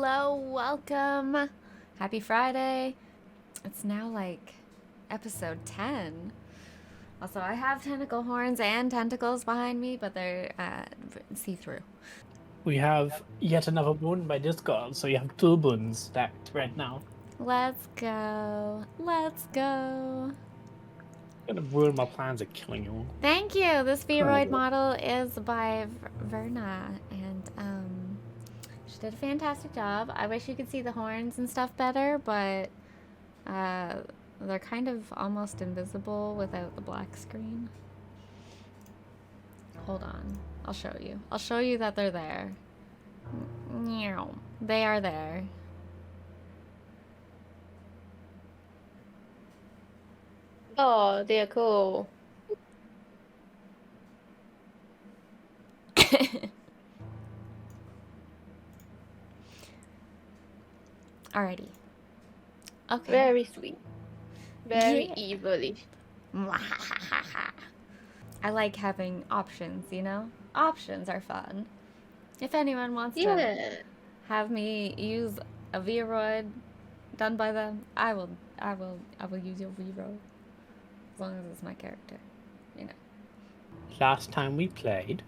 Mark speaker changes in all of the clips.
Speaker 1: hello, welcome. Happy Friday. It's now like episode 10. Also, I have tentacle horns and tentacles behind me, but they're see-through.
Speaker 2: We have yet another moon by Discord, so you have 2 moons stacked right now.
Speaker 1: Let's go. Let's go.
Speaker 2: I'm gonna ruin my plans of killing you all.
Speaker 1: Thank you. This Veroid model is by Verna, and she did a fantastic job. I wish you could see the horns and stuff better, but they're kind of almost invisible without the black screen. Hold on. I'll show you. I'll show you that they're there. They are there.
Speaker 3: Oh, they're cool.
Speaker 1: Alrighty. Okay.
Speaker 3: Very sweet. Very
Speaker 1: Yeah.
Speaker 3: evilly.
Speaker 1: I like having options, you know? Options are fun. If anyone wants to have me use a Veroid done by them, I will use your Veroid. As long as it's my character, you know.
Speaker 2: Last time we played,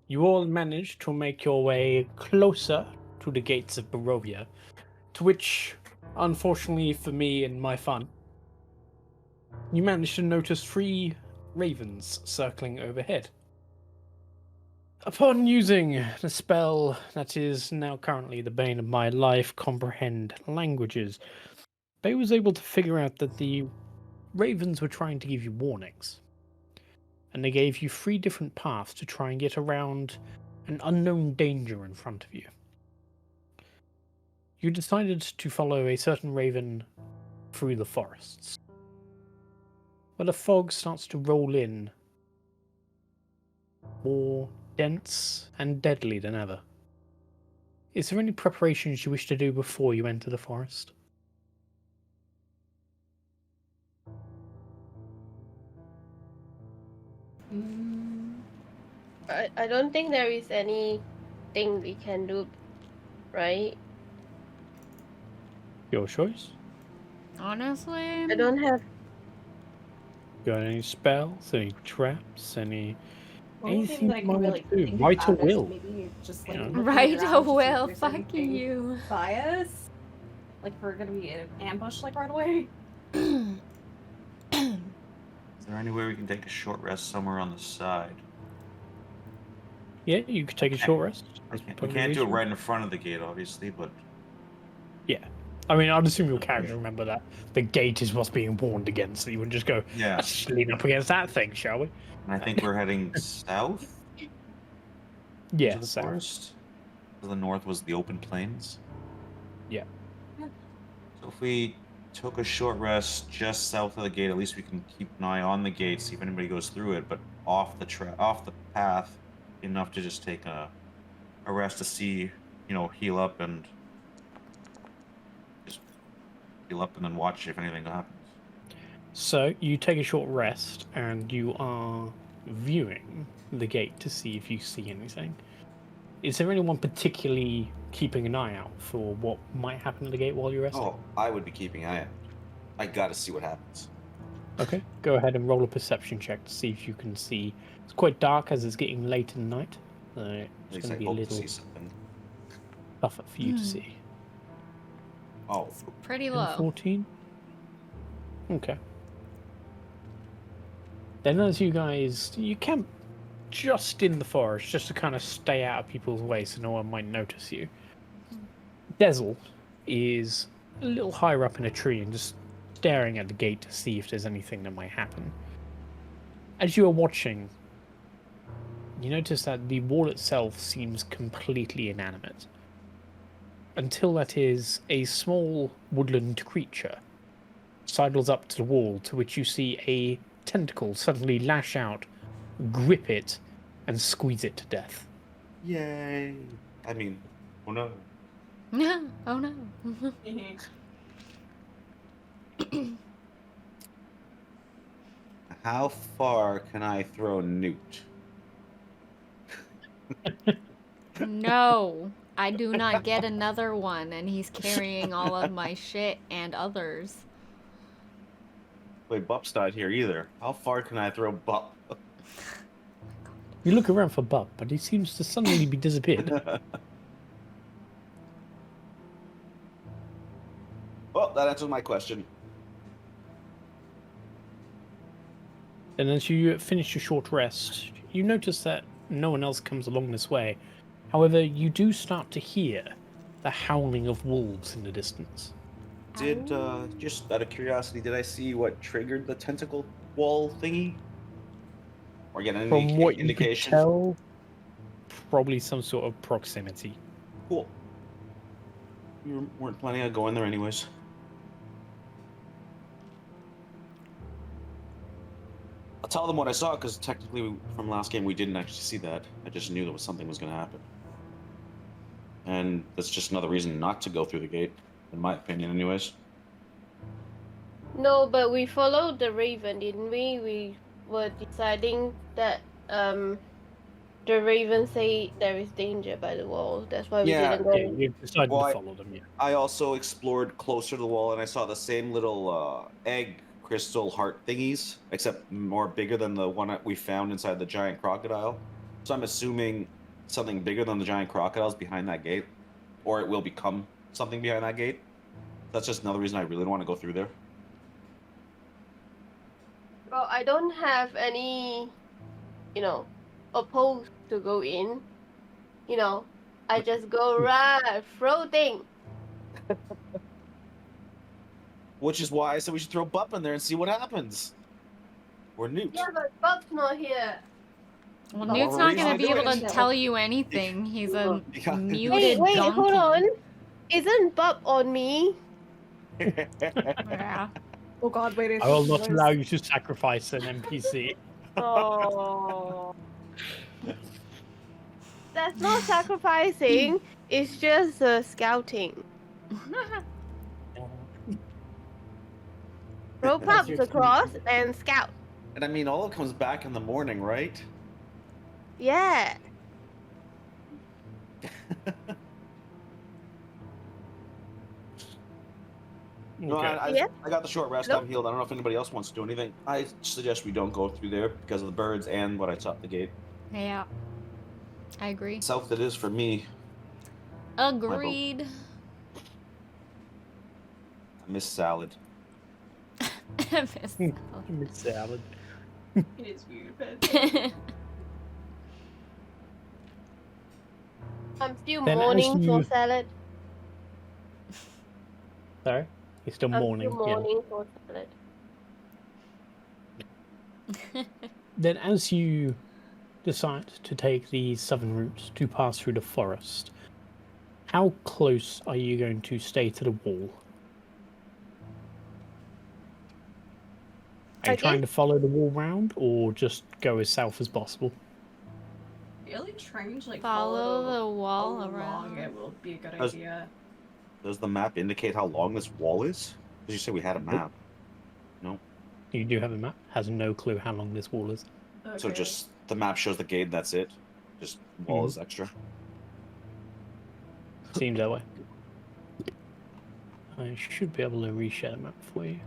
Speaker 2: you all managed to make your way closer to the gates of Barovia, to which, unfortunately for me and my fun, you managed to notice 3 ravens circling overhead. Upon using the spell that is now currently the bane of my life, Comprehend Languages, I was able to figure out that the ravens were trying to give you warnings. And they gave you 3 different paths to try and get around an unknown danger in front of you. You decided to follow a certain raven through the forests, where the fog starts to roll in, more dense and deadly than ever. Is there any preparations you wish to do before you enter the forest?
Speaker 3: I don't think there is anything we can do, right?
Speaker 2: Your choice.
Speaker 1: Honestly,
Speaker 3: I don't have.
Speaker 2: Got any spells, any traps, anything
Speaker 4: Anything that I
Speaker 2: you
Speaker 4: can
Speaker 2: might
Speaker 4: really
Speaker 2: want to do?
Speaker 4: think
Speaker 2: Right to
Speaker 4: about is
Speaker 2: will.
Speaker 4: maybe just like
Speaker 2: Yeah.
Speaker 4: looking
Speaker 1: right
Speaker 4: around
Speaker 1: a
Speaker 4: to see if
Speaker 1: will.
Speaker 4: there's
Speaker 1: Fuck
Speaker 4: anything
Speaker 1: you.
Speaker 4: by us. Like we're gonna be in an ambush like right away.
Speaker 5: Is there any way we can take a short rest somewhere on the side?
Speaker 2: Yeah, you could take a short rest.
Speaker 5: We can't do it right in front of the gate, obviously, but...
Speaker 2: Yeah. I mean, I'd assume your character remember that the gate is what's being warned against, so you wouldn't just go,
Speaker 5: Yeah.
Speaker 2: let's just lean up against that thing, shall we?
Speaker 5: And I think we're heading south?
Speaker 2: Yeah,
Speaker 5: To the
Speaker 2: south.
Speaker 5: forest? To the north was the open plains?
Speaker 2: Yeah.
Speaker 5: So if we took a short rest just south of the gate, at least we can keep an eye on the gate, see if anybody goes through it, but off the path, enough to just take a rest to see, you know, heal up and then watch if anything happens.
Speaker 2: So you take a short rest and you are viewing the gate to see if you see anything. Is there anyone particularly keeping an eye out for what might happen at the gate while you're resting?
Speaker 6: Oh, I would be keeping an eye out. I gotta see what happens.
Speaker 2: Okay, go ahead and roll a perception check to see if you can see. It's quite dark as it's getting late in the night. So
Speaker 6: At
Speaker 2: it's
Speaker 6: least
Speaker 2: going
Speaker 6: I
Speaker 2: to be a
Speaker 6: hope to
Speaker 2: little
Speaker 6: see something.
Speaker 2: tougher for you to see.
Speaker 6: Oh,
Speaker 1: Pretty
Speaker 2: And
Speaker 1: low.
Speaker 2: 14? Okay. Then as you guys... You camp just in the forest, just to kind of stay out of people's way so no one might notice you. Dessel is a little higher up in a tree and just staring at the gate to see if there's anything that might happen. As you are watching, you notice that the wall itself seems completely inanimate. Until that is a small woodland creature sidles up to the wall, to which you see a tentacle suddenly lash out, grip it, and squeeze it to death.
Speaker 6: yay! I mean, oh no.
Speaker 1: Oh no.
Speaker 6: How far can I throw Newt?
Speaker 1: No. I do not get another one, and he's carrying all of my shit and others.
Speaker 5: Wait, Bup's not here either. How far can I throw Bup?
Speaker 2: You look around for Bup, but he seems to suddenly be disappeared.
Speaker 6: Well, that answers my question.
Speaker 2: And as you finish your short rest, you notice that no one else comes along this way. However, you do start to hear the howling of wolves in the distance.
Speaker 6: Did, just out of curiosity, did I see what triggered the tentacle wall thingy? Or get any
Speaker 2: From what
Speaker 6: indication?
Speaker 2: you could tell, probably some sort of proximity.
Speaker 6: Cool. We weren't planning on going there anyways. I'll tell them what I saw, because technically from last game we didn't actually see that. I just knew there was something was going to happen. And that's just another reason not to go through the gate, in my opinion anyways.
Speaker 3: No, but we followed the raven, didn't we? We were deciding that the raven say there is danger by the wall. That's why we
Speaker 6: Yeah,
Speaker 3: didn't go.
Speaker 2: Yeah, you decided
Speaker 6: Well,
Speaker 2: to follow them, yeah.
Speaker 6: I also explored closer to the wall and I saw the same little egg crystal heart thingies, except more bigger than the one that we found inside the giant crocodile. So I'm assuming something bigger than the giant crocodile is behind that gate, or it will become something behind that gate. That's just another reason I really don't want to go through there.
Speaker 3: Well, I don't have any, opposed to go in. I just go right, floating.
Speaker 6: Which is why I said we should throw Bup in there and see what happens. Or Newt.
Speaker 3: Yeah, but Bob's not here.
Speaker 1: Well,
Speaker 6: No,
Speaker 1: Newt's
Speaker 6: we're
Speaker 1: not going to
Speaker 6: reason
Speaker 1: be
Speaker 6: to do
Speaker 1: able to
Speaker 6: it.
Speaker 1: tell you anything. He's a
Speaker 6: Yeah.
Speaker 1: muted
Speaker 3: Wait,
Speaker 1: donkey.
Speaker 3: hold on. Isn't Bob on me?
Speaker 1: Yeah.
Speaker 4: Oh god, wait.
Speaker 2: I will not allow you to sacrifice an NPC.
Speaker 3: Oh. That's not sacrificing. It's just scouting. Throw pups across and scout.
Speaker 6: And I mean, all of it comes back in the morning, right?
Speaker 3: Yeah.
Speaker 6: No,
Speaker 2: Okay.
Speaker 3: Yeah.
Speaker 6: I got the short rest.
Speaker 3: Nope.
Speaker 6: I'm healed. I don't know if anybody else wants to do anything. I suggest we don't go through there because of the birds and what I saw at the gate.
Speaker 1: Yeah. I agree.
Speaker 6: South it is for me.
Speaker 1: Agreed.
Speaker 6: I miss salad.
Speaker 1: I miss
Speaker 2: It's salad.
Speaker 4: It is weird, but
Speaker 3: I'm still
Speaker 2: Then as
Speaker 3: mourning for
Speaker 2: you-
Speaker 3: salad.
Speaker 2: Sorry? You're still
Speaker 3: I'm
Speaker 2: mourning.
Speaker 3: still
Speaker 2: Yeah.
Speaker 3: mourning for salad.
Speaker 2: Then as you decide to take the southern route to pass through the forest, how close are you going to stay to the wall? Are you
Speaker 3: Okay.
Speaker 2: trying to follow the wall round or just go as south as possible?
Speaker 4: really trying to like
Speaker 1: Follow the
Speaker 4: how
Speaker 1: wall
Speaker 4: long
Speaker 1: around.
Speaker 4: it will be a good
Speaker 6: As-
Speaker 4: idea.
Speaker 6: Does the map indicate how long this wall is? Did you say we had a map?
Speaker 2: You do have a map, has no clue how long this wall is.
Speaker 6: So
Speaker 4: Okay.
Speaker 6: just the map shows the gate. That's it. Just wall is extra.
Speaker 2: Seems that way. I should be able to reshare the map for you.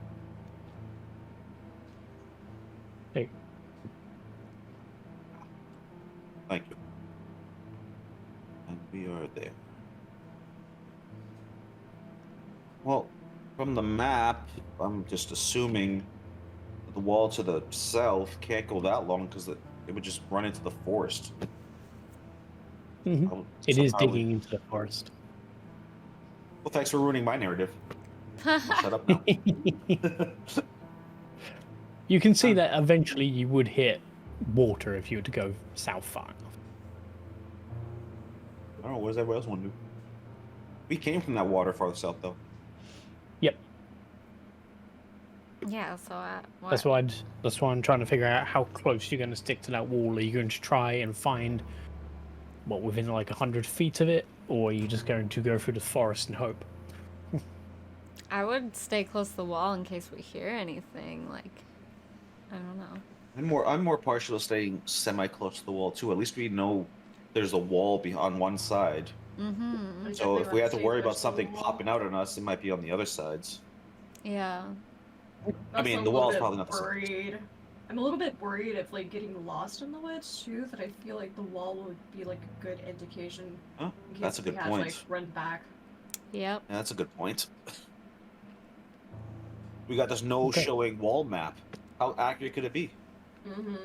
Speaker 2: Hey,
Speaker 6: Thank you. And we are there. Well, from the map, I'm just assuming that the wall to the south can't go that long because it would just run into the forest.
Speaker 2: Mhm.
Speaker 6: I'll
Speaker 2: It is
Speaker 6: somehow-
Speaker 2: digging into the forest.
Speaker 6: Well, thanks for ruining my narrative. I'll shut up now.
Speaker 2: You can see that eventually you would hit water if you were to go south far enough.
Speaker 6: I don't know. What does everybody else want to do? We came from that water farther south, though.
Speaker 2: Yep.
Speaker 1: Yeah, so what?
Speaker 2: That's why I'm trying to figure out how close you're going to stick to that wall. Are you going to try and find within like 100 feet of it, or are you just going to go through the forest and hope?
Speaker 1: I would stay close to the wall in case we hear anything. Like, I don't know.
Speaker 6: I'm more partial to staying semi close to the wall too. At least we know there's a wall on one side,
Speaker 1: Mm-hmm.
Speaker 6: So if we have to worry about something popping out on us, it might be on the other sides.
Speaker 1: Yeah.
Speaker 6: I mean, the wall's probably not the same.
Speaker 4: Worried. I'm a little bit worried of like getting lost in the woods too. That I feel like the wall would be like a good indication.
Speaker 6: Huh?
Speaker 4: In case
Speaker 6: That's a good
Speaker 4: we had to,
Speaker 6: point.
Speaker 4: like, run back.
Speaker 1: Yep.
Speaker 6: Yeah, that's a good point. We got this no
Speaker 2: Okay.
Speaker 6: showing wall map. How accurate could it be?
Speaker 4: Mm-hmm.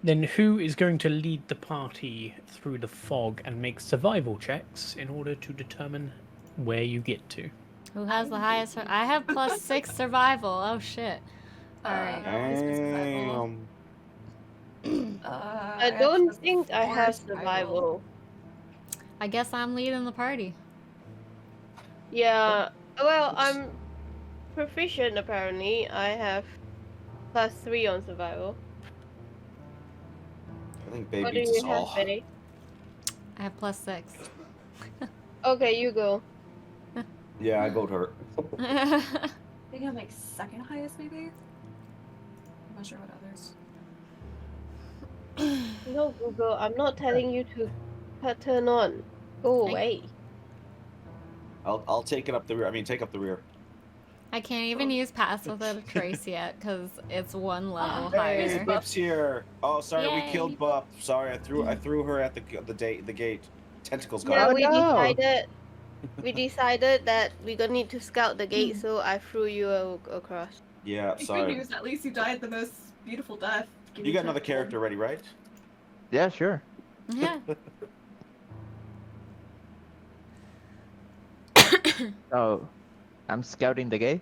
Speaker 2: Then who is going to lead the party through the fog and make survival checks in order to determine where you get to?
Speaker 1: Who has the highest? I have +6 survival. Oh shit. Alright.
Speaker 6: Damn.
Speaker 3: I don't think I have survival.
Speaker 1: I guess I'm leading the party.
Speaker 3: Yeah. Well, I'm proficient apparently. I have +3 on survival.
Speaker 6: I think
Speaker 3: What
Speaker 6: baby
Speaker 3: do you
Speaker 6: saw.
Speaker 3: have, Betty?
Speaker 1: I have +6.
Speaker 3: Okay, you go.
Speaker 6: Yeah, I vote her.
Speaker 4: I think I'm like second highest, maybe. I'm not sure what others.
Speaker 3: No, Google. I'm not telling you to turn on. Go away.
Speaker 6: I'll take it up the rear. I mean, take up the rear.
Speaker 1: I can't even use pass without a trace yet because it's 1 level
Speaker 6: Hey,
Speaker 1: higher.
Speaker 6: Bup's here. Oh, sorry, we
Speaker 1: Yay.
Speaker 6: killed Bup. Sorry, I threw her at the gate. Tentacles got
Speaker 3: Yeah,
Speaker 6: her.
Speaker 3: we decided that we're gonna need to scout the gate, so I threw you across.
Speaker 6: Yeah,
Speaker 4: Good
Speaker 6: sorry.
Speaker 4: news, at least you died the most beautiful death. Give
Speaker 6: You
Speaker 4: me
Speaker 6: got another
Speaker 4: 10.
Speaker 6: character ready, right?
Speaker 7: Yeah, sure.
Speaker 1: Yeah.
Speaker 7: Oh, I'm scouting the gate.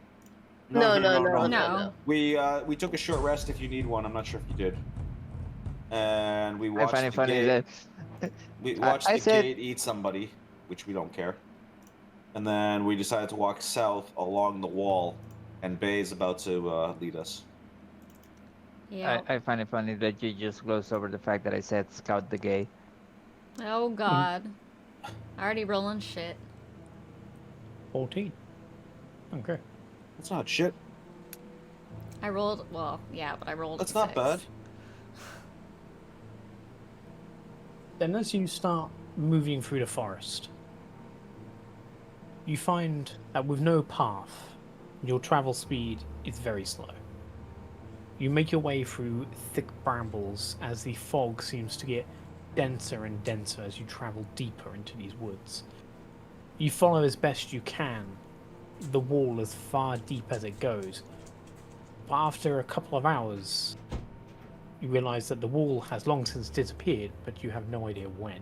Speaker 1: No.
Speaker 6: We took a short rest if you need one. I'm not sure if you did. And we watched
Speaker 7: I find it
Speaker 6: the
Speaker 7: funny
Speaker 6: gate.
Speaker 7: that
Speaker 6: We watched
Speaker 7: I
Speaker 6: the
Speaker 7: said-
Speaker 6: gate eat somebody, which we don't care. And then we decided to walk south along the wall, and Bay's about to lead us.
Speaker 1: Yeah.
Speaker 7: I find it funny that you just glossed over the fact that I said scout the gate.
Speaker 1: Oh god. Already rolling shit.
Speaker 2: 14. Okay.
Speaker 6: That's not shit.
Speaker 1: I rolled, well, yeah, but I rolled
Speaker 6: That's
Speaker 1: a
Speaker 6: not
Speaker 1: 6.
Speaker 6: bad.
Speaker 2: Then as you start moving through the forest, you find that with no path, your travel speed is very slow. You make your way through thick brambles as the fog seems to get denser and denser as you travel deeper into these woods. You follow as best you can the wall as far deep as it goes, but after a couple of hours, you realize that the wall has long since disappeared, but you have no idea when.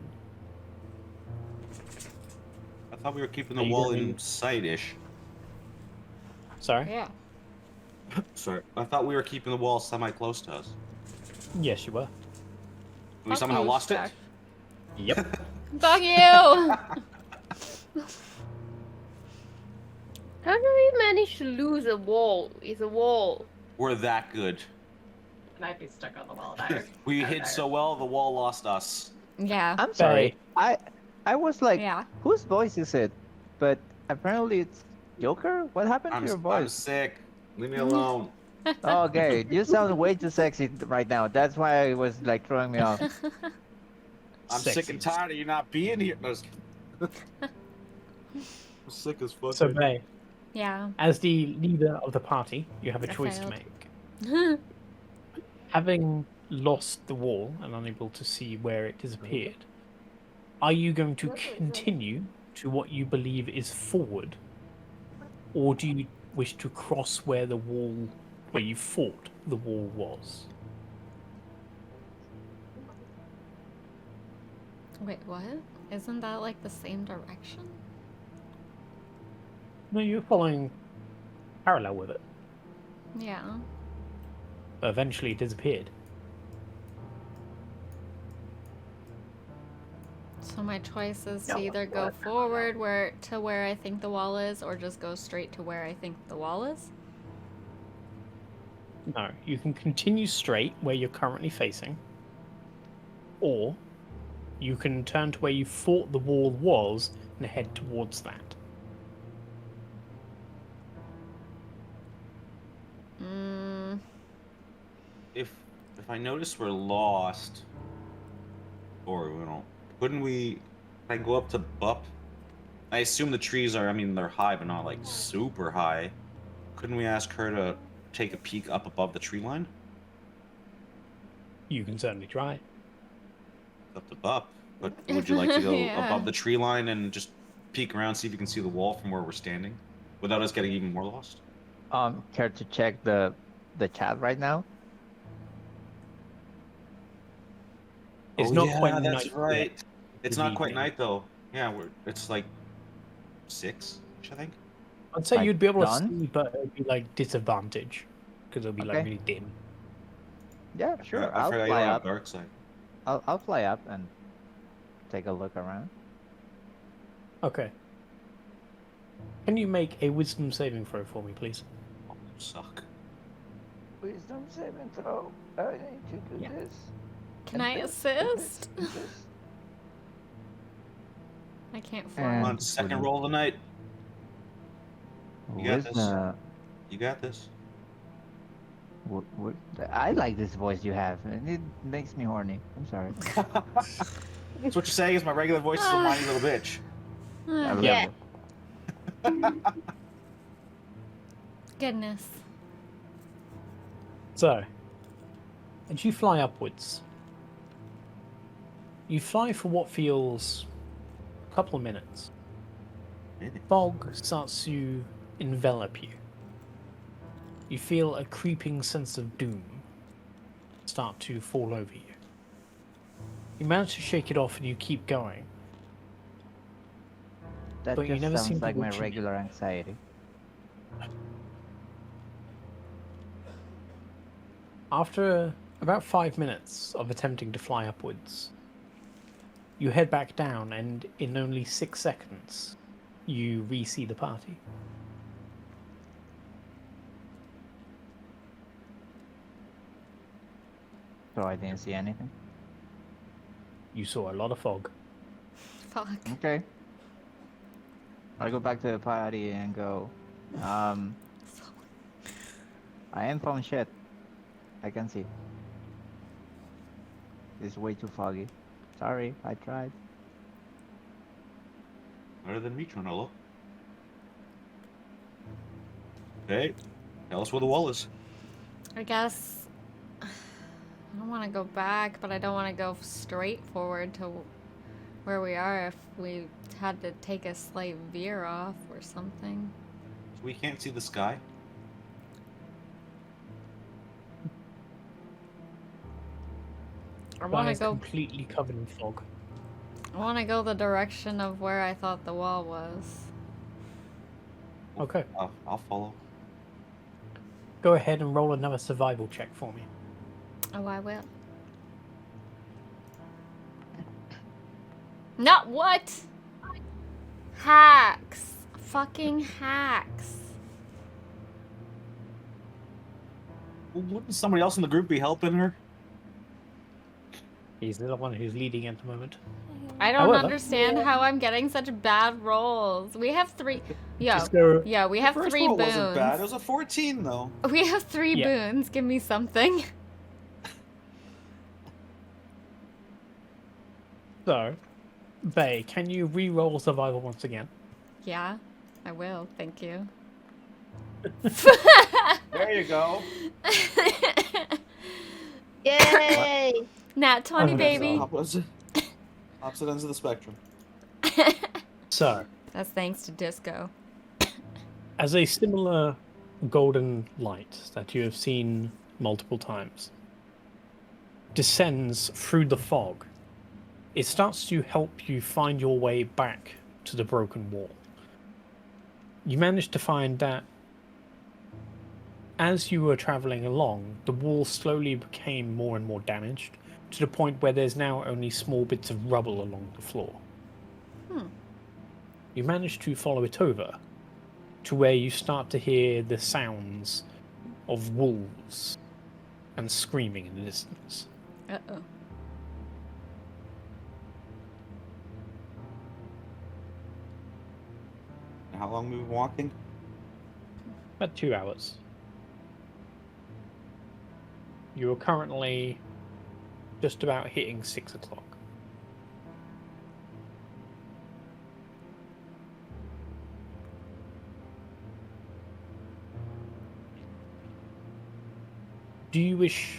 Speaker 5: I thought we were keeping
Speaker 2: Are
Speaker 5: the
Speaker 2: you
Speaker 5: wall
Speaker 2: gonna
Speaker 5: in
Speaker 2: be-
Speaker 5: sight-ish.
Speaker 2: Sorry?
Speaker 1: Yeah.
Speaker 5: Sorry, I thought we were keeping the wall semi-close to us.
Speaker 2: Yes, you were.
Speaker 5: We somehow lost it?
Speaker 2: Yep.
Speaker 1: Fuck you!
Speaker 3: How do we manage to lose a wall? It's a wall.
Speaker 5: We're that good.
Speaker 4: Might be stuck on the wall there.
Speaker 5: We hid so well, the wall lost us.
Speaker 1: Yeah.
Speaker 7: I'm sorry. I was like,
Speaker 1: Yeah.
Speaker 7: whose voice is it? But apparently it's Joker. What happened to your
Speaker 5: I'm
Speaker 7: voice?
Speaker 5: sick. Leave me alone.
Speaker 7: Oh, okay, you sound way too sexy right now. That's why it was like throwing me off.
Speaker 5: I'm sick and tired of you not being here. No, I'm sick as fuck.
Speaker 2: So,
Speaker 5: right now.
Speaker 2: Bay,
Speaker 1: Yeah.
Speaker 2: as the leader of the party, you have a
Speaker 1: I
Speaker 2: choice to
Speaker 1: failed.
Speaker 2: make. Having lost the wall and unable to see where it disappeared, are you going to continue to what you believe is forward, or do you wish to cross where the wall, where you thought the wall was?
Speaker 1: Wait, what? Isn't that like the same direction?
Speaker 2: No, you're following parallel with it,
Speaker 1: Yeah.
Speaker 2: but eventually it disappeared.
Speaker 1: So my choice is to either go forward to where I think the wall is, or just go straight to where I think the wall is.
Speaker 2: No, you can continue straight where you're currently facing, or you can turn to where you thought the wall was and head towards that.
Speaker 5: If I notice we're lost, or we don't Couldn't we? I go up to Bup. I assume the trees are. I mean, they're high, but not like super high. Couldn't we ask her to take a peek up above the tree line?
Speaker 2: You can certainly try.
Speaker 5: Up to Bup. But would you like to go
Speaker 1: Yeah.
Speaker 5: above the tree line and just peek around, see if you can see the wall from where we're standing, without us getting even more lost?
Speaker 7: Care to check the chat right now?
Speaker 2: It's
Speaker 5: Oh,
Speaker 2: not
Speaker 5: yeah,
Speaker 2: quite
Speaker 5: that's
Speaker 2: night
Speaker 5: right.
Speaker 2: yet.
Speaker 5: It's
Speaker 2: It's
Speaker 5: not quite
Speaker 2: evening.
Speaker 5: night though. Yeah, it's like 6, I think.
Speaker 2: I'd say
Speaker 7: Like
Speaker 2: you'd be able
Speaker 7: dawn?
Speaker 2: to see, but it'd be like disadvantage because it'll be like
Speaker 7: Okay.
Speaker 2: really dim.
Speaker 7: Yeah, sure.
Speaker 5: I
Speaker 7: I'll
Speaker 5: forgot you
Speaker 7: fly
Speaker 5: don't have
Speaker 7: up.
Speaker 5: dark side.
Speaker 7: I'll fly up and take a look around.
Speaker 2: Okay. Can you make a wisdom saving throw for me, please?
Speaker 5: Oh, you suck.
Speaker 7: Wisdom saving throw. I need to do
Speaker 2: Yeah.
Speaker 7: this.
Speaker 1: Can I assist? I can't fly.
Speaker 7: And-
Speaker 5: Come on, second roll of the night. You got this.
Speaker 7: Wisdom.
Speaker 5: You got this.
Speaker 7: I like this voice you have, and it makes me horny. I'm sorry.
Speaker 5: That's what you're saying is my regular voice is a whiny little bitch.
Speaker 7: I love
Speaker 3: Yeah.
Speaker 7: it.
Speaker 1: Goodness.
Speaker 2: So, as you fly upwards, you fly for what feels a couple of minutes. Fog starts to envelop you. You feel a creeping sense of doom start to fall over you. You manage to shake it off and you keep going.
Speaker 7: That
Speaker 2: But you
Speaker 7: just
Speaker 2: never seem
Speaker 7: sounds
Speaker 2: to
Speaker 7: like my
Speaker 2: watch it.
Speaker 7: regular anxiety.
Speaker 2: After about 5 minutes of attempting to fly upwards, you head back down, and in only 6 seconds, you re-see the party.
Speaker 7: So I didn't see anything.
Speaker 2: You saw a lot of fog.
Speaker 1: Fuck.
Speaker 7: Okay. I'll go back to the party and go. I ain't found shit. I can see. It's way too foggy. Sorry, I tried.
Speaker 5: Better than me trying to look. Okay, tell us where the wall is.
Speaker 1: I guess I don't want to go back, but I don't want to go straight forward to where we are if we had to take a slight veer off or something.
Speaker 5: So we can't see the sky.
Speaker 1: I want
Speaker 2: Sky is
Speaker 1: to go.
Speaker 2: completely covered in fog.
Speaker 1: I want to go the direction of where I thought the wall was.
Speaker 2: Okay.
Speaker 5: I'll follow.
Speaker 2: Go ahead and roll another survival check for me.
Speaker 1: Oh, I will. Not what? Hacks. Fucking hacks.
Speaker 5: Wouldn't somebody else in the group be helping her?
Speaker 2: He's the one who's leading at the moment.
Speaker 1: I don't
Speaker 2: However-
Speaker 1: understand how I'm getting such bad rolls. We have 3. Yo.
Speaker 2: Just go.
Speaker 1: Yeah, we have
Speaker 5: First
Speaker 1: 3
Speaker 5: roll
Speaker 1: boons.
Speaker 5: wasn't bad. It was a 14 though.
Speaker 1: We have 3
Speaker 2: Yeah.
Speaker 1: boons. Give me something.
Speaker 2: So, Bay, can you re-roll survival once again?
Speaker 1: Yeah, I will. Thank you.
Speaker 5: There you go.
Speaker 3: Yay!
Speaker 1: Nat 20,
Speaker 2: Oh,
Speaker 1: baby.
Speaker 5: Opposite ends of the spectrum.
Speaker 2: So,
Speaker 1: That's thanks to disco.
Speaker 2: as a similar golden light that you have seen multiple times descends through the fog, it starts to help you find your way back to the broken wall. You manage to find that as you were traveling along, the wall slowly became more and more damaged to the point where there's now only small bits of rubble along the floor. You manage to follow it over to where you start to hear the sounds of wolves and screaming in the distance.
Speaker 1: Uh-oh.
Speaker 5: How long we been walking?
Speaker 2: About 2 hours. You are currently just about hitting 6 o'clock. do you wish...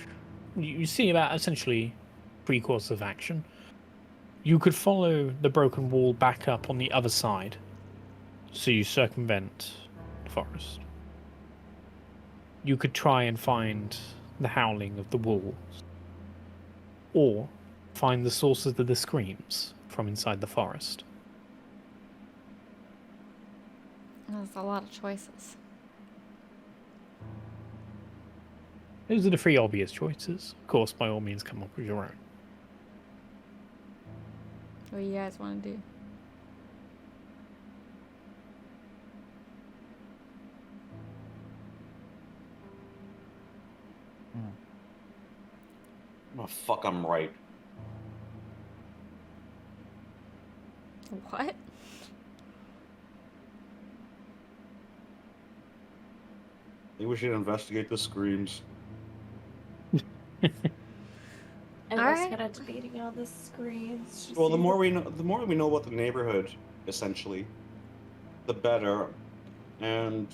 Speaker 2: You see about essentially 3 courses of action. You could follow the broken wall back up on the other side, so you circumvent the forest. You could try and find the howling of the wolves, or find the sources of the screams from inside the forest.
Speaker 1: There's a lot of choices.
Speaker 2: Those are the 3 obvious choices. Of course, by all means, come up with your own.
Speaker 1: What do you guys want to do?
Speaker 6: Oh, fuck, I'm right.
Speaker 1: What?
Speaker 6: I think we should investigate the screams.
Speaker 4: I was
Speaker 1: Alright.
Speaker 4: kind of debating all the screens. to
Speaker 6: Well,
Speaker 4: see
Speaker 6: the more we know about the neighborhood, essentially, the better. And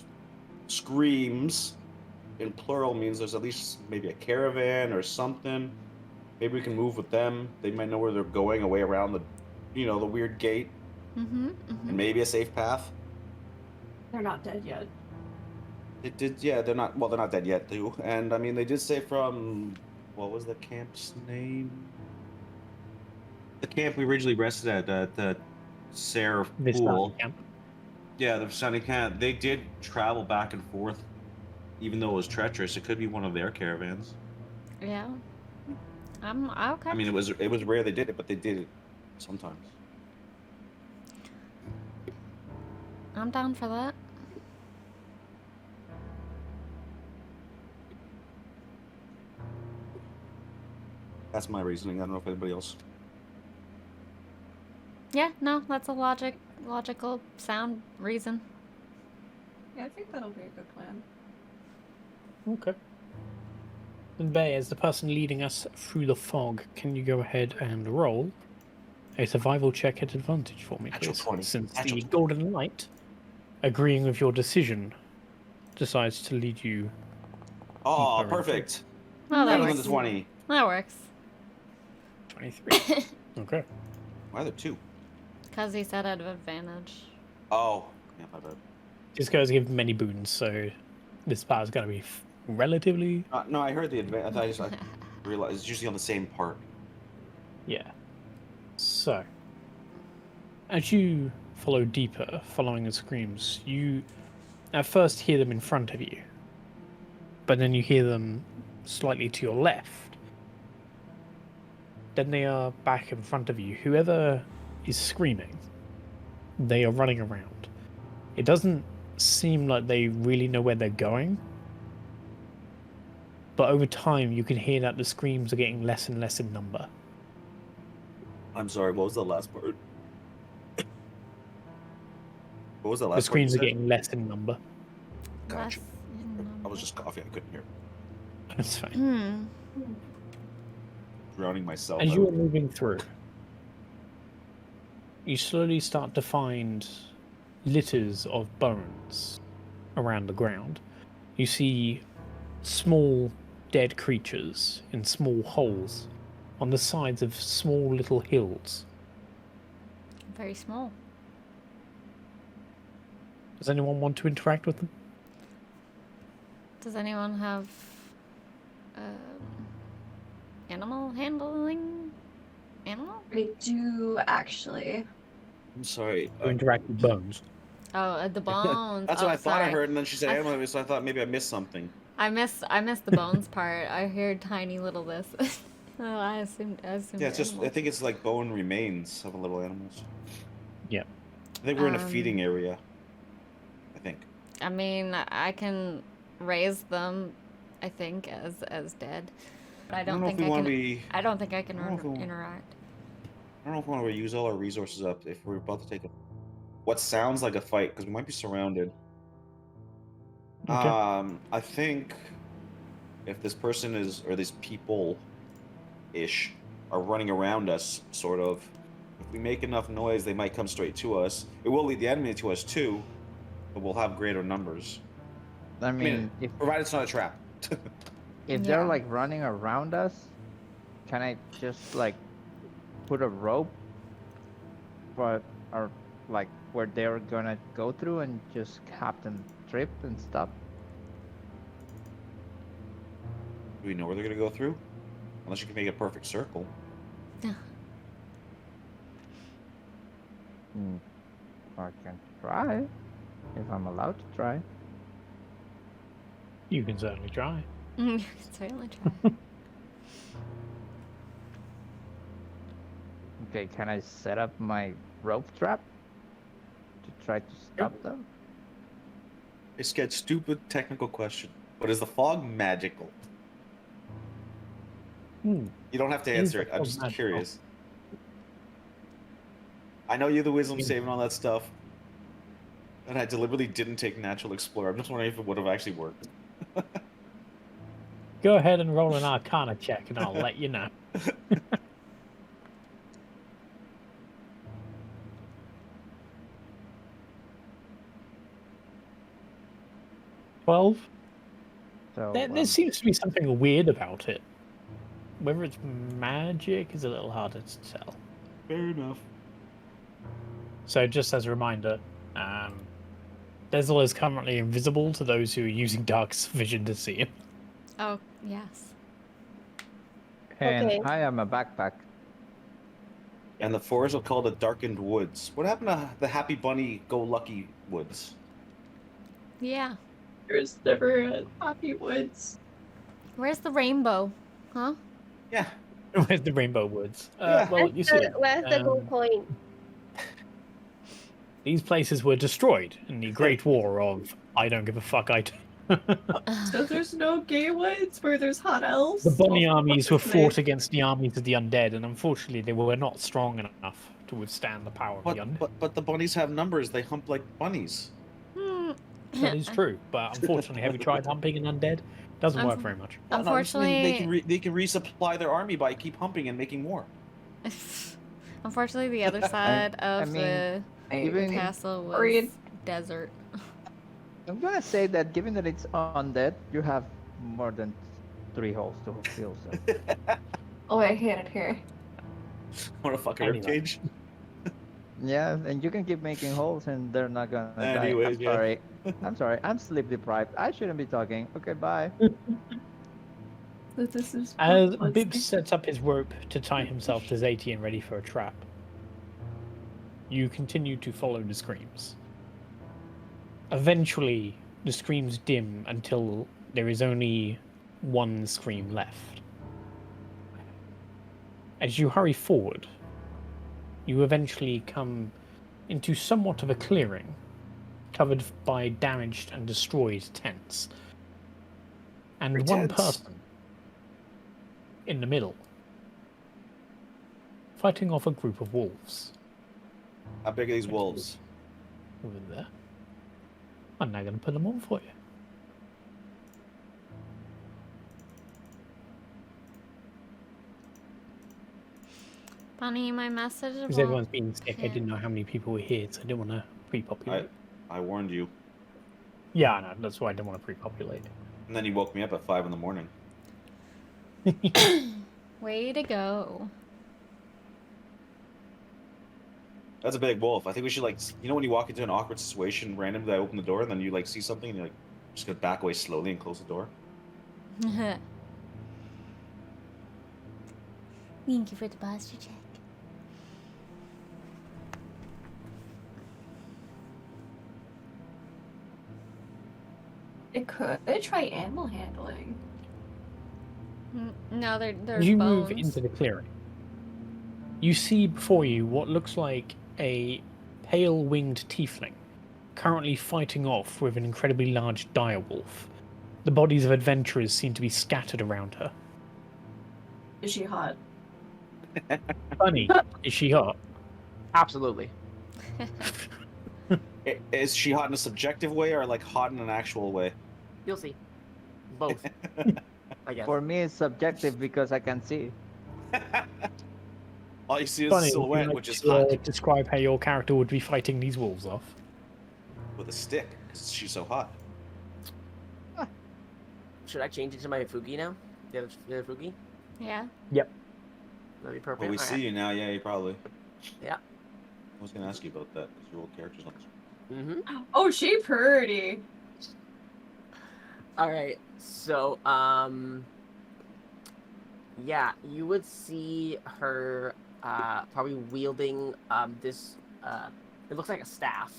Speaker 6: screams, in plural, means there's at least maybe a caravan or something. Maybe we can move with them. They might know where they're going, away around the, the weird gate,
Speaker 1: Mm-hmm. Mm-hmm.
Speaker 6: and maybe a safe path.
Speaker 4: They're not dead yet.
Speaker 6: It did, yeah. They're not dead yet, too. And I mean, they did say from, what was the camp's name?
Speaker 5: The camp we originally rested at the Sarah
Speaker 2: This
Speaker 5: Pool.
Speaker 2: camp.
Speaker 5: Yeah, the sunny camp. They did travel back and forth, even though it was treacherous. It could be one of their caravans.
Speaker 1: Yeah. I'm okay.
Speaker 6: I mean, it was rare they did it, but they did it sometimes.
Speaker 1: I'm down for that.
Speaker 6: That's my reasoning. I don't know if anybody else.
Speaker 1: Yeah, no, that's a logical, sound reason.
Speaker 4: Yeah, I think that'll be a good plan.
Speaker 2: Okay. And Bay, as the person leading us through the fog, can you go ahead and roll a survival check at advantage for me,
Speaker 6: Natural
Speaker 2: please?
Speaker 6: 20.
Speaker 2: Since
Speaker 6: Natural
Speaker 2: the
Speaker 6: 20.
Speaker 2: golden light, agreeing with your decision, decides to lead you.
Speaker 6: Oh,
Speaker 2: Deeper.
Speaker 6: perfect.
Speaker 1: Oh, that
Speaker 6: Better than
Speaker 1: works.
Speaker 6: the 20.
Speaker 1: That works.
Speaker 2: 23. Okay.
Speaker 6: Why are there 2?
Speaker 1: Because he said I'd have advantage.
Speaker 6: Oh, yeah, my bad.
Speaker 2: Just goes to give many boons, so this bar is going to be relatively.
Speaker 6: No, I heard the advantage. I realized it's usually on the same part.
Speaker 2: Yeah. So, as you follow deeper, following the screams, you at first hear them in front of you, but then you hear them slightly to your left. Then they are back in front of you. Whoever is screaming, they are running around. It doesn't seem like they really know where they're going, but over time you can hear that the screams are getting less and less in number.
Speaker 6: I'm sorry, what was the last part? What was the last
Speaker 2: The
Speaker 6: part
Speaker 2: screams
Speaker 6: you
Speaker 2: are
Speaker 6: said?
Speaker 2: getting less in number.
Speaker 6: Gotcha.
Speaker 1: Less in
Speaker 6: I was just coughing, I couldn't hear.
Speaker 2: That's fine.
Speaker 1: Hmm.
Speaker 6: Drowning myself.
Speaker 2: As
Speaker 6: out.
Speaker 2: you are moving through, you slowly start to find litters of bones around the ground. You see small dead creatures in small holes on the sides of small little hills.
Speaker 1: Very small.
Speaker 2: Does anyone want to interact with them?
Speaker 1: Does anyone have animal handling? Animal?
Speaker 4: I do actually.
Speaker 6: I'm sorry.
Speaker 2: To interact with bones.
Speaker 1: Oh, the bones.
Speaker 6: That's
Speaker 1: Oh,
Speaker 6: what I thought I
Speaker 1: sorry.
Speaker 6: heard, and then she said
Speaker 1: I
Speaker 6: animal, so I thought maybe I missed something.
Speaker 1: I missed the bones part. I heard tiny little this. Oh, I assumed.
Speaker 6: Yeah, it's just, I
Speaker 1: animal.
Speaker 6: think it's like bone remains of little animals.
Speaker 2: Yeah.
Speaker 6: I think we're in a feeding area. I think.
Speaker 1: I mean, I can raise them. I think as dead, but I don't
Speaker 6: know
Speaker 1: think
Speaker 6: if we
Speaker 1: I
Speaker 6: want
Speaker 1: can.
Speaker 6: to be.
Speaker 1: I don't think I can
Speaker 6: I don't know if we-
Speaker 1: interact.
Speaker 6: I don't know if we want to use all our resources up if we're about to take what sounds like a fight, because we might be surrounded.
Speaker 2: Okay.
Speaker 6: I think if this person is, or these people-ish, are running around us, sort of, if we make enough noise, they might come straight to us. It will lead the enemy to us too, but we'll have greater numbers.
Speaker 7: I mean,
Speaker 6: Provided it's not a trap.
Speaker 7: if they're like running around us, can I just like put a rope for or like where they're gonna go through and just have them trip and stop?
Speaker 6: Do we know where they're gonna go through? Unless you can make a perfect circle.
Speaker 7: I can try, if I'm allowed to try.
Speaker 2: You can certainly try.
Speaker 1: Certainly try.
Speaker 7: Okay, can I set up my rope trap to try to stop them?
Speaker 6: It's got stupid technical question. But is the fog magical? You don't have to
Speaker 2: Is
Speaker 6: answer
Speaker 2: the
Speaker 6: it. I'm
Speaker 2: fog
Speaker 6: just
Speaker 2: magical?
Speaker 6: curious. I know you're the wisdom saving and all that stuff. And I deliberately didn't take Natural Explorer. I'm just wondering if it would have actually worked.
Speaker 2: Go ahead and roll an Arcana check, and I'll let you know. 12.
Speaker 7: So
Speaker 2: There seems to be something weird about it. Whether it's magic is a little harder to tell.
Speaker 6: Fair enough.
Speaker 2: So just as a reminder, Dessel is currently invisible to those who are using dark vision to see him.
Speaker 1: Oh, yes.
Speaker 7: and
Speaker 3: Okay.
Speaker 7: I am a backpack.
Speaker 6: And the forest are called the Darkened Woods. What happened to the Happy Bunny Go Lucky Woods?
Speaker 1: Yeah.
Speaker 4: There's never a Happy Woods.
Speaker 1: Where's the rainbow? Huh?
Speaker 6: Yeah.
Speaker 2: Where's the Rainbow Woods?
Speaker 6: Yeah.
Speaker 2: Well, you see,
Speaker 3: Where's the gold coin?
Speaker 2: these places were destroyed in the Great War of I don't give a fuck, I don't.
Speaker 4: So there's no gay woods where there's hot elves?
Speaker 2: The bunny armies were
Speaker 4: They-
Speaker 2: fought against the armies of the undead, and unfortunately they were not strong enough to withstand the power of the undead.
Speaker 6: But the bunnies have numbers. They hump like bunnies.
Speaker 2: That is true, but unfortunately, have you tried humping an undead? Doesn't work very much.
Speaker 6: Well, no, I'm just saying
Speaker 1: Unfortunately,
Speaker 6: they can resupply their army by keep humping and making more.
Speaker 1: unfortunately, the other side of
Speaker 7: mean,
Speaker 1: the
Speaker 7: Even
Speaker 1: castle was
Speaker 4: Worried.
Speaker 1: desert.
Speaker 7: I'm gonna say that given that it's undead, you have more than 3 holes to fill. So.
Speaker 4: Oh, I hate it here.
Speaker 6: Want to fuck a
Speaker 2: Anyway.
Speaker 6: ribcage?
Speaker 7: Yeah, and you can keep making holes and they're not gonna
Speaker 6: Anyways,
Speaker 7: die.
Speaker 6: yeah.
Speaker 7: I'm sorry. I'm sorry. I'm sleep deprived. I shouldn't be talking. Okay, bye.
Speaker 4: This is
Speaker 2: As
Speaker 4: what's
Speaker 2: Bib
Speaker 4: the-
Speaker 2: sets up his rope to tie himself to ZeTian ready for a trap, you continue to follow the screams. Eventually, the screams dim until there is only one scream left. As you hurry forward, you eventually come into somewhat of a clearing, covered by damaged and destroyed tents. And
Speaker 6: Great
Speaker 2: one
Speaker 6: tents.
Speaker 2: person in the middle, fighting off a group of wolves
Speaker 6: How big are these wolves?
Speaker 2: over there. I'm now going to put them on for you.
Speaker 1: Bunny, my message
Speaker 2: Because
Speaker 1: won't-
Speaker 2: everyone's been sick, I didn't know how many people were here, so I didn't want to pre-populate.
Speaker 6: I warned you.
Speaker 2: Yeah, I know, that's why I didn't want to pre-populate.
Speaker 6: And then you woke me up at 5 in the morning.
Speaker 1: Way to go.
Speaker 6: That's a big wolf. I think we should when you walk into an awkward situation, randomly I open the door and then you see something and you're just gonna back away slowly and close the door.
Speaker 1: Thank you for the posture check.
Speaker 4: It could try animal handling.
Speaker 1: No, there's
Speaker 2: As you
Speaker 1: bones.
Speaker 2: move into the clearing, you see before you what looks like a pale-winged tiefling, currently fighting off with an incredibly large direwolf. The bodies of adventurers seem to be scattered around her.
Speaker 4: Is she hot?
Speaker 2: Bunny, is she hot?
Speaker 8: Absolutely.
Speaker 6: Is she hot in a subjective way or hot in an actual way?
Speaker 8: You'll see. Both. I guess.
Speaker 7: For me, it's subjective because I can see.
Speaker 6: All you see is
Speaker 2: Bunny,
Speaker 6: a
Speaker 2: would you
Speaker 6: silhouette,
Speaker 2: like
Speaker 6: which is
Speaker 2: to,
Speaker 6: hot
Speaker 2: describe how your character would be fighting these wolves off.
Speaker 6: with a stick because she's so hot.
Speaker 8: should I change it to my Fugi now? The other Fugi?
Speaker 1: Yeah.
Speaker 2: Yep.
Speaker 8: That'd be perfect.
Speaker 6: Well, we
Speaker 8: Alright.
Speaker 6: see you now. Yeah, you probably.
Speaker 8: Yeah.
Speaker 6: I was gonna ask you about that. Because your old character's on this.
Speaker 8: Mm-hmm.
Speaker 4: Oh, she pretty.
Speaker 8: All right. So, yeah, you would see her probably wielding this. It looks like a staff,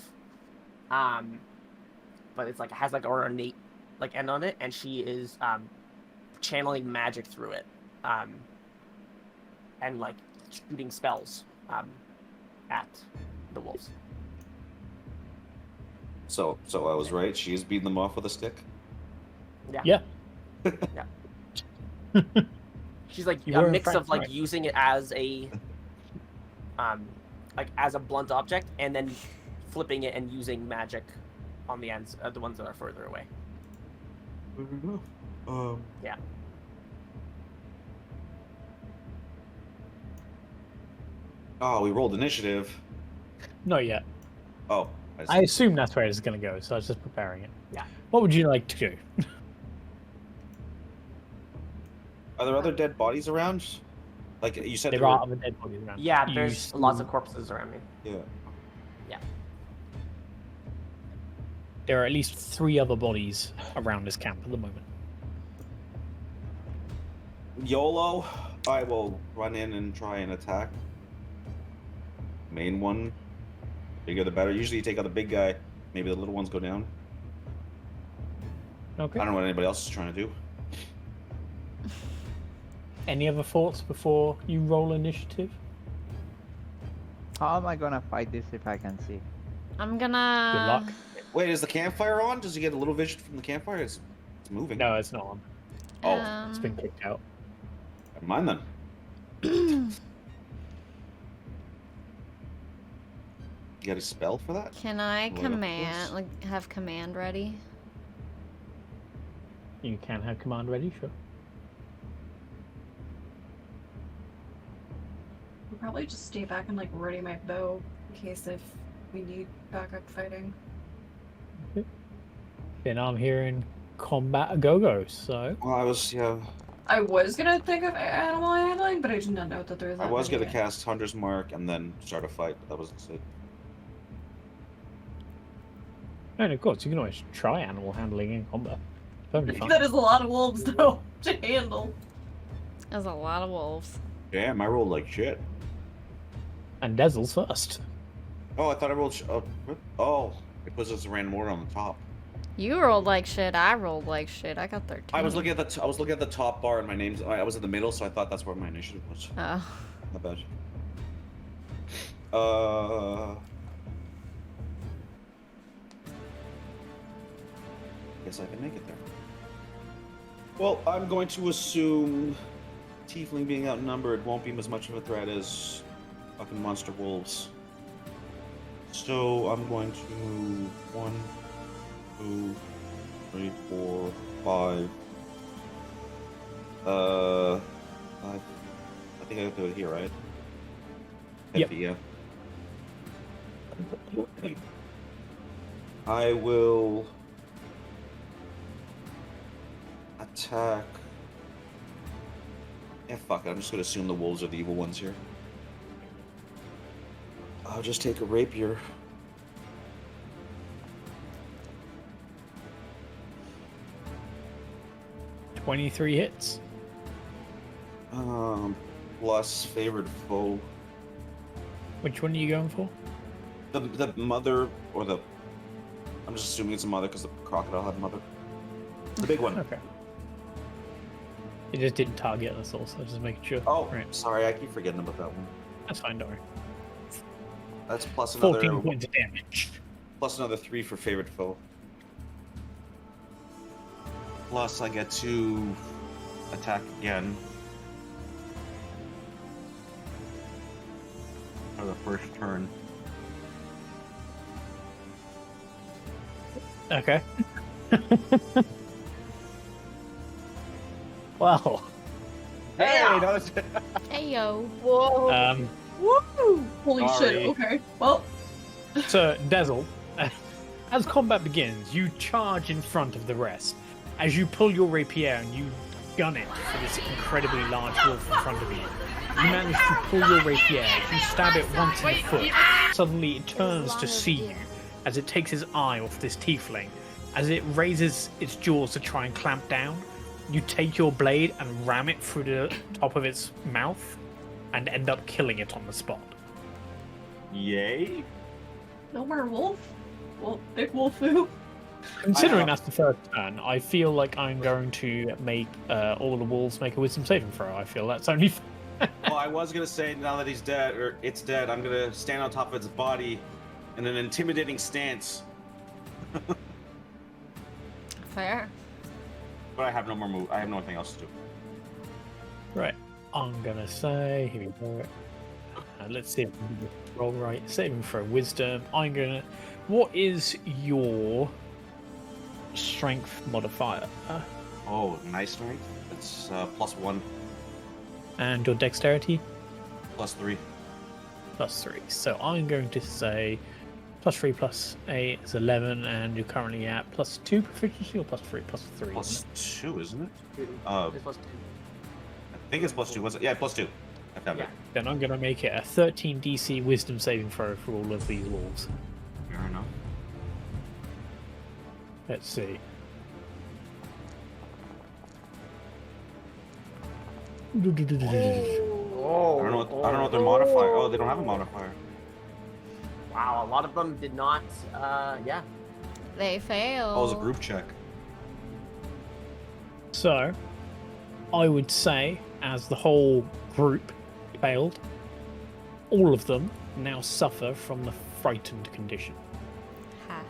Speaker 8: but it's like it has like an ornate like end on it, and she is channeling magic through it, and like shooting spells at the wolves.
Speaker 6: So I was right. She's beating them off with a stick.
Speaker 8: Yeah.
Speaker 2: Yeah.
Speaker 8: Yeah. She's like
Speaker 2: You
Speaker 8: a
Speaker 2: were
Speaker 8: mix
Speaker 2: in
Speaker 8: of like
Speaker 2: fact right.
Speaker 8: using it as a like as a blunt object and then flipping it and using magic on the ends, the ones that are further away. Yeah.
Speaker 6: Oh, we rolled initiative.
Speaker 2: Not yet.
Speaker 6: Oh,
Speaker 2: I assume that's where it's going to go, so I was just preparing it.
Speaker 8: Yeah.
Speaker 2: What would you like to do?
Speaker 6: Are there other dead bodies around? Like you said,
Speaker 2: There are other dead bodies around.
Speaker 8: Yeah,
Speaker 2: You
Speaker 8: there's
Speaker 2: see-
Speaker 8: lots of corpses around me.
Speaker 6: Yeah.
Speaker 2: There are at least 3 other bodies around this camp at the moment.
Speaker 6: YOLO, I will run in and try and attack. Main one. Bigger the better. Usually you take out the big guy. Maybe the little ones go down.
Speaker 2: Okay.
Speaker 6: I don't know what anybody else is trying to do.
Speaker 2: Any other thoughts before you roll initiative?
Speaker 7: How am I gonna fight this if I can see?
Speaker 1: I'm gonna.
Speaker 2: Good luck.
Speaker 6: Wait, is the campfire on? Does he get a little vision from the campfire? It's moving.
Speaker 2: No, it's not on.
Speaker 6: Oh,
Speaker 2: It's been kicked out.
Speaker 6: never mind then. You got a spell for that?
Speaker 1: Can I
Speaker 6: Well, of
Speaker 1: command,
Speaker 6: course.
Speaker 1: like, have command ready?
Speaker 2: You can have command ready, sure.
Speaker 4: I'll probably just stay back and like ready my bow in case if we need backup fighting.
Speaker 2: Then I'm hearing combat a go-go, so...
Speaker 6: Well, I was
Speaker 4: I was gonna think of animal handling, but I did not know that there was.
Speaker 6: I
Speaker 4: that
Speaker 6: was
Speaker 4: many
Speaker 6: gonna
Speaker 4: yet.
Speaker 6: cast Hunter's Mark and then start a fight, but that wasn't it.
Speaker 2: And of course, you can always try animal handling in combat. Perfectly fine.
Speaker 4: That is a lot of wolves though to handle.
Speaker 1: There's a lot of wolves.
Speaker 6: Damn, I rolled like shit.
Speaker 2: And Dessel's first.
Speaker 6: Oh, I thought I rolled. Oh, it was just a random order on the top.
Speaker 1: You rolled like shit. I rolled like shit. I got 13.
Speaker 6: I was looking at the. I was looking at the top bar, and my name's. I was in the middle, so I thought that's where my initiative was.
Speaker 1: Oh.
Speaker 6: Not bad. Guess I can make it there. Well, I'm going to assume Tiefling being outnumbered won't be as much of a threat as fucking monster wolves. So I'm going to move 1, 2, 3, 4, 5. 5. I think I have to do it here, right?
Speaker 2: Yep.
Speaker 6: Yeah. I will attack. Yeah, fuck it. I'm just gonna assume the wolves are the evil ones here. I'll just take a rapier.
Speaker 2: "23 hits.
Speaker 6: Plus favored foe.
Speaker 2: Which one are you going for?
Speaker 6: The mother or the. I'm just assuming it's a mother because the crocodile had a mother. The big one.
Speaker 2: Okay. It just didn't target us all, so I was just making sure.
Speaker 6: Oh,
Speaker 2: Right.
Speaker 6: sorry, I keep forgetting about that one.
Speaker 2: That's fine, don't worry.
Speaker 6: That's plus
Speaker 2: 14
Speaker 6: another.
Speaker 2: points of damage.
Speaker 6: Plus another 3 for favorite foe. Plus, I get to attack again. For the first turn.
Speaker 2: Okay. Well,
Speaker 6: Hey, no, that's
Speaker 1: Hey yo.
Speaker 3: Whoa.
Speaker 4: Woo! Holy
Speaker 6: Sorry.
Speaker 4: shit. Okay. Well,
Speaker 2: so Dessel, as combat begins, you charge in front of the rest, As you pull your rapier and you gun it for this incredibly large wolf in front of you, you manage to pull your rapier, you stab it once in the foot. Suddenly it turns to see you as it takes its eye off this tiefling. As it raises its jaws to try and clamp down, you take your blade and ram it through the top of its mouth and end up killing it on the spot.
Speaker 5: Yay.
Speaker 4: No more wolf? Well, big wolfoo.
Speaker 2: Considering that's the first turn, I feel like I'm going to make all the wolves make a wisdom saving throw. I feel that's only
Speaker 6: Well, I was gonna say now that he's dead, or it's dead, I'm gonna stand on top of its body in an intimidating stance.
Speaker 1: Fair.
Speaker 5: But I have no more move. I have nothing else to do.
Speaker 2: Right. I'm gonna say, here we go. Let's see if we can roll right. Saving for wisdom. I'm gonna. What is your strength modifier?
Speaker 5: Oh, nice strength. It's +1,
Speaker 2: And your dexterity?
Speaker 5: +3.
Speaker 2: +3. So I'm going to say +3 +8 is 11, and you're currently at +2 proficiency or +3? +3.
Speaker 5: +2, isn't it?
Speaker 8: It's
Speaker 5: I
Speaker 8: +2.
Speaker 5: think it's +2. Was it? Yeah, +2. I found
Speaker 8: Yeah.
Speaker 5: it.
Speaker 2: Then I'm going to make it a 13 DC wisdom saving throw for all of these wolves.
Speaker 5: Fair enough.
Speaker 2: Let's see.
Speaker 8: Oh,
Speaker 5: I don't know what their modifier. Oh, they don't have a modifier.
Speaker 8: Wow, a lot of them did not. Yeah.
Speaker 1: They failed.
Speaker 5: Oh, it was a group check.
Speaker 2: So, I would say, as the whole group failed, all of them now suffer from the frightened condition.
Speaker 1: Ha.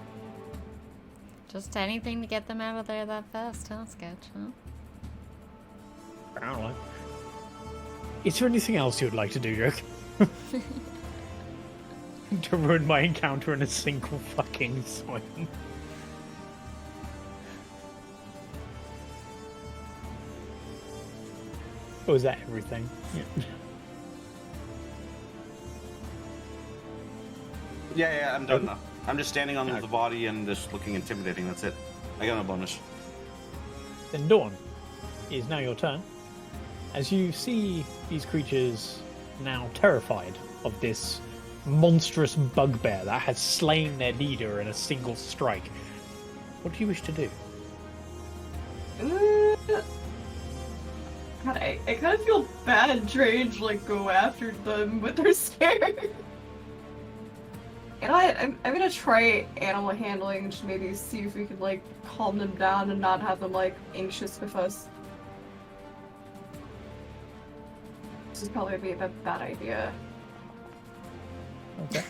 Speaker 1: Just anything to get them out of there that fast, huh, Sketch, huh?
Speaker 2: Apparently. Is there anything else you would like to do, Yoke? To ruin my encounter in a single fucking swing. Or is that everything? Yeah.
Speaker 5: Yeah, I'm done now. I'm just standing on the body and just looking intimidating. That's it. I got no bonus.
Speaker 2: Then Dawn, it is now your turn. As you see these creatures now terrified of this monstrous bugbear that has slain their leader in a single strike, what do you wish to do?
Speaker 4: God, I kind of feel bad trying to like go after them, but they're scared. You know what? I'm gonna try animal handling and just maybe see if we can like calm them down and not have them like anxious with us. This is probably be a bad idea.
Speaker 2: Okay.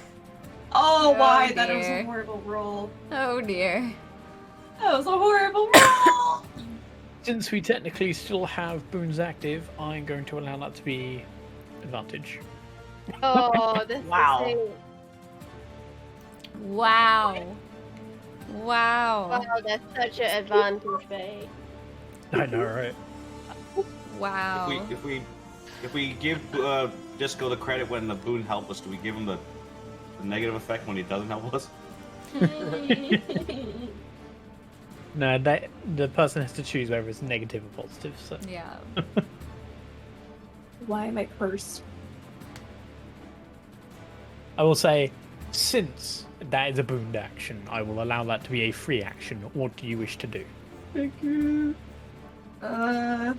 Speaker 4: Oh, why?
Speaker 1: Oh,
Speaker 4: That was a
Speaker 1: dear.
Speaker 4: horrible roll.
Speaker 1: Oh dear.
Speaker 4: That was a horrible roll!
Speaker 2: Since we technically still have boons active, I'm going to allow that to be advantage.
Speaker 3: Oh, that's
Speaker 8: Wow.
Speaker 3: insane.
Speaker 1: Wow. Wow.
Speaker 3: Wow, that's such an advantage, babe.
Speaker 2: I know, right?
Speaker 1: Wow.
Speaker 5: If we give Disco the credit when the boon helped us, do we give him the negative effect when he doesn't help us?
Speaker 2: No, the person has to choose whether it's negative or positive. So
Speaker 1: Yeah.
Speaker 4: Why am I cursed?
Speaker 2: I will say, since that is a booned action, I will allow that to be a free action. What do you wish to do?
Speaker 4: Thank you. Kind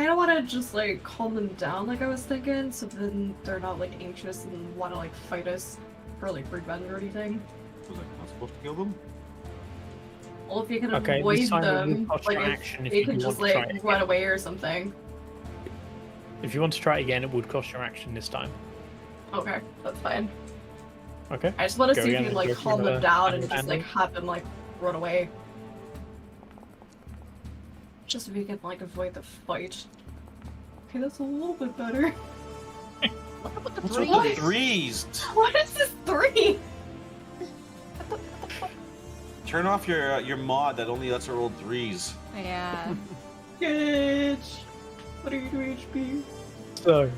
Speaker 4: of want to just like calm them down, like I was thinking, so then they're not like anxious and want to like fight us or like revenge or anything.
Speaker 5: Was I not supposed to kill them?
Speaker 4: Well, if you can
Speaker 2: Okay,
Speaker 4: avoid
Speaker 2: this time it will
Speaker 4: them,
Speaker 2: cost
Speaker 4: like
Speaker 2: your
Speaker 4: if
Speaker 2: action if
Speaker 4: they
Speaker 2: you
Speaker 4: can
Speaker 2: want
Speaker 4: just
Speaker 2: to try
Speaker 4: like
Speaker 2: it
Speaker 4: run
Speaker 2: again.
Speaker 4: away or something.
Speaker 2: If you want to try it again, it would cost your action this time.
Speaker 4: Okay, that's fine.
Speaker 2: Okay.
Speaker 4: I just want to
Speaker 2: Go
Speaker 4: see if
Speaker 2: again
Speaker 4: you can
Speaker 2: and
Speaker 4: like
Speaker 2: go for
Speaker 4: calm them
Speaker 2: the
Speaker 4: down and just
Speaker 2: handle.
Speaker 4: like have them like run away. Just so we can like avoid the fight. Okay, that's a little bit better.
Speaker 5: What's with the threes?
Speaker 4: What is this 3?
Speaker 5: Turn off your mod that only lets her roll threes.
Speaker 1: Yeah.
Speaker 4: Bitch. What are you doing, HP?
Speaker 2: So,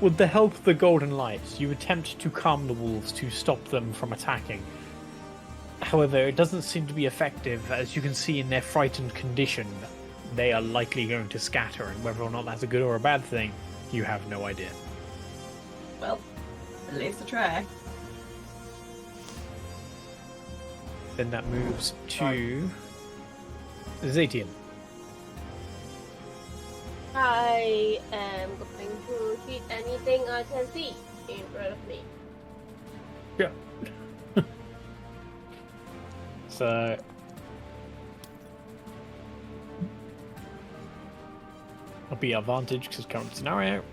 Speaker 2: with the help of the golden light, you attempt to calm the wolves to stop them from attacking. However, it doesn't seem to be effective. As you can see in their frightened condition, they are likely going to scatter, and whether or not that's a good or a bad thing, you have no idea.
Speaker 4: Well, at least a try.
Speaker 2: Then that moves to ZeTian.
Speaker 3: I am going to hit anything I can see in front of me.
Speaker 2: Yeah. So I'll be advantage because current scenario.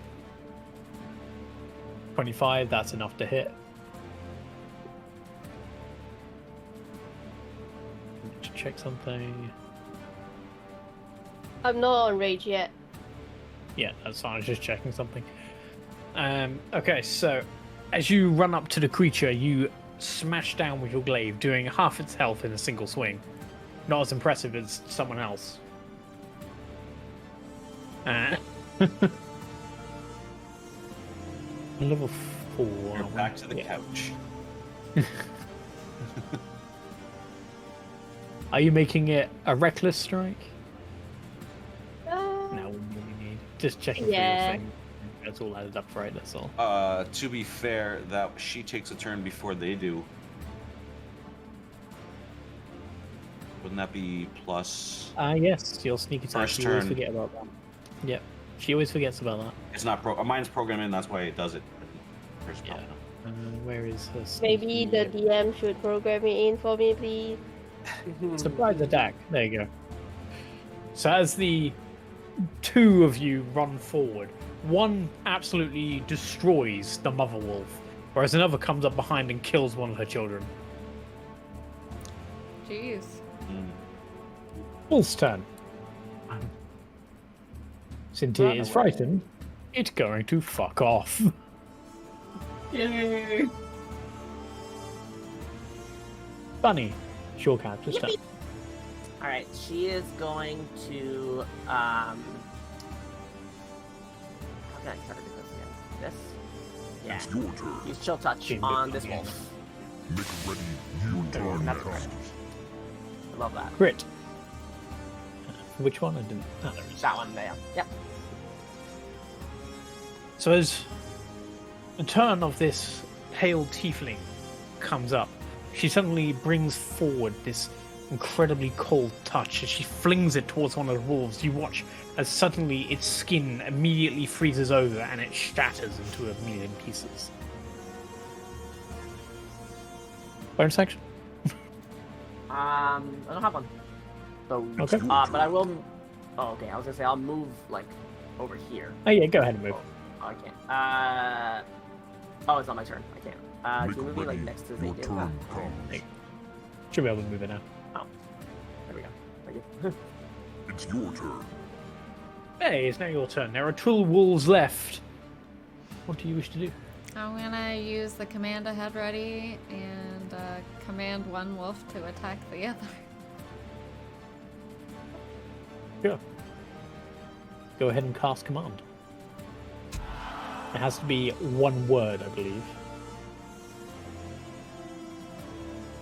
Speaker 2: 25, that's enough to hit. Just check something.
Speaker 3: I'm not on rage yet.
Speaker 2: Yeah, that's fine. I was just checking something. Okay, so as you run up to the creature, you smash down with your glaive, doing half its health in a single swing. Not as impressive as someone else. Level 4.
Speaker 5: We're back to the couch.
Speaker 2: Are you making it a reckless strike?
Speaker 3: Uh,
Speaker 2: No, you need. Just checking for your thing. That's all added up right, that's all.
Speaker 5: To be fair, that she takes a turn before they do. Wouldn't that be plus?
Speaker 2: Yes, your sneak attack.
Speaker 5: First
Speaker 2: You always
Speaker 5: turn.
Speaker 2: forget about that. Yep, she always forgets about that.
Speaker 5: It's not mine's programmed in. That's why it does it. First
Speaker 2: Yeah.
Speaker 5: turn.
Speaker 2: Where is her
Speaker 3: maybe the DM should program it in for me, please.
Speaker 2: Surprise attack. There you go. So as the two of you run forward, one absolutely destroys the mother wolf, whereas another comes up behind and kills one of her children.
Speaker 1: Jeez.
Speaker 2: Wolf's turn. Since it is frightened, it's going to fuck off.
Speaker 4: Yay!
Speaker 2: Bunny, it's your character's turn.
Speaker 8: Alright, she is going to how can I target this again? This? Yeah.
Speaker 9: It's your turn.
Speaker 8: Use chill touch
Speaker 2: Game
Speaker 8: on
Speaker 2: bit,
Speaker 8: this
Speaker 2: yeah.
Speaker 8: wolf.
Speaker 9: Make ready. You turn
Speaker 8: That's
Speaker 9: next.
Speaker 8: I love that.
Speaker 2: Crit. Which one? I didn't. Oh, there it is.
Speaker 8: That one there. Yep.
Speaker 2: So as the turn of this pale tiefling comes up, she suddenly brings forward this incredibly cold touch. As she flings it towards one of the wolves, you watch as suddenly its skin immediately freezes over and it shatters into a million pieces. Bonus action?
Speaker 8: I don't have one. So,
Speaker 2: Okay.
Speaker 8: but I will. Oh, okay. I was gonna say I'll move like over here.
Speaker 2: Oh yeah, go ahead and move.
Speaker 8: Oh, I can't. Oh, it's not my turn. I can't.
Speaker 9: Make
Speaker 8: Can you move me like
Speaker 9: ready.
Speaker 8: next to
Speaker 9: Your
Speaker 8: ZeTian?
Speaker 9: turn comes.
Speaker 2: Should be able to move it now.
Speaker 8: There we go. Thank you.
Speaker 9: It's your turn.
Speaker 2: Hey, it's now your turn. There are 2 wolves left. What do you wish to do?
Speaker 1: I'm gonna use the command I had ready and command one wolf to attack the other.
Speaker 2: Sure. Go ahead and cast command. It has to be 1 word, I believe.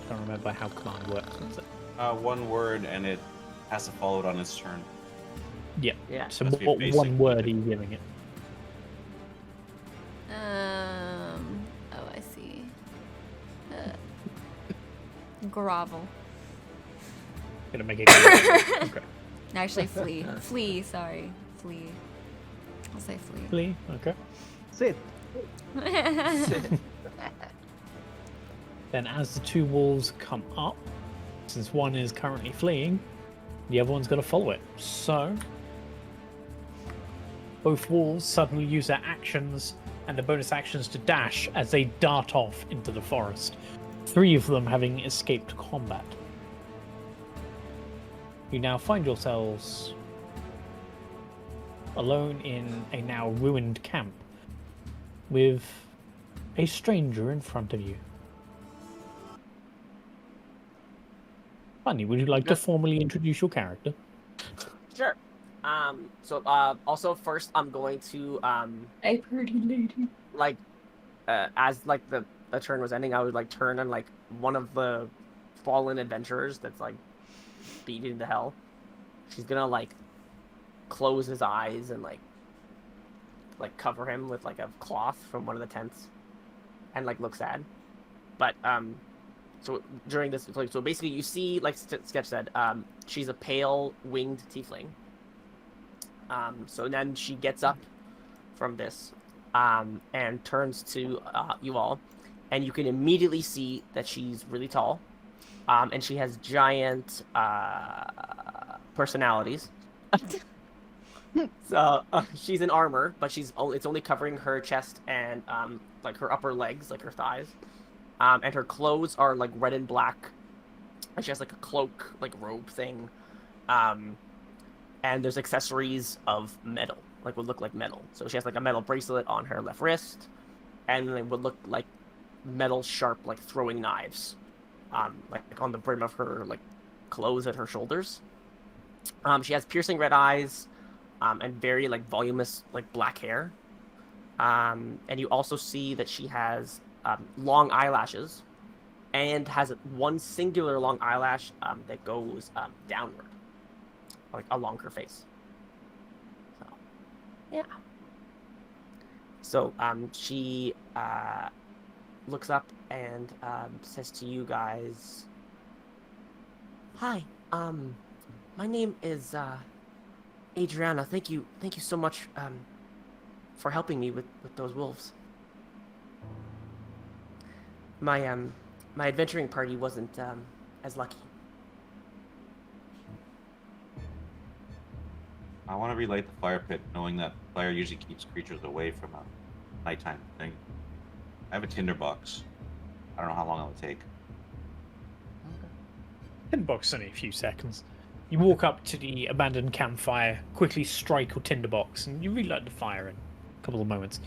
Speaker 2: I can't remember how command works. Is it?
Speaker 5: 1 word, and it has to follow it on its turn.
Speaker 2: Yeah.
Speaker 8: Yeah.
Speaker 2: So
Speaker 5: Must be
Speaker 2: what
Speaker 5: basic.
Speaker 2: 1 word are you giving it?
Speaker 1: Oh, I see. Grovel.
Speaker 2: Gonna make it. Okay.
Speaker 1: Actually, flee. Flee, sorry. Flee. I'll say flee.
Speaker 2: Flee. Okay.
Speaker 7: Sit.
Speaker 2: Then, as the 2 wolves come up, since one is currently fleeing, the other one's going to follow it. So, both wolves suddenly use their actions and the bonus actions to dash as they dart off into the forest. 3 of them having escaped combat. You now find yourselves alone in a now ruined camp with a stranger in front of you. Bunny, would you like to formally introduce your character?
Speaker 8: Sure. So also first I'm going to
Speaker 4: A pretty lady.
Speaker 8: like as like the turn was ending, I would like turn and like one of the fallen adventurers that's like beaten to hell. She's gonna like close his eyes and like cover him with like a cloth from one of the tents, and like look sad. But so during this, so basically you see, like Sketch said, she's a pale winged tiefling. So then she gets up from this, and turns to you all, and you can immediately see that she's really tall, and she has giant personalities. So she's in armor, but it's only covering her chest and like her upper legs, like her thighs, and her clothes are like red and black, and she has like a cloak, like robe thing, and there's accessories of metal, like would look like metal. So she has like a metal bracelet on her left wrist, and it would look like metal sharp, like throwing knives, like on the brim of her like clothes at her shoulders. She has piercing red eyes, and very like voluminous like black hair, and you also see that she has long eyelashes, and has one singular long eyelash that goes downward, like along her face. So, yeah. So she looks up and says to you guys, "Hi, my name is Adriana. Thank you so much for helping me with those wolves. My adventuring party wasn't as lucky."
Speaker 5: I want to relight the fire pit, knowing that fire usually keeps creatures away from a nighttime thing. I have a tinderbox. I don't know how long it'll take.
Speaker 2: Tinderbox only a few seconds. You walk up to the abandoned campfire, quickly strike your tinderbox, and you relight the fire in a couple of moments.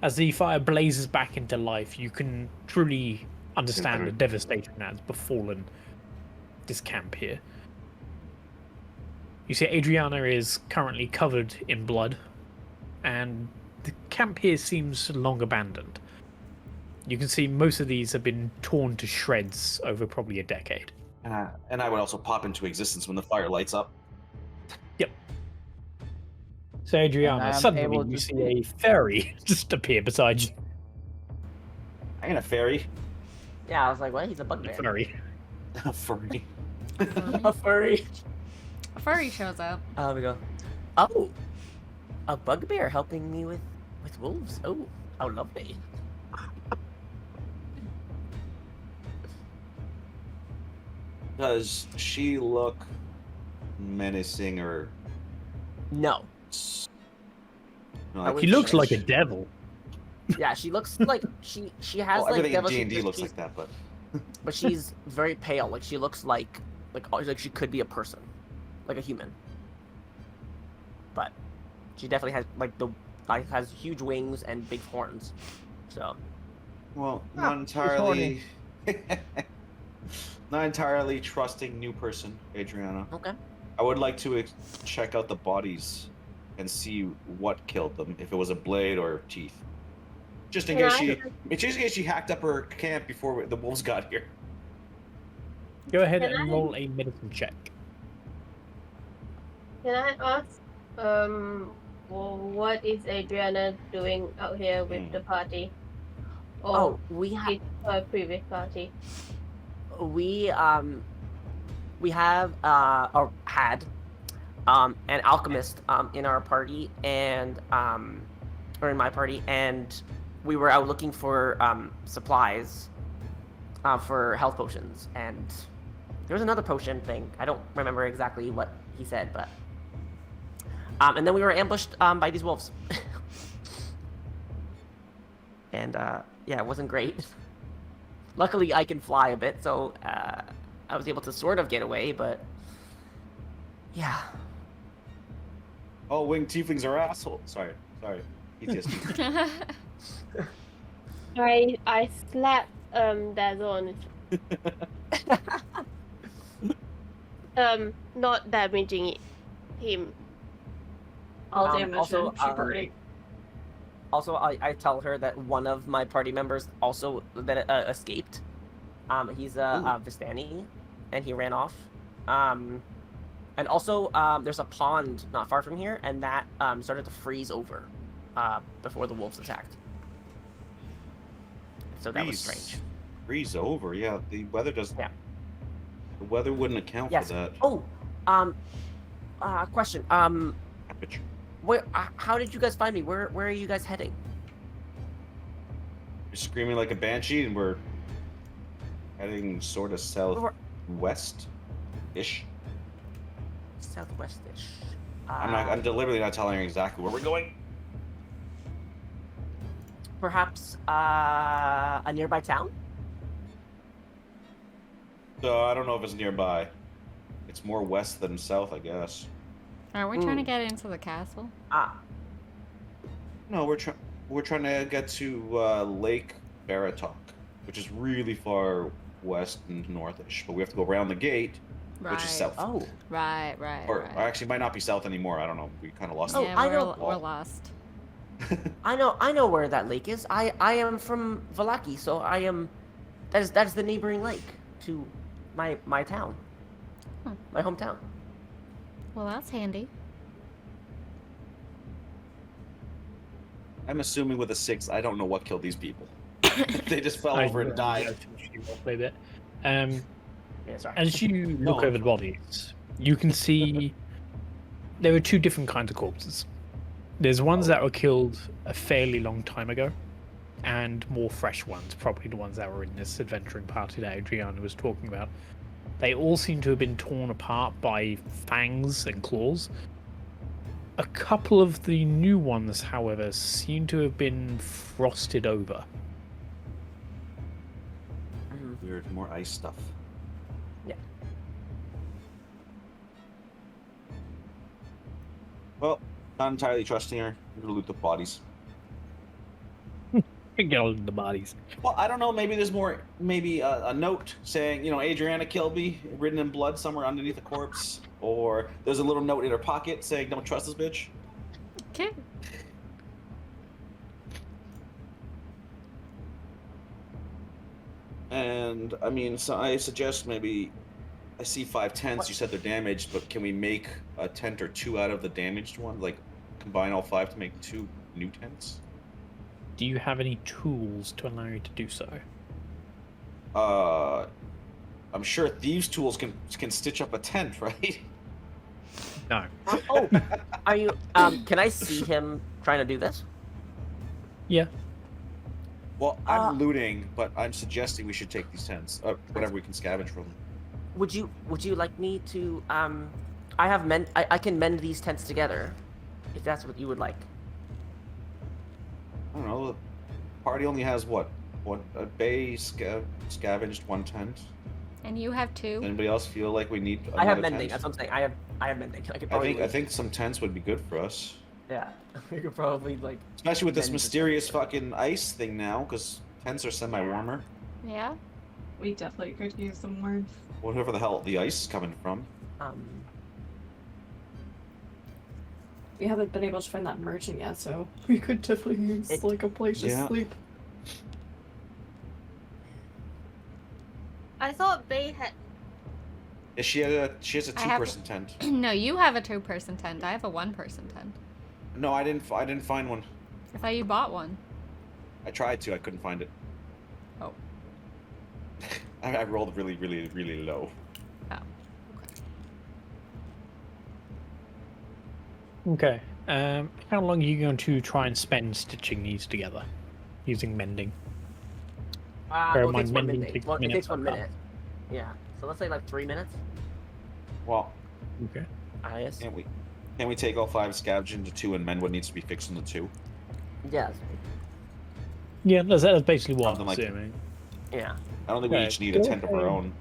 Speaker 2: As the fire blazes back into life, you can truly understand the devastation that has befallen this camp here. You see Adriana is currently covered in blood, and the camp here seems long abandoned. You can see most of these have been torn to shreds over probably a decade.
Speaker 6: And I would also pop into existence when the fire lights up.
Speaker 2: Yep. So Adriana, suddenly you see a fairy just appear beside you.
Speaker 6: I ain't a fairy.
Speaker 8: Yeah, I was like, what? He's a bugbear.
Speaker 2: A furry.
Speaker 6: A furry.
Speaker 8: A furry.
Speaker 1: A furry shows up.
Speaker 8: We go, oh, a bugbear helping me with wolves. Oh, how lovely.
Speaker 6: Does she look menacing or?
Speaker 8: No.
Speaker 6: No,
Speaker 2: He looks like a devil.
Speaker 8: Yeah, she looks like she has like
Speaker 6: everything in
Speaker 8: devil.
Speaker 6: D&D looks like that,
Speaker 8: but she's very pale. Like she looks like she could be a person, like a human. But she definitely has has huge wings and big horns. So.
Speaker 6: Well, not entirely. Not entirely trusting new person, Adriana.
Speaker 8: Okay.
Speaker 6: I would like to check out the bodies and see what killed them, if it was a blade or teeth. Just in case she hacked up her camp before the wolves got here.
Speaker 2: Go ahead and roll a medicine check.
Speaker 3: Can I ask, what is Adriana doing out here with the party? Or
Speaker 8: we have
Speaker 3: her previous party.
Speaker 8: We have or had an alchemist in our party, and or in my party, and we were out looking for supplies for health potions, and there was another potion thing. I don't remember exactly what he said, but and then we were ambushed by these wolves. And yeah, it wasn't great. Luckily, I can fly a bit, so I was able to sort of get away, but yeah.
Speaker 6: Oh, winged tieflings are assholes. Sorry. PTSD.
Speaker 3: I slapped Dessel on not damaging him.
Speaker 4: All damage
Speaker 8: also,
Speaker 4: and cheaper.
Speaker 8: Also, I tell her that one of my party members also escaped, He's a Vistani, and he ran off. And also, there's a pond not far from here, and that started to freeze over before the wolves attacked. So that was strange.
Speaker 6: Freeze over, yeah. The weather doesn't.
Speaker 8: Yeah.
Speaker 6: The weather wouldn't account for that.
Speaker 8: Oh, question.
Speaker 6: Temperature.
Speaker 8: Where? How did you guys find me? Where are you guys heading?
Speaker 6: You're screaming like a banshee, and we're heading sort of southwest-ish.
Speaker 8: Southwest-ish.
Speaker 6: I'm deliberately not telling you exactly where we're going.
Speaker 8: Perhaps a nearby town?
Speaker 6: I don't know if it's nearby. It's more west than south, I guess.
Speaker 1: Are we trying to get into the castle?
Speaker 6: No, we're trying to get to Lake Baratok, which is really far west and northish. But we have to go around the gate, which is south.
Speaker 8: Oh.
Speaker 1: Right.
Speaker 6: Or actually, might not be south anymore. I don't know. We kind of lost.
Speaker 1: Yeah,
Speaker 8: I
Speaker 1: we're,
Speaker 8: know.
Speaker 1: we're lost.
Speaker 8: I know where that lake is. I am from Vallaki, so I am. That's the neighboring lake to my town, my hometown.
Speaker 1: Well, that's handy.
Speaker 6: I'm assuming with a 6, I don't know what killed these people. They just fell over and died.
Speaker 8: Yeah, sorry.
Speaker 2: As you look over the bodies, you can see there are 2 different kinds of corpses. There's ones that were killed a fairly long time ago, and more fresh ones, probably the ones that were in this adventuring party that Adriana was talking about. They all seem to have been torn apart by fangs and claws. A couple of the new ones, however, seem to have been frosted over.
Speaker 6: Weird, more ice stuff.
Speaker 8: Yeah.
Speaker 6: Well, not entirely trusting her. I'm gonna loot the bodies.
Speaker 2: Get all the bodies.
Speaker 6: Well, I don't know. Maybe there's more. Maybe a note saying, Adriana killed me, written in blood somewhere underneath the corpse, or there's a little note in her pocket saying, "Don't trust this bitch."
Speaker 1: Okay.
Speaker 6: And I mean, so I suggest maybe. I see 5 tents. You said they're damaged, but can we make a tent or 2 out of the damaged one? Like, combine all 5 to make 2 new tents?
Speaker 2: Do you have any tools to allow you to do so?
Speaker 6: I'm sure thieves' tools can stitch up a tent, right?
Speaker 2: No.
Speaker 8: Oh, are you? Can I see him trying to do this?
Speaker 2: Yeah.
Speaker 6: Well, I'm looting, but I'm suggesting we should take these tents, whatever we can scavenge from them.
Speaker 8: Would you like me to? I have I can mend these tents together, if that's what you would like.
Speaker 6: I don't know. The party only has what? A bay scavenged 1 tent.
Speaker 1: And you have 2?
Speaker 6: Anybody else feel like we need?
Speaker 8: I have
Speaker 6: another
Speaker 8: mending.
Speaker 6: tent?
Speaker 8: That's what I'm saying. I have mending. I could probably.
Speaker 6: I think some tents would be good for us.
Speaker 8: Yeah, we could probably like.
Speaker 6: Especially with this
Speaker 8: mend
Speaker 6: mysterious fucking ice thing now, because tents are semi-warmer.
Speaker 1: Yeah.
Speaker 4: We definitely could use some warmth.
Speaker 6: Whatever the hell the ice is coming from.
Speaker 4: We haven't been able to find that merchant yet, so we could definitely use like a place to sleep.
Speaker 3: I thought Bay had.
Speaker 6: Yeah, she has a 2-person tent.
Speaker 1: No, you have a 2-person tent. I have a 1-person tent.
Speaker 6: No, I didn't find one.
Speaker 1: I thought you bought one.
Speaker 6: I tried to. I couldn't find it.
Speaker 1: Oh.
Speaker 6: I rolled really, really, really low.
Speaker 1: Oh.
Speaker 2: Okay. How long are you going to try and spend stitching these together, using mending?
Speaker 8: It takes 1
Speaker 2: mending
Speaker 8: minute.
Speaker 2: takes
Speaker 8: Well, it
Speaker 2: minutes.
Speaker 8: takes 1 minute. Yeah. So let's say like 3 minutes.
Speaker 6: Well,
Speaker 2: Okay.
Speaker 8: Yes.
Speaker 6: Can we take all 5 scavenge into 2 and mend what needs to be fixed into 2?
Speaker 8: Yes.
Speaker 2: Yeah, that's basically what
Speaker 6: Something
Speaker 2: I'm
Speaker 6: like
Speaker 2: assuming.
Speaker 8: Yeah.
Speaker 6: I don't think we
Speaker 2: Okay,
Speaker 6: each need a
Speaker 2: go
Speaker 6: tent of our
Speaker 2: ahead.
Speaker 6: own.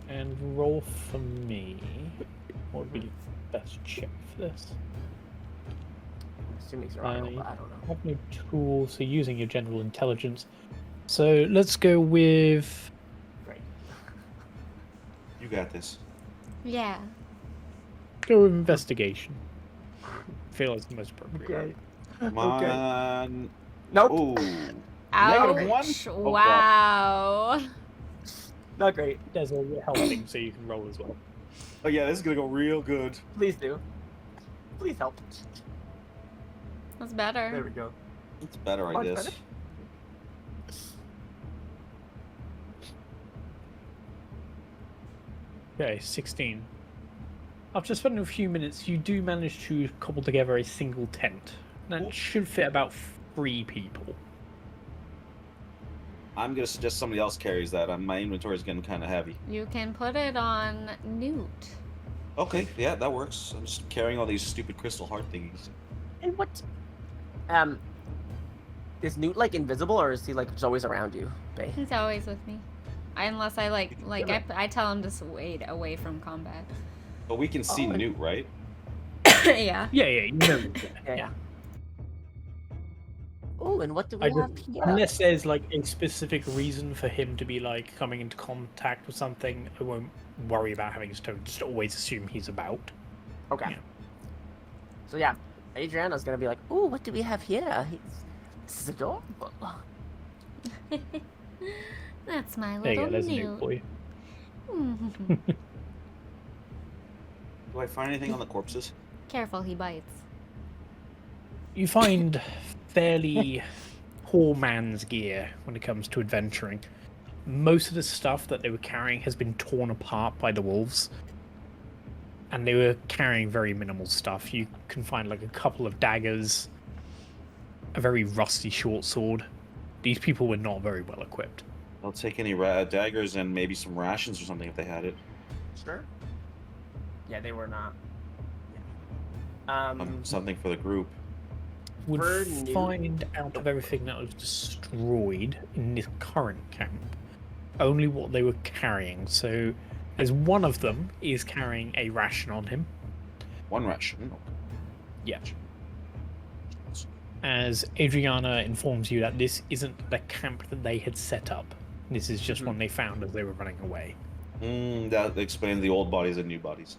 Speaker 2: And roll for me. What would be the best check for this?
Speaker 8: I'm assuming it's right, but I don't know.
Speaker 2: Have no tool, so using your general intelligence. So let's go with.
Speaker 8: Great.
Speaker 6: You got this.
Speaker 1: Yeah.
Speaker 2: Go with investigation. I feel it's the most appropriate.
Speaker 6: Come on.
Speaker 8: Nope.
Speaker 6: Ooh.
Speaker 1: Ouch.
Speaker 6: -1? Oh,
Speaker 1: wow.
Speaker 8: Not great.
Speaker 2: Dessel, you're helping, so you can roll as well.
Speaker 6: Oh yeah, this is gonna go real good.
Speaker 8: Please do. Please help.
Speaker 1: That's better.
Speaker 8: There we go.
Speaker 6: It's better, I
Speaker 8: Much
Speaker 6: guess.
Speaker 8: better.
Speaker 2: Okay, 16. After spending a few minutes, you do manage to cobble together a single tent. That should fit about 3 people.
Speaker 6: I'm gonna suggest somebody else carries that. My inventory is getting kind of heavy.
Speaker 1: You can put it on Newt.
Speaker 6: Okay, yeah, that works. I'm just carrying all these stupid crystal heart thingies.
Speaker 8: And what? Is Newt like invisible, or is he like just always around you, Bay?
Speaker 1: He's always with me. Unless I I tell him to wait away from combat.
Speaker 6: But we can see
Speaker 8: Oh,
Speaker 6: Newt, right?
Speaker 1: Yeah.
Speaker 2: Yeah, you know.
Speaker 8: Yeah. Oh, and what do we
Speaker 2: I
Speaker 8: have
Speaker 2: just,
Speaker 8: here?
Speaker 2: unless there's like a specific reason for him to be like coming into contact with something, I won't worry about having to just always assume he's about.
Speaker 8: Okay.
Speaker 2: Yeah.
Speaker 8: So yeah, Adriana's gonna be like, "Ooh, what do we have here? This is adorable."
Speaker 1: That's my
Speaker 2: There you
Speaker 1: little
Speaker 2: go, there's a
Speaker 1: Newt.
Speaker 2: new for you.
Speaker 6: Do I find anything on the corpses?
Speaker 1: Careful, he bites.
Speaker 2: You find fairly poor man's gear when it comes to adventuring. Most of the stuff that they were carrying has been torn apart by the wolves. And they were carrying very minimal stuff. You can find like a couple of daggers, a very rusty short sword. These people were not very well equipped.
Speaker 6: I'll take any daggers and maybe some rations or something if they had it.
Speaker 8: Sure. Yeah, they were not.
Speaker 6: Something for the group.
Speaker 2: Would
Speaker 8: For new-
Speaker 2: find out of everything that was destroyed in this current camp only what they were carrying. So, as one of them is carrying a ration on him.
Speaker 6: One ration.
Speaker 2: Yeah. As Adriana informs you that this isn't the camp that they had set up. This is just one they found as they were running away.
Speaker 6: That explains the old bodies and new bodies.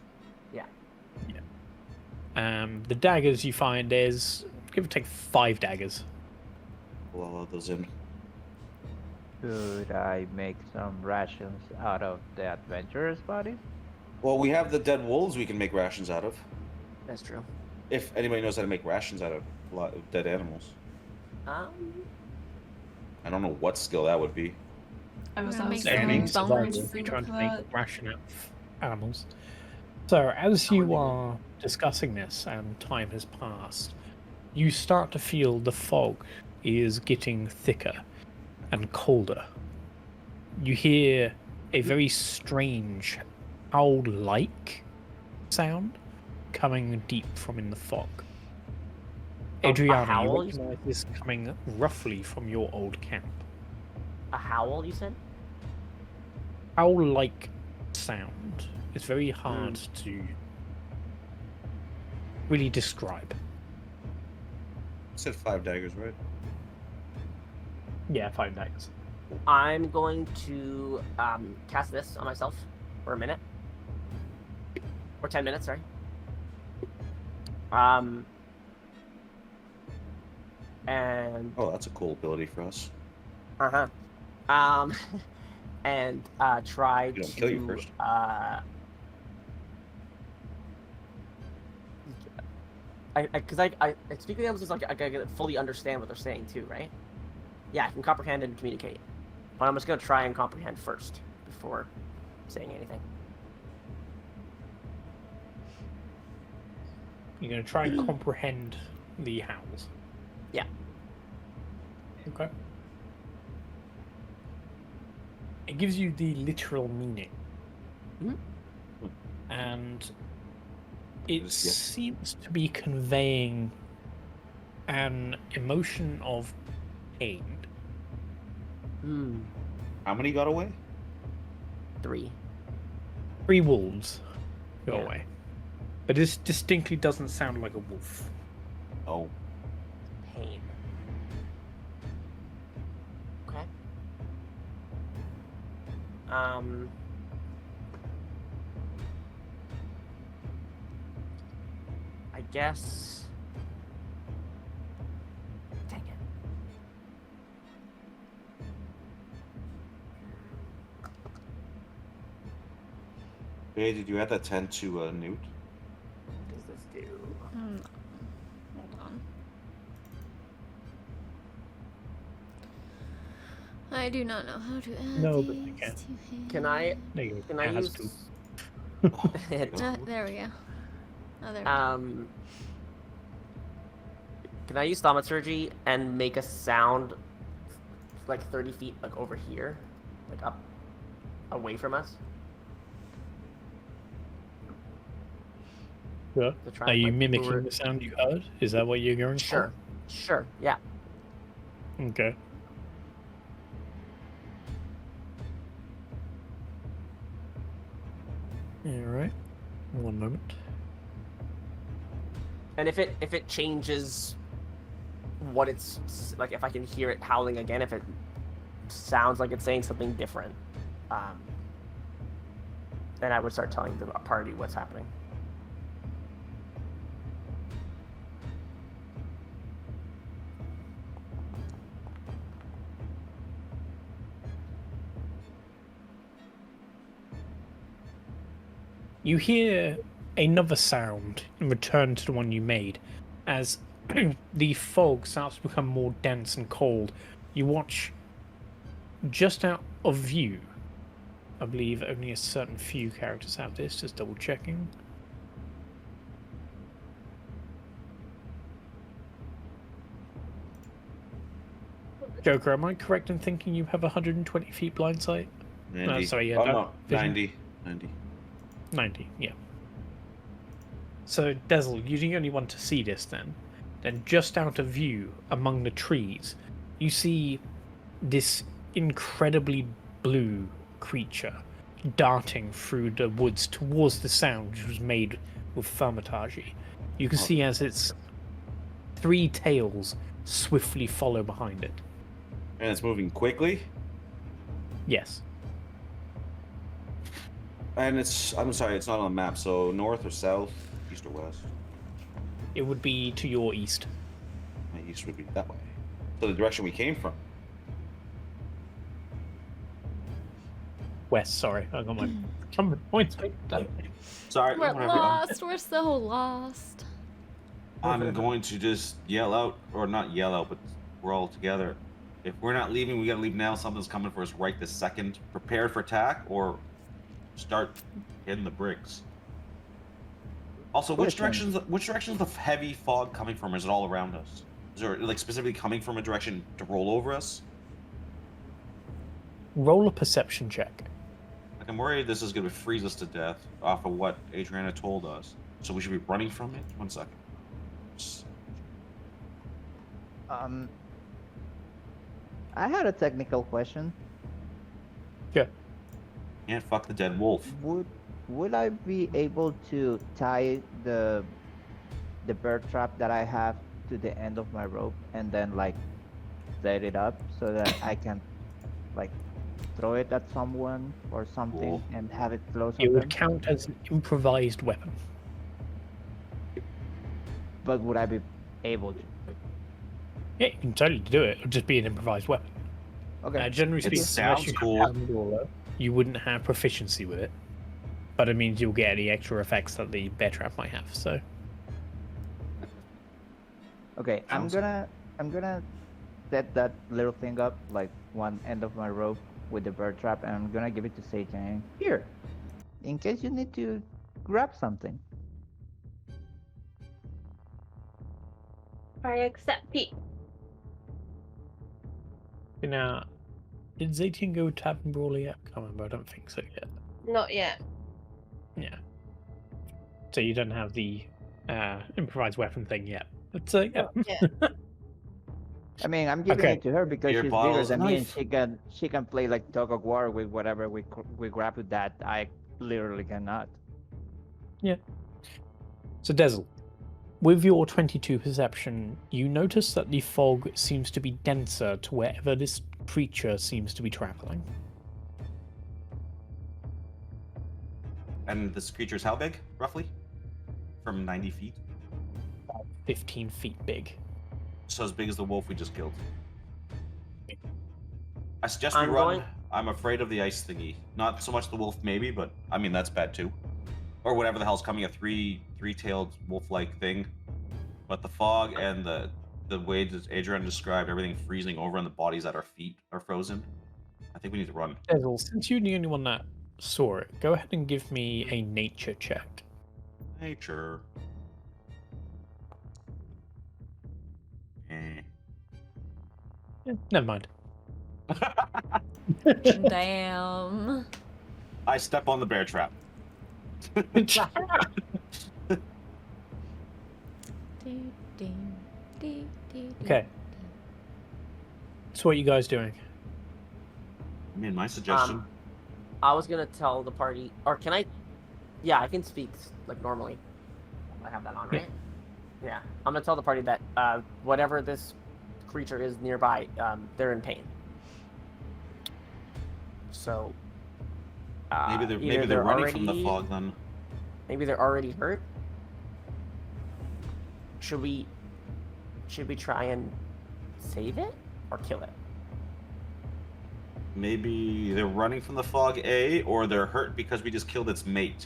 Speaker 2: Yeah. The daggers you find, there's give or take 5 daggers.
Speaker 6: We'll load those in.
Speaker 7: Could I make some rations out of the adventurers' bodies?
Speaker 6: Well, we have the dead wolves we can make rations out of.
Speaker 8: That's true.
Speaker 6: If anybody knows how to make rations out of a lot of dead animals. I don't know what skill that would be.
Speaker 4: I was
Speaker 1: We're gonna make
Speaker 4: saying
Speaker 1: some
Speaker 2: Survival,
Speaker 1: bones.
Speaker 2: you're trying to
Speaker 4: for
Speaker 2: make
Speaker 4: that.
Speaker 2: ration out of animals. So, as you are discussing this and time has passed, you start to feel the fog is getting thicker and colder. You hear a very strange owl-like sound coming deep from in the fog. Adriana, you
Speaker 8: howl?
Speaker 2: recognize this coming roughly from your old camp.
Speaker 8: A howl, you said?
Speaker 2: Owl-like sound. It's very hard to really describe.
Speaker 6: You said 5 daggers, right?
Speaker 2: Yeah, 5 daggers.
Speaker 8: I'm going to cast this on myself for a minute. Or 10 minutes, sorry. And
Speaker 6: Oh, that's a cool ability for us.
Speaker 8: and try
Speaker 6: You don't
Speaker 8: to
Speaker 6: kill you first.
Speaker 8: Because I speak with them, like I gotta fully understand what they're saying too, right? Yeah, I can comprehend and communicate, but I'm just gonna try and comprehend first before saying anything.
Speaker 2: You're going to try and comprehend the howls.
Speaker 8: Yeah.
Speaker 2: Okay. It gives you the literal meaning.
Speaker 8: Mhm.
Speaker 2: And it
Speaker 6: Yeah.
Speaker 2: seems to be conveying an emotion of pain.
Speaker 6: How many got away?
Speaker 8: 3.
Speaker 2: 3 wolves go
Speaker 8: Yeah.
Speaker 2: away. But this distinctly doesn't sound like a wolf.
Speaker 6: Oh.
Speaker 8: Pain. Okay. I guess. Dang it.
Speaker 6: Hey, did you add that 10 to Newt?
Speaker 8: What does this do?
Speaker 1: Hold on. I do not know how to add
Speaker 2: No, but
Speaker 1: these
Speaker 2: I can.
Speaker 1: to him.
Speaker 8: Can I?
Speaker 2: There you go.
Speaker 8: Can I
Speaker 2: It has
Speaker 8: use?
Speaker 2: to.
Speaker 1: There we go. Oh, there we go.
Speaker 8: Can I use thaumaturgy and make a sound like 30 feet, like over here, like up, away from us?
Speaker 2: Yeah.
Speaker 8: To try
Speaker 2: Are
Speaker 8: and,
Speaker 2: you
Speaker 8: like,
Speaker 2: mimicking
Speaker 8: lure-
Speaker 2: the sound you heard? Is that what you're going for?
Speaker 8: Sure. Sure. Yeah.
Speaker 2: Okay. Alright. One moment.
Speaker 8: And if it changes what it's like, if I can hear it howling again, if it sounds like it's saying something different, then I would start telling the party what's happening.
Speaker 2: You hear another sound in return to the one you made as the fog starts to become more dense and cold. You watch just out of view. I believe only a certain few characters have this, just double checking. Joker, am I correct in thinking you have 120 feet blind sight?
Speaker 6: 90.
Speaker 2: Sorry, yeah,
Speaker 6: Oh,
Speaker 2: dark
Speaker 6: no,
Speaker 2: vision?
Speaker 6: 90. 90.
Speaker 2: 90, yeah. So, Dessel, you're the only one to see this then. Then, just out of view, among the trees, you see this incredibly blue creature darting through the woods towards the sound, which was made with thaumaturgy. You can see as its three tails swiftly follow behind it.
Speaker 6: And it's moving quickly?
Speaker 2: Yes.
Speaker 6: And I'm sorry, it's not on the map, so north or south, east or west?
Speaker 2: It would be to your east.
Speaker 6: My east would be that way. So the direction we came from.
Speaker 2: West, sorry. I got my trumpet points.
Speaker 6: Sorry,
Speaker 1: We're
Speaker 6: whatever.
Speaker 1: lost. We're so lost.
Speaker 5: I'm going to just yell out, or not yell out, but we're all together. If we're not leaving, we gotta leave now. Something's coming for us right this second. Prepare for attack, or start hitting the bricks. Also, which direction is the heavy fog coming from? Is it all around us? Is it like specifically coming from a direction to roll over us?
Speaker 2: Roll a perception check.
Speaker 5: Like, I'm worried this is gonna freeze us to death off of what Adriana told us. So we should be running from it. 1 second.
Speaker 7: I had a technical question.
Speaker 2: Yeah.
Speaker 5: Yeah, fuck the dead wolf.
Speaker 7: Would I be able to tie the bird trap that I have to the end of my rope and then like set it up so that I can like throw it at someone or something
Speaker 5: Cool.
Speaker 7: and have it close
Speaker 2: It
Speaker 7: on
Speaker 2: would
Speaker 7: them?
Speaker 2: count as an improvised weapon.
Speaker 7: But would I be able to?
Speaker 2: Yeah, you can totally do it. It'll just be an improvised weapon.
Speaker 7: Okay.
Speaker 2: Generally
Speaker 5: It
Speaker 2: speaking,
Speaker 5: sounds
Speaker 2: unless you
Speaker 5: cool.
Speaker 2: have Pandora, you wouldn't have proficiency with it. But it means you'll get any extra effects that the bear trap might have. So
Speaker 7: Okay, I'm
Speaker 5: Sounds-
Speaker 7: gonna set that little thing up, like one end of my rope with the bird trap, and I'm gonna give it to ZeTian. Here, in case you need to grab something.
Speaker 3: I accept it.
Speaker 2: now, did ZeTian go Tavern Brawler yet? I can't remember. I don't think so yet.
Speaker 3: Not yet.
Speaker 2: Yeah. So you don't have the improvised weapon thing yet. But yeah.
Speaker 3: Yeah.
Speaker 7: I mean, I'm giving
Speaker 2: Okay.
Speaker 7: it to her because
Speaker 5: Your
Speaker 7: she's bigger
Speaker 5: bottle's
Speaker 7: than me, and
Speaker 5: knife.
Speaker 7: she can play like tug of war with whatever we grab with that. I literally cannot.
Speaker 2: So Dessel, with your 22 perception, you notice that the fog seems to be denser to wherever this creature seems to be traveling.
Speaker 5: And this creature's how big, roughly? From 90 feet?
Speaker 2: 15 feet big.
Speaker 5: So as big as the wolf we just killed. I suggest we
Speaker 8: I'm
Speaker 5: run.
Speaker 8: going-
Speaker 5: I'm afraid of the ice thingy. Not so much the wolf, maybe, but I mean, that's bad too. or whatever the hell's coming, a three-tailed wolf-like thing. But the fog and the way that Adrian described everything freezing over and the bodies at our feet are frozen. I think we need to run.
Speaker 2: Dessel, since you're the only one that saw it, go ahead and give me a nature check.
Speaker 5: Nature.
Speaker 2: Yeah, never mind.
Speaker 1: Damn.
Speaker 5: I step on the bear trap.
Speaker 2: Okay. So what are you guys doing?
Speaker 5: I mean, my suggestion.
Speaker 8: I was gonna tell the party, or can I? Yeah, I can speak like normally. I have that on, right? Yeah. I'm gonna tell the party that whatever this creature is nearby, they're in pain. So
Speaker 5: maybe they're running
Speaker 8: already,
Speaker 5: from the fog then.
Speaker 8: Maybe they're already hurt. Should we try and save it or kill it?
Speaker 5: Maybe they're running from the fog, A, or they're hurt because we just killed its mate.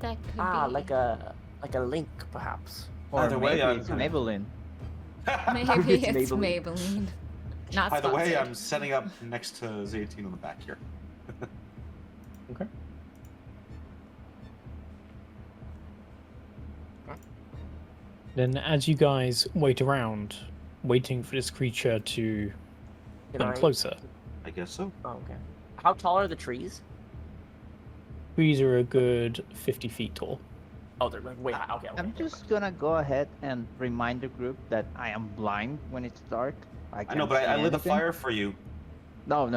Speaker 1: That could be.
Speaker 8: like a link, perhaps.
Speaker 7: Or
Speaker 5: Either way,
Speaker 7: maybe it's Maybelline.
Speaker 1: Maybe
Speaker 8: It's
Speaker 1: it's
Speaker 8: Maybelline.
Speaker 1: Maybelline. Not
Speaker 5: By the way,
Speaker 1: sponsored.
Speaker 5: I'm setting up next to ZeTian on the back here.
Speaker 2: Okay. Then as you guys wait around, waiting for this creature to come closer,
Speaker 5: I guess so.
Speaker 8: Oh, okay. How tall are the trees?
Speaker 2: trees are a good 50 feet tall.
Speaker 8: Oh, they're like way high. Okay.
Speaker 7: I'm just gonna go ahead and remind the group that I am blind when it's dark.
Speaker 5: I know, but I lit a fire for you.
Speaker 7: No,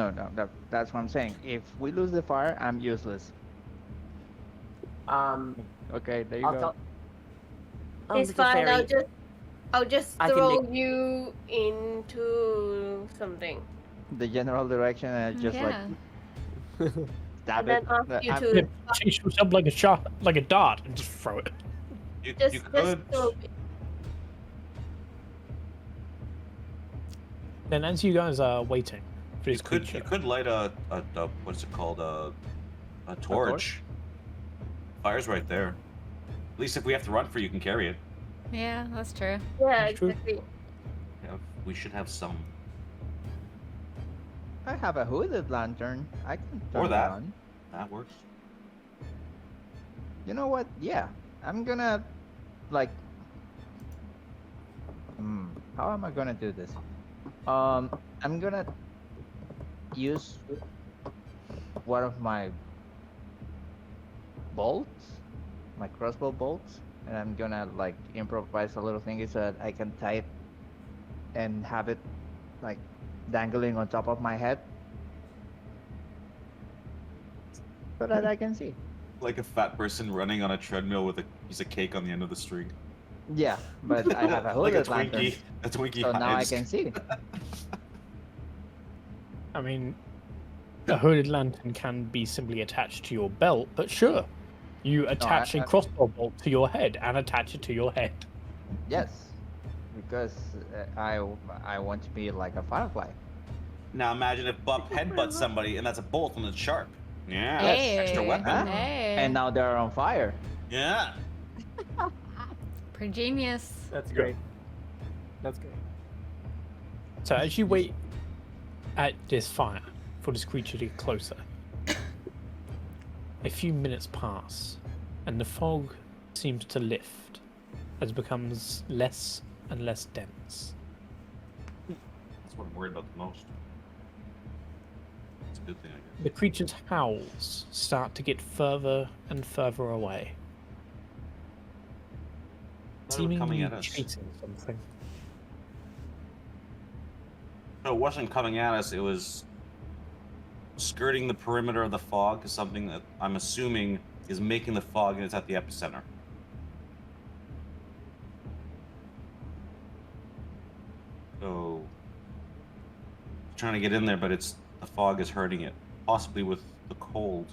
Speaker 7: that's what I'm saying. If we lose the fire, I'm useless. Okay, there you
Speaker 8: I'll
Speaker 7: go.
Speaker 8: tell.
Speaker 3: It's
Speaker 8: Little
Speaker 3: fine.
Speaker 8: fairy,
Speaker 3: I'll just
Speaker 8: I can
Speaker 3: throw
Speaker 8: make-
Speaker 3: you into something,
Speaker 7: The general direction and just
Speaker 1: Yeah.
Speaker 7: like stab
Speaker 3: and then
Speaker 7: it.
Speaker 3: ask you
Speaker 7: I'm-
Speaker 3: to
Speaker 2: Change yourself like a shot, like a dart, and just throw it.
Speaker 5: You
Speaker 3: just
Speaker 5: could.
Speaker 3: throw it.
Speaker 2: Then as you guys are waiting for this creature,
Speaker 5: You could light a what's it called, a torch. Fire's right there. At least if we have to run for you can carry it.
Speaker 1: Yeah, that's true.
Speaker 3: Yeah,
Speaker 2: That's true.
Speaker 3: exactly.
Speaker 5: Yeah, we should have some.
Speaker 7: I have a hooded lantern. I can turn
Speaker 5: Or
Speaker 7: it
Speaker 5: that.
Speaker 7: on.
Speaker 5: That works.
Speaker 7: You know what? Yeah, I'm gonna like. How am I gonna do this? I'm gonna use one of my bolts, my crossbow bolts, and I'm gonna like improvise a little thing so that I can tie it and have it like dangling on top of my head so that I can see.
Speaker 5: Like a fat person running on a treadmill with a piece of cake on the end of the string.
Speaker 7: Yeah, but I have a
Speaker 5: Like a
Speaker 7: hooded lantern,
Speaker 5: Twinkie. A Twinkie.
Speaker 7: so now I
Speaker 5: hides.
Speaker 7: can see.
Speaker 2: I mean, a hooded lantern can be simply attached to your belt, but sure, you attach a crossbow bolt to your head and attach it to your head.
Speaker 7: Yes, because I want to be like a firefly.
Speaker 5: Now imagine if Bup headbutts somebody and that's a bolt and it's sharp. Yeah,
Speaker 1: Hey.
Speaker 5: that's extra weapon.
Speaker 7: Huh?
Speaker 1: Hey.
Speaker 7: And now they're on fire.
Speaker 5: Yeah.
Speaker 1: Pretty genius.
Speaker 8: That's great. That's great.
Speaker 2: So as you wait at this fire for this creature to get closer, a few minutes pass, and the fog seems to lift as it becomes less and less dense.
Speaker 5: That's what I'm worried about the most. It's a good thing, I guess.
Speaker 2: The creature's howls start to get further and further away,
Speaker 5: I thought it was coming
Speaker 2: seemingly
Speaker 5: at us.
Speaker 2: chasing something.
Speaker 5: No, it wasn't coming at us. It was skirting the perimeter of the fog, something that I'm assuming is making the fog, and it's at the epicenter. So, trying to get in there, but the fog is hurting it, possibly with the cold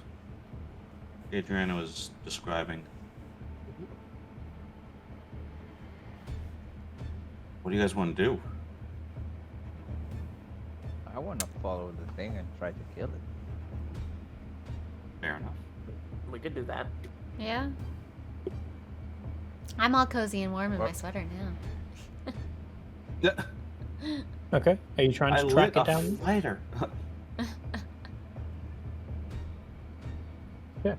Speaker 5: Adriana was describing. What do you guys want to do?
Speaker 7: I want to follow the thing and try to kill it.
Speaker 5: Fair enough.
Speaker 8: We could do that.
Speaker 1: Yeah. I'm all cozy and warm in my
Speaker 6: What?
Speaker 1: sweater now.
Speaker 2: Okay. Are you trying to track it down?
Speaker 5: Later.
Speaker 2: Yeah.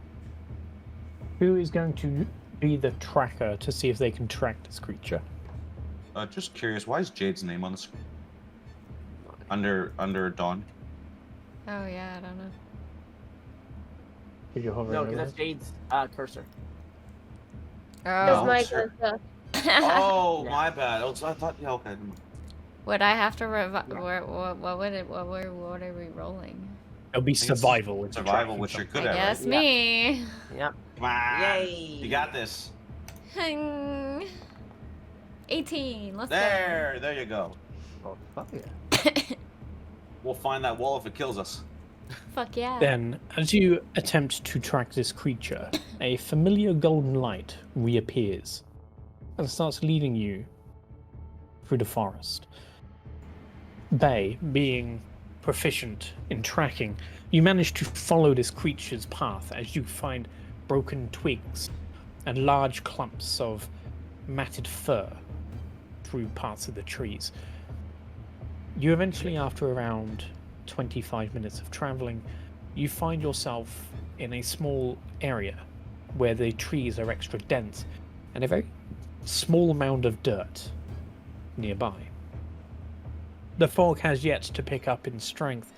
Speaker 2: Who is going to be the tracker to see if they can track this creature?
Speaker 5: Just curious, why is Jade's name on the screen? Under Dawn.
Speaker 1: Oh yeah, I don't know.
Speaker 2: Did you hover
Speaker 8: No,
Speaker 2: over
Speaker 8: because that's
Speaker 2: this?
Speaker 8: Jade's cursor.
Speaker 3: That's
Speaker 1: Oh.
Speaker 3: my
Speaker 5: sure.
Speaker 3: cursor.
Speaker 5: Oh,
Speaker 8: Yeah.
Speaker 5: my bad. Oh, so I thought, yeah, okay.
Speaker 1: Would I have to what are we rolling?
Speaker 2: It'll be
Speaker 5: think it's
Speaker 2: survival. Which
Speaker 5: Survival, which you're good
Speaker 1: I
Speaker 5: at,
Speaker 1: guess
Speaker 5: right?
Speaker 1: me.
Speaker 8: Yep.
Speaker 5: Come on.
Speaker 8: Yay!
Speaker 5: You got this.
Speaker 1: 18. Let's
Speaker 5: There you go.
Speaker 7: Oh, fuck yeah.
Speaker 1: go.
Speaker 5: We'll find that wall if it kills us.
Speaker 1: Fuck yeah.
Speaker 2: Then, as you attempt to track this creature, a familiar golden light reappears and starts leading you through the forest. Bay, being proficient in tracking, you manage to follow this creature's path as you find broken twigs and large clumps of matted fur through parts of the trees. You eventually, after around 25 minutes of traveling, you find yourself in a small area where the trees are extra dense and a very small mound of dirt nearby. The fog has yet to pick up in strength,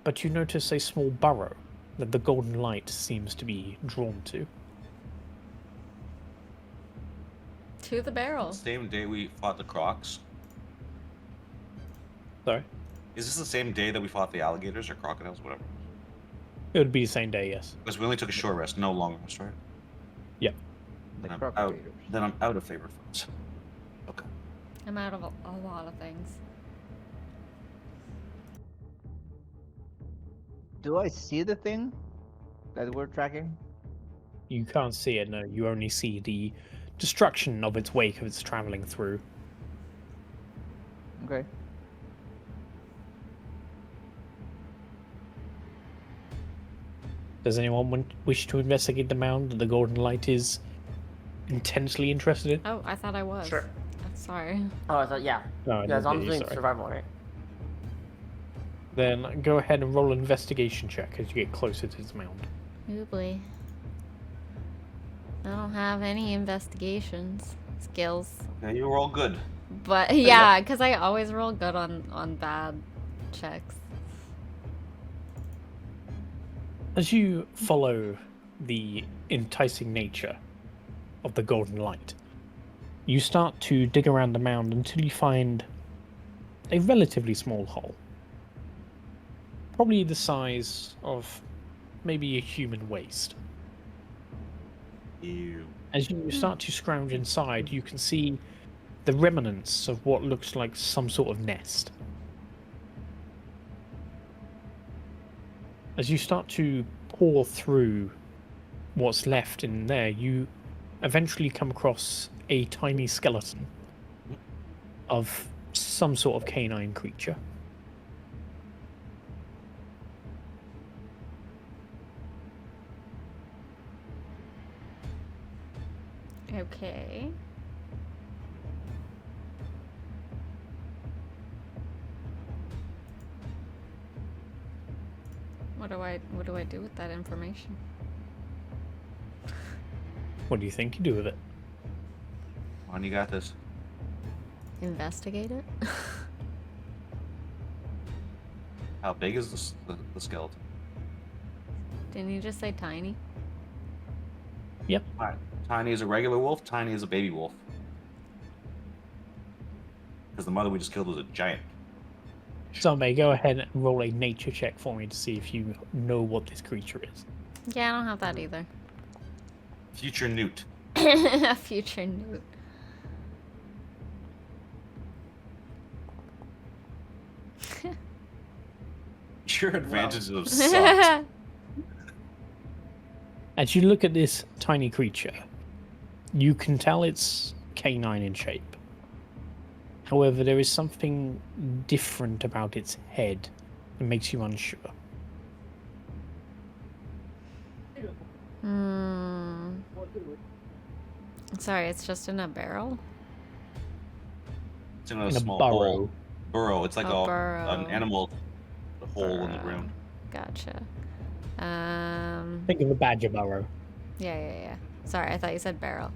Speaker 2: but you notice a small burrow that the golden light seems to be drawn to.
Speaker 1: To the barrel.
Speaker 5: Same day we fought the crocs.
Speaker 2: Sorry?
Speaker 5: Is this the same day that we fought the alligators or crocodiles, whatever?
Speaker 2: It would be the same day, yes.
Speaker 5: Because we only took a short rest, no long rest, right?
Speaker 2: Yep.
Speaker 7: The
Speaker 5: Then I'm out.
Speaker 7: crocodiles.
Speaker 5: Then I'm out of favorite foods. Okay.
Speaker 1: I'm out of a lot of things.
Speaker 7: Do I see the thing that we're tracking?
Speaker 2: You can't see it, no. You only see the destruction of its wake as it's traveling through.
Speaker 7: Okay.
Speaker 2: Does anyone wish to investigate the mound that the golden light is intensely interested in?
Speaker 1: Oh, I thought I was.
Speaker 8: Sure.
Speaker 1: Sorry.
Speaker 8: Oh, I thought, yeah.
Speaker 2: No, I
Speaker 8: Yeah,
Speaker 2: didn't
Speaker 8: Zom's
Speaker 2: hear you,
Speaker 8: doing
Speaker 2: sorry.
Speaker 8: survival, right?
Speaker 2: Then go ahead and roll an investigation check as you get closer to this mound.
Speaker 1: Ooh boy. I don't have any investigations skills.
Speaker 5: Yeah, you were all good.
Speaker 1: But yeah, because I always roll good on bad checks.
Speaker 2: As you follow the enticing nature of the golden light, you start to dig around the mound until you find a relatively small hole. Probably the size of maybe a human waist.
Speaker 5: Ew.
Speaker 2: As you start to scrounge inside, you can see the remnants of what looks like some sort of nest. As you start to pour through what's left in there, you eventually come across a tiny skeleton of some sort of canine creature.
Speaker 1: Okay. What do I do with that information?
Speaker 2: What do you think you do with it?
Speaker 5: On, you got this.
Speaker 1: Investigate it?
Speaker 5: How big is the skeleton?
Speaker 1: Didn't you just say tiny?
Speaker 2: Yep.
Speaker 5: Alright. Tiny is a regular wolf, tiny is a baby wolf. Because the mother we just killed was a giant.
Speaker 2: Zombae, go ahead and roll a nature check for me to see if you know what this creature is.
Speaker 1: Yeah, I don't have that either.
Speaker 5: Future newt.
Speaker 1: A future newt.
Speaker 5: Your advantages of sucks.
Speaker 2: As you look at this tiny creature, you can tell it's canine in shape. However, there is something different about its head that makes you unsure.
Speaker 1: Sorry, it's just in a barrel?
Speaker 5: It's in a
Speaker 2: In a
Speaker 5: small
Speaker 2: burrow.
Speaker 5: hole. Burrow. It's like
Speaker 1: A
Speaker 5: an
Speaker 1: burrow.
Speaker 5: animal hole in the
Speaker 1: Burrow.
Speaker 5: ground.
Speaker 1: Gotcha.
Speaker 2: Think of a badger burrow.
Speaker 1: Yeah. Sorry, I thought you said barrel.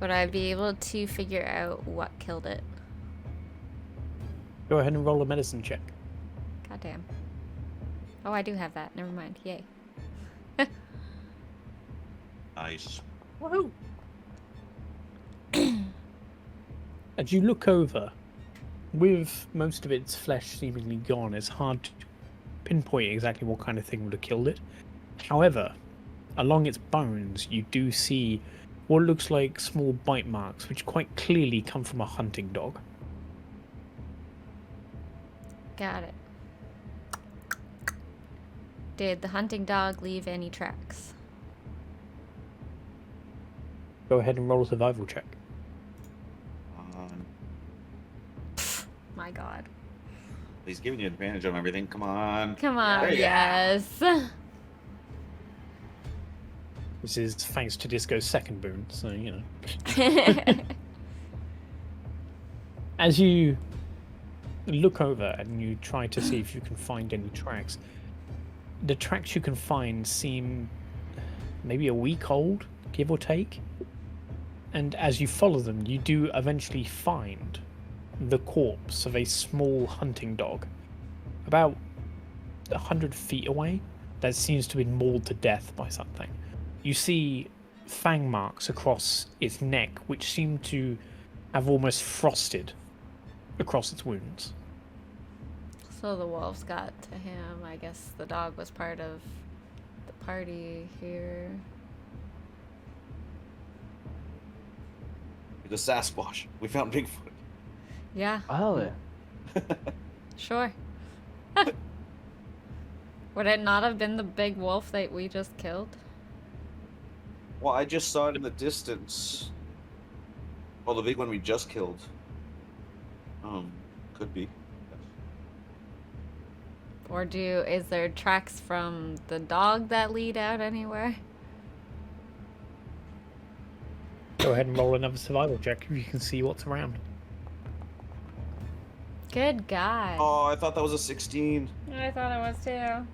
Speaker 1: Would I be able to figure out what killed it?
Speaker 2: Go ahead and roll a medicine check.
Speaker 1: Goddamn. Oh, I do have that. Never mind. Yay.
Speaker 5: Nice.
Speaker 8: Woohoo!
Speaker 2: As you look over, with most of its flesh seemingly gone, it's hard to pinpoint exactly what kind of thing would have killed it. However, along its bones, you do see what looks like small bite marks, which quite clearly come from a hunting dog.
Speaker 1: Got it. Did the hunting dog leave any tracks?
Speaker 2: Go ahead and roll a survival check.
Speaker 1: My god.
Speaker 5: He's giving you advantage on everything. Come on.
Speaker 1: Come on,
Speaker 5: Yeah.
Speaker 1: yes.
Speaker 2: This is thanks to Disco's second boon, so you know. As you look over and you try to see if you can find any tracks, the tracks you can find seem maybe a week old, give or take. And as you follow them, you do eventually find the corpse of a small hunting dog, about 100 feet away, that seems to have been mauled to death by something. You see fang marks across its neck, which seem to have almost frosted across its wounds.
Speaker 1: So the wolves got to him. I guess the dog was part of the party here.
Speaker 6: The Sasquatch. We found Bigfoot.
Speaker 1: Yeah,
Speaker 7: Oh,
Speaker 1: sure. Would it not have been the big wolf that we just killed?
Speaker 6: Well, I just saw it in the distance. Well, the big one we just killed. Could be.
Speaker 1: Or is there tracks from the dog that lead out anywhere?
Speaker 2: Go ahead and roll another survival check if you can see what's around.
Speaker 1: Good guy.
Speaker 6: Oh, I thought that was a 16.
Speaker 1: I thought it was too.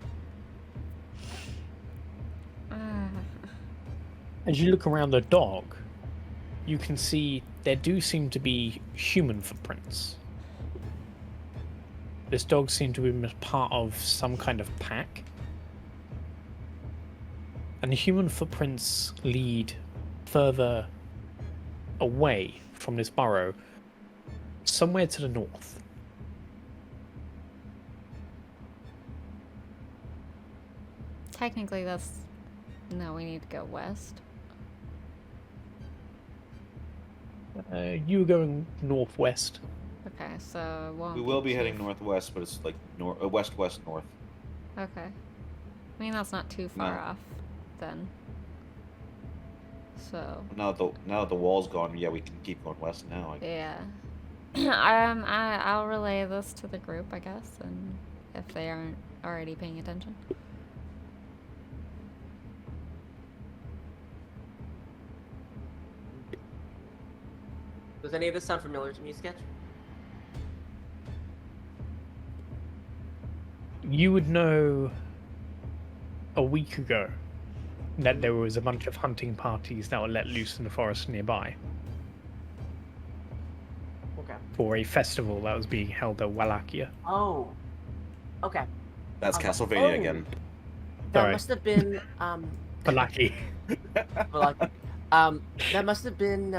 Speaker 2: As you look around the dog, you can see there do seem to be human footprints. This dog seemed to be part of some kind of pack. And the human footprints lead further away from this burrow, somewhere to the north.
Speaker 1: Technically, that's... No, we need to go west.
Speaker 2: You were going northwest.
Speaker 1: Okay, so it won't
Speaker 6: We will be
Speaker 1: too
Speaker 6: heading northwest, but it's like west-west north.
Speaker 1: Okay. I mean, that's not too far off, then. So...
Speaker 6: Now that the wall's gone, yeah, we can keep going west now.
Speaker 1: Yeah. I'll relay this to the group, I guess, and if they aren't already paying attention.
Speaker 8: Does any of this sound familiar to me, Sketch?
Speaker 2: You would know a week ago that there was a bunch of hunting parties that were let loose in the forest nearby
Speaker 8: Okay.
Speaker 2: for a festival that was being held at Wallachia.
Speaker 8: Oh. Okay.
Speaker 6: That's
Speaker 8: Okay.
Speaker 6: Castlevania
Speaker 8: Oh.
Speaker 6: again.
Speaker 8: That
Speaker 2: Sorry.
Speaker 8: must have been
Speaker 2: Wallachia.
Speaker 8: that must have been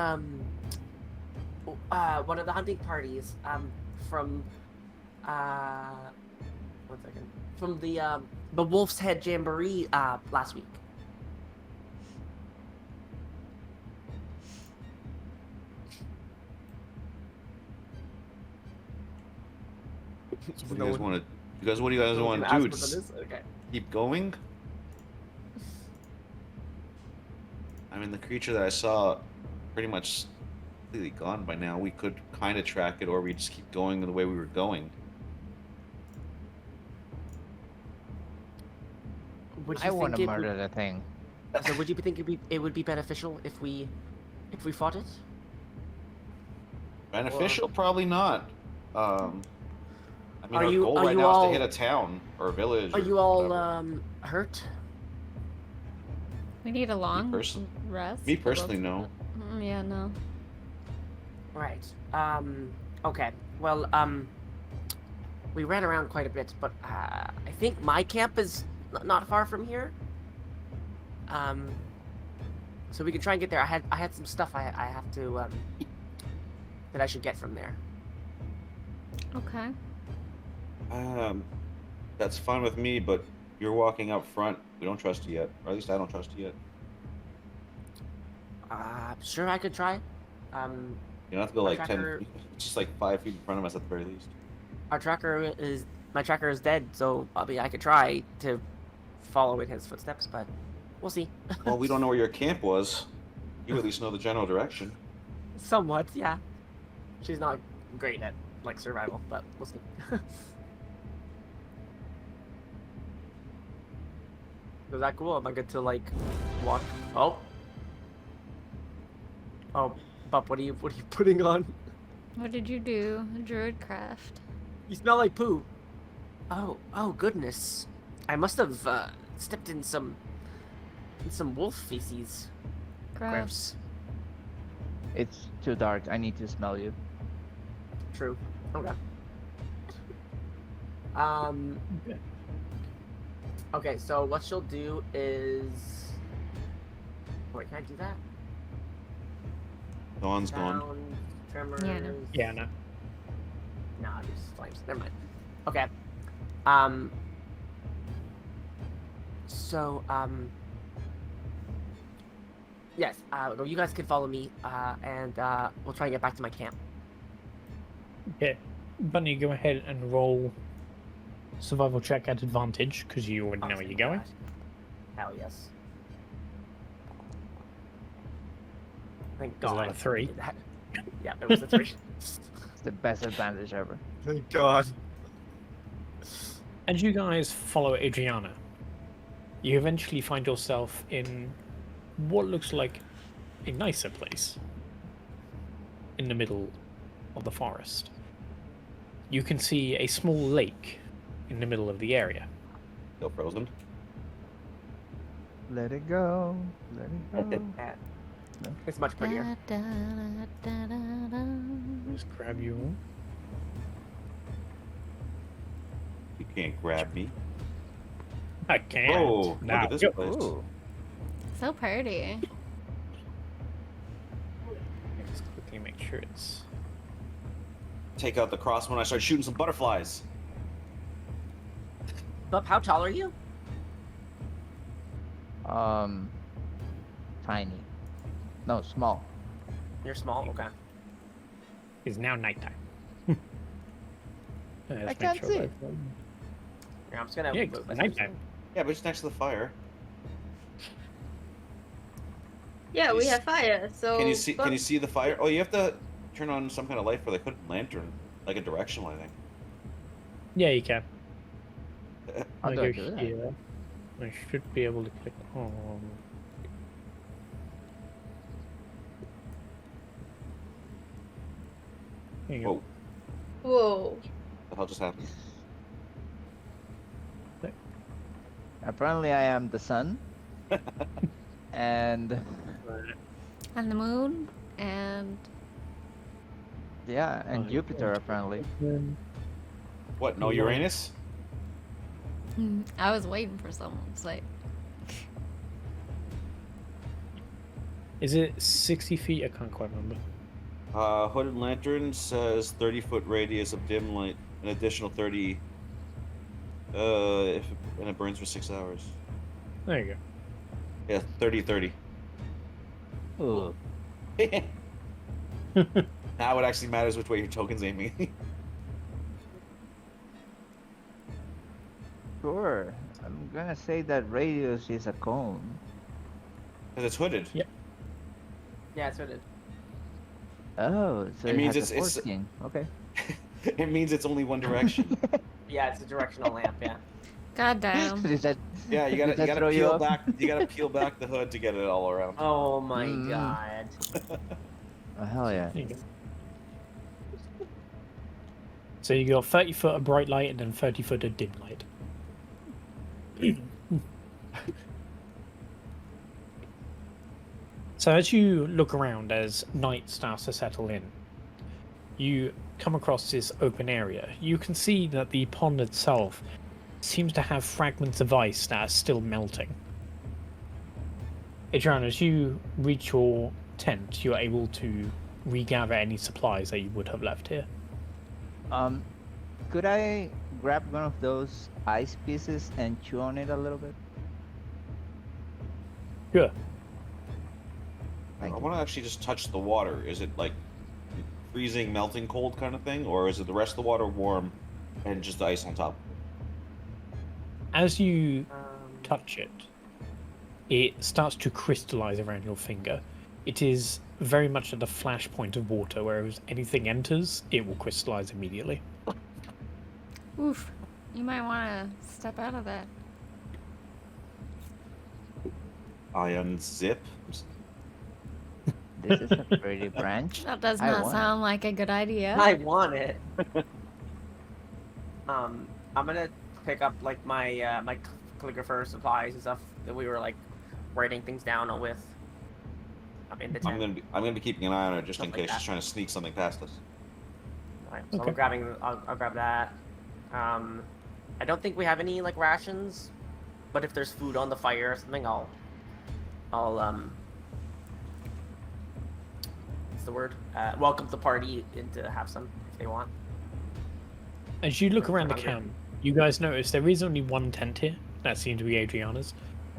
Speaker 8: one of the hunting parties from 1 second, from the Wolf's Head Jamboree last week.
Speaker 6: What do you guys want to? What do you guys want to do? Just
Speaker 8: Okay.
Speaker 6: keep going? I mean, the creature that I saw, pretty much completely gone by now. We could kind of track it, or we just keep going the way we were going.
Speaker 7: I want to murder the thing.
Speaker 8: So would you think it would be beneficial if we fought it?
Speaker 6: Beneficial? Probably not. I mean,
Speaker 8: Are
Speaker 6: our
Speaker 8: you-
Speaker 6: goal
Speaker 8: are
Speaker 6: right
Speaker 8: you
Speaker 6: now is
Speaker 8: all-
Speaker 6: to hit a town or a village.
Speaker 8: Are
Speaker 6: or
Speaker 8: you all
Speaker 6: whatever.
Speaker 8: hurt?
Speaker 1: We need a long
Speaker 6: person-
Speaker 1: rest.
Speaker 6: Me personally, no.
Speaker 1: Yeah, no.
Speaker 8: Right. Okay. Well, we ran around quite a bit, but I think my camp is not far from here. So we can try and get there. I had some stuff I have to that I should get from there.
Speaker 1: Okay.
Speaker 6: That's fine with me, but you're walking up front. We don't trust you yet, or at least I don't trust you yet.
Speaker 8: Sure, I could try.
Speaker 6: You don't have to go
Speaker 8: My
Speaker 6: like
Speaker 8: tracker-
Speaker 6: 10 feet, just like 5 feet in front of us at the very least.
Speaker 8: My tracker is dead, so I could try to follow in his footsteps, but we'll see.
Speaker 6: Well, we don't know where your camp was. You at least know the general direction.
Speaker 8: Somewhat, yeah. She's not great at like survival, but we'll see. Is that cool? Am I good to like walk? Oh, Bup, what are you putting on?
Speaker 1: What did you do? Druidcraft.
Speaker 8: You smell like poo. Oh goodness. I must have stepped in some wolf feces.
Speaker 1: Gross.
Speaker 7: It's too dark. I need to smell you.
Speaker 8: True. Okay. Okay, so what she'll do is. Wait, can I do that?
Speaker 6: Dawn's gone.
Speaker 8: Sound, tremors.
Speaker 1: Yeah, no.
Speaker 2: Yeah, no.
Speaker 8: Nah, just flames. Never mind. Okay. So, yes, you guys can follow me, and we'll try and get back to my camp.
Speaker 2: Okay. Bunny, go ahead and roll survival check at advantage, because you already know where you're going.
Speaker 8: Hell yes. Thank
Speaker 2: Is
Speaker 8: God.
Speaker 2: that a 3?
Speaker 8: did that. Yeah, it was a 3.
Speaker 7: It's the best advantage ever.
Speaker 8: Thank God.
Speaker 2: As you guys follow Adriana, you eventually find yourself in what looks like a nicer place in the middle of the forest. You can see a small lake in the middle of the area.
Speaker 6: Still frozen.
Speaker 7: Let it go. Let it go.
Speaker 8: It's much prettier.
Speaker 1: Da, da, da, da, da.
Speaker 2: Just grab you all.
Speaker 6: You can't grab me.
Speaker 2: I can't.
Speaker 6: Oh, look
Speaker 2: Now
Speaker 6: at this
Speaker 2: go.
Speaker 6: place.
Speaker 7: Ooh.
Speaker 1: So pretty.
Speaker 2: Just quickly make sure it's.
Speaker 6: Take out the crossbow and I start shooting some butterflies.
Speaker 8: Bup, how tall are you?
Speaker 7: Tiny. No, small.
Speaker 8: You're small. Okay.
Speaker 2: It's now nighttime.
Speaker 7: I can't see.
Speaker 8: Yeah, I'm just gonna.
Speaker 2: Yeah,
Speaker 8: move
Speaker 2: it's
Speaker 8: this
Speaker 2: nighttime.
Speaker 6: Yeah, but it's next to the fire.
Speaker 3: Yeah, we have fire, so.
Speaker 6: Can you see? Can you see the fire? Oh, you have to turn on some kind of light for the hood lantern, like a directional, I think.
Speaker 2: Yeah, you can.
Speaker 7: How
Speaker 2: I
Speaker 7: do I
Speaker 2: go
Speaker 7: do that?
Speaker 2: here. I should be able to click on. There you go.
Speaker 6: Whoa!
Speaker 3: Whoa.
Speaker 6: What the hell just happened?
Speaker 7: Apparently, I am the sun. And
Speaker 1: And the moon, and
Speaker 7: yeah, and Jupiter apparently.
Speaker 6: What? No Uranus?
Speaker 1: I was waiting for someone to say.
Speaker 2: Is it 60 feet? I can't quite remember.
Speaker 6: Hooded lantern says 30-foot radius of dim light, an additional 30. And it burns for 6 hours.
Speaker 2: There you
Speaker 6: Yeah, 30-30.
Speaker 7: Ooh.
Speaker 6: Now it actually matters which way your token's aiming.
Speaker 7: Sure. I'm gonna say that radius is a cone.
Speaker 6: Because it's hooded.
Speaker 2: Yep.
Speaker 8: Yeah, it's what it.
Speaker 7: Oh, so
Speaker 6: It means
Speaker 7: has a
Speaker 6: it's-
Speaker 7: forking. Okay.
Speaker 6: It means it's only one direction.
Speaker 8: Yeah, it's a directional lamp. Yeah.
Speaker 1: God damn.
Speaker 7: Did that,
Speaker 6: Yeah, you
Speaker 7: did that
Speaker 6: gotta
Speaker 7: throw you
Speaker 6: peel
Speaker 7: off?
Speaker 6: back. You gotta peel back the hood to get it all around.
Speaker 8: Oh my
Speaker 7: Mm.
Speaker 8: god.
Speaker 7: Oh, hell yeah.
Speaker 2: There you go. So you got 30 foot of bright light and then 30 foot of dim light. So as you look around, as night starts to settle in, you come across this open area. You can see that the pond itself seems to have fragments of ice that are still melting. Adrian, as you reach your tent, you're able to regather any supplies that you would have left here.
Speaker 7: Could I grab one of those ice pieces and chew on it a little bit?
Speaker 2: Sure.
Speaker 6: I want to actually just touch the water. Is it like freezing, melting cold kind of thing, or is it the rest of the water warm and just the ice on top?
Speaker 2: As you touch it, it starts to crystallize around your finger. It is very much at the flash point of water, whereas anything enters, it will crystallize immediately.
Speaker 1: Oof. You might want to step out of that.
Speaker 6: I unzip.
Speaker 7: This is a pretty branch.
Speaker 1: That does
Speaker 7: I
Speaker 1: not
Speaker 7: want
Speaker 1: sound like a good idea.
Speaker 8: I want it. I'm gonna pick up like my my calligrapher supplies and stuff that we were like writing things down with. In the tent.
Speaker 6: I'm gonna be keeping an eye on her just in
Speaker 8: Something
Speaker 6: case
Speaker 8: like
Speaker 6: she's trying to sneak something past us.
Speaker 8: Alright, so
Speaker 2: Okay.
Speaker 8: I'll grab that. I don't think we have any like rations, but if there's food on the fire or something, I'll what's the word? Welcome the party in to have some if they want.
Speaker 2: As you look
Speaker 8: Or
Speaker 2: around the
Speaker 8: hungry.
Speaker 2: camp, you guys notice there is only one tent here. That seems to be Adriana's.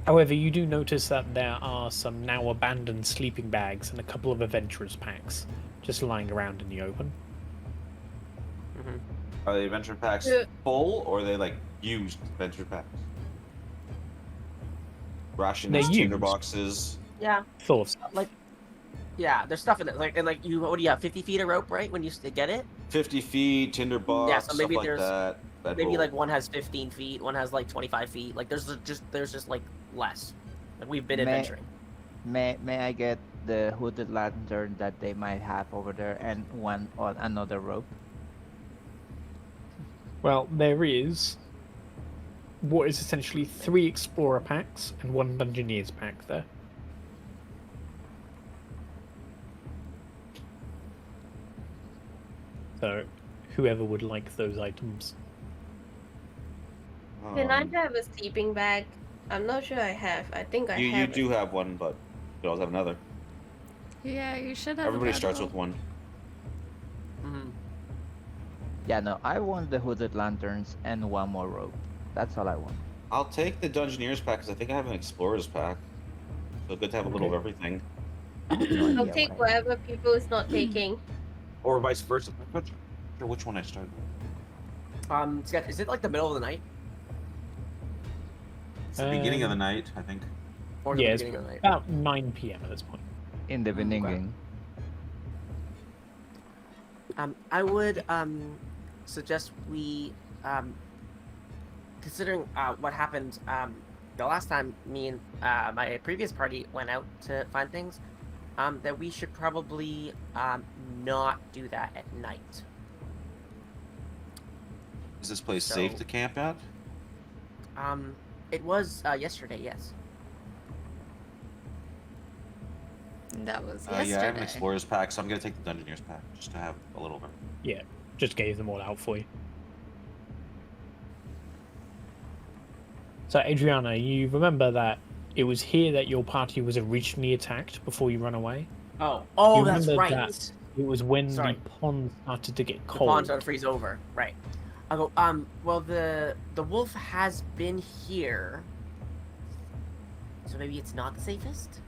Speaker 2: However, you do notice that there are some now abandoned sleeping bags and a couple of adventurers packs just lying around in the open.
Speaker 8: Mm-hmm.
Speaker 6: Are the adventure packs
Speaker 3: Yeah.
Speaker 6: full, or are they like used adventure packs? Rations,
Speaker 2: They're
Speaker 6: tinder
Speaker 2: used.
Speaker 6: boxes.
Speaker 8: Yeah,
Speaker 2: Full of stuff.
Speaker 8: like yeah, there's stuff in it. Like and like you, what do you have? 50 feet of rope, right? When you get it,
Speaker 6: 50 feet, tinder box,
Speaker 8: Yeah, so maybe
Speaker 6: stuff like
Speaker 8: there's-
Speaker 6: that.
Speaker 8: maybe
Speaker 6: Bedroll.
Speaker 8: like one has 15 feet, one has like 25 feet. Like there's just like less. Like we've been
Speaker 7: May-
Speaker 8: adventuring.
Speaker 7: May I get the hooded lantern that they might have over there and one on another rope?
Speaker 2: Well, there is what is essentially 3 explorer packs and 1 dungeoneer's pack there. So, whoever would like those items.
Speaker 3: Can I
Speaker 6: Um,
Speaker 3: have a sleeping bag? I'm not sure I have. I think I
Speaker 6: you
Speaker 3: have.
Speaker 6: do have one, but you always have another.
Speaker 1: Yeah, you should have.
Speaker 6: Everybody
Speaker 1: a
Speaker 6: starts
Speaker 1: bedroll.
Speaker 6: with one.
Speaker 8: Mm-hmm.
Speaker 7: Yeah, no, I want the hooded lanterns and one more rope. That's all I want.
Speaker 6: I'll take the Dungeoneer's pack because I think I have an Explorer's pack. So good to have a little of
Speaker 2: Okay.
Speaker 6: everything.
Speaker 7: I have no
Speaker 3: I'll
Speaker 7: idea
Speaker 3: take
Speaker 7: what I-
Speaker 3: whatever people is not taking.
Speaker 6: Or vice versa. I'm not sure which one I started with.
Speaker 8: Scott, is it like the middle of the night
Speaker 5: It's the beginning of the night, I think.
Speaker 8: or
Speaker 2: Yeah,
Speaker 8: the
Speaker 2: it's
Speaker 8: beginning of the night?
Speaker 2: about 9 PM at this point.
Speaker 7: in the beginning.
Speaker 8: Okay. I would suggest we considering what happened the last time me and my previous party went out to find things, that we should probably not do that at night.
Speaker 5: Is this place
Speaker 8: So-
Speaker 5: safe to camp at?
Speaker 8: It was yesterday, yes.
Speaker 1: That was
Speaker 5: Yeah, I have an
Speaker 1: yesterday.
Speaker 5: Explorer's pack, so I'm gonna take the Dungeoneer's pack just to have a little bit.
Speaker 2: Yeah, just gave them all out for you. So, Adriana, you remember that it was here that your party was originally attacked before you run away?
Speaker 8: Oh,
Speaker 2: You
Speaker 8: that's
Speaker 2: remember
Speaker 8: right.
Speaker 2: that It was when
Speaker 8: Sorry.
Speaker 2: the pond started to get
Speaker 8: The
Speaker 2: cold.
Speaker 8: pond started to freeze over. Right. I go, well the wolf has been here. So maybe it's not the safest?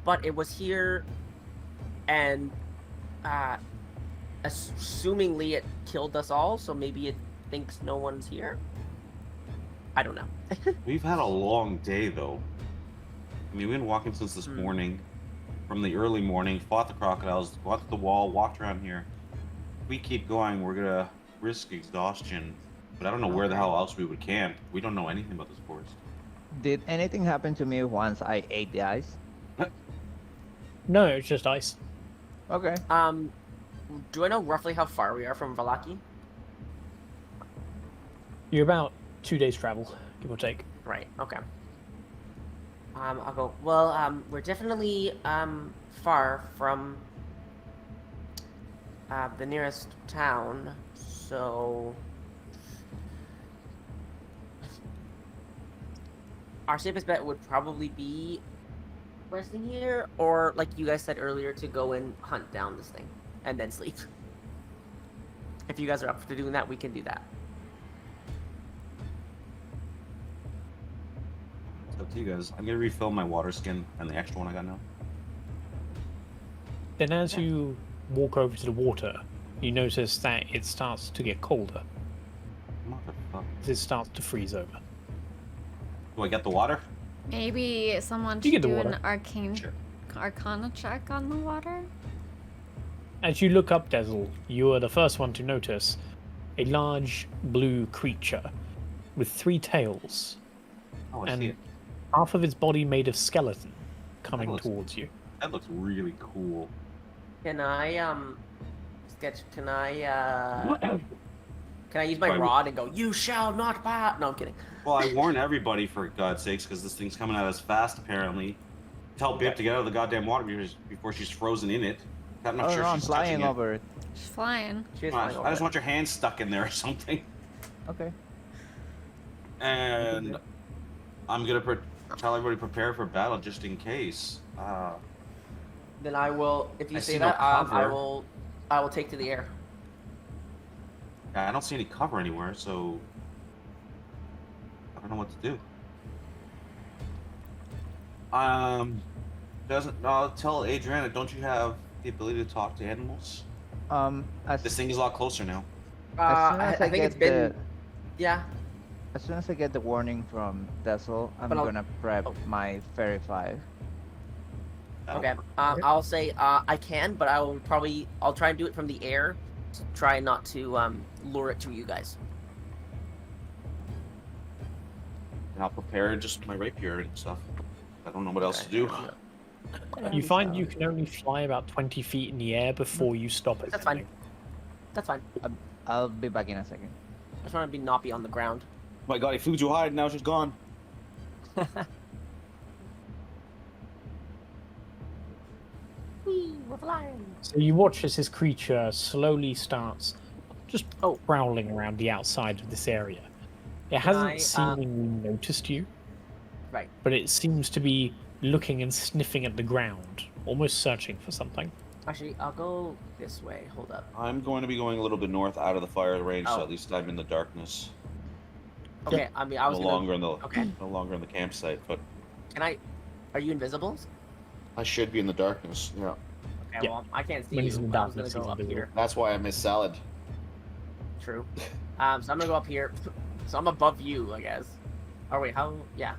Speaker 8: But it was here and assumingly it killed us all, so maybe it thinks no one's here. I don't know.
Speaker 5: We've had a long day though. I mean, we've been walking since this
Speaker 8: Hmm.
Speaker 5: morning. from the early morning, fought the crocodiles, fought the wall, walked around here. If we keep going, we're gonna risk exhaustion. But I don't know where the hell else we would camp. We don't know anything about this forest.
Speaker 7: Did anything happen to me once I ate the ice?
Speaker 2: No, it's just ice.
Speaker 7: Okay.
Speaker 8: Do I know roughly how far we are from Valaki?
Speaker 2: You're about 2 days travel, give or take.
Speaker 8: Right. Okay. I'll go. Well, we're definitely far from the nearest town, so our safest bet would probably be resting here, or like you guys said earlier, to go and hunt down this thing and then sleep. If you guys are up for doing that, we can do that.
Speaker 5: It's up to you guys. I'm gonna refill my water skin and the extra one I got now.
Speaker 2: Then as you walk over to the water, you notice that it starts to get colder.
Speaker 5: Motherfucker.
Speaker 2: It starts to freeze over.
Speaker 5: Do I get the water?
Speaker 1: Maybe someone
Speaker 2: You
Speaker 1: should
Speaker 2: get the
Speaker 1: do an
Speaker 2: water.
Speaker 1: arcana check on the water.
Speaker 2: As you look up, Dessel, you are the first one to notice a large blue creature with 3 tails
Speaker 5: Oh, I
Speaker 2: and
Speaker 5: see it.
Speaker 2: half of its body made of skeleton coming
Speaker 5: looks-
Speaker 2: towards you.
Speaker 5: That looks really cool.
Speaker 8: Can I sketch? Can I use my
Speaker 5: Fine.
Speaker 8: rod and go? You shall not pass. No, I'm kidding.
Speaker 5: Well, I warn everybody for God's sakes, because this thing's coming at us fast, apparently. Tell Bip to get out of the goddamn water before she's frozen in it. I'm not
Speaker 7: Oh
Speaker 5: sure
Speaker 7: no, I'm
Speaker 5: she's
Speaker 7: flying
Speaker 5: touching it.
Speaker 7: over it.
Speaker 1: She's flying.
Speaker 8: She is
Speaker 5: Come on,
Speaker 8: flying
Speaker 5: I
Speaker 8: over
Speaker 5: just
Speaker 8: it.
Speaker 5: want your hand stuck in there or something.
Speaker 7: Okay.
Speaker 5: And I'm gonna tell everybody prepare for battle just in case.
Speaker 8: Then I will. If you
Speaker 5: I
Speaker 8: say
Speaker 5: see no
Speaker 8: that, I
Speaker 5: cover.
Speaker 8: will take to the air.
Speaker 5: I don't see any cover anywhere, so I don't know what to do. Tell Adriana, don't you have the ability to talk to animals?
Speaker 7: As
Speaker 5: This thing is a lot closer now.
Speaker 7: soon
Speaker 8: I
Speaker 7: as I
Speaker 8: think it's
Speaker 7: get
Speaker 8: been.
Speaker 7: the
Speaker 8: Yeah.
Speaker 7: as soon as I get the warning from Dessel, I'm
Speaker 8: But I'll-
Speaker 7: gonna prep
Speaker 8: oh.
Speaker 7: my Fairy 5.
Speaker 5: That'll
Speaker 8: Okay.
Speaker 5: work.
Speaker 8: I'll say I can, but I'll try and do it from the air. To try not to lure it to you guys.
Speaker 5: And I'll prepare just my rapier and stuff. I don't know what else to do.
Speaker 2: You find you can only fly about 20 feet in the air before you stop it.
Speaker 8: That's fine. That's fine.
Speaker 7: I'll be back in a second.
Speaker 8: I just want to not be on the ground.
Speaker 6: Oh my god, he flew too high, now she's gone.
Speaker 8: Whee, we're flying.
Speaker 2: So you watch as this creature slowly starts just prowling around the outside of this area. It hasn't seemingly noticed you.
Speaker 8: Right.
Speaker 2: But it seems to be looking and sniffing at the ground, almost searching for something.
Speaker 8: Actually, I'll go this way. Hold up.
Speaker 6: I'm going to be going a little bit north out of the fire range, so
Speaker 8: Oh.
Speaker 6: at least I'm in the darkness.
Speaker 8: Okay. I mean, I was
Speaker 6: no
Speaker 8: gonna.
Speaker 6: longer in the
Speaker 8: Okay.
Speaker 6: no longer in the campsite, but
Speaker 8: Can I? Are you invisible?
Speaker 6: I should be in the darkness. Yeah.
Speaker 8: Okay.
Speaker 2: Yeah.
Speaker 8: Well, I can't see
Speaker 2: When
Speaker 8: you.
Speaker 2: he's in the
Speaker 8: but I was gonna
Speaker 2: darkness,
Speaker 8: go
Speaker 2: he's
Speaker 8: up
Speaker 2: invisible.
Speaker 8: here.
Speaker 6: That's why I miss salad.
Speaker 8: True. So I'm gonna go up here. So I'm above you, I guess. Oh wait, how? Yeah.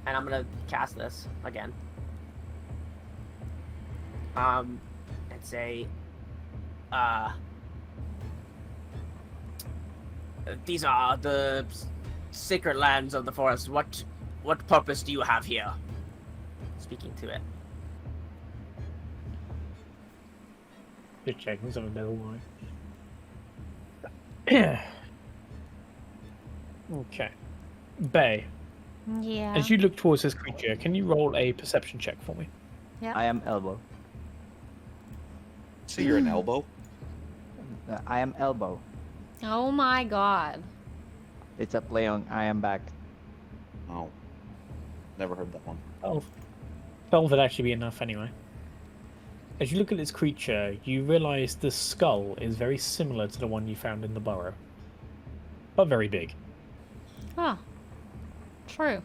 Speaker 8: And I'm gonna cast this again. And say, these are the sacred lands of the forest. What purpose do you have here? Speaking to it.
Speaker 2: Just checking some of the line. Okay. Bay,
Speaker 1: Yeah.
Speaker 2: as you look towards this creature, can you roll a perception check for me?
Speaker 7: I am elbow.
Speaker 6: So you're an elbow?
Speaker 7: I am elbow.
Speaker 1: Oh my god.
Speaker 7: It's a play on I am back.
Speaker 6: Oh. Never heard that one.
Speaker 2: 12 would actually be enough anyway. As you look at this creature, you realize the skull is very similar to the one you found in the burrow, but very big.
Speaker 1: Oh. True.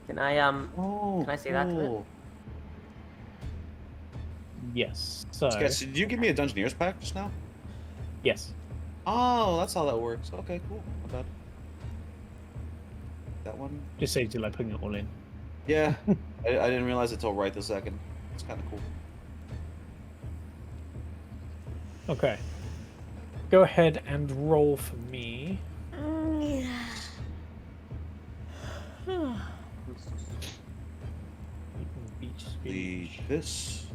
Speaker 8: Can I
Speaker 6: Oh,
Speaker 8: Can I say that to it?
Speaker 2: Yes. So,
Speaker 6: Sketch, did you give me a Dungeoneer's pack just now?
Speaker 2: yes.
Speaker 6: Oh, that's how that works. Okay, cool. Not bad. that one.
Speaker 2: Just saves you like putting it all in.
Speaker 6: Yeah, I didn't realize it till right this second. It's kind of cool.
Speaker 2: Okay. Go ahead and roll for me.
Speaker 6: This.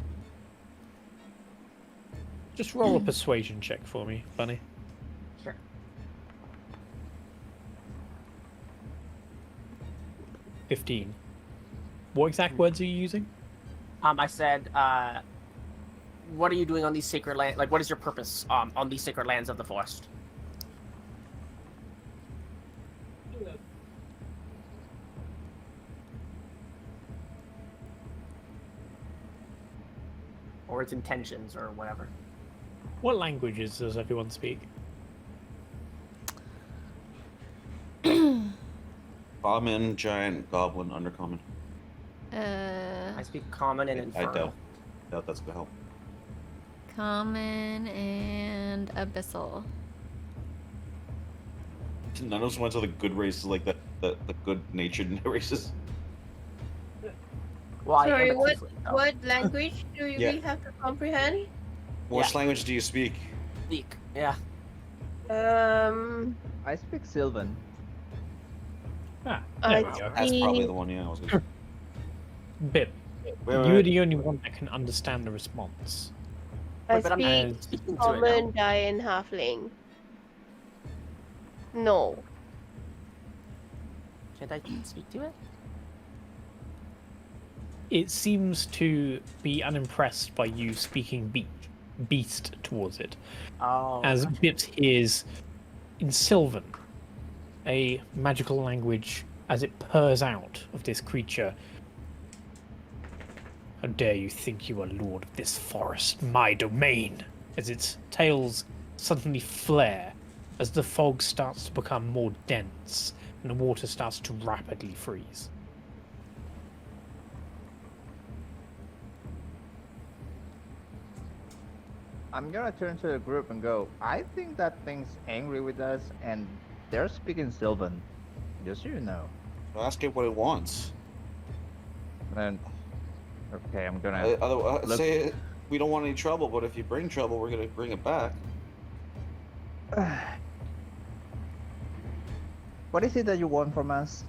Speaker 2: Just roll a persuasion check for me, Bunny.
Speaker 8: Sure.
Speaker 2: 15. What exact words are you using?
Speaker 8: I said, what are you doing on these sacred lands? Like, what is your purpose on these sacred lands of the forest? Or its intentions, or whatever.
Speaker 2: What languages does everyone speak?
Speaker 6: Common, giant, goblin, undercommon.
Speaker 8: I speak common and infernal.
Speaker 6: I doubt that's gonna help.
Speaker 1: Common and abyssal.
Speaker 6: None of us went to the good races, like the good-natured races.
Speaker 8: Well, I
Speaker 3: Sorry,
Speaker 8: am a
Speaker 3: what
Speaker 8: tiefling, though.
Speaker 3: what language do we
Speaker 6: Yeah.
Speaker 3: have to comprehend?
Speaker 6: Which language do you speak?
Speaker 8: Speak. Yeah.
Speaker 7: I speak Sylvan.
Speaker 2: Ah,
Speaker 3: I
Speaker 2: there we go.
Speaker 6: That's probably the one. Yeah, I was gonna.
Speaker 2: Bip.
Speaker 6: Wait,
Speaker 2: You're the only one that can understand the response.
Speaker 3: I
Speaker 8: Wait, but I'm
Speaker 3: speak
Speaker 8: speaking to it
Speaker 3: common,
Speaker 8: now.
Speaker 3: giant, halfling. No.
Speaker 8: Can't I speak to it?
Speaker 2: It seems to be unimpressed by you speaking beast towards it.
Speaker 8: Oh.
Speaker 2: As Bip hears in Sylvan, a magical language as it purrs out of this creature. How dare you think you are lord of this forest, my domain? As its tails suddenly flare as the fog starts to become more dense and the water starts to rapidly freeze.
Speaker 7: I'm gonna turn to the group and go, I think that thing's angry with us and they're speaking Sylvan. Just so you know.
Speaker 6: Ask it what it wants.
Speaker 7: And okay, I'm gonna look-
Speaker 6: Say we don't want any trouble, but if you bring trouble, we're gonna bring it back.
Speaker 7: What is it that you want from us?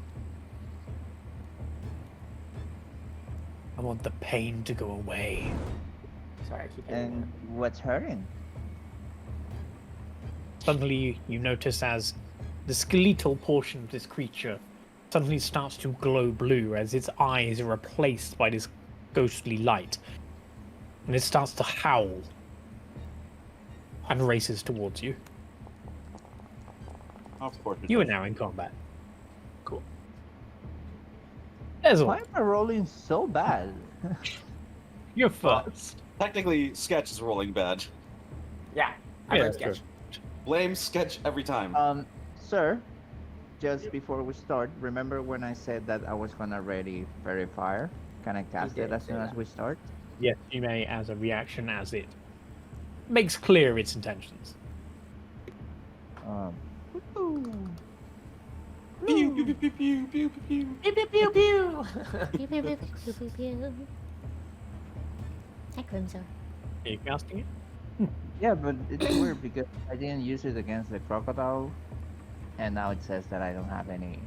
Speaker 2: I want the pain to go away.
Speaker 8: Sorry, I keep hitting
Speaker 7: And what's hurting?
Speaker 2: Suddenly, you notice as the skeletal portion of this creature suddenly starts to glow blue as its eyes are replaced by this ghostly light. And it starts to howl and races towards you.
Speaker 6: Of course.
Speaker 2: You are now in combat. Cool. Dessel,
Speaker 7: Why am I rolling so bad?
Speaker 2: you're first.
Speaker 6: Technically, Sketch is rolling bad.
Speaker 8: Yeah, I
Speaker 2: Yeah,
Speaker 8: read
Speaker 2: that's
Speaker 8: sketch.
Speaker 6: Blame Sketch every time.
Speaker 7: Sir, just before we start, remember when I said that I was gonna ready Fairy Fire? Can I cast it
Speaker 8: did
Speaker 7: as
Speaker 8: say
Speaker 7: soon as
Speaker 8: that.
Speaker 7: we start?
Speaker 2: Yes, you may as a reaction as it makes clear its intentions.
Speaker 6: Pew, pew, pew, pew, pew, pew, pew, pew.
Speaker 8: Pew pew pew pew.
Speaker 1: Pew, pew, pew, pew, pew, pew. Hi, Crimson.
Speaker 2: Are you casting it?
Speaker 7: Yeah, but it's weird because I didn't use it against the crocodile, and now it says that I don't have any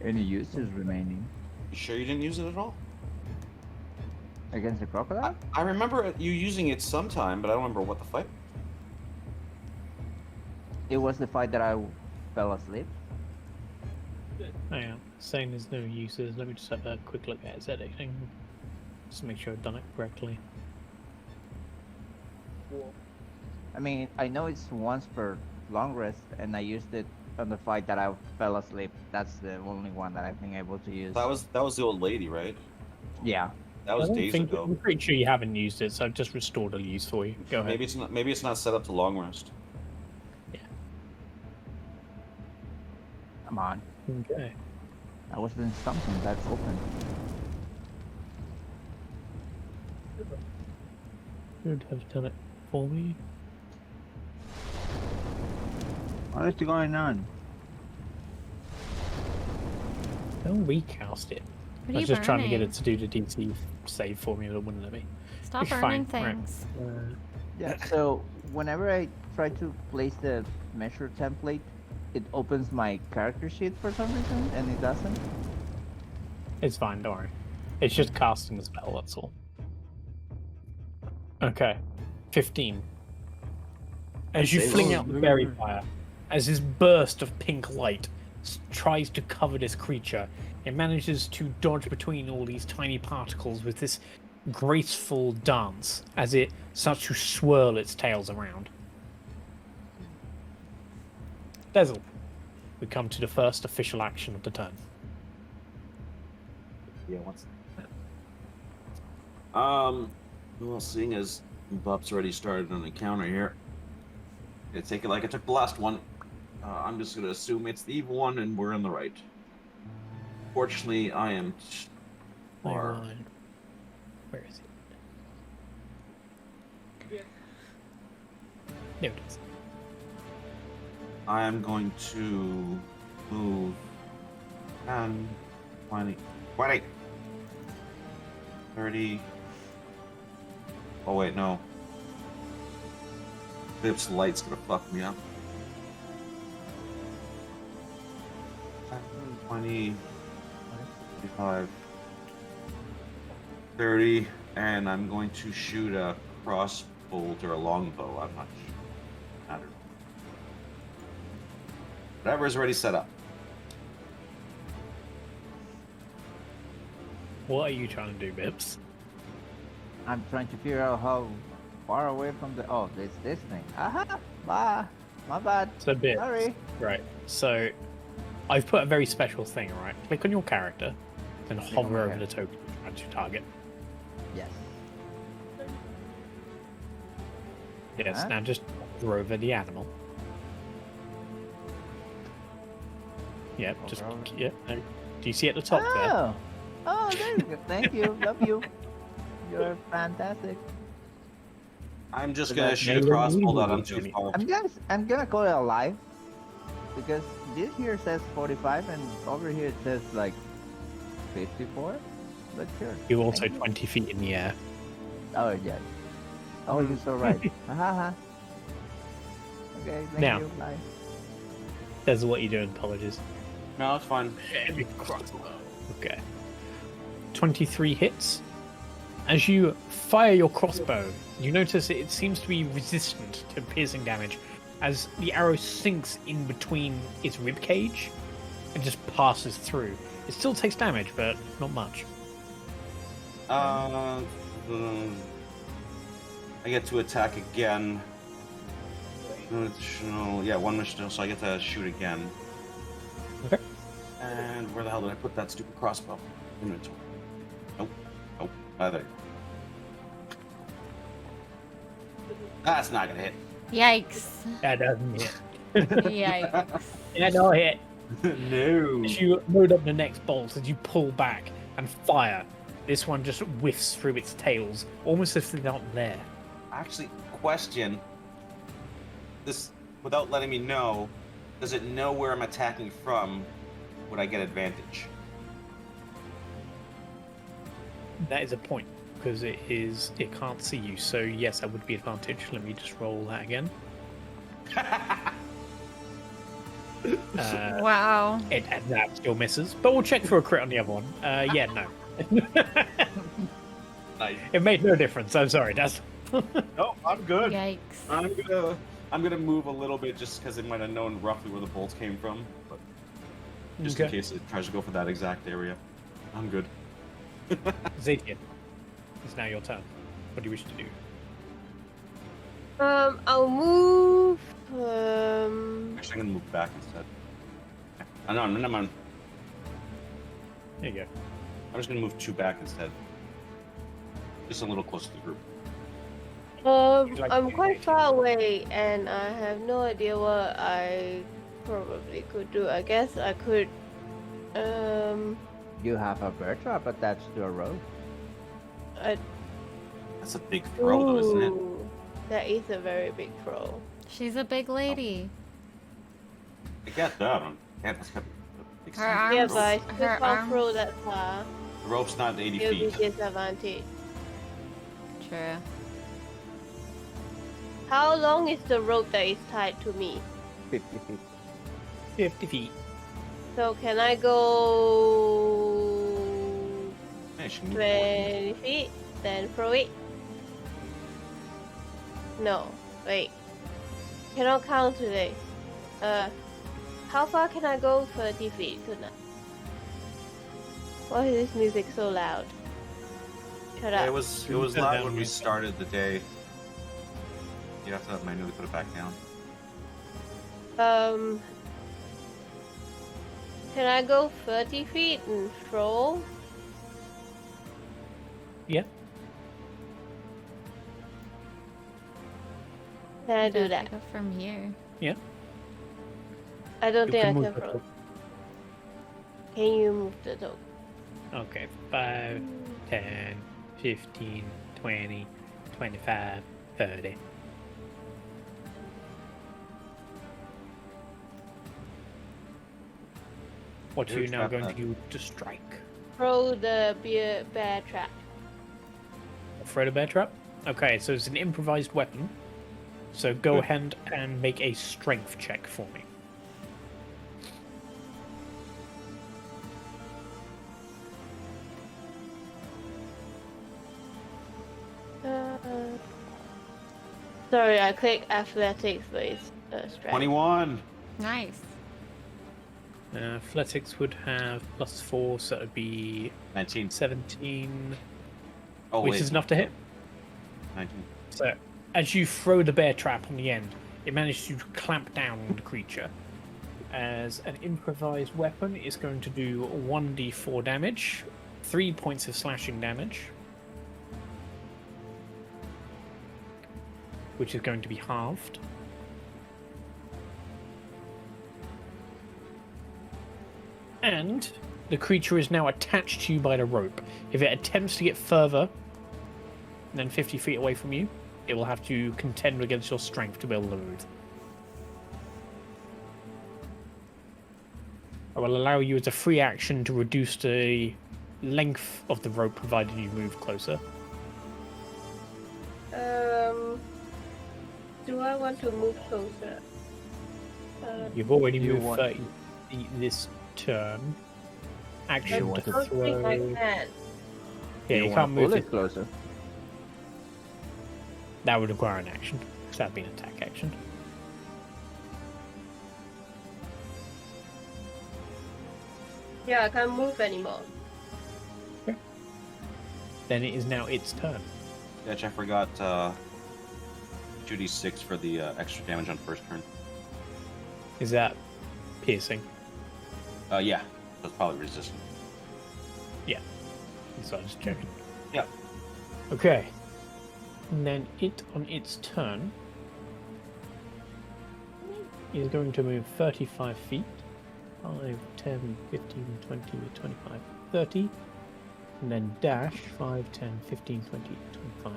Speaker 7: uses remaining
Speaker 6: You sure you didn't use it at all?
Speaker 7: against the crocodile.
Speaker 6: I remember you using it sometime, but I don't remember what the fight.
Speaker 7: It was the fight that I fell asleep.
Speaker 2: Hang on. Saying there's no uses. Let me just have a quick look at its editing. Just to make sure I've done it correctly.
Speaker 7: I mean, I know it's once per long rest, and I used it on the fight that I fell asleep. That's the only one that I've been able to use.
Speaker 6: That was the old lady, right?
Speaker 7: Yeah.
Speaker 6: That was
Speaker 2: I don't
Speaker 6: days
Speaker 2: think,
Speaker 6: ago.
Speaker 2: I'm pretty sure you haven't used it, so I've just restored a use for you. Go ahead.
Speaker 6: Maybe it's not set up to long rest.
Speaker 7: Come on.
Speaker 2: Okay.
Speaker 7: I was doing something that's open.
Speaker 2: Should have done it for me.
Speaker 7: What is going on?
Speaker 2: Don't recast it.
Speaker 1: What
Speaker 2: I
Speaker 1: are
Speaker 2: was
Speaker 1: you
Speaker 2: just trying to get
Speaker 1: burning?
Speaker 2: it to do the DC save for me, but it wouldn't let me.
Speaker 1: Stop
Speaker 2: It's
Speaker 1: burning
Speaker 2: fine, right.
Speaker 1: things.
Speaker 7: Yeah, so whenever I try to place the measure template, it opens my character sheet for some reason, and it doesn't.
Speaker 2: It's fine, don't worry. It's just casting the spell, that's all. Okay. 15. As you fling out the berry fire, as this burst of pink light tries to cover this creature, it manages to dodge between all these tiny particles with this graceful dance as it starts to swirl its tails around. Dessel, we come to the first official action of the turn.
Speaker 6: Yeah, what's well, seeing as Bub's already started an encounter here, I take it like I took the last one. I'm just gonna assume it's the evil one, and we're in the right. Fortunately, I am far.
Speaker 2: Where is it? There it is.
Speaker 6: I am going to move 10, 20, 30. Oh wait, no. Vip's light's gonna fuck me up. 10, 20, 25, 30, and I'm going to shoot a crossbolt or a longbow. I'm not sure. I don't know. Whatever is already set up.
Speaker 2: What are you trying to do, Bips?
Speaker 7: I'm trying to figure out how far away from the. Oh, it's this thing. Aha! Bye. My bad.
Speaker 2: So Bips.
Speaker 7: Sorry.
Speaker 2: Right. So I've put a very special thing, right? Click on your character, then hover over the token you're trying to target.
Speaker 7: Yes.
Speaker 2: Yes,
Speaker 7: Huh?
Speaker 2: now just hover over the animal. Yep, just
Speaker 7: Hover over.
Speaker 2: yeah. No. Do you see at the top there?
Speaker 7: Oh. Oh, there you go. Thank you. Love you. You're fantastic.
Speaker 6: I'm just
Speaker 2: So
Speaker 6: gonna
Speaker 2: that
Speaker 6: shoot a
Speaker 2: made
Speaker 6: crossbow
Speaker 2: me
Speaker 6: that I'm
Speaker 2: really
Speaker 6: too
Speaker 2: funny.
Speaker 6: far.
Speaker 7: I'm gonna call it a live because this here says 45 and over here it says like 54. But sure.
Speaker 2: You're also
Speaker 7: Thank you.
Speaker 2: 20 feet in the air.
Speaker 7: Oh yeah. Oh, you're so right. Haha. Okay, thank
Speaker 2: Now.
Speaker 7: you. Bye.
Speaker 2: That's what you're doing, apologies.
Speaker 6: No, it's fine.
Speaker 2: Heavy crossbow. Okay. 23 hits. As you fire your crossbow, you notice it seems to be resistant to piercing damage as the arrow sinks in between its rib cage and just passes through. It still takes damage, but not much.
Speaker 6: I get to attack again. Additional, yeah, one additional, so I get to shoot again.
Speaker 2: Okay.
Speaker 6: And where the hell did I put that stupid crossbow? Inventory. Nope. Nope. There. That's not gonna hit.
Speaker 1: Yikes.
Speaker 2: That doesn't hit.
Speaker 1: Yikes.
Speaker 2: Yeah, no hit.
Speaker 6: No.
Speaker 2: As you load up the next bolt, as you pull back and fire, this one just whiffs through its tails, almost as if they're not there.
Speaker 6: Actually, question. This, without letting me know, does it know where I'm attacking from? Would I get advantage?
Speaker 2: That is a point, because it can't see you, so yes, that would be advantage. Let me just roll that again.
Speaker 1: Wow.
Speaker 2: That still misses, but we'll check for a crit on the other one. Yeah, no.
Speaker 6: Nice.
Speaker 2: It made no difference, I'm sorry, that's...
Speaker 6: No, I'm good.
Speaker 1: Yikes.
Speaker 6: I'm gonna move a little bit just because it might have known roughly where the bolts came from, but just in
Speaker 2: Okay.
Speaker 6: case it tries to go for that exact area, I'm good.
Speaker 2: ZeTian, it's now your turn. What do you wish to do?
Speaker 3: I'll move.
Speaker 6: Actually, I'm gonna move back instead. No, never mind.
Speaker 2: There you go.
Speaker 6: I'm just gonna move 2 back instead. Just a little closer to the group.
Speaker 2: like
Speaker 3: I'm
Speaker 2: to
Speaker 3: quite
Speaker 2: engage?
Speaker 3: far away, and I have no idea what I probably could do. I guess I could.
Speaker 7: You have a bird trap attached to a rope.
Speaker 6: That's a big throw, though, isn't it?
Speaker 3: Ooh, that is a very big throw.
Speaker 1: She's a big lady.
Speaker 6: I get that. Yeah, that's kind
Speaker 1: Her arms.
Speaker 3: Yeah, but I still
Speaker 1: her
Speaker 3: can't
Speaker 1: arms.
Speaker 3: throw that far.
Speaker 5: The rope's not 80
Speaker 3: It'll be
Speaker 5: feet.
Speaker 3: disadvantage.
Speaker 1: True.
Speaker 3: How long is the rope that is tied to me?
Speaker 7: 50 feet.
Speaker 2: 50 feet.
Speaker 3: So can I go
Speaker 5: Yeah, she can move
Speaker 3: 20 feet, then throw it? No, wait. Cannot count today. How far can I go? 30 feet tonight. Why is this music so loud? Shut
Speaker 5: Yeah,
Speaker 3: up.
Speaker 5: it was
Speaker 2: Turn
Speaker 5: loud
Speaker 2: down
Speaker 5: when we
Speaker 2: music.
Speaker 5: started the day. You have to manually put it back down.
Speaker 3: Can I go 30 feet and throw?
Speaker 2: Yeah.
Speaker 3: Can I do
Speaker 1: Yeah,
Speaker 3: that?
Speaker 1: Go from here.
Speaker 2: Yeah.
Speaker 3: I don't
Speaker 2: You
Speaker 3: think I
Speaker 2: move
Speaker 3: can
Speaker 2: the
Speaker 3: throw.
Speaker 2: dog.
Speaker 3: Can you move the dog?
Speaker 2: Okay, 5, 10, 15, 20, 25, 30. What are you
Speaker 5: Huge
Speaker 2: now
Speaker 5: trap
Speaker 2: going to
Speaker 5: that.
Speaker 2: do to strike?
Speaker 3: Throw the bear trap.
Speaker 2: Throw the bear trap? Okay, so it's an improvised weapon. So go ahead and make a strength check for me.
Speaker 3: Sorry, I clicked athletics, but it's strength.
Speaker 5: 21.
Speaker 1: Nice.
Speaker 2: Athletics would have +4, so it would be
Speaker 5: 19.
Speaker 2: 17,
Speaker 5: Oh,
Speaker 2: which
Speaker 5: wait.
Speaker 2: is enough to hit.
Speaker 5: 19.
Speaker 2: So, as you throw the bear trap on the end, it manages to clamp down on the creature. As an improvised weapon, it's going to do 1d4 damage, 3 points of slashing damage, which is going to be halved. And the creature is now attached to you by the rope. If it attempts to get further than 50 feet away from you, it will have to contend against your strength to be able to move. I will allow you as a free action to reduce the length of the rope provided you move closer.
Speaker 3: Do I want to move closer?
Speaker 2: You've already
Speaker 7: You
Speaker 2: moved
Speaker 7: want-
Speaker 2: 30 feet this turn. Action
Speaker 7: want
Speaker 2: to
Speaker 3: I don't think I
Speaker 2: throw.
Speaker 3: can.
Speaker 2: Yeah, you
Speaker 7: wanna
Speaker 2: can't move
Speaker 7: pull
Speaker 2: it.
Speaker 7: it closer.
Speaker 2: That would require an action, because that'd be an attack action.
Speaker 3: Yeah, I can't move anymore.
Speaker 2: Then it is now its turn.
Speaker 5: Yeah, I forgot 2d6 for the extra damage on first turn.
Speaker 2: Is that piercing?
Speaker 5: Yeah, that's probably resistant.
Speaker 2: So I'm just checking.
Speaker 5: Yeah.
Speaker 2: Okay. And then it, on its turn, is going to move 35 feet. 5, 10, 15, 20, 25, 30. And then dash 5, 10, 15, 20, 25,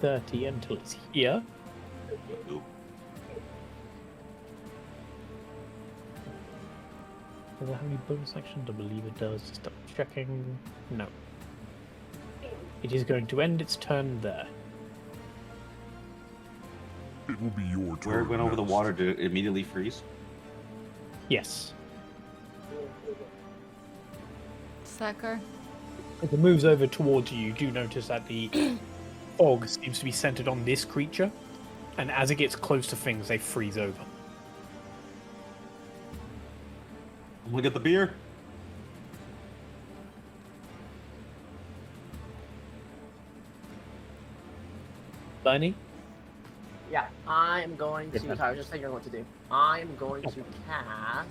Speaker 2: 30 until it's here.
Speaker 5: Ooh.
Speaker 2: Does it have any bonus actions? I believe it does. Just double checking. No. It is going to end its turn there.
Speaker 9: It will be your turn.
Speaker 5: Where it went over the
Speaker 9: next.
Speaker 5: water, did it immediately freeze?
Speaker 2: Yes.
Speaker 1: Sucker.
Speaker 2: As it moves over towards you, you do notice that the fog seems to be centered on this creature, and as it gets close to things, they freeze over.
Speaker 5: Look at the beer.
Speaker 2: Bunny?
Speaker 8: Yeah, I'm going to.
Speaker 2: Good.
Speaker 8: Sorry, I was just thinking what to do. I'm going to cast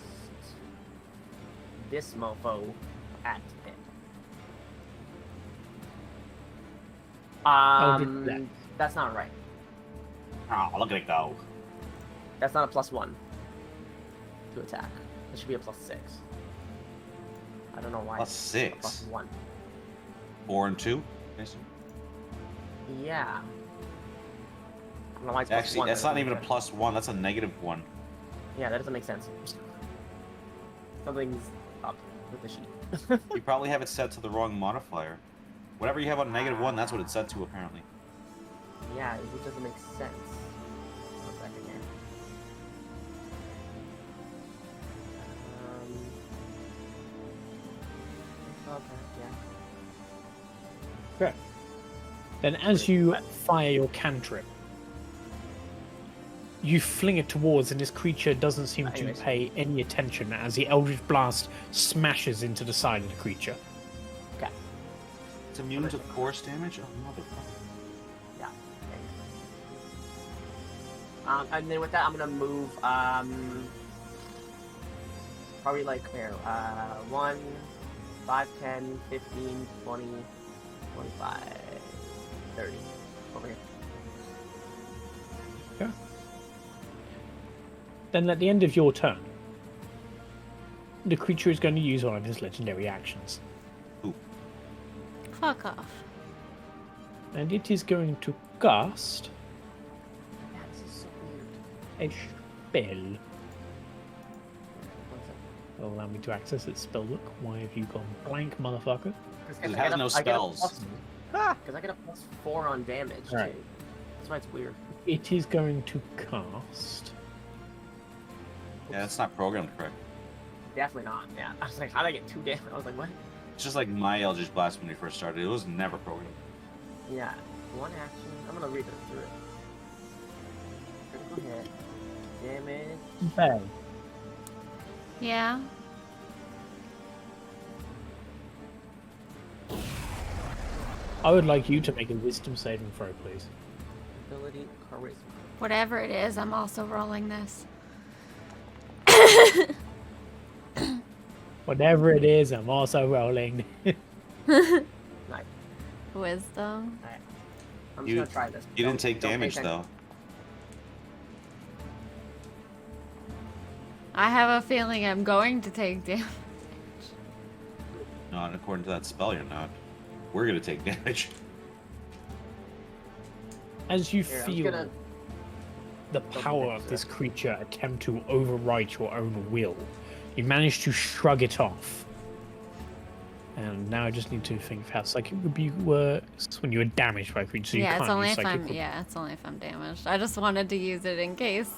Speaker 8: this mofo at it.
Speaker 2: do that.
Speaker 8: That's not right.
Speaker 5: Oh, look at it go.
Speaker 8: That's not a +1 to attack. It should be a +6. I don't know why.
Speaker 5: Plus
Speaker 8: it's
Speaker 5: 6.
Speaker 8: a +1.
Speaker 5: 4 and 2. Basically.
Speaker 8: Yeah. I don't know why it's
Speaker 5: Actually,
Speaker 8: +1.
Speaker 5: that's
Speaker 8: That
Speaker 5: not
Speaker 8: doesn't
Speaker 5: even a
Speaker 8: make sense.
Speaker 5: +1. That's a -1.
Speaker 8: Yeah, that doesn't make sense. Something's up with the sheet.
Speaker 5: You probably have it set to the wrong modifier. Whatever you have on -1, that's what it's set to apparently.
Speaker 8: Yeah, it doesn't make sense. One second here. Okay, yeah.
Speaker 2: Okay. Then as you fire your cantrip, you fling it towards, and this creature doesn't seem to pay any attention as the Eldritch Blast smashes into the side of the creature.
Speaker 8: Okay.
Speaker 5: It's immune to force damage? Oh, motherfucker.
Speaker 8: Yeah. Okay. And then with that, I'm gonna move, probably like, where, 1, 5, 10, 15, 20, 25, 30. Over here.
Speaker 2: Okay. Then at the end of your turn, the creature is going to use one of his legendary actions.
Speaker 5: Ooh.
Speaker 1: Fuck off.
Speaker 2: And it is going to cast
Speaker 8: Yeah, this is so weird.
Speaker 2: a spell. Allow me to access its spell book. Why have you gone blank, motherfucker?
Speaker 5: Because it has no spells.
Speaker 8: Because I get a +4 on damage,
Speaker 2: Right.
Speaker 8: too. That's why it's weird.
Speaker 2: It is going to cast.
Speaker 5: Yeah, it's not programmed correct.
Speaker 8: Definitely not, yeah. I was like, how did I get 2 damage? I was like, what?
Speaker 5: It's just like my Eldritch Blast when we first started. It was never programmed.
Speaker 8: Yeah. 1 action. I'm gonna read it through it. Critical hit. Damage.
Speaker 2: Bang.
Speaker 1: Yeah.
Speaker 2: I would like you to make a wisdom saving throw, please.
Speaker 8: Ability, charisma.
Speaker 1: Whatever it is, I'm also rolling this.
Speaker 2: Whatever it is, I'm also rolling.
Speaker 8: Nice.
Speaker 1: Wisdom.
Speaker 8: Alright. I'm just gonna try this.
Speaker 5: You didn't take
Speaker 8: Don't pay
Speaker 5: damage
Speaker 8: attention.
Speaker 5: though.
Speaker 1: I have a feeling I'm going to take damage.
Speaker 5: Not according to that spell, you're not. We're gonna take damage.
Speaker 2: As you
Speaker 8: Here, I'm
Speaker 2: feel
Speaker 8: gonna-
Speaker 2: the power of this creature attempt to overwrite your own will, you manage to shrug it off. And now I just need to think of how psychic rebuke works when you are damaged by a creature. So you
Speaker 1: Yeah,
Speaker 2: can't
Speaker 1: it's only
Speaker 2: use
Speaker 1: if
Speaker 2: psychic
Speaker 1: I'm
Speaker 2: rebuke.
Speaker 1: it's only if I'm damaged. I just wanted to use it in case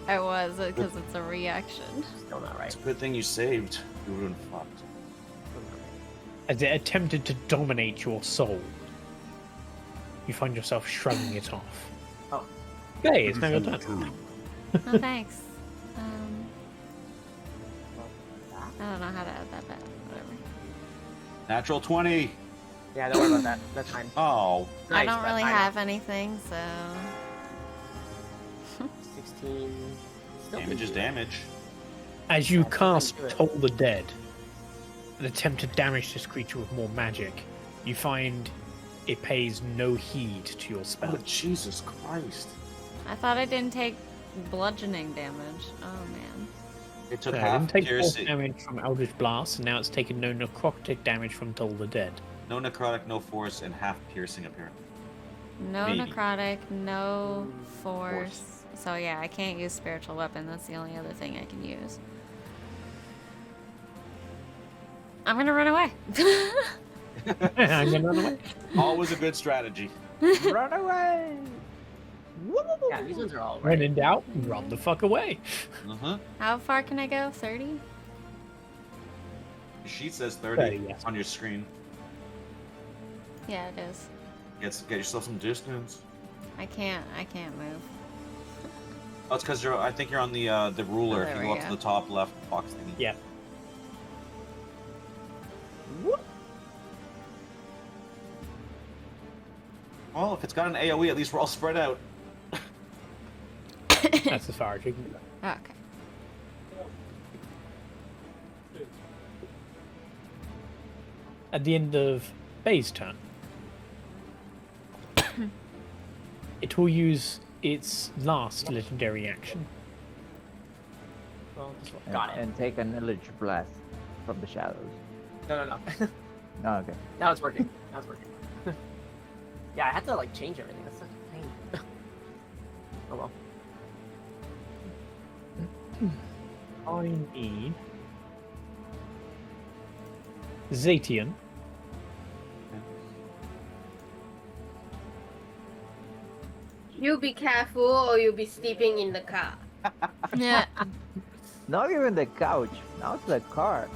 Speaker 1: I was, because it's a reaction.
Speaker 8: Still not right.
Speaker 5: It's a good thing you saved. You would have been fucked.
Speaker 8: Still not right.
Speaker 2: As it attempted to dominate your soul, you find yourself shrugging it off.
Speaker 8: Oh.
Speaker 2: Okay, it's now your turn.
Speaker 1: Oh, thanks. I don't know how to add that back. Whatever.
Speaker 5: Natural 20.
Speaker 8: Yeah, don't worry about that. That's fine.
Speaker 5: Oh.
Speaker 1: I
Speaker 8: Nice,
Speaker 1: don't
Speaker 8: but
Speaker 1: really
Speaker 8: know.
Speaker 1: have anything, so
Speaker 8: 16. Still
Speaker 5: Damage is
Speaker 8: good.
Speaker 5: damage.
Speaker 2: As you
Speaker 8: That's
Speaker 2: cast
Speaker 8: pretty good.
Speaker 2: Toll the Dead and attempt to damage this creature with more magic, you find it pays no heed to your spell.
Speaker 5: Oh, Jesus Christ.
Speaker 1: I thought I didn't take bludgeoning damage. Oh man.
Speaker 5: It took
Speaker 2: No, it
Speaker 5: half
Speaker 2: didn't take force
Speaker 5: piercing.
Speaker 2: damage from Eldritch Blast, and now it's taken no necrotic damage from Toll the Dead.
Speaker 5: No necrotic, no force, and half piercing apparently.
Speaker 1: No
Speaker 5: Maybe.
Speaker 1: necrotic, no force. So yeah, I can't use spiritual weapon. That's the only other thing I can use. I'm gonna run away.
Speaker 2: I'm gonna run away.
Speaker 5: Always a good strategy.
Speaker 7: Run away!
Speaker 8: Yeah, these ones are all
Speaker 2: When
Speaker 8: right.
Speaker 2: in doubt, run the fuck away.
Speaker 5: Uh-huh.
Speaker 1: How far can I go? 30?
Speaker 5: Your sheet says 30
Speaker 2: 30, yes.
Speaker 5: on your screen.
Speaker 1: Yeah, it is.
Speaker 5: Get yourself some distance.
Speaker 1: I can't move.
Speaker 5: Oh, it's because I think you're on the ruler.
Speaker 1: Oh,
Speaker 5: If
Speaker 1: there
Speaker 5: you
Speaker 1: we
Speaker 5: go up to
Speaker 1: go.
Speaker 5: the top left box thingy.
Speaker 2: Yeah.
Speaker 5: Well, if it's got an AoE, at least we're all spread out.
Speaker 2: That's as far as you can go.
Speaker 1: Okay.
Speaker 2: At the end of Bay's turn, it will use its last legendary action.
Speaker 8: Well, got it.
Speaker 7: And take an Eldritch Blast from the shadows.
Speaker 8: No.
Speaker 7: No, okay.
Speaker 8: Now it's working. Now it's working. Yeah, I had to like change everything. That's such a pain. Oh well.
Speaker 2: I need ZeTian.
Speaker 3: You be careful or you'll be sleeping in the car.
Speaker 1: Yeah.
Speaker 7: Not even the couch. Now it's the car.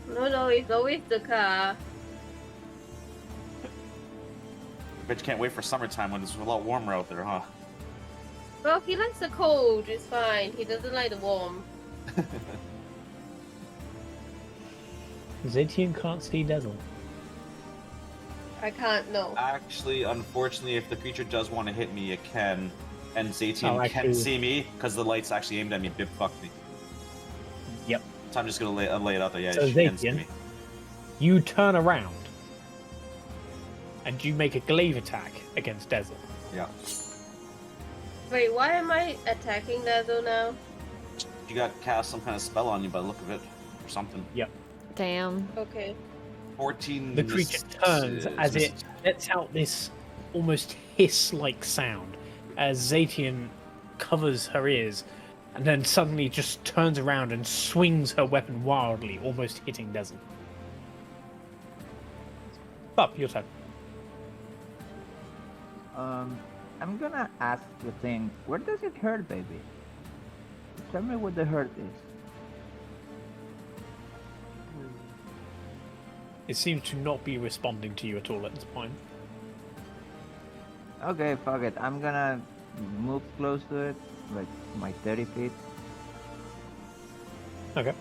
Speaker 3: No, it's always the car.
Speaker 5: Bet you can't wait for summertime when it's a lot warmer out there, huh?
Speaker 3: Well, he likes the cold, it's fine. He doesn't like the warm.
Speaker 2: ZeTian can't see Dessel.
Speaker 3: I can't know.
Speaker 5: Actually, unfortunately, if the creature does want to hit me, it can. And ZeTian
Speaker 2: Oh,
Speaker 5: can see me because the light's actually aimed at me. Bip fuck me.
Speaker 2: Yep.
Speaker 5: So I'm just gonna lay it out there. Yeah,
Speaker 2: So
Speaker 5: she can see
Speaker 2: ZeTian,
Speaker 5: me.
Speaker 2: you turn around and you make a glaive attack against Dessel.
Speaker 5: Yeah.
Speaker 3: Wait, why am I attacking Dessel now?
Speaker 5: You got cast some kind of spell on you by the look of it, or something.
Speaker 2: Yep.
Speaker 1: Damn.
Speaker 3: Okay.
Speaker 5: 14.
Speaker 2: The creature turns as it lets out this almost hiss-like sound as ZeTian covers her ears and then suddenly just turns around and swings her weapon wildly, almost hitting Dessel. Up, your turn.
Speaker 7: I'm gonna ask the thing, where does it hurt, baby? Tell me what the hurt is.
Speaker 2: It seems to not be responding to you at all at this point.
Speaker 7: Okay, fuck it. I'm gonna move close to it, like my 30 feet.
Speaker 2: Okay.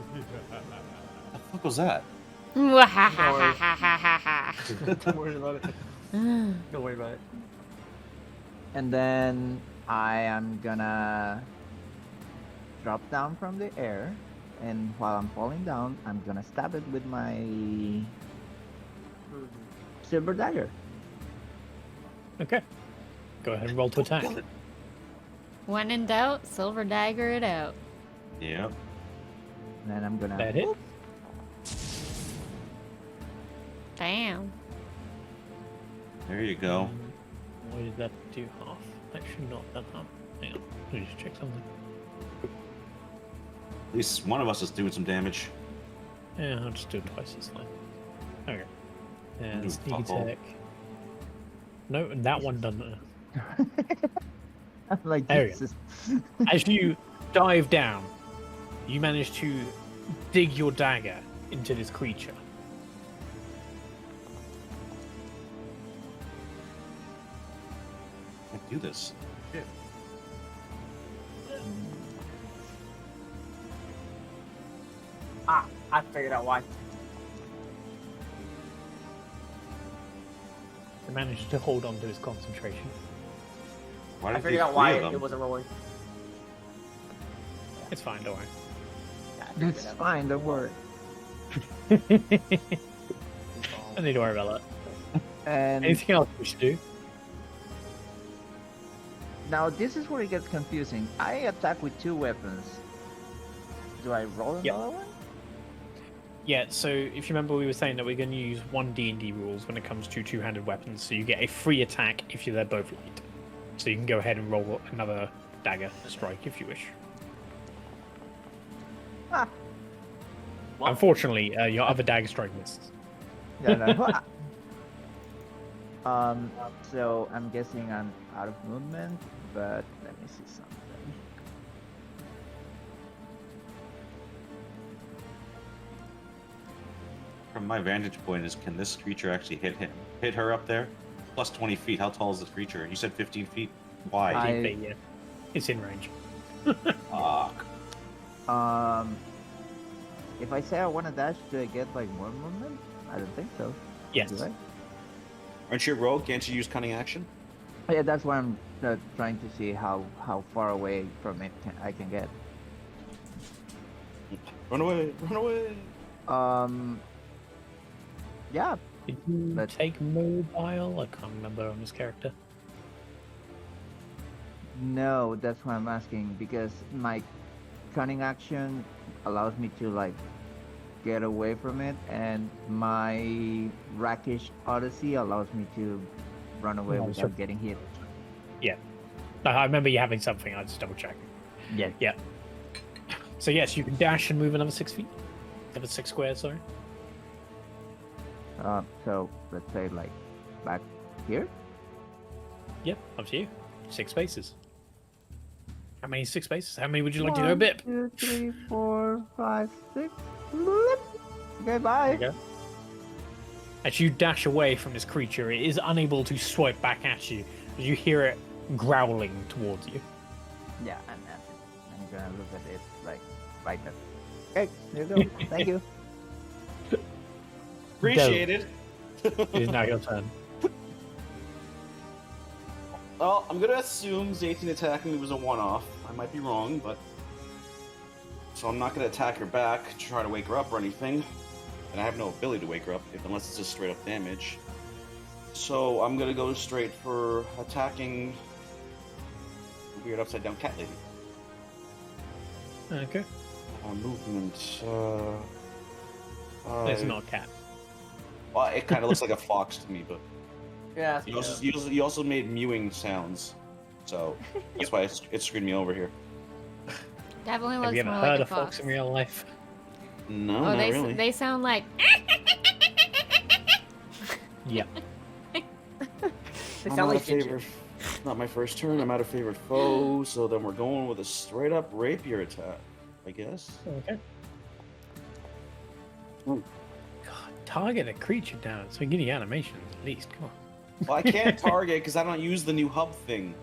Speaker 5: What the fuck was that?
Speaker 8: Don't worry about it. Don't worry about it.
Speaker 7: And then I am gonna drop down from the air, and while I'm falling down, I'm gonna stab it with my silver dagger.
Speaker 2: Okay. Go ahead and roll to attack.
Speaker 1: When in doubt, silver dagger it out.
Speaker 5: Yeah.
Speaker 7: And then I'm gonna
Speaker 2: That hit.
Speaker 1: Damn.
Speaker 5: There you go.
Speaker 2: Why did that do half? Actually, not that half. Hang on. Let me just check something.
Speaker 5: At least one of us is doing some damage.
Speaker 2: Yeah, I'll just do it twice this time. Okay. And
Speaker 5: Do
Speaker 2: sneak
Speaker 5: fuck all.
Speaker 2: attack. No, that one doesn't.
Speaker 7: I'm like,
Speaker 2: There we go.
Speaker 7: Jesus.
Speaker 2: As you dive down, you manage to dig your dagger into this creature.
Speaker 5: Can't do this.
Speaker 8: Ah, I figured out why.
Speaker 2: You manage to hold on to his concentration.
Speaker 5: Why
Speaker 8: I
Speaker 5: did
Speaker 8: figured
Speaker 5: you
Speaker 8: out why
Speaker 5: three of
Speaker 8: it
Speaker 5: them?
Speaker 8: wasn't rolling.
Speaker 2: It's fine, don't worry.
Speaker 8: Yeah, I figured
Speaker 7: It's
Speaker 8: it out.
Speaker 7: fine, don't worry.
Speaker 2: Don't need to worry about that.
Speaker 7: And
Speaker 2: Anything else we should do?
Speaker 7: now this is where it gets confusing. I attack with 2 weapons. Do I roll
Speaker 2: Yep.
Speaker 7: another one?
Speaker 2: Yeah, so if you remember, we were saying that we're going to use one D&D rules when it comes to two-handed weapons, so you get a free attack if they're both light. So you can go ahead and roll another dagger strike if you wish.
Speaker 7: Ah.
Speaker 8: What?
Speaker 2: Unfortunately, your other dagger strike misses.
Speaker 7: Yeah, no. So I'm guessing I'm out of movement, but let me see something.
Speaker 5: From my vantage point, is can this creature actually hit her up there? Plus 20 feet. How tall is this creature? You said 15 feet. Why?
Speaker 2: Yeah, it's in range.
Speaker 5: Fuck.
Speaker 7: If I say I want to dash, do I get like more movement? I don't think so.
Speaker 2: Yes.
Speaker 7: Do I?
Speaker 6: Aren't you a rogue? Can't you use cunning action?
Speaker 7: Yeah, that's why I'm trying to see how far away from it I can get.
Speaker 6: Run away! Run away!
Speaker 7: Yeah,
Speaker 2: Did you
Speaker 7: But-
Speaker 2: take mobile? I can't remember on this character.
Speaker 7: no, that's why I'm asking, because my cunning action allows me to like get away from it, and my rakish odyssey allows me to run away
Speaker 2: Oh,
Speaker 7: without
Speaker 2: sure.
Speaker 7: getting hit.
Speaker 2: I remember you having something, I just double check.
Speaker 7: Yeah.
Speaker 2: Yeah. So yes, you can dash and move another 6 feet. Another 6 squares, sorry.
Speaker 7: So let's say like back here.
Speaker 2: Yep, up to you. 6 spaces. How many 6 spaces? How many would you like to go, Bip?
Speaker 7: 1, 2, 3, 4, 5, 6. Blip. Okay, bye.
Speaker 2: There you go. As you dash away from this creature, it is unable to swipe back at you. As you hear it growling towards you.
Speaker 7: Yeah, I'm gonna look at it like that. Okay, there you go. Thank you.
Speaker 6: Appreciate it.
Speaker 2: It is now your turn.
Speaker 6: Well, I'm gonna assume ZeTian attacking me was a one-off. I might be wrong, but so I'm not gonna attack her back to try to wake her up or anything. And I have no ability to wake her up unless it's just straight up damage. So I'm gonna go straight for attacking the weird upside down cat lady.
Speaker 2: Okay.
Speaker 6: Movement.
Speaker 2: It's not a cat.
Speaker 6: Well, it kind of looks like a fox to me, but
Speaker 8: Yeah.
Speaker 6: you also made mewing sounds, so that's why it screwed me over here.
Speaker 1: Definitely
Speaker 2: Have
Speaker 1: looks
Speaker 2: you ever
Speaker 1: more
Speaker 2: heard
Speaker 1: like
Speaker 2: a fox in real life?
Speaker 6: No,
Speaker 1: Oh,
Speaker 6: not
Speaker 1: they
Speaker 6: really.
Speaker 1: they sound like.
Speaker 2: Yep.
Speaker 8: They
Speaker 6: I'm
Speaker 8: sound
Speaker 6: out
Speaker 8: like
Speaker 6: of
Speaker 8: ginger.
Speaker 6: favorite. Not my first turn. I'm out of favorite foe, so then we're going with a straight up rapier attack, I guess.
Speaker 2: Okay. God, target a creature down so we can get the animations at least. Come on.
Speaker 6: Well, I can't target because I don't use the new hub thing.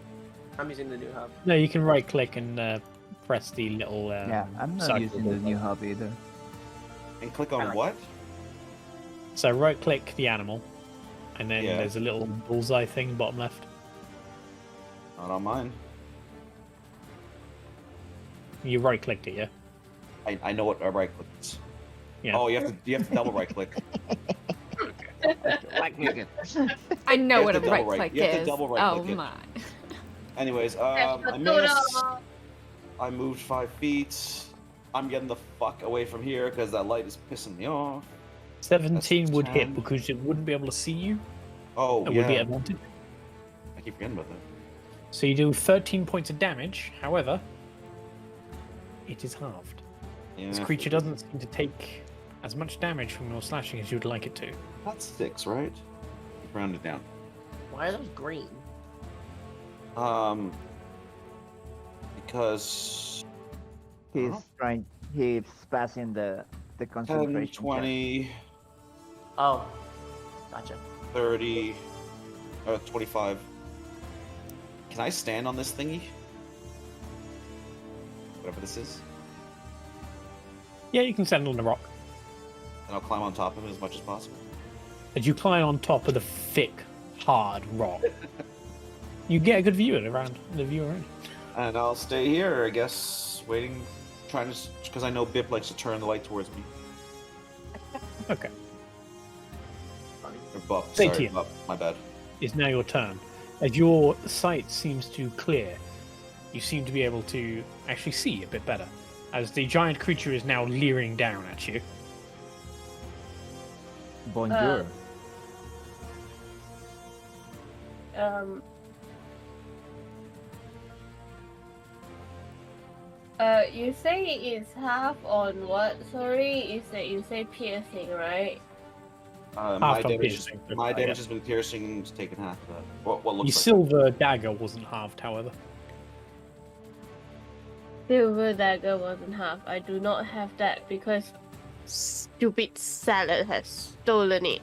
Speaker 8: I'm using the new hub.
Speaker 2: No, you can right click and press the little.
Speaker 7: Yeah, I'm not
Speaker 2: circle
Speaker 7: using the new hub either.
Speaker 6: And click on
Speaker 8: Alright.
Speaker 6: what?
Speaker 2: So right click the animal, and then
Speaker 6: Yeah.
Speaker 2: there's a little bullseye thing bottom left.
Speaker 6: Not on mine.
Speaker 2: You right clicked it, yeah?
Speaker 6: I know what a right click is.
Speaker 2: Yeah.
Speaker 6: Oh, you have to double right click.
Speaker 7: Like it.
Speaker 1: I know
Speaker 6: You
Speaker 1: what a
Speaker 6: have to
Speaker 1: right
Speaker 6: double right-
Speaker 1: click
Speaker 6: you have to
Speaker 1: is.
Speaker 6: double right
Speaker 1: Oh
Speaker 6: click it.
Speaker 1: my.
Speaker 6: Anyways, I missed. I moved 5 feet. I'm getting the fuck away from here because that light is pissing me off.
Speaker 2: 17
Speaker 6: That's
Speaker 2: would
Speaker 6: 10.
Speaker 2: hit because it wouldn't be able to see you.
Speaker 6: Oh,
Speaker 2: It
Speaker 6: yeah.
Speaker 2: would be advantage.
Speaker 6: I keep forgetting about that.
Speaker 2: So you do 13 points of damage. However, it is halved.
Speaker 6: Yeah,
Speaker 2: This creature doesn't seem to take as much damage from your slashing as you'd like it to.
Speaker 6: That's 6, right? Round it down.
Speaker 8: Why are those green?
Speaker 6: Because
Speaker 7: He's
Speaker 6: Huh?
Speaker 7: trying. He's passing the
Speaker 6: 10,
Speaker 7: concentration. check.
Speaker 6: 20,
Speaker 8: Oh, gotcha.
Speaker 6: 30, 25. Can I stand on this thingy? Whatever this is.
Speaker 2: Yeah, you can stand on the rock.
Speaker 6: And I'll climb on top of it as much as possible.
Speaker 2: As you climb on top of the thick, hard rock, you get a good view around the view around.
Speaker 6: And I'll stay here, I guess, waiting, trying to, because I know Bip likes to turn the light towards me.
Speaker 2: Okay,
Speaker 6: Or Buff,
Speaker 2: Stay
Speaker 6: sorry,
Speaker 2: here.
Speaker 6: Buff, my bad.
Speaker 2: it's now your turn. As your sight seems to clear, you seem to be able to actually see a bit better. As the giant creature is now leering down at you.
Speaker 7: Bonjour.
Speaker 3: You say it's half on what? Sorry, you say piercing, right?
Speaker 6: My
Speaker 2: Half on
Speaker 6: damage,
Speaker 2: piercing,
Speaker 6: my
Speaker 2: yeah.
Speaker 6: damage has been piercing, it's taken half of that. What
Speaker 2: Your
Speaker 6: looks like
Speaker 2: silver dagger wasn't halved, however.
Speaker 3: Silver dagger wasn't half. I do not have that because stupid salad has stolen it.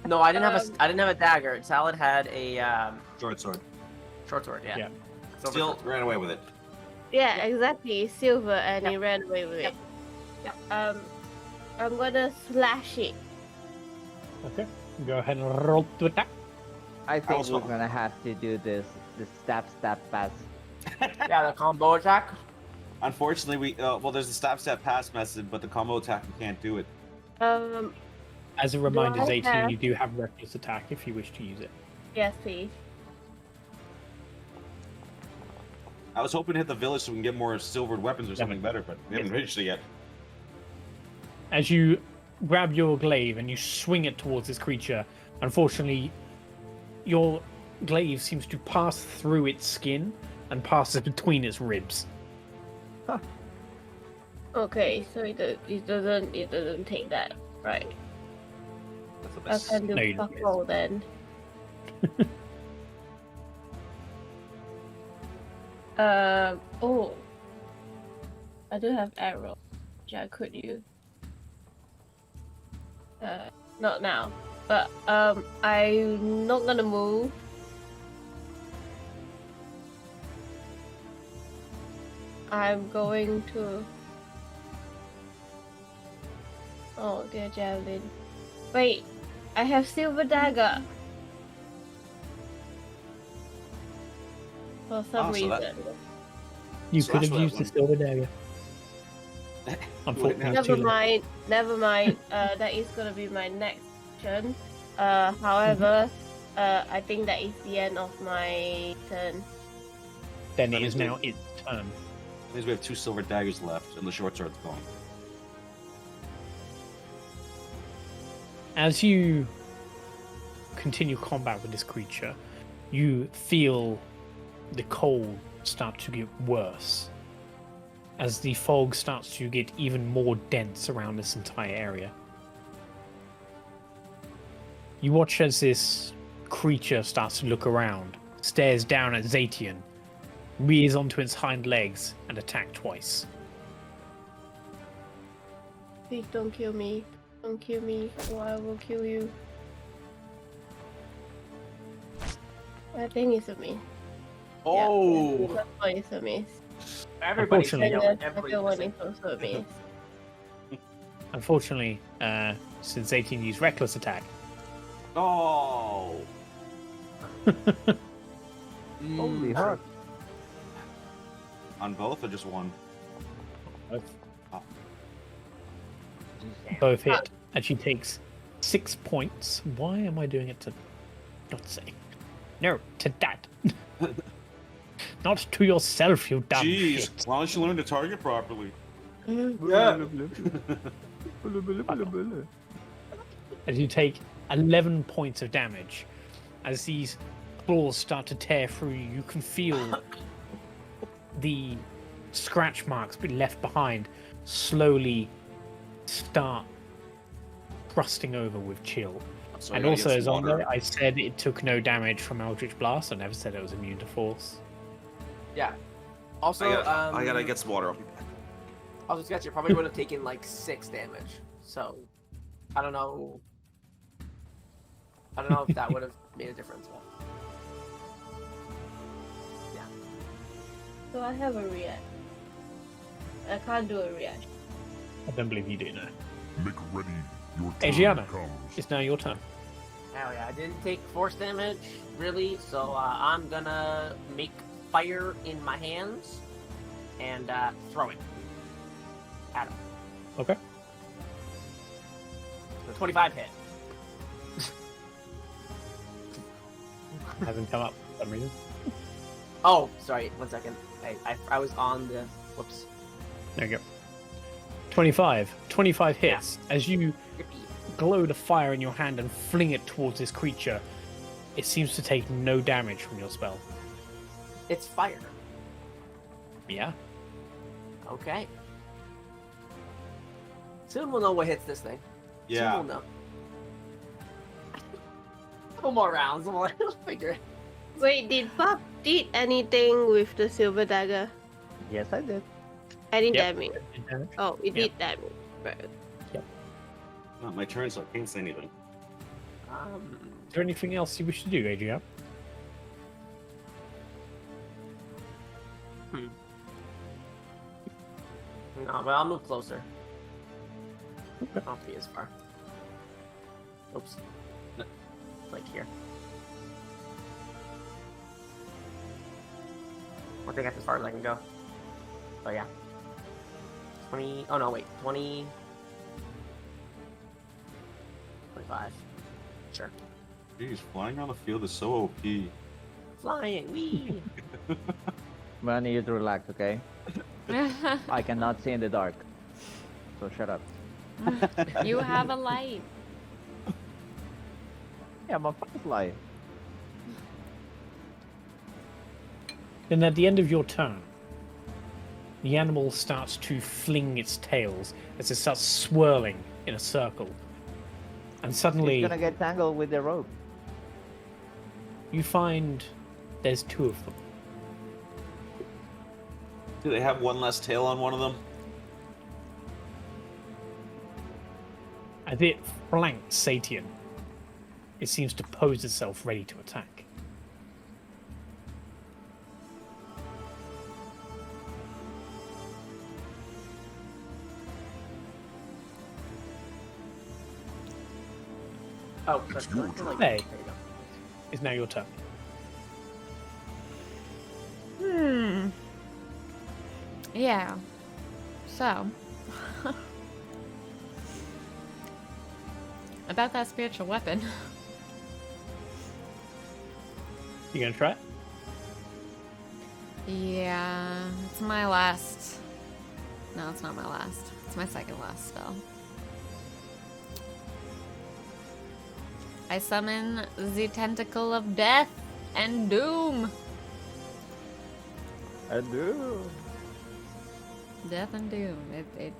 Speaker 8: No, I didn't have I didn't have a dagger. Salad had a
Speaker 5: Short sword.
Speaker 8: short sword. Yeah.
Speaker 2: Yeah.
Speaker 8: Silver
Speaker 5: Still
Speaker 8: short sword.
Speaker 5: ran away with it.
Speaker 3: Yeah, exactly. Silver, and he ran away with it. I'm gonna slash it.
Speaker 2: Okay, go ahead and roll to attack.
Speaker 7: I think
Speaker 6: also-
Speaker 7: we're gonna have to do this stab pass.
Speaker 8: Yeah, the combo attack.
Speaker 5: Unfortunately, there's the stab pass method, but the combo attack we can't do it.
Speaker 2: As a reminder,
Speaker 3: I
Speaker 2: ZeTian,
Speaker 3: have-
Speaker 2: you do have reckless attack if you wish to use it.
Speaker 3: Yes, please.
Speaker 5: I was hoping to hit the village so we can get more silvered weapons or something better, but we haven't reached it yet.
Speaker 2: As you grab your glaive and you swing it towards this creature, unfortunately, your glaive seems to pass through its skin and passes between its ribs.
Speaker 3: Okay, so it doesn't take that, right?
Speaker 5: That's
Speaker 3: I can do
Speaker 2: No, you
Speaker 3: fuck
Speaker 2: don't.
Speaker 3: all then. Oh. I do have arrow, which I could use. Not now. But I'm not gonna move. I'm going to. Oh, dear javelin. Wait, I have silver dagger. For some
Speaker 6: Oh, so that-
Speaker 3: reason.
Speaker 2: You
Speaker 6: So
Speaker 2: could
Speaker 6: that's
Speaker 2: have
Speaker 6: what
Speaker 2: used the
Speaker 6: that
Speaker 2: silver dagger. Unfortunately,
Speaker 6: now-
Speaker 2: it's too
Speaker 3: Never
Speaker 2: late.
Speaker 3: mind. Never mind. That is gonna be my next turn. However, I think that is the end of my turn.
Speaker 2: Then it is now its turn.
Speaker 6: That means we have 2 silver daggers left, and the short sword's gone.
Speaker 2: As you continue combat with this creature, you feel the cold start to get worse as the fog starts to get even more dense around this entire area. You watch as this creature starts to look around, stares down at ZeTian, rears onto its hind legs, and attack twice.
Speaker 3: Please don't kill me. Don't kill me, or I will kill you. I think it's a miss.
Speaker 6: Oh!
Speaker 3: Yeah, that one is a miss.
Speaker 8: Everybody's
Speaker 2: Unfortunately-
Speaker 3: And
Speaker 8: yelling.
Speaker 3: the
Speaker 8: Everybody's
Speaker 3: second one
Speaker 8: missing.
Speaker 3: is also a miss.
Speaker 2: Unfortunately, since ZeTian used reckless attack,
Speaker 6: Oh!
Speaker 7: Holy heck.
Speaker 6: On both or just one?
Speaker 2: both hit, and she takes 6 points. Why am I doing it to not say? No, to that. Not to yourself, you dumb
Speaker 6: Jeez,
Speaker 2: shit.
Speaker 6: why don't you learn to target properly?
Speaker 2: As you take 11 points of damage. As these claws start to tear through you, you can feel the scratch marks being left behind slowly start crusting over with chill.
Speaker 6: So I
Speaker 2: And
Speaker 6: gotta
Speaker 2: also,
Speaker 6: get
Speaker 2: as
Speaker 6: some
Speaker 2: on
Speaker 6: water.
Speaker 2: there, I said it took no damage from Eldritch Blast. I never said it was immune to Force.
Speaker 8: Yeah. Also,
Speaker 6: I gotta get some water. I'll be back.
Speaker 8: I was just you probably would have taken like 6 damage. So, I don't know. I don't know if that would have made a difference. But... Yeah.
Speaker 3: So I have a react. I can't do a reaction.
Speaker 2: I don't believe you do now.
Speaker 9: Make ready. Your turn
Speaker 2: Adriana,
Speaker 9: comes.
Speaker 2: it's now your turn.
Speaker 8: Hell yeah, I didn't take force damage, really, so I'm gonna make fire in my hands and throw it at him.
Speaker 2: Okay.
Speaker 8: The 25 hit.
Speaker 2: Hasn't come up for some reason.
Speaker 8: Oh, sorry, 1 second. I was on the... Whoops.
Speaker 2: There you go. 25. 25 hits. As you
Speaker 8: Yippee.
Speaker 2: glow the fire in your hand and fling it towards this creature, it seems to take no damage from your spell.
Speaker 8: It's fire.
Speaker 2: Yeah?
Speaker 8: Okay. Soon we'll know what hits this thing. Soon
Speaker 6: Yeah.
Speaker 8: we'll know. Couple more rounds, we'll figure it.
Speaker 3: Wait, did Bob did anything with the silver dagger?
Speaker 7: Yes, I did.
Speaker 3: Any
Speaker 2: Yep.
Speaker 3: damage?
Speaker 2: Damage.
Speaker 3: Oh, it
Speaker 2: Yep.
Speaker 3: did damage. Right.
Speaker 6: Not my turn, so I can't say anything.
Speaker 2: Is there anything else you wish to do, Adrian?
Speaker 8: No, but I'll move closer. I'll be as far. Oops. Like here. I think that's as far as I can go. Oh yeah. 20. Oh no, wait. 20. 25. Sure.
Speaker 6: Jeez, flying on the field is so OP.
Speaker 8: Flying. Wee.
Speaker 7: Bunny, you relax, okay? I cannot see in the dark. So shut up.
Speaker 1: You have a light.
Speaker 7: Yeah, I'm a firefly.
Speaker 2: Then at the end of your turn, the animal starts to fling its tails as it starts swirling in a circle. And suddenly,
Speaker 7: He's gonna get tangled with the rope.
Speaker 2: you find there's 2 of them.
Speaker 6: Do they have one less tail on one of them?
Speaker 2: As it flanks ZeTian, it seems to pose itself ready to attack.
Speaker 8: Oh,
Speaker 9: It's
Speaker 8: but,
Speaker 9: your
Speaker 8: like,
Speaker 9: turn.
Speaker 8: there
Speaker 2: Hey.
Speaker 8: you go.
Speaker 2: It's now your turn.
Speaker 1: Yeah. So. About that spiritual weapon.
Speaker 2: You gonna try it?
Speaker 1: Yeah. It's my last. No, it's not my last. It's my second last spell. I summon the Tentacle of Death and Doom.
Speaker 7: I do.
Speaker 1: Death and Doom. It.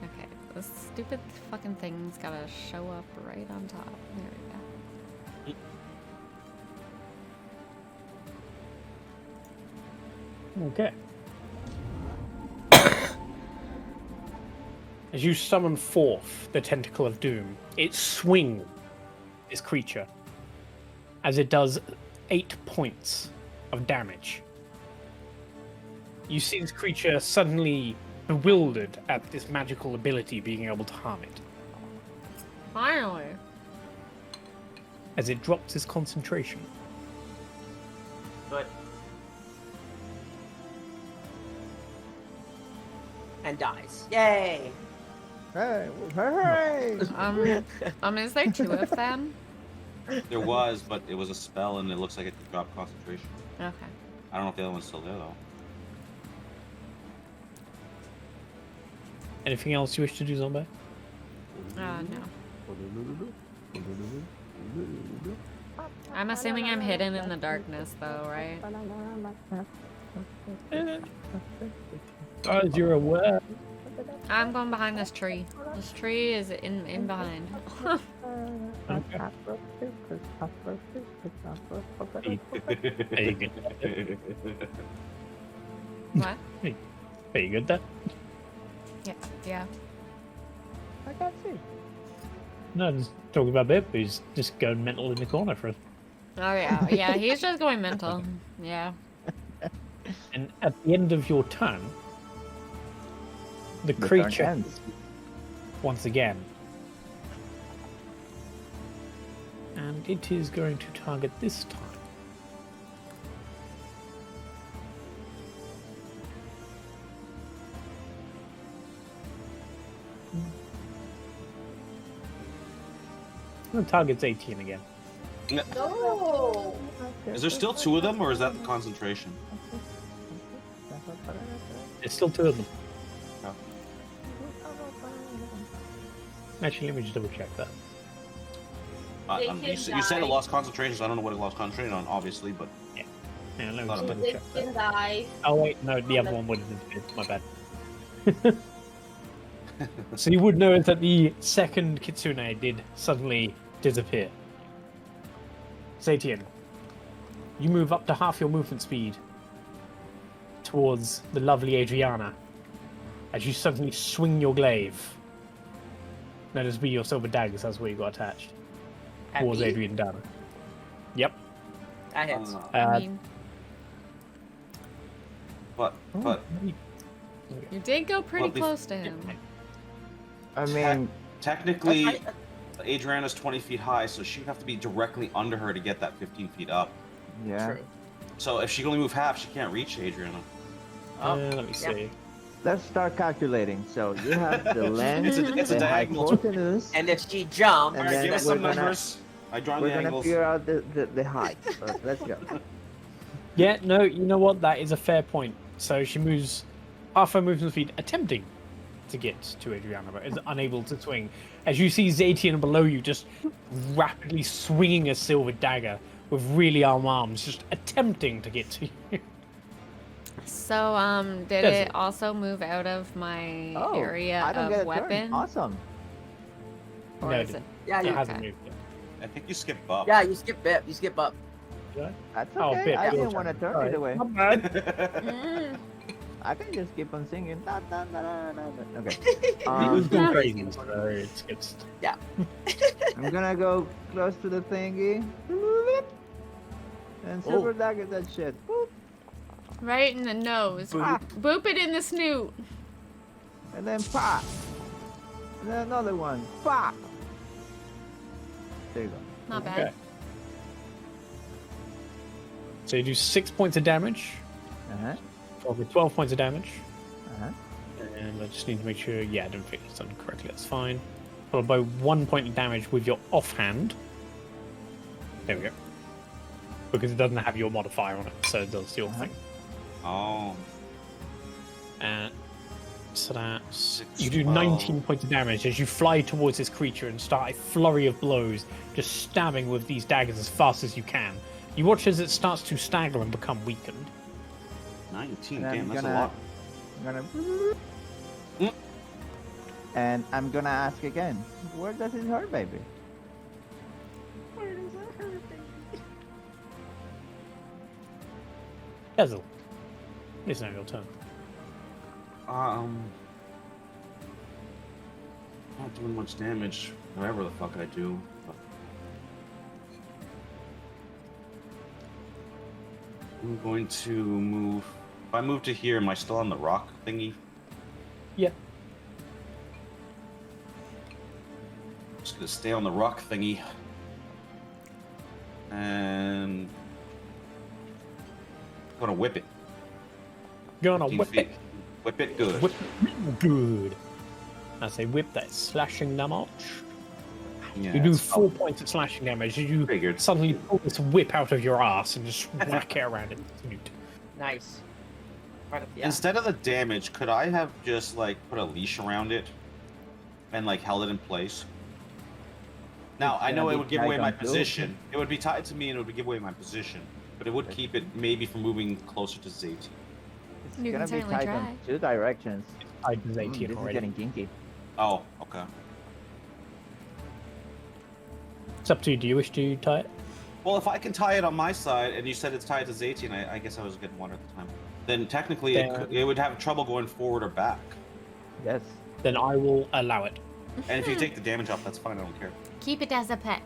Speaker 1: Okay, this stupid fucking thing's gotta show up right on top. There we go.
Speaker 2: Okay. As you summon forth the Tentacle of Doom, it swings this creature as it does 8 points of damage. You see this creature suddenly bewildered at this magical ability being able to harm it,
Speaker 1: Finally.
Speaker 2: as it drops its concentration.
Speaker 8: Good. And dies. Yay!
Speaker 7: Hey, hooray!
Speaker 1: Is there 2 of them?
Speaker 5: There was, but it was a spell, and it looks like it dropped concentration.
Speaker 1: Okay.
Speaker 5: I don't know if the other one's still there though.
Speaker 2: Anything else you wish to do, Zombae?
Speaker 1: No. I'm assuming I'm hidden in the darkness, though, right?
Speaker 2: As you're aware.
Speaker 1: I'm going behind this tree. This tree is in behind. What?
Speaker 2: Are you good there?
Speaker 1: Yeah.
Speaker 7: I can't see.
Speaker 2: No, just talking about Bip, who's just going mental in the corner for us.
Speaker 1: Oh yeah, yeah. He's just going mental. Yeah.
Speaker 2: And at the end of your turn, the
Speaker 7: The turn
Speaker 2: creature,
Speaker 7: ends.
Speaker 2: once again, and it is going to target this time. And targets 18 again.
Speaker 3: No.
Speaker 5: Is there still 2 of them, or is that the concentration?
Speaker 2: There's still 2 of them.
Speaker 5: Oh.
Speaker 2: Actually, let me just double check that.
Speaker 3: They
Speaker 5: You
Speaker 3: can
Speaker 5: said it
Speaker 3: die.
Speaker 5: lost concentration, so I don't know what it lost concentration on, obviously, but
Speaker 2: Yeah, let me
Speaker 5: Thought
Speaker 2: just
Speaker 5: about
Speaker 2: double
Speaker 3: They
Speaker 2: check that.
Speaker 3: can die.
Speaker 2: Oh wait, no, the other one would have been my bad. So you would notice that the second Kitsune did suddenly disappear. ZeTian, you move up to half your movement speed towards the lovely Adriana as you suddenly swing your glaive. That is be your silver daggers, that's where you got attached.
Speaker 8: At
Speaker 2: Towards
Speaker 8: me?
Speaker 2: Adriana. Yep.
Speaker 8: That hits.
Speaker 1: I mean,
Speaker 5: but
Speaker 1: you did go pretty
Speaker 5: Well,
Speaker 1: close to him.
Speaker 7: I mean,
Speaker 5: technically, Adriana's 20 feet high, so she'd have to be directly under her to get that 15 feet up.
Speaker 7: yeah.
Speaker 8: True.
Speaker 5: So if she can only move half, she can't reach Adriana.
Speaker 2: Let me see.
Speaker 7: Let's start calculating. So you have the length,
Speaker 5: It's a
Speaker 7: the
Speaker 5: diagonal.
Speaker 7: hypotenuse,
Speaker 8: And if she jumps,
Speaker 7: And
Speaker 5: Alright,
Speaker 7: then
Speaker 5: give us
Speaker 7: we're
Speaker 5: some
Speaker 7: gonna-
Speaker 5: numbers. I draw
Speaker 7: we're
Speaker 5: the
Speaker 7: gonna
Speaker 5: angles.
Speaker 7: figure out the height. So let's go.
Speaker 2: Yeah, no, you know what? That is a fair point. So she moves half her movement speed, attempting to get to Adriana, but is unable to swing. As you see ZeTian below you just rapidly swinging a silver dagger with really armed arms, just attempting to get to you.
Speaker 1: So, did
Speaker 2: Does
Speaker 1: it
Speaker 2: it?
Speaker 1: also move out of my
Speaker 7: Oh,
Speaker 1: area
Speaker 7: I don't get
Speaker 1: of
Speaker 7: a
Speaker 1: weapon?
Speaker 7: turn. Awesome.
Speaker 1: Or
Speaker 2: No,
Speaker 1: is
Speaker 2: it
Speaker 1: it?
Speaker 8: Yeah,
Speaker 2: It
Speaker 8: you,
Speaker 2: hasn't
Speaker 1: Okay.
Speaker 2: moved yet.
Speaker 5: I think you skip up.
Speaker 8: yeah, you skip Bip. You skip up.
Speaker 2: Did I?
Speaker 7: That's
Speaker 2: Oh,
Speaker 7: okay.
Speaker 2: Bip,
Speaker 7: I
Speaker 2: your
Speaker 7: didn't want to
Speaker 2: turn.
Speaker 7: turn either
Speaker 2: Sorry.
Speaker 7: way.
Speaker 2: Not bad.
Speaker 1: Mm.
Speaker 7: I can just keep on singing. Da, da, da, da, da, da. Okay.
Speaker 2: It was going
Speaker 7: Um,
Speaker 2: crazy, so it's just...
Speaker 7: I'm gonna go close to the thingy. And super dagger that shit. Boop.
Speaker 1: Right in the nose.
Speaker 8: Boop.
Speaker 1: Boop it in the snoot.
Speaker 7: And then pop. And then another one. Pop. There you go.
Speaker 1: Not bad.
Speaker 2: Okay. So you do 6 points of damage,
Speaker 7: Uh-huh.
Speaker 2: probably 12 points of damage.
Speaker 7: Uh-huh.
Speaker 2: And I just need to make sure, yeah, I don't think it's done correctly, that's fine. Followed by 1 point of damage with your offhand. There we go. Because it doesn't have your modifier on it, so it does your thing.
Speaker 5: Oh.
Speaker 2: And so that's...
Speaker 5: 6,
Speaker 2: You do
Speaker 5: 12.
Speaker 2: 19 points of damage as you fly towards this creature and start a flurry of blows, just stabbing with these daggers as fast as you can. You watch as it starts to stagger and become weakened.
Speaker 5: 19,
Speaker 7: And I'm
Speaker 5: damn, that's a
Speaker 7: gonna-
Speaker 5: lot.
Speaker 7: I'm gonna.
Speaker 5: Mm.
Speaker 7: And I'm gonna ask again. Where does it hurt, baby?
Speaker 2: Dessel, it's now your turn.
Speaker 5: Not doing much damage, whatever the fuck I do. But... I'm going to move. If I move to here, am I still on the rock thingy?
Speaker 2: Yeah.
Speaker 5: Just gonna stay on the rock thingy. And gonna whip it.
Speaker 2: Gonna
Speaker 5: 15
Speaker 2: whip
Speaker 5: feet.
Speaker 2: it.
Speaker 5: Whip it good.
Speaker 2: Whip it good. I say whip that slashing damage.
Speaker 5: Yeah,
Speaker 2: You do
Speaker 5: it's
Speaker 2: 4 points of slashing damage as you
Speaker 5: figured.
Speaker 2: suddenly pull this whip out of your ass and just whack it around its snoot.
Speaker 8: Nice. Right up, yeah.
Speaker 5: Instead of the damage, could I have just like put a leash around it and like held it in place? Now I know it would give away my position. It would be tied to me and it would give away my position, but it would keep it maybe from moving closer to ZeTian.
Speaker 7: It's
Speaker 1: You
Speaker 7: gonna
Speaker 1: can
Speaker 7: be
Speaker 1: certainly
Speaker 7: tied
Speaker 1: try.
Speaker 7: in 2 directions.
Speaker 2: I did 18
Speaker 7: This is
Speaker 2: already.
Speaker 7: getting kinky.
Speaker 5: Oh, okay.
Speaker 2: It's up to you. Do you wish to tie it?
Speaker 5: Well, if I can tie it on my side, and you said it's tied to ZeTian, I guess I was getting one at the time. Then technically, it would have trouble going forward or back.
Speaker 7: Yes.
Speaker 2: Then I will allow it.
Speaker 5: And if you take the damage off, that's fine. I don't care.
Speaker 1: Keep it as a pet.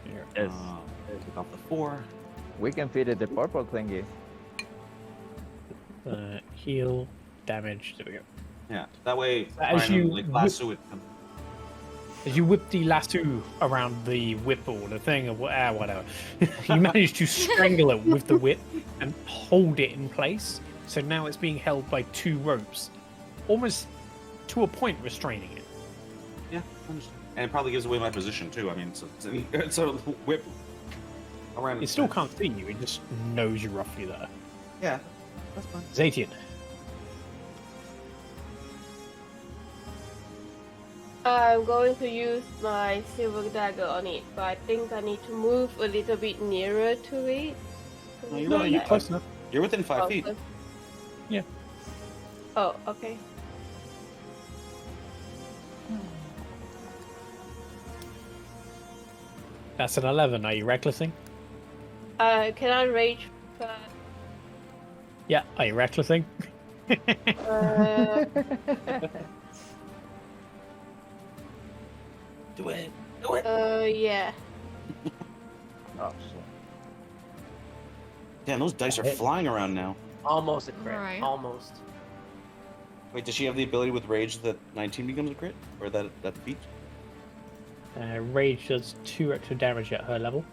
Speaker 2: Here.
Speaker 7: Yes.
Speaker 5: Take off the 4.
Speaker 7: We can feed it the purple thingy.
Speaker 2: Heal, damage. There we go.
Speaker 5: Yeah. That way,
Speaker 2: As
Speaker 5: trying to,
Speaker 2: you
Speaker 5: like lasso it.
Speaker 2: As you whip the lasso around the whip or the thing or whatever, you manage to strangle it with the whip and hold it in place. So now it's being held by 2 ropes, almost to a point restraining it.
Speaker 5: Yeah, understand. And it probably gives away my position too. I mean, it's a whip around.
Speaker 2: It
Speaker 5: its
Speaker 2: still
Speaker 5: neck.
Speaker 2: can't see you, it just knows you're roughly there.
Speaker 5: Yeah, that's fine.
Speaker 2: ZeTian.
Speaker 3: I'm going to use my silver dagger on it, but I think I need to move a little bit nearer to it.
Speaker 5: No, you're
Speaker 2: No,
Speaker 5: right.
Speaker 2: you're close enough.
Speaker 5: You're within 5
Speaker 3: Oh,
Speaker 5: feet.
Speaker 3: close.
Speaker 2: Yeah.
Speaker 3: Oh, okay.
Speaker 2: That's an 11. Are you recklessing?
Speaker 3: Can I rage?
Speaker 2: Yeah. Are you recklessing?
Speaker 3: Uh,
Speaker 5: Do it. Do it.
Speaker 3: yeah.
Speaker 7: Oh, shit.
Speaker 5: Damn, those dice are flying around now.
Speaker 8: Almost a crit.
Speaker 1: Right.
Speaker 8: Almost.
Speaker 5: Wait, does she have the ability with rage that 19 becomes a crit, or that feat?
Speaker 2: Rage does 2 extra damage at her level.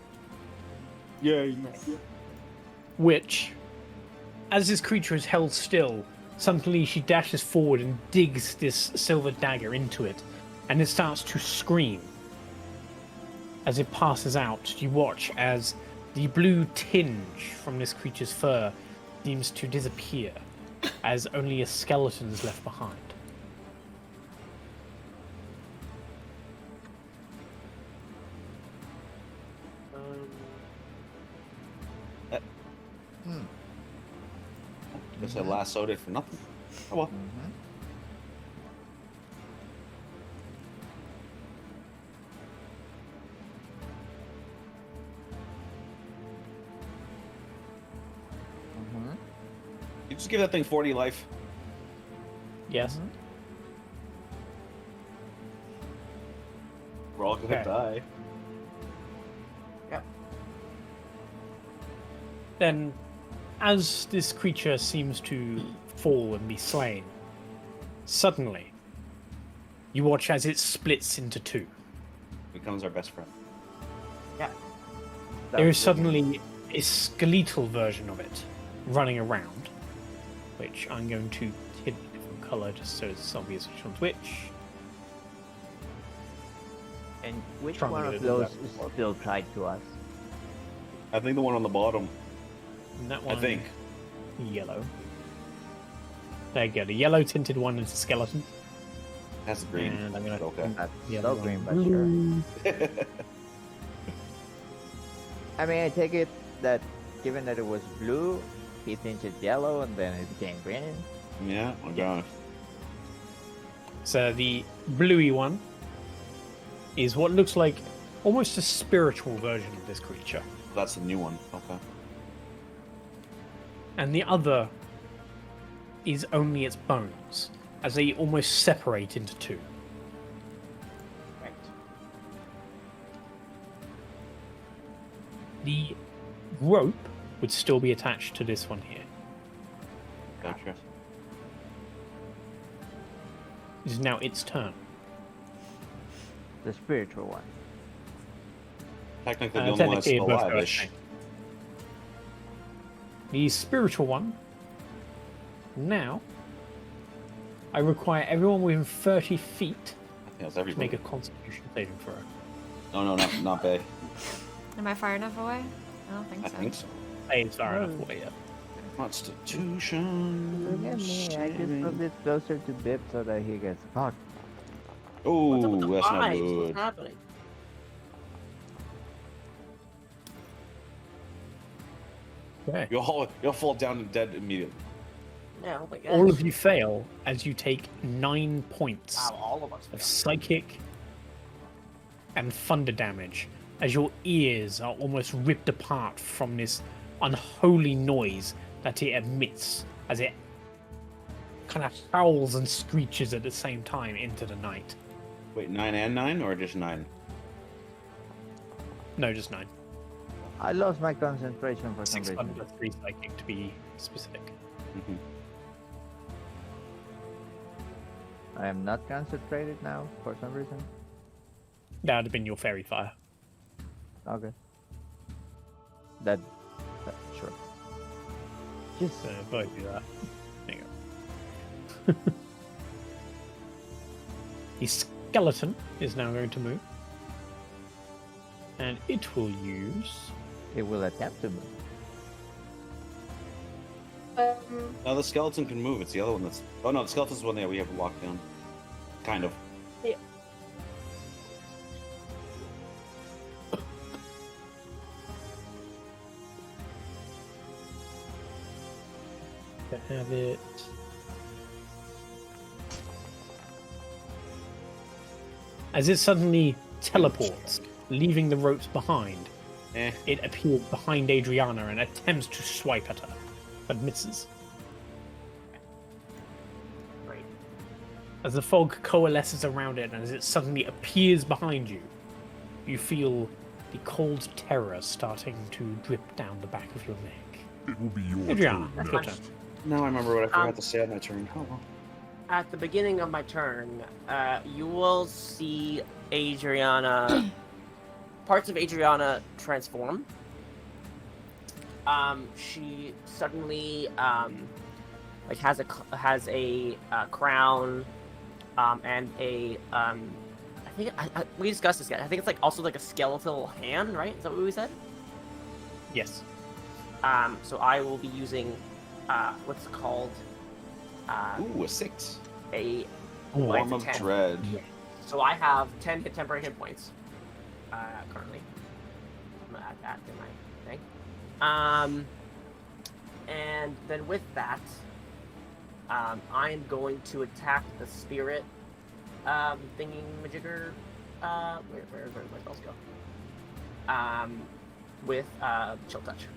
Speaker 5: Yeah.
Speaker 2: Which, as this creature is held still, suddenly she dashes forward and digs this silver dagger into it, and it starts to scream. As it passes out, you watch as the blue tinge from this creature's fur seems to disappear, as only a skeleton is left behind.
Speaker 6: Guess I lassoed it for nothing. Oh well. You just give that thing 40 life.
Speaker 2: Yes.
Speaker 6: We're all gonna
Speaker 2: Okay.
Speaker 6: die.
Speaker 8: Yep.
Speaker 2: Then, as this creature seems to fall and be slain, suddenly, you watch as it splits into two.
Speaker 6: Becomes our best friend.
Speaker 2: There is suddenly a skeletal version of it running around, which I'm going to hit a different color just so it's obvious which one's which.
Speaker 7: And which
Speaker 2: Trying to
Speaker 7: one
Speaker 2: get
Speaker 7: of
Speaker 2: it
Speaker 7: those
Speaker 2: back.
Speaker 7: is still tied to us?
Speaker 6: I think the one on the bottom.
Speaker 2: And that
Speaker 6: I
Speaker 2: one,
Speaker 6: think.
Speaker 2: yellow. There you go. The yellow tinted one is a skeleton.
Speaker 6: That's green.
Speaker 2: And I'm gonna
Speaker 6: Okay.
Speaker 7: That's
Speaker 2: the
Speaker 7: so
Speaker 2: other
Speaker 7: green,
Speaker 2: one
Speaker 7: but sure.
Speaker 2: blue.
Speaker 7: I mean, I take it that given that it was blue, he thinks it's yellow, and then it became green.
Speaker 6: Yeah, oh gosh.
Speaker 2: So the bluey one is what looks like almost a spiritual version of this creature.
Speaker 6: That's the new one. Okay.
Speaker 2: And the other is only its bones, as they almost separate into two.
Speaker 8: Right.
Speaker 2: The rope would still be attached to this one here.
Speaker 6: Gotcha.
Speaker 2: It is now its turn.
Speaker 7: The spiritual one.
Speaker 6: Technically, the only one that's
Speaker 2: Technically,
Speaker 6: still
Speaker 2: both
Speaker 6: alive
Speaker 2: go
Speaker 6: is.
Speaker 2: the same. The spiritual one. Now, I require everyone within 30 feet
Speaker 6: I think that's
Speaker 2: to
Speaker 6: everybody.
Speaker 2: make a Constitution saving throw.
Speaker 6: No, not Bay.
Speaker 1: Am I far enough away? I don't think
Speaker 6: I
Speaker 1: so.
Speaker 6: think so.
Speaker 2: Hey, it's far enough away yet.
Speaker 6: Constitution.
Speaker 7: Look at me, I just moved it closer to Bip so that he gets fucked.
Speaker 6: Oh,
Speaker 8: What's up with the
Speaker 6: that's not
Speaker 8: vibes?
Speaker 6: good.
Speaker 8: What's happening?
Speaker 2: Okay.
Speaker 6: You'll fall down and dead immediately.
Speaker 8: Yeah, oh my god.
Speaker 2: All of you fail as you take 9 points
Speaker 8: Wow, all of us.
Speaker 2: of psychic and thunder damage as your ears are almost ripped apart from this unholy noise that it emits as it kind of howls and screeches at the same time into the night.
Speaker 6: Wait, 9 and 9 or just 9?
Speaker 2: No, just 9.
Speaker 7: I lost my concentration for some
Speaker 2: 6
Speaker 7: reason.
Speaker 2: thunder, 3 psychic to be specific.
Speaker 6: Mm-hmm.
Speaker 7: I am not concentrated now for some reason.
Speaker 2: That would have been your fairy fire.
Speaker 7: Okay. That sure. Just
Speaker 2: So both do that. There you go. The skeleton is now going to move. And it will use...
Speaker 7: it will attempt to move.
Speaker 6: No, the skeleton can move. It's the other one that's. Oh no, the skeleton's the one that we have locked down. Kind of.
Speaker 3: Yeah.
Speaker 2: To have it. As it suddenly teleports, leaving the ropes behind, it appears behind Adriana and attempts to swipe at her, but misses.
Speaker 8: Great.
Speaker 2: As the fog coalesces around it and as it suddenly appears behind you, you feel the cold terror starting to drip down the back of your neck.
Speaker 9: It will be your
Speaker 2: Adriana,
Speaker 9: turn
Speaker 2: your
Speaker 9: next.
Speaker 2: turn.
Speaker 6: Now I remember what I forgot to say on my turn. Oh, well.
Speaker 8: At the beginning of my turn, you will see Adriana, parts of Adriana transform. She suddenly like has a crown, and a I think we discussed this. I think it's like also like a skeletal hand, right? Is that what we said?
Speaker 2: Yes.
Speaker 8: So I will be using what's it called?
Speaker 6: Ooh, a 6.
Speaker 8: A
Speaker 6: Form of
Speaker 8: 10.
Speaker 6: Dread.
Speaker 8: So I have 10 temporary hit points currently. I'm gonna add that to my thing. And then with that, I am going to attack the spirit thingy majigger. Where did my spells go? With chill touch.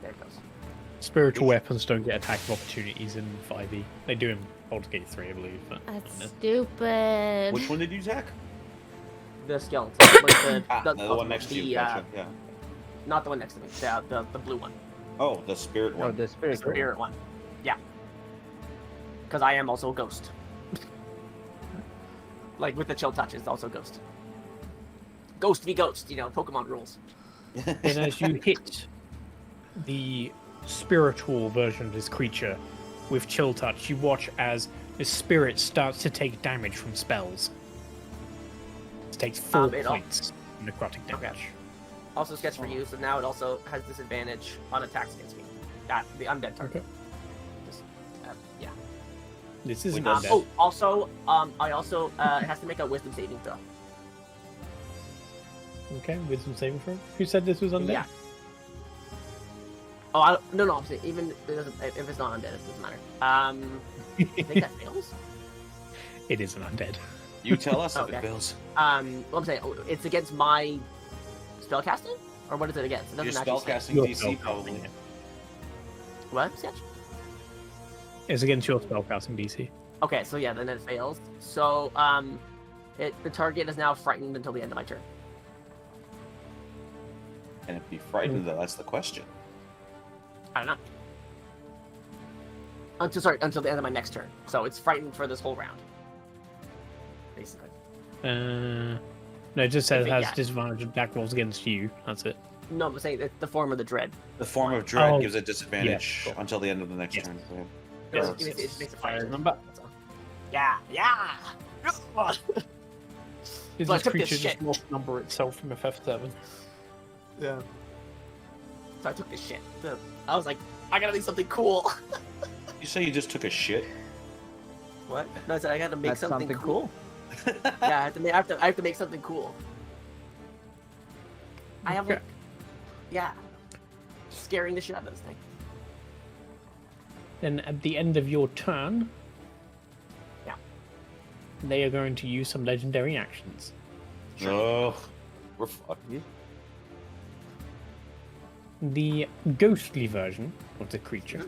Speaker 8: There it goes.
Speaker 2: Spiritual weapons don't get attack of opportunities in 5e. They do in Baldur's Gate 3, I believe. But
Speaker 1: That's stupid.
Speaker 6: Which one did you attack?
Speaker 8: The skeleton. Like
Speaker 6: the one next to you. Gotcha. Yeah.
Speaker 8: Not the one next to me. The blue one.
Speaker 6: Oh, the spirit one.
Speaker 7: Oh, the spirit.
Speaker 8: The spirit one. Yeah. Because I am also a ghost. Like with the chill touch, it's also ghost. Ghost v ghost, Pokemon rules.
Speaker 2: And as you hit the spiritual version of this creature with chill touch, you watch as the spirit starts to take damage from spells. It takes 4 points of necrotic damage.
Speaker 8: Okay. Also sketch for you, so now it also has disadvantage on attacks against me. The undead target.
Speaker 2: Okay.
Speaker 8: Just, yeah.
Speaker 2: This isn't
Speaker 6: Windows.
Speaker 2: undead.
Speaker 8: Oh, also, I also it has to make a wisdom saving throw.
Speaker 2: Okay, wisdom saving throw. Who said this was undead?
Speaker 8: Yeah. Oh, no, I'm saying even if it's not undead, it doesn't matter. I think that fails.
Speaker 2: It isn't undead.
Speaker 6: You tell us if
Speaker 8: Okay.
Speaker 6: it fails.
Speaker 8: Well, I'm saying it's against my spellcasting, or what is it against? It
Speaker 6: Your
Speaker 8: doesn't actually say.
Speaker 6: spellcasting
Speaker 2: Your
Speaker 6: DC
Speaker 2: spellcasting,
Speaker 6: probably.
Speaker 2: yeah.
Speaker 8: What sketch?
Speaker 2: It's against your spellcasting DC.
Speaker 8: Okay, so yeah, then it fails. So the target is now frightened until the end of my turn.
Speaker 6: And if you frightened, though, that's the question.
Speaker 8: I don't know. Until the end of my next turn. So it's frightened for this whole round. Basically.
Speaker 2: No, it just says it has
Speaker 8: Yeah.
Speaker 2: disadvantage attack rolls against you. That's it.
Speaker 8: No, I'm saying it's the form of the dread.
Speaker 6: The form of dread
Speaker 2: Oh,
Speaker 6: gives it disadvantage
Speaker 2: yeah, cool.
Speaker 6: until the end of the next
Speaker 2: Yes.
Speaker 6: turn.
Speaker 8: It makes it
Speaker 2: I
Speaker 8: frightened.
Speaker 2: remember.
Speaker 8: That's all. Yeah.
Speaker 2: Is
Speaker 8: So I
Speaker 2: this
Speaker 8: took this
Speaker 2: creature
Speaker 8: shit.
Speaker 2: just lost number itself from FF7?
Speaker 8: Yeah. So I took this shit. I was like, I gotta make something cool.
Speaker 6: You say you just took a shit?
Speaker 8: What? No, I said I gotta make
Speaker 7: That's
Speaker 8: something cool. Yeah, I have to make something cool. I have like, yeah, scaring the shit out of this thing.
Speaker 2: Then at the end of your turn,
Speaker 8: Yeah.
Speaker 2: they are going to use some legendary actions.
Speaker 6: Oh, we're fucked.
Speaker 2: The ghostly version of the creature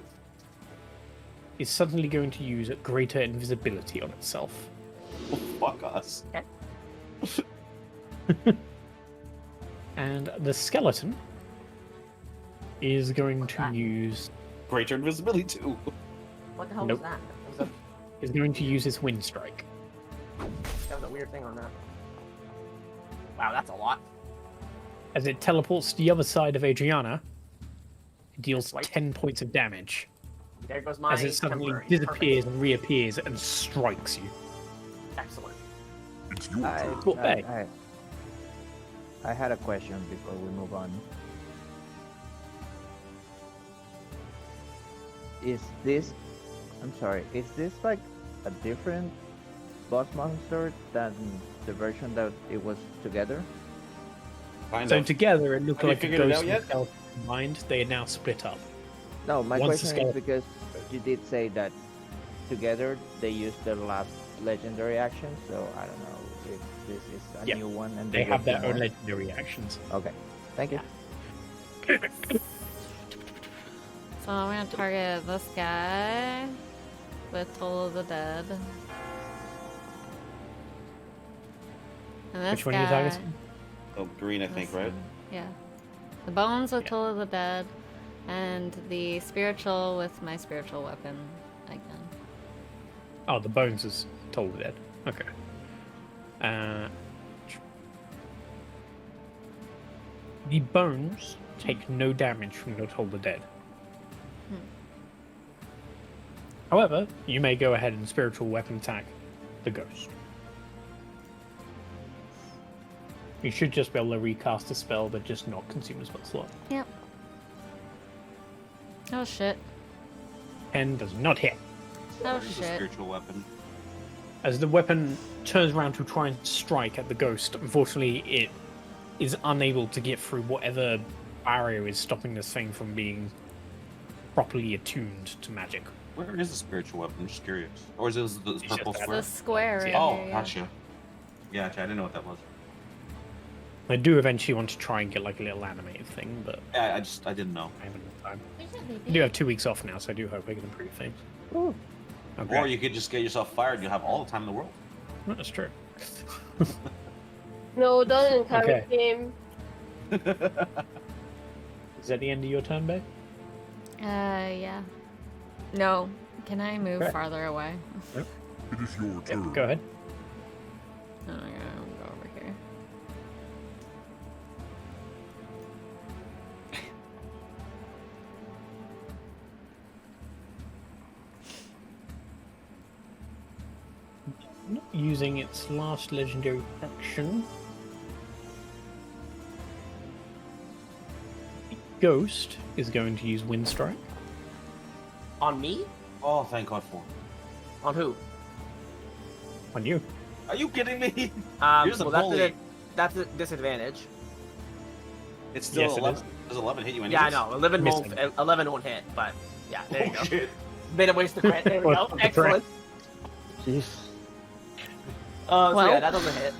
Speaker 2: is suddenly going to use greater invisibility on itself.
Speaker 6: Oh, fuck us.
Speaker 2: And the skeleton is going to use
Speaker 6: Greater invisibility too.
Speaker 8: What the hell
Speaker 2: Nope.
Speaker 8: was that?
Speaker 2: is going to use his wind strike.
Speaker 8: That was a weird thing on that. Wow, that's a lot.
Speaker 2: As it teleports to the other side of Adriana, it deals
Speaker 8: Swipe.
Speaker 2: 10 points of damage.
Speaker 8: There goes my
Speaker 2: As it suddenly
Speaker 8: temporary.
Speaker 2: disappears
Speaker 8: Perfect.
Speaker 2: and reappears and strikes you.
Speaker 8: Excellent.
Speaker 9: It's your
Speaker 7: I,
Speaker 9: turn.
Speaker 2: Cool. Hey.
Speaker 7: I had a question before we move on. Is this like a different boss monster than the version that it was together?
Speaker 6: Kind
Speaker 2: So
Speaker 6: of.
Speaker 2: together it looked
Speaker 6: Have you
Speaker 2: like a
Speaker 6: figured it
Speaker 2: ghost
Speaker 6: out
Speaker 2: and
Speaker 6: yet?
Speaker 2: skeleton combined. They are now split up.
Speaker 7: No, my
Speaker 2: Once the
Speaker 7: question is
Speaker 2: skeleton-
Speaker 7: because you did say that together they used their last legendary action, so I don't know if this is a
Speaker 2: Yeah,
Speaker 7: new one and
Speaker 2: They have their
Speaker 7: working
Speaker 2: own
Speaker 7: on-
Speaker 2: legendary actions.
Speaker 7: Okay, thank you.
Speaker 1: So I'm gonna target this guy with Toll of the Dead. And this
Speaker 2: Which one are
Speaker 1: guy,
Speaker 2: you targeting?
Speaker 6: Oh, green, I think,
Speaker 1: this
Speaker 6: right?
Speaker 1: one. Yeah. The bones with
Speaker 2: Yeah.
Speaker 1: Toll of the Dead, and the spiritual with my spiritual weapon again.
Speaker 2: Oh, the bones is Toll the Dead. Okay. The bones take no damage from your Toll the Dead. However, you may go ahead and spiritual weapon attack the ghost. You should just be able to recast a spell, but just not consume a spell slot.
Speaker 1: Yep. Oh shit.
Speaker 2: 10 does not hit.
Speaker 1: Oh
Speaker 5: It's a
Speaker 1: shit.
Speaker 5: spiritual weapon.
Speaker 2: As the weapon turns around to try and strike at the ghost, unfortunately it is unable to get through whatever barrier is stopping this thing from being properly attuned to magic.
Speaker 5: Where is the spiritual weapon? I'm just curious. Or is it the purple
Speaker 2: just
Speaker 5: square?
Speaker 1: The square right
Speaker 5: Oh,
Speaker 1: here, yeah.
Speaker 5: gotcha. Yeah, I didn't know what that was.
Speaker 2: I do eventually want to try and get like a little animated thing, but
Speaker 5: Yeah, I didn't know.
Speaker 2: I haven't enough time. I do have 2 weeks off now, so I do hope I can improve things.
Speaker 7: Ooh.
Speaker 2: Okay.
Speaker 5: Or you could just get yourself fired and you'll have all the time in the world.
Speaker 2: Well, that's true.
Speaker 3: No, don't encourage him.
Speaker 2: Is that the end of your turn, babe?
Speaker 1: Yeah. No. Can I move
Speaker 2: Okay.
Speaker 1: farther away?
Speaker 9: It is your
Speaker 2: Yeah,
Speaker 9: turn.
Speaker 2: go ahead.
Speaker 1: Oh, I'm gonna go over here.
Speaker 2: Not using its last legendary action. The Ghost is going to use Wind Strike.
Speaker 8: On me?
Speaker 5: Oh, thank God for it.
Speaker 8: On who?
Speaker 2: On you.
Speaker 5: Are you kidding me? You're just a bully.
Speaker 8: That's a disadvantage.
Speaker 5: It's still
Speaker 2: Yes, it
Speaker 5: 11. Does 11 hit you anyways?
Speaker 8: Yeah, I know. 11 won't,
Speaker 2: Missing.
Speaker 8: 11 won't hit, but yeah, there you
Speaker 5: Oh,
Speaker 8: go.
Speaker 5: shit.
Speaker 8: Made a waste of crit. There we go.
Speaker 2: Well,
Speaker 8: Excellent.
Speaker 7: Jeez.
Speaker 8: So
Speaker 1: Well-
Speaker 8: yeah, that doesn't hit.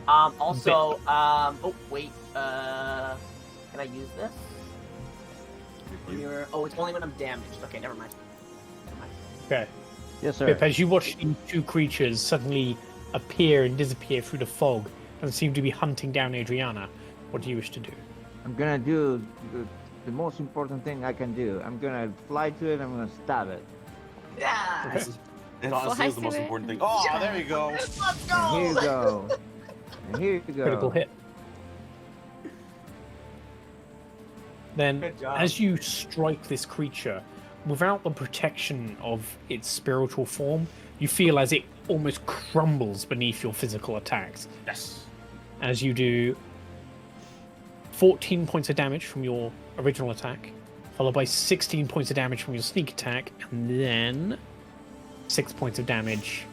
Speaker 8: Also, oh wait, can I use this? Oh, it's only when I'm damaged. Okay, never mind.
Speaker 2: Okay.
Speaker 7: Yes, sir.
Speaker 2: Pip, as you watch these two creatures suddenly appear and disappear through the fog and seem to be hunting down Adriana, what do you wish to do?
Speaker 7: I'm gonna do the most important thing I can do. I'm gonna fly to it. I'm gonna stab it.
Speaker 8: Yeah.
Speaker 2: Okay.
Speaker 5: It honestly is the most
Speaker 1: Fly to it.
Speaker 5: important thing. Oh, there you go.
Speaker 8: Let's
Speaker 7: And here you
Speaker 8: go.
Speaker 7: go. And here you go.
Speaker 2: Critical hit. Then,
Speaker 8: Good job.
Speaker 2: as you strike this creature, without the protection of its spiritual form, you feel as it almost crumbles beneath your physical attacks.
Speaker 5: Yes.
Speaker 2: As you do 14 points of damage from your original attack, followed by 16 points of damage from your sneak attack, and then 6 points of damage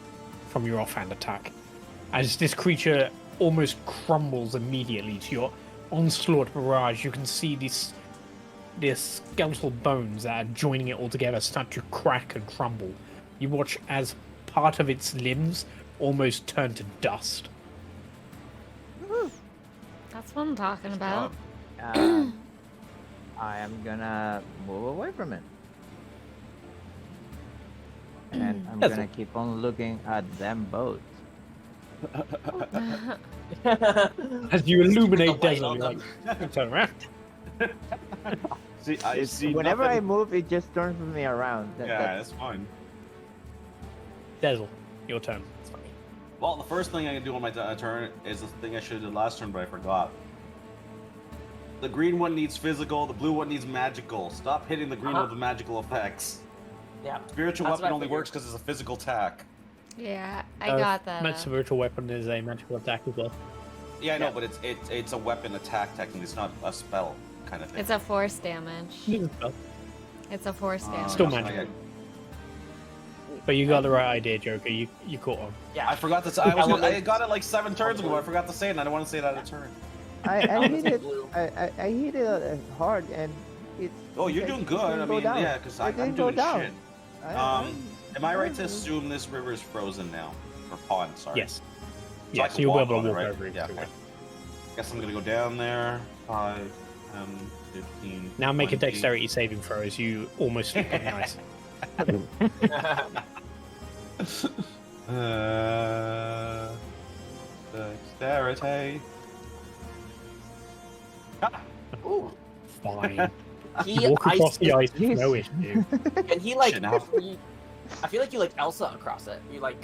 Speaker 2: from your offhand attack. As this creature almost crumbles immediately to your onslaught barrage, you can see these skeletal bones that are joining it all together start to crack and crumble. You watch as part of its limbs almost turn to dust.
Speaker 1: That's what I'm talking about.
Speaker 7: I am gonna move away from it. And I'm
Speaker 2: That's
Speaker 7: gonna keep on looking at them both.
Speaker 2: As you illuminate
Speaker 8: the light
Speaker 2: Dessel,
Speaker 8: on
Speaker 2: you're
Speaker 8: them.
Speaker 2: like, turn around.
Speaker 5: See, I see
Speaker 7: Whenever
Speaker 5: nothing.
Speaker 7: I move, it just turns me around.
Speaker 5: Yeah, that's fine.
Speaker 2: Dessel, your turn.
Speaker 5: Well, the first thing I can do on my turn is the thing I should have did last turn, but I forgot. The green one needs physical, the blue one needs magical. Stop hitting the green with the magical effects.
Speaker 8: Yeah.
Speaker 5: Spiritual
Speaker 8: That's what
Speaker 5: weapon
Speaker 8: I
Speaker 5: only
Speaker 8: figured.
Speaker 5: works because it's a physical attack.
Speaker 1: Yeah, I got that.
Speaker 2: My spiritual weapon is a magical attack as well.
Speaker 5: Yeah, I know,
Speaker 2: Yeah.
Speaker 5: but it's a weapon attack technically. It's not a spell kind of thing.
Speaker 1: It's a force damage. It's a force damage.
Speaker 2: Still
Speaker 5: that's
Speaker 2: magical.
Speaker 5: not-
Speaker 2: But you got the right idea, Joker. You caught on.
Speaker 8: Yeah.
Speaker 5: I forgot to. I got it like 7 turns ago. I forgot to say it, and I don't want to say it out of turn.
Speaker 7: I
Speaker 8: I'll
Speaker 7: hit
Speaker 8: take
Speaker 7: it.
Speaker 8: blue.
Speaker 7: I hit it hard, and it's.
Speaker 5: Oh, you're doing good. I mean, yeah, because I'm
Speaker 7: didn't go
Speaker 5: doing
Speaker 7: down.
Speaker 5: shit. Am I right to assume this river is frozen now? Or pond, sorry.
Speaker 2: Yes.
Speaker 5: I
Speaker 2: Yes,
Speaker 5: can
Speaker 2: you'll be
Speaker 5: walk
Speaker 2: able
Speaker 5: on
Speaker 2: to
Speaker 5: it,
Speaker 2: walk
Speaker 5: right?
Speaker 2: over it.
Speaker 5: Yeah,
Speaker 2: to
Speaker 5: okay.
Speaker 2: it.
Speaker 5: Guess I'm gonna go down there. 5, 10, 15.
Speaker 2: Now make a
Speaker 5: 20.
Speaker 2: dexterity saving throw as you almost slip on the ice.
Speaker 5: Dexterity.
Speaker 8: Ooh.
Speaker 2: Fine.
Speaker 8: He
Speaker 2: Walk across the ice with
Speaker 7: Jeez.
Speaker 2: no issue.
Speaker 8: And he like.
Speaker 5: Shit, now-
Speaker 8: I feel like you like Elsa across it. You like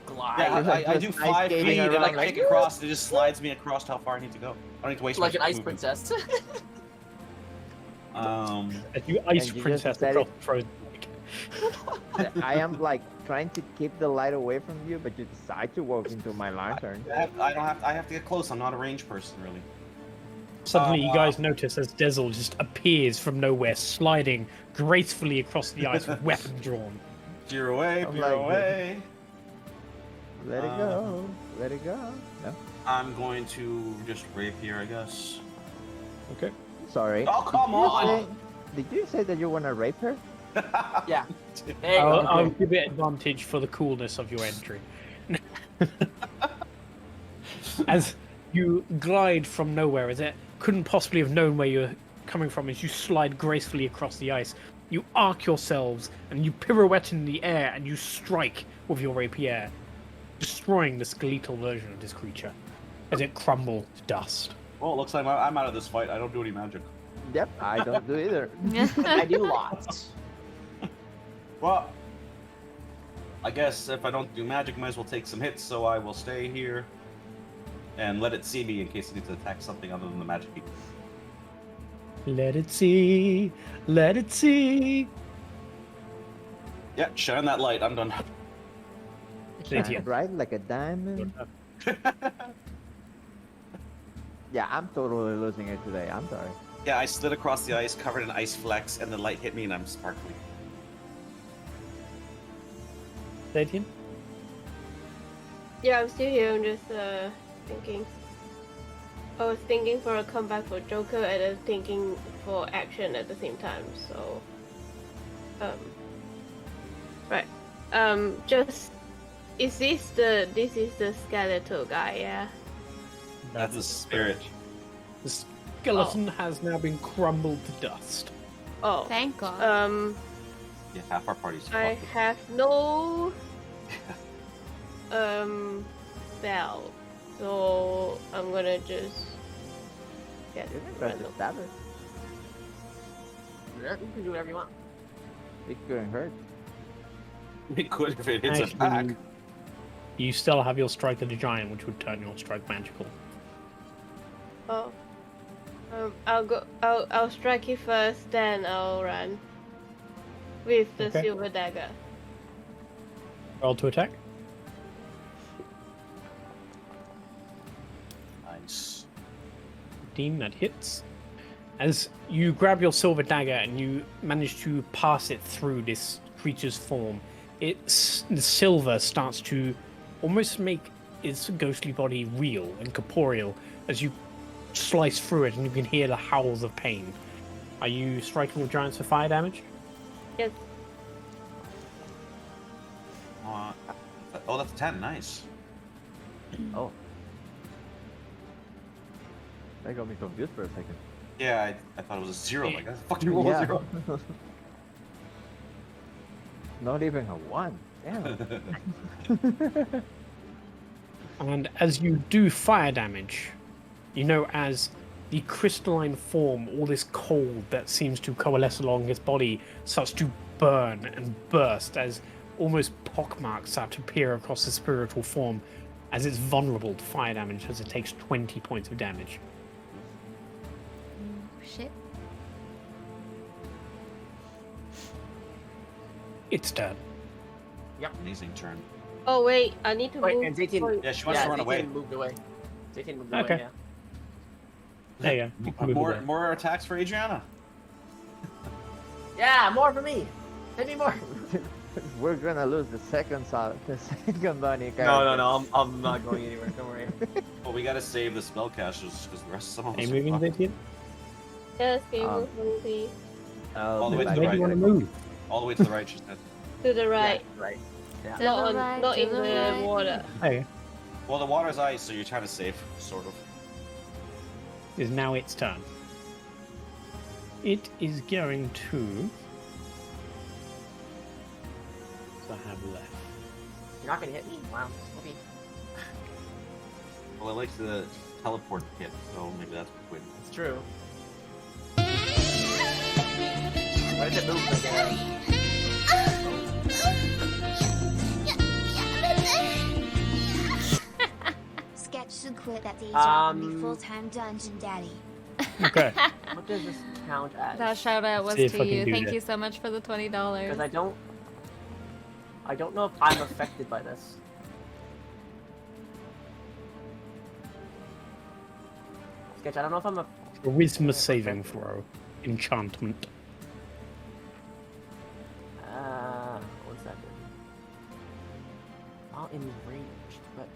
Speaker 8: glide.
Speaker 5: Yeah, I do
Speaker 7: Just
Speaker 5: 5
Speaker 7: ice
Speaker 5: feet
Speaker 7: skating
Speaker 5: and I
Speaker 7: around
Speaker 5: kick
Speaker 7: like-
Speaker 5: across. It just slides me across to how far I need to go. I don't need to waste
Speaker 8: like
Speaker 5: my
Speaker 8: an ice
Speaker 5: movement.
Speaker 8: princess.
Speaker 2: As you ice
Speaker 7: And you
Speaker 2: princess
Speaker 7: just said
Speaker 2: across
Speaker 7: it.
Speaker 2: the frozen lake.
Speaker 7: I am like trying to keep the light away from you, but you decide to walk into my lantern.
Speaker 5: I have to get close. I'm not a ranged person, really.
Speaker 2: Suddenly, you guys notice as Dessel just appears from nowhere, sliding gracefully across the ice with weapon drawn.
Speaker 5: Veer away,
Speaker 7: I'm
Speaker 5: veer
Speaker 7: like,
Speaker 5: away.
Speaker 7: Let it go. Let it go. No,
Speaker 5: I'm going to just rapier, I guess.
Speaker 2: Okay.
Speaker 7: sorry.
Speaker 5: Oh, come on!
Speaker 7: Did you say that you want to rape her?
Speaker 8: Yeah. There you
Speaker 2: I'll,
Speaker 8: go.
Speaker 2: I'll give it advantage for the coolness of your entry. As you glide from nowhere, as it couldn't possibly have known where you're coming from, as you slide gracefully across the ice, you arc yourselves and you pirouette in the air and you strike with your rapier, destroying the skeletal version of this creature as it crumbles to dust.
Speaker 6: Well, it looks like I'm out of this fight. I don't do any magic.
Speaker 7: Yep, I don't do either.
Speaker 8: I do lots.
Speaker 6: Well, I guess if I don't do magic, might as well take some hits, so I will stay here and let it see me in case it needs to attack something other than the magic.
Speaker 2: Let it see, let it see.
Speaker 6: Yeah, shine that light. I'm done.
Speaker 7: Shine bright like a diamond. Yeah, I'm totally losing it today. I'm sorry.
Speaker 6: Yeah, I slid across the ice, covered in ice flecks, and the light hit me, and I'm sparkling.
Speaker 2: ZeTian?
Speaker 3: Yeah, I'm still here. I'm just thinking. I was thinking for a comeback for Joker and then thinking for action at the same time. So, right. Just this is the skeletal guy, yeah.
Speaker 6: That's a spirit.
Speaker 2: The skeleton has now been crumbled to dust.
Speaker 3: Oh,
Speaker 1: Thank God.
Speaker 6: Yeah, half our party's
Speaker 3: I
Speaker 6: fucked.
Speaker 3: have no spell, so I'm gonna just get
Speaker 7: You can try to
Speaker 3: random.
Speaker 7: stab it.
Speaker 8: Yeah, you can do whatever you want.
Speaker 7: It couldn't hurt.
Speaker 6: It could if it hits a
Speaker 2: Actually,
Speaker 6: pack.
Speaker 2: you still have your Strike of the Giant, which would turn your strike magical.
Speaker 3: Oh, I'll go. I'll strike it first, then I'll run with the
Speaker 2: Okay.
Speaker 3: silver dagger.
Speaker 2: Roll to attack.
Speaker 6: Nice.
Speaker 2: 15, that hits. As you grab your silver dagger and you manage to pass it through this creature's form, the silver starts to almost make its ghostly body real and corporeal as you slice through it and you can hear the howls of pain. Are you striking with giants for fire damage?
Speaker 3: Yes.
Speaker 6: Oh, that's 10. Nice.
Speaker 7: Oh. That got me confused for a second.
Speaker 6: Yeah, I thought it was a 0. Like, that's fucking roll a 0.
Speaker 7: Not even a 1. Damn.
Speaker 2: And as you do fire damage, you know as the crystalline form, all this cold that seems to coalesce along his body, starts to burn and burst as almost pockmarks start to appear across the spiritual form as it's vulnerable to fire damage as it takes 20 points of damage.
Speaker 1: Shit.
Speaker 2: Its turn.
Speaker 6: Amazing turn.
Speaker 3: Oh wait, I need to
Speaker 8: Wait,
Speaker 3: move.
Speaker 8: and ZeTian.
Speaker 6: Yeah, she wants to run
Speaker 8: ZeTian
Speaker 6: away.
Speaker 8: moved away. ZeTian moved
Speaker 2: Okay.
Speaker 8: away. Yeah.
Speaker 2: There you go. You can move away.
Speaker 6: More attacks for Adriana.
Speaker 8: Yeah, more for me. Send me more.
Speaker 7: We're gonna lose the second bunny character.
Speaker 8: No. I'm not going anywhere. Don't worry.
Speaker 6: Well, we gotta save the spellcasters because the rest of some of
Speaker 2: Are
Speaker 6: us
Speaker 2: you
Speaker 6: are
Speaker 2: moving,
Speaker 6: fucked.
Speaker 2: ZeTian?
Speaker 3: Yes, can you move for me, please?
Speaker 6: All the way to the
Speaker 2: Where do you
Speaker 6: right.
Speaker 2: want to move?
Speaker 6: All the way to the right, she said.
Speaker 3: To the right,
Speaker 8: Yeah, right. Yeah.
Speaker 1: To
Speaker 3: not
Speaker 1: the
Speaker 3: on,
Speaker 1: right,
Speaker 3: not
Speaker 1: to
Speaker 3: in
Speaker 1: the
Speaker 3: the
Speaker 1: right.
Speaker 3: water.
Speaker 2: Okay.
Speaker 6: Well, the water's ice, so you're trying to save, sort of.
Speaker 2: It is now its turn. It is going to. What do I have left?
Speaker 8: You're not gonna hit me? Wow. Okay.
Speaker 6: Well, I like the teleport hit, so maybe that's what wins.
Speaker 8: It's true. Why did it move again?
Speaker 10: Sketch to quit that day job and be
Speaker 8: Um,
Speaker 10: full-time dungeon daddy.
Speaker 2: Okay.
Speaker 8: What does this count as?
Speaker 1: That shout out was
Speaker 2: See if
Speaker 1: to
Speaker 2: I can
Speaker 1: you.
Speaker 2: do
Speaker 1: Thank
Speaker 2: that.
Speaker 1: you so much for the $20.
Speaker 8: Because I don't know if I'm affected by this. Sketch, I don't know if I'm a.
Speaker 2: Charisma saving throw. Enchantment.
Speaker 8: What's that do? Not enraged, but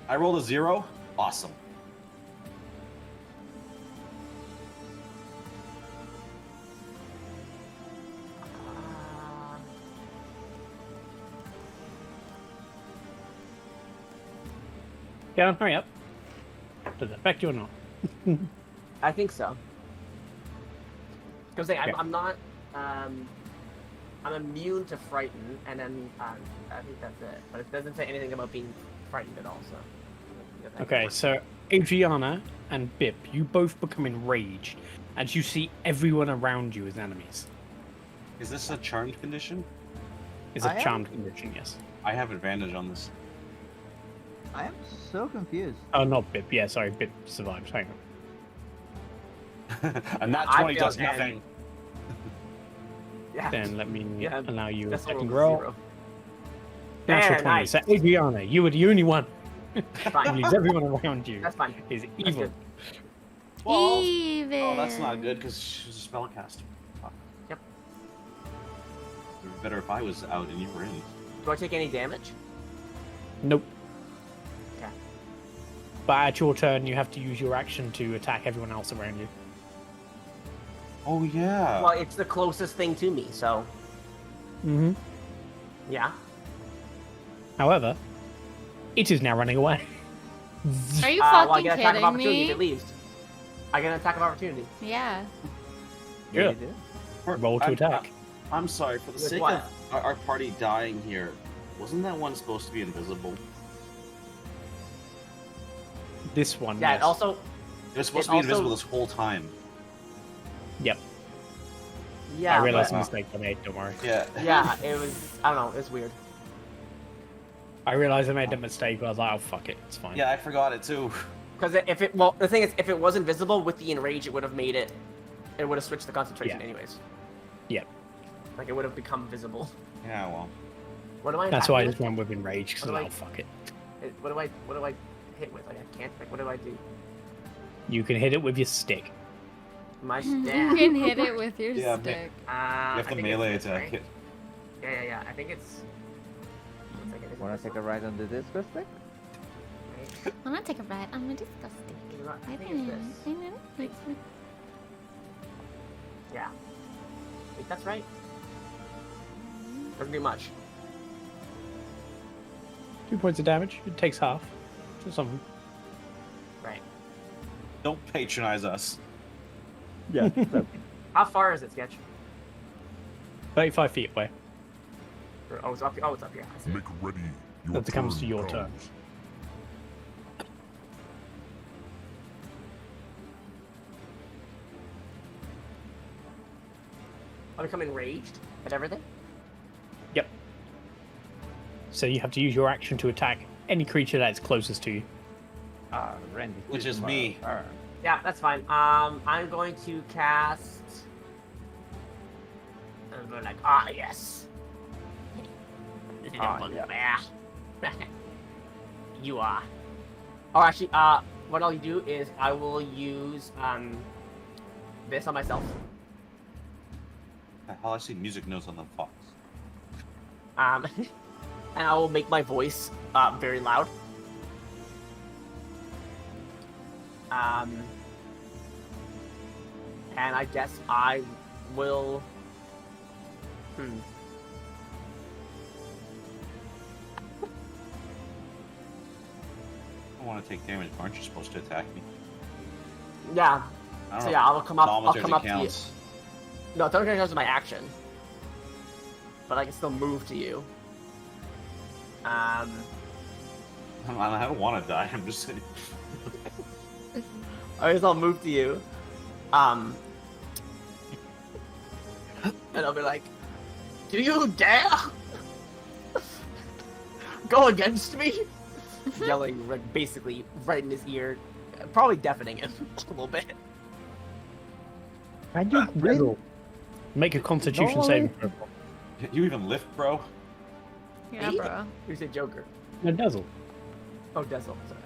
Speaker 6: I rolled a 0. Awesome.
Speaker 2: Go, hurry up. Does it affect you or not?
Speaker 8: I think so. Because
Speaker 2: Okay.
Speaker 8: I'm not. I'm immune to frighten, and then I think that's it. But it doesn't say anything about being frightened at all. So.
Speaker 2: Okay, so Adriana and Bip, you both become enraged, and you see everyone around you as enemies.
Speaker 5: Is this a charmed condition?
Speaker 2: It's a charmed condition, yes.
Speaker 5: I have advantage on this.
Speaker 7: I am so confused.
Speaker 2: Oh, not Bip. Yeah, sorry, Bip survived. Hang on.
Speaker 5: And that
Speaker 8: I
Speaker 5: 20 does
Speaker 8: failed
Speaker 5: nothing.
Speaker 8: Yeah.
Speaker 2: Then let me
Speaker 8: Yeah,
Speaker 2: allow you a
Speaker 8: that's
Speaker 2: second
Speaker 8: a
Speaker 2: roll.
Speaker 8: 0.
Speaker 2: Natural
Speaker 8: There,
Speaker 2: 20.
Speaker 8: nice.
Speaker 2: So Adriana, you were the only one.
Speaker 8: Fine.
Speaker 2: Because everyone around you
Speaker 8: That's fine.
Speaker 2: is
Speaker 8: That's
Speaker 2: evil.
Speaker 8: good.
Speaker 5: Well,
Speaker 1: Even.
Speaker 5: oh, that's not good because she's a spellcaster. Fuck.
Speaker 8: Yep.
Speaker 5: It would be better if I was out and you were in.
Speaker 8: Do I take any damage?
Speaker 2: Nope.
Speaker 8: Okay.
Speaker 2: But at your turn, you have to use your action to attack everyone else around you.
Speaker 5: Oh yeah.
Speaker 8: Well, it's the closest thing to me, so
Speaker 2: Mm-hmm.
Speaker 8: yeah.
Speaker 2: However, it is now running away.
Speaker 1: Are you
Speaker 8: Well, I
Speaker 1: fucking
Speaker 8: get an attack of
Speaker 1: kidding
Speaker 8: opportunity if it
Speaker 1: me?
Speaker 8: leaves. I get an attack of opportunity.
Speaker 1: Yeah.
Speaker 2: Yeah.
Speaker 7: You do?
Speaker 2: Roll to attack.
Speaker 5: I'm sorry for the
Speaker 8: With
Speaker 5: sake
Speaker 8: what?
Speaker 5: of our party dying here. Wasn't that one supposed to be invisible?
Speaker 2: This one.
Speaker 8: Yeah,
Speaker 2: yes.
Speaker 8: and also,
Speaker 5: It was supposed
Speaker 8: It
Speaker 5: to be
Speaker 8: also-
Speaker 5: invisible this whole time.
Speaker 2: Yep.
Speaker 8: yeah.
Speaker 2: I realized
Speaker 8: but-
Speaker 2: the mistake I made. Don't worry.
Speaker 5: Yeah.
Speaker 8: Yeah, it was. I don't know. It's weird.
Speaker 2: I realized I made that mistake, but I was like, oh, fuck it. It's fine.
Speaker 5: Yeah, I forgot it too.
Speaker 8: Because the thing is, if it was invisible with the enrage, it would have made it. It would have switched the concentration,
Speaker 2: Yeah.
Speaker 8: anyways.
Speaker 2: Yep.
Speaker 8: Like it would have become visible.
Speaker 5: Yeah, well.
Speaker 8: What am I?
Speaker 2: That's why I
Speaker 8: attacking
Speaker 2: just went with enrage, because
Speaker 8: What do I-
Speaker 2: oh, fuck it.
Speaker 8: with? What do I hit with? Like I can't. Like what do I do?
Speaker 2: You can hit it with your stick.
Speaker 8: My
Speaker 1: You
Speaker 8: stab.
Speaker 1: can hit it with your
Speaker 5: Yeah,
Speaker 1: stick.
Speaker 5: You have to melee attack it.
Speaker 8: Yeah. I think it's.
Speaker 7: Wanna take a ride on the disco stick?
Speaker 1: I'm gonna take a ride on my disco stick.
Speaker 8: I think it's this. Yeah. I think that's right. Doesn't do much.
Speaker 2: 2 points of damage. It takes half. So something.
Speaker 8: Right.
Speaker 5: Don't patronize us.
Speaker 7: Yeah.
Speaker 8: How far is it, Sketch?
Speaker 2: 35 feet away.
Speaker 8: Oh, it's up. Oh, it's up here. I see.
Speaker 9: Make ready. Your
Speaker 2: That comes to
Speaker 9: turn
Speaker 2: your turn.
Speaker 9: comes.
Speaker 8: I become enraged at everything.
Speaker 2: Yep. So you have to use your action to attack any creature that's closest to you.
Speaker 7: Randy.
Speaker 5: Which is me.
Speaker 8: Yeah, that's fine. I'm going to cast. I'm going like, yes.
Speaker 7: yeah.
Speaker 8: You are. Oh, actually, what I'll do is I will use this on myself.
Speaker 5: Hell, I see music notes on the fox.
Speaker 8: And I will make my voice very loud. And I guess I will.
Speaker 5: I don't want to take damage. Aren't you supposed to attack me?
Speaker 8: Yeah.
Speaker 5: I don't
Speaker 8: So
Speaker 5: know
Speaker 8: yeah,
Speaker 5: if
Speaker 8: I'll come up. I'll
Speaker 5: thaumaturgy
Speaker 8: come up to you.
Speaker 5: counts.
Speaker 8: No, Thunder counts as my action, but I can still move to you.
Speaker 5: I don't want to die. I'm just saying.
Speaker 8: I guess I'll move to you. And I'll be like, "Do you dare go against me?" Yelling, like, basically right in his ear, probably deafening him a little bit.
Speaker 7: Can you
Speaker 2: Dessel, make a Constitution
Speaker 7: Normally-
Speaker 2: saving throw.
Speaker 5: You even lift, bro?
Speaker 1: Yeah,
Speaker 8: Me?
Speaker 1: bro.
Speaker 8: You said Joker.
Speaker 2: No, Dessel.
Speaker 8: Oh, Dessel. Sorry.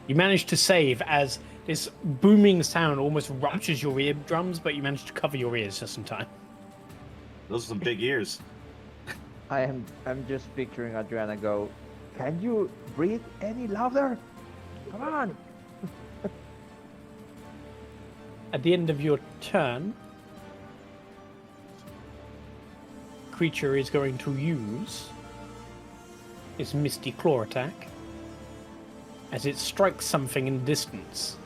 Speaker 2: You manage to save as this booming sound almost ruptures your eardrums, but you manage to cover your ears just in time.
Speaker 5: Those are some big ears.
Speaker 7: I'm just picturing Adriana go, can you breathe any louder? Come on.
Speaker 2: At the end of your turn, creature is going to use its Misty Claw attack as it strikes something in the distance.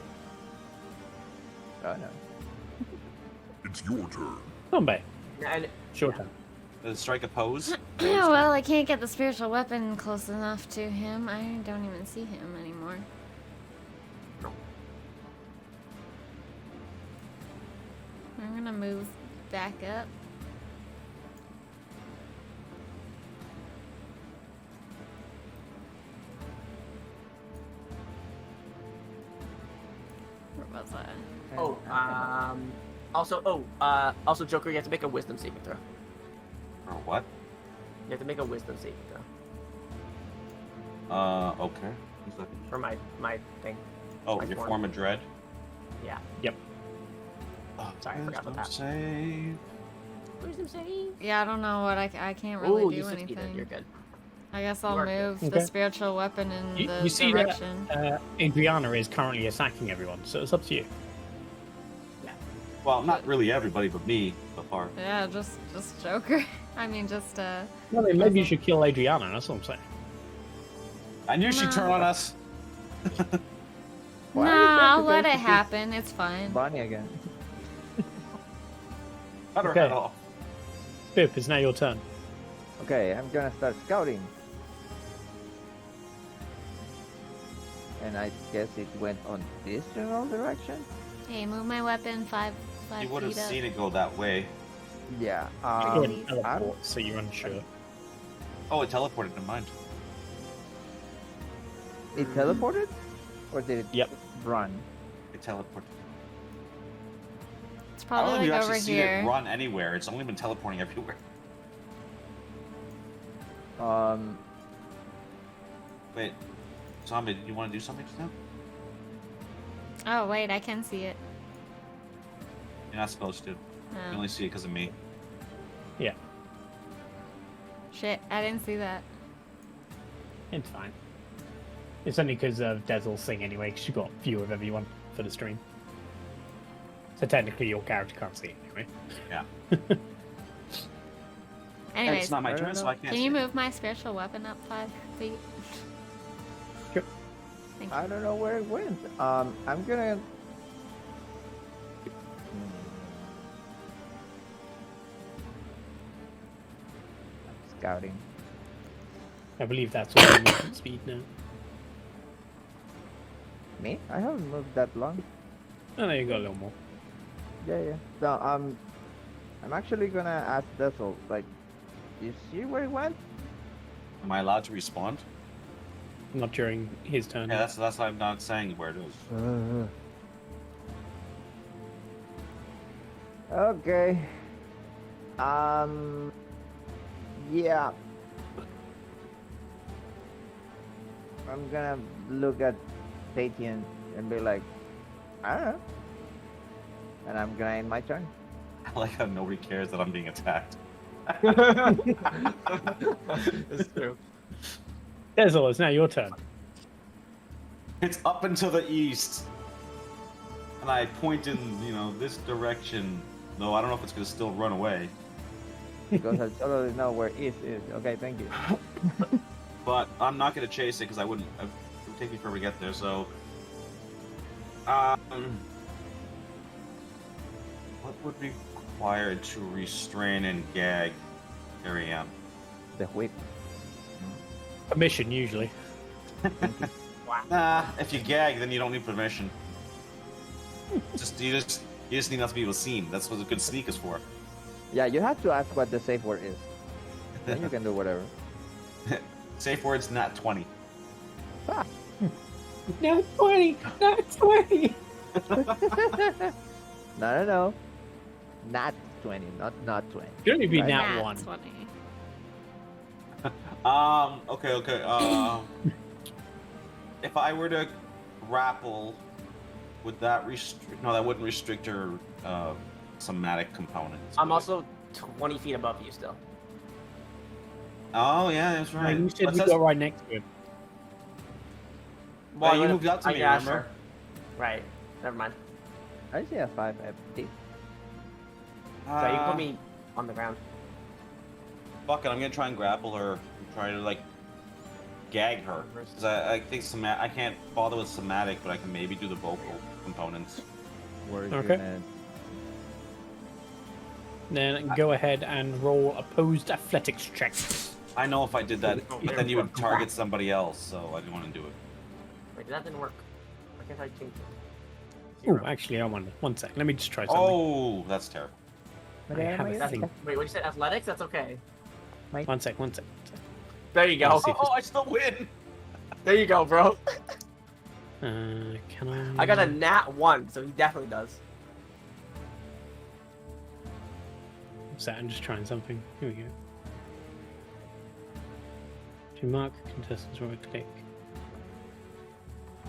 Speaker 7: Oh no.
Speaker 9: It's your turn.
Speaker 2: Zombae,
Speaker 8: And
Speaker 2: it's your turn.
Speaker 5: Does it strike a pose?
Speaker 1: Well, I can't get the spiritual weapon close enough to him. I don't even see him anymore. I'm gonna move back up. Where was I?
Speaker 8: Also, Joker, you have to make a wisdom saving throw.
Speaker 5: Or what?
Speaker 8: You have to make a wisdom saving throw
Speaker 5: Okay.
Speaker 8: for my thing.
Speaker 5: Oh,
Speaker 8: my
Speaker 5: your
Speaker 8: form.
Speaker 5: form of dread?
Speaker 8: Yeah.
Speaker 2: Yep.
Speaker 5: Oh,
Speaker 8: Sorry, I forgot about that.
Speaker 5: Save.
Speaker 8: Wisdom save.
Speaker 1: Yeah, I don't know what I can't really
Speaker 8: Ooh,
Speaker 1: do
Speaker 8: you succeeded.
Speaker 1: anything.
Speaker 8: You're good.
Speaker 1: I guess
Speaker 8: You
Speaker 1: I'll
Speaker 8: are good.
Speaker 1: move
Speaker 2: Okay.
Speaker 1: the spiritual weapon in the
Speaker 2: You see
Speaker 1: direction.
Speaker 2: that Adriana is currently attacking everyone, so it's up to you.
Speaker 5: Well, not really everybody, but me so far.
Speaker 1: Yeah, just Joker. I mean, just
Speaker 2: Well, then maybe you should kill Adriana, that's what I'm saying.
Speaker 5: I knew she'd turn on us.
Speaker 7: Why are you
Speaker 1: Nah, I'll
Speaker 7: trying to
Speaker 1: let
Speaker 7: go
Speaker 1: it
Speaker 7: to
Speaker 1: happen. It's fine.
Speaker 7: Bonnie again.
Speaker 5: Not
Speaker 2: Okay.
Speaker 5: at all.
Speaker 2: Bip, it's now your turn.
Speaker 7: Okay, I'm gonna start scouting. And I guess it went on this general direction?
Speaker 1: Hey, move my weapon five
Speaker 5: You would have
Speaker 1: feet up.
Speaker 5: seen it go that way.
Speaker 7: Yeah.
Speaker 2: Go ahead and
Speaker 1: please.
Speaker 2: teleport, so you're unsure.
Speaker 5: Oh, it teleported to mine.
Speaker 7: It teleported? Or did it
Speaker 2: Yep.
Speaker 7: run?
Speaker 5: It teleported.
Speaker 1: It's
Speaker 5: I don't
Speaker 1: probably
Speaker 5: think
Speaker 1: like
Speaker 5: we've
Speaker 1: over
Speaker 5: actually seen
Speaker 1: here.
Speaker 5: it run anywhere. It's only been teleporting everywhere. Wait, Zombie, did you want to do something just now?
Speaker 1: Oh wait, I can see it.
Speaker 5: You're not supposed to. You
Speaker 1: Oh.
Speaker 5: only see it because of me.
Speaker 2: Yeah,
Speaker 1: Shit, I didn't see that.
Speaker 2: it's fine. It's only because of Dessel's thing anyway, because you got view of everyone for the stream. So technically your character can't see it anyway.
Speaker 5: Yeah.
Speaker 1: Anyways,
Speaker 5: It's not my
Speaker 7: I don't
Speaker 5: turn, so
Speaker 7: know.
Speaker 5: I can't
Speaker 1: can
Speaker 5: see
Speaker 1: you
Speaker 5: it.
Speaker 1: move my spiritual weapon up 5 feet?
Speaker 2: Sure.
Speaker 1: Thank you.
Speaker 7: I don't know where it went. I'm gonna... Scouting.
Speaker 2: I believe that's all movement speed now.
Speaker 7: Me? I haven't moved that long.
Speaker 2: Oh, there you go, a little more.
Speaker 7: Yeah. So, I'm actually gonna ask Dessel, like, you see where it went?
Speaker 5: Am I allowed to respond?
Speaker 2: Not during his turn.
Speaker 5: Yeah, that's why I'm not saying where it is.
Speaker 7: Okay. Yeah. I'm gonna look at ZeTian and be like, I don't know. And I'm gonna end my turn.
Speaker 5: I like how nobody cares that I'm being attacked.
Speaker 8: It's true.
Speaker 2: Dessel, it's now your turn.
Speaker 5: It's up and to the east. And I point in, this direction. Though I don't know if it's going to still run away.
Speaker 7: Because I totally know where east is. Okay, thank you.
Speaker 5: But I'm not going to chase it because it would take me forever to get there. So, what would be required to restrain and gag Ariane?
Speaker 7: The whip.
Speaker 2: Permission, usually.
Speaker 5: Nah, if you gag, then you don't need permission. You just need not to be able to see him. That's what a good sneak is for.
Speaker 7: Yeah, you have to ask what the safe word is. Then you can do whatever.
Speaker 5: Safe word's not 20.
Speaker 7: Ah.
Speaker 2: Not 20! Not 20!
Speaker 7: No. Not 20, not 20.
Speaker 2: Should only be
Speaker 7: Right.
Speaker 2: nat
Speaker 1: Nat
Speaker 2: 1.
Speaker 1: 20.
Speaker 5: Okay. If I were to grapple, would that restrict? No, that wouldn't restrict her somatic components.
Speaker 8: I'm
Speaker 5: would it?
Speaker 8: also 20 feet above you still.
Speaker 5: Oh yeah, that's right.
Speaker 2: You said
Speaker 5: But
Speaker 2: we
Speaker 5: says-
Speaker 2: got right next to him.
Speaker 5: Well, you
Speaker 8: I'm gonna-
Speaker 5: moved up to me,
Speaker 8: yeah,
Speaker 5: remember?
Speaker 8: sure. Right. Never mind.
Speaker 7: I see a 5 empty.
Speaker 8: So you can put me on the ground.
Speaker 5: Fuck it, I'm gonna try and grapple her. And try to gag her. Because I think I can't bother with somatic, but I can maybe do the vocal components.
Speaker 7: We're
Speaker 2: Okay.
Speaker 7: gonna...
Speaker 2: Then go ahead and roll opposed athletics check.
Speaker 5: I know if I did that,
Speaker 8: Oh,
Speaker 5: but then you would target somebody else, so I didn't want to do it.
Speaker 8: Wait, that didn't work. Why can't I change it?
Speaker 2: Oh, actually, I wonder. One sec. Let me just try something.
Speaker 5: Oh, that's terrible.
Speaker 2: I have a thing.
Speaker 8: Wait, what you said? Athletics? That's okay.
Speaker 2: One sec.
Speaker 8: There you go.
Speaker 2: Let's see if
Speaker 5: Oh, I still win!
Speaker 8: There you go, bro.
Speaker 2: Can I?
Speaker 8: I got a nat 1, so he definitely does.
Speaker 2: What's that? I'm just trying something. Here we go. To mark contestants with a click.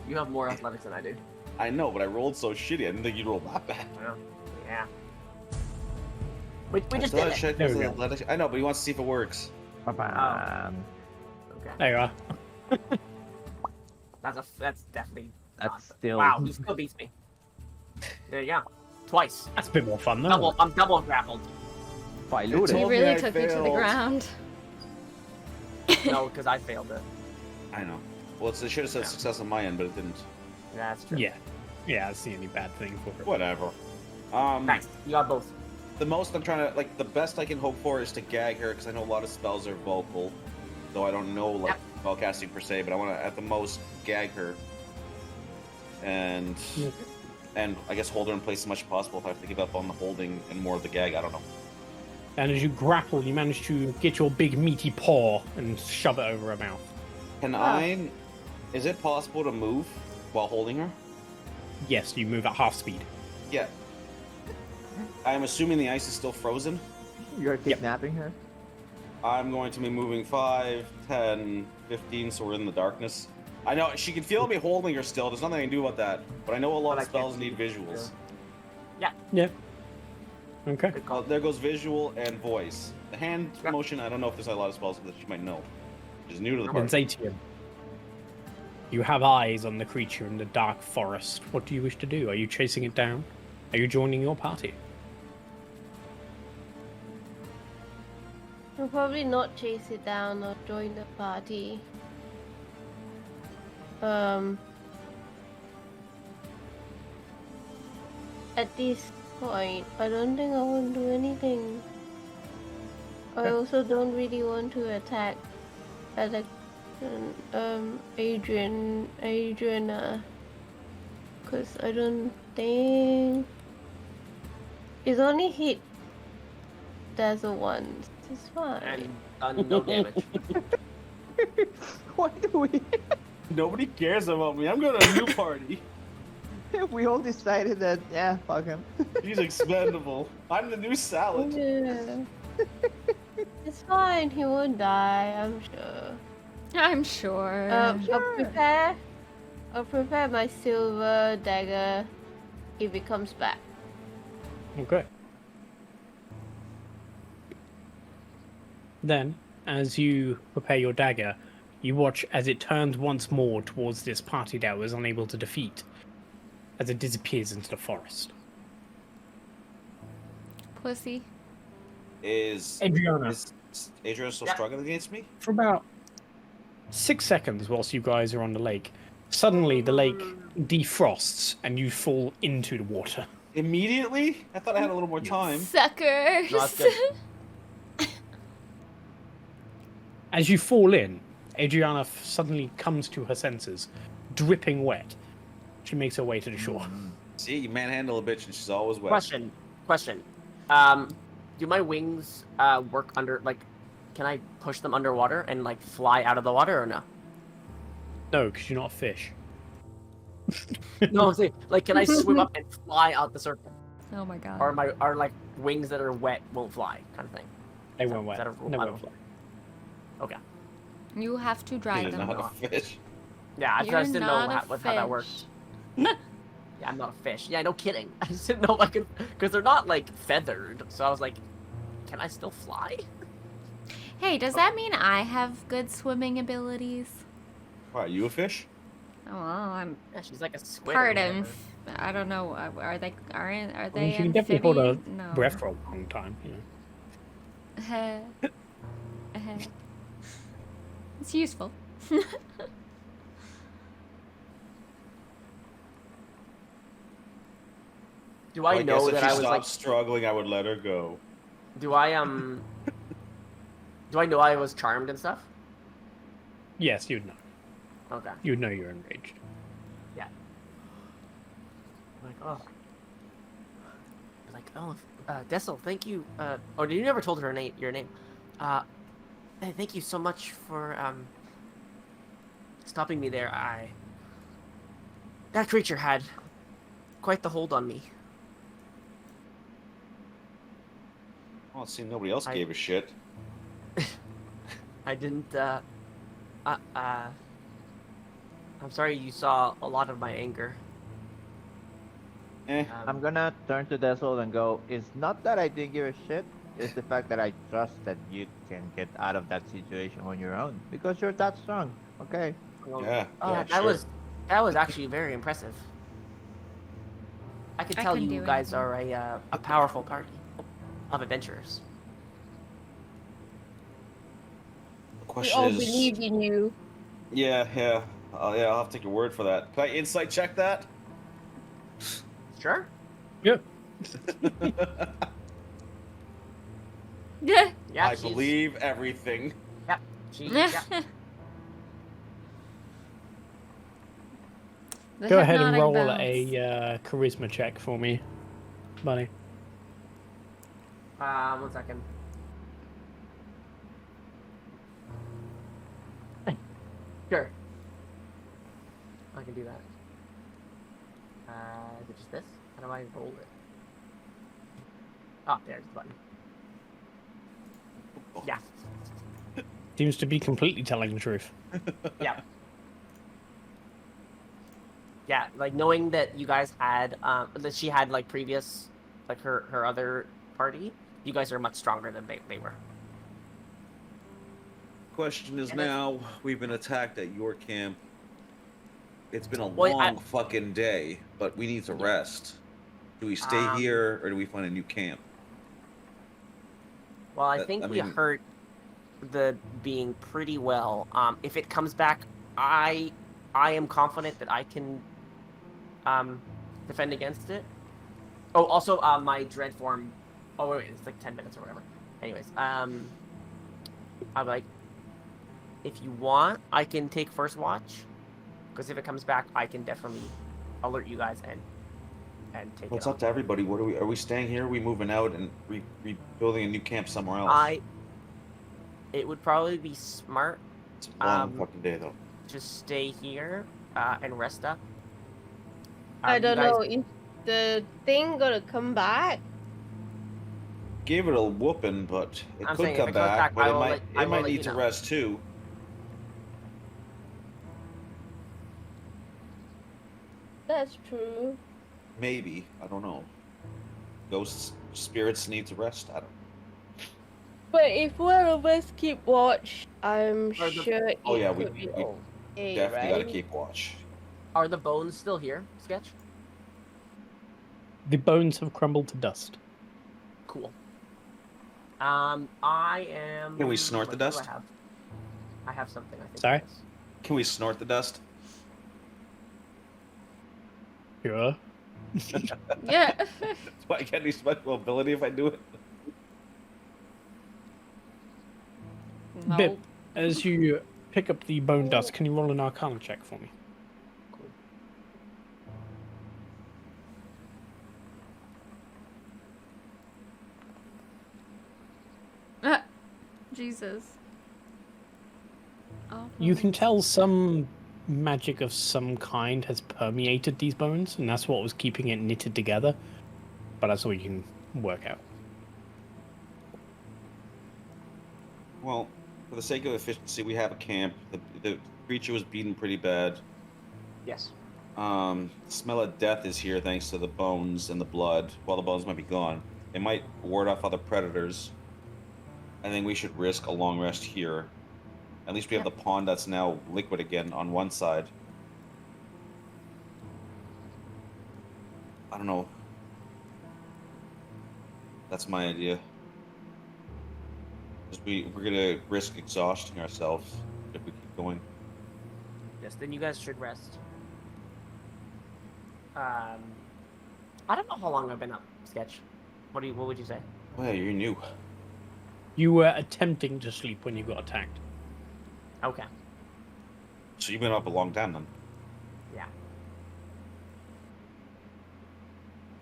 Speaker 8: You have more athletics than I do.
Speaker 6: I know, but I rolled so shitty. I didn't think you'd roll that bad.
Speaker 8: Yeah. We
Speaker 6: I
Speaker 8: just
Speaker 6: thought
Speaker 8: did
Speaker 6: I
Speaker 8: it.
Speaker 6: checked
Speaker 2: There
Speaker 6: with
Speaker 2: we
Speaker 6: the
Speaker 2: go.
Speaker 6: athletics. I know, but he wants to see if it works.
Speaker 8: Okay.
Speaker 2: There you are.
Speaker 8: That's definitely.
Speaker 7: That's
Speaker 8: not-
Speaker 7: still...
Speaker 8: Wow, he still beats me. There you go. Twice.
Speaker 2: That's a bit more fun, though.
Speaker 8: I'm double grappled.
Speaker 7: Filuted.
Speaker 1: He
Speaker 6: Told me
Speaker 1: really
Speaker 6: I
Speaker 1: took you to the
Speaker 6: failed.
Speaker 1: ground.
Speaker 8: No, because I failed it.
Speaker 6: I know. Well, it should have said success on my end, but it didn't.
Speaker 8: Yeah, that's true.
Speaker 2: Yeah. Yeah, that's the only bad thing for it.
Speaker 6: Whatever.
Speaker 8: Nice. You got both.
Speaker 6: The most I'm trying to, like, the best I can hope for is to gag her, because I know a lot of spells are vocal. Though I don't know, like, spellcasting per se, but I want to, at the most, gag her. And...
Speaker 2: Yeah.
Speaker 6: And I guess hold her in place as much as possible if I have to give up on the holding and more of the gag, I don't know.
Speaker 2: And as you grapple, you manage to get your big meaty paw and shove it over her mouth.
Speaker 6: Can I... Is it possible to move while holding her?
Speaker 2: Yes, you move at half speed.
Speaker 6: Yeah. I'm assuming the ice is still frozen.
Speaker 7: You're kidnapping her?
Speaker 6: I'm going to be moving 5, 10, 15, so we're in the darkness. I know, she can feel me holding her still, there's nothing I can do about that. But I know a lot
Speaker 8: But I
Speaker 6: of spells
Speaker 8: can't
Speaker 6: need
Speaker 8: see
Speaker 6: visuals.
Speaker 2: Yeah. Okay.
Speaker 8: Good call.
Speaker 6: There goes visual and voice. The hand motion, I don't know if there's a lot of spells that she might know. Which is new to the
Speaker 2: And
Speaker 6: party.
Speaker 2: ZeTian. You have eyes on the creature in the dark forest. What do you wish to do? Are you chasing it down? Are you joining your party?
Speaker 3: I'll probably not chase it down or join the party. At this point, I don't think I want to do anything. I also don't really want to attack Adriana, because I don't think it's only hit Dessel once. It's fine.
Speaker 8: And done no damage.
Speaker 7: Why do we...
Speaker 6: Nobody cares about me. I'm going to a new party.
Speaker 7: we all decided that, yeah, fuck him.
Speaker 6: He's expendable. I'm the new salad.
Speaker 3: Yeah. It's fine. He won't die. I'm sure.
Speaker 1: I'm sure.
Speaker 3: I'll prepare my silver dagger if it comes back.
Speaker 2: Okay. Then, as you prepare your dagger, you watch as it turns once more towards this party that was unable to defeat, as it disappears into the forest.
Speaker 1: Pussy.
Speaker 6: Is
Speaker 2: Adriana.
Speaker 6: Adriana still struggling against me?
Speaker 2: For about 6 seconds whilst you guys are on the lake, suddenly the lake defrosts and you fall into the water.
Speaker 6: Immediately? I thought I had a little more time.
Speaker 1: Suckers.
Speaker 8: No, that's good.
Speaker 2: As you fall in, Adriana suddenly comes to her senses, dripping wet. She makes her way to the shore.
Speaker 6: See, you manhandle a bitch and she's always wet.
Speaker 8: Question. Do my wings work under, like, can I push them underwater and, like, fly out of the water or no?
Speaker 2: No, because you're not a fish.
Speaker 8: No, I'm saying, like, can I swim up and fly out the circle?
Speaker 1: Oh my god.
Speaker 8: Or are like wings that are wet won't fly, kind of thing.
Speaker 2: They won't wet.
Speaker 8: Is that a rule?
Speaker 2: They
Speaker 8: I
Speaker 2: won't
Speaker 8: don't-
Speaker 2: fly.
Speaker 8: Okay.
Speaker 1: You have to
Speaker 6: He
Speaker 1: dry
Speaker 6: doesn't
Speaker 1: them.
Speaker 6: know how to fish.
Speaker 8: Yeah, I
Speaker 1: You're
Speaker 8: just didn't know
Speaker 1: not a
Speaker 8: how that worked.
Speaker 1: fish.
Speaker 8: Yeah, I'm not a fish. Yeah, no kidding. I just didn't know if I could, because they're not like feathered. So I was like, can I still fly?
Speaker 1: Hey, does that mean I have good swimming abilities?
Speaker 6: Why, are you a fish?
Speaker 1: Oh, well, I'm
Speaker 8: Yeah, she's like a squid.
Speaker 1: part
Speaker 8: or whatever.
Speaker 1: of. I don't know. Are they? Are
Speaker 2: I
Speaker 1: they?
Speaker 2: mean, you can definitely hold a
Speaker 1: amphibian? No.
Speaker 2: breath for a long time. You know.
Speaker 1: It's useful.
Speaker 8: Do I know that I was like
Speaker 6: struggling? I would let her go.
Speaker 8: Do I do I know I was charmed and stuff?
Speaker 2: Yes, you'd know.
Speaker 8: Okay.
Speaker 2: You'd know you're enraged.
Speaker 8: Yeah. Like, oh. Like, oh, Dessel, thank you. Oh, you never told her your name. Hey, thank you so much for stopping me there. That creature had quite the hold on me.
Speaker 6: Well, it seemed nobody else gave a shit.
Speaker 8: I didn't, I'm sorry you saw a lot of my anger.
Speaker 7: I'm gonna turn to Dessel and go, it's not that I didn't give a shit, it's the fact that I trust that you can get out of that situation on your own. Because you're that strong, okay?
Speaker 6: Yeah.
Speaker 8: That was actually very impressive. I could tell you guys are a powerful party of adventurers.
Speaker 6: The question
Speaker 3: we all
Speaker 6: is,
Speaker 3: believe in you.
Speaker 6: Yeah. I'll have to take your word for that. Can I insight check that?
Speaker 8: Sure.
Speaker 2: Yep.
Speaker 1: Yeah.
Speaker 8: Yeah.
Speaker 6: I believe everything.
Speaker 8: Yep.
Speaker 2: Go ahead and roll a charisma check for me, Bunny.
Speaker 8: 1 second. Sure. I can do that. Is it just this? How do I roll it? Oh, there's the button. Yeah.
Speaker 2: Seems to be completely telling the truth.
Speaker 8: Yeah. Yeah, like knowing that you guys had, that she had like previous, like her other party, you guys are much stronger than they were.
Speaker 6: Question is now, we've been attacked at your camp. It's been a long fucking day, but we need to rest. Do we stay here, or do we find a new camp?
Speaker 8: Well, I think we hurt the being pretty well. If it comes back, I am confident that I can defend against it. Oh, also, my dread form. Oh wait, it's like 10 minutes or whatever. Anyways, I'm like, if you want, I can take first watch, because if it comes back, I can definitely alert you guys and take
Speaker 6: well, it's up to everybody. What are we staying here? Are we moving out and rebuilding a new camp somewhere else?
Speaker 8: It would probably be smart.
Speaker 6: It's a long fucking day though.
Speaker 8: Just stay here and rest up.
Speaker 3: I don't know. Is the thing gonna come back?
Speaker 6: Gave it a whooping, but it could come back. But it might need to rest too.
Speaker 3: That's true.
Speaker 6: Maybe. I don't know. Ghost spirits need to rest. I don't know.
Speaker 3: But if one of us keep watch, I'm sure it
Speaker 6: we
Speaker 3: could be okay,
Speaker 6: definitely
Speaker 3: right?
Speaker 6: gotta keep watch.
Speaker 8: Are the bones still here, Sketch?
Speaker 2: The bones have crumbled to dust.
Speaker 8: Cool. I am...
Speaker 6: Can we snort the dust?
Speaker 8: I have something, I think.
Speaker 2: Sorry?
Speaker 6: Can we snort the dust?
Speaker 2: Sure.
Speaker 1: Yeah.
Speaker 6: Do I get any special ability if I do it?
Speaker 1: No.
Speaker 2: Bip, as you pick up the bone dust, can you roll an Arcana check for me?
Speaker 1: Jesus. Oh,
Speaker 2: You can tell some magic of some kind has permeated these bones, and that's what was keeping it knitted together. But that's all you can work out.
Speaker 6: Well, for the sake of efficiency, we have a camp. The creature was beaten pretty bad.
Speaker 8: Yes.
Speaker 6: Smell of death is here thanks to the bones and the blood. While the bones might be gone, it might ward off other predators. I think we should risk a long rest here. At least we have the pond that's now liquid again on one side. I don't know. That's my idea. We're gonna risk exhausting ourselves if we keep going.
Speaker 8: Yes, then you guys should rest. I don't know how long I've been up, Sketch. What would you say?
Speaker 6: Oh, yeah, you're new.
Speaker 2: You were attempting to sleep when you got attacked.
Speaker 8: Okay.
Speaker 6: So you've been up a long time then.
Speaker 8: Yeah.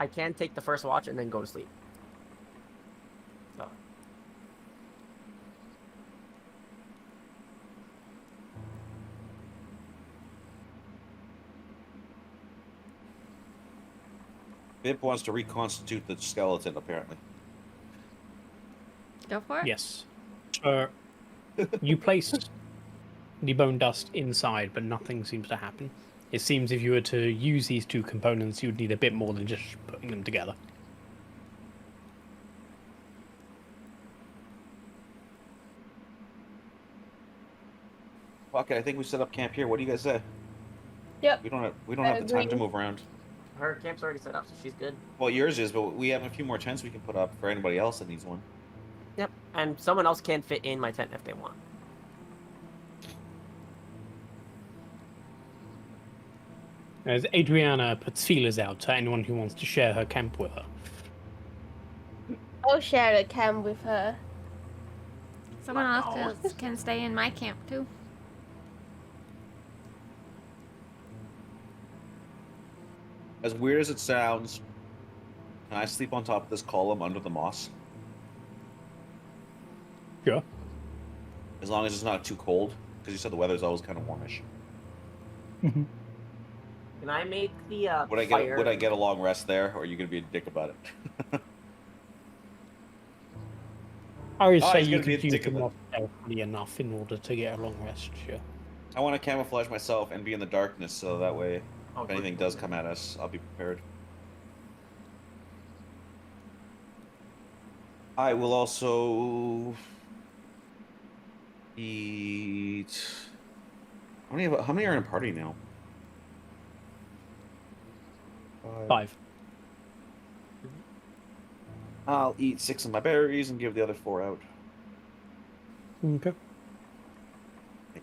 Speaker 8: I can take the first watch and then go to sleep. So.
Speaker 6: Bip wants to reconstitute the skeleton, apparently.
Speaker 1: Go for it.
Speaker 2: Yes. You placed the bone dust inside, but nothing seems to happen. It seems if you were to use these two components, you'd need a bit more than just putting them together.
Speaker 6: Okay, I think we set up camp here. What do you guys say?
Speaker 3: Yep.
Speaker 6: We don't have the time to
Speaker 3: agree.
Speaker 6: move around.
Speaker 8: Her camp's already set up, so she's good.
Speaker 6: Well, yours is, but we have a few more tents we can put up for anybody else that needs one.
Speaker 8: Yep. And someone else can fit in my tent if they want.
Speaker 2: As Adriana puts feelers out to anyone who wants to share her camp with her.
Speaker 3: I'll share a camp with her.
Speaker 1: Someone else can stay in my camp too.
Speaker 6: As weird as it sounds, can I sleep on top of this column under the moss?
Speaker 2: Sure.
Speaker 6: As long as it's not too cold, because you said the weather's always kind of warmish.
Speaker 2: Mm-hmm.
Speaker 8: Can I make the
Speaker 6: Would I get a long rest there, or are you gonna be a dick about it?
Speaker 2: I would
Speaker 6: Oh,
Speaker 2: say
Speaker 6: he's
Speaker 2: you
Speaker 6: gonna be a
Speaker 2: could use
Speaker 6: dick
Speaker 2: them
Speaker 6: about
Speaker 2: stealthily enough in order to get a long rest, sure.
Speaker 6: I want to camouflage myself and be in the darkness, so that way,
Speaker 8: Oh,
Speaker 6: if anything does come at us, I'll be prepared. I will also eat. How many are in a party now?
Speaker 2: 5.
Speaker 6: I'll eat 6 of my berries and give the other 4 out.
Speaker 2: Okay.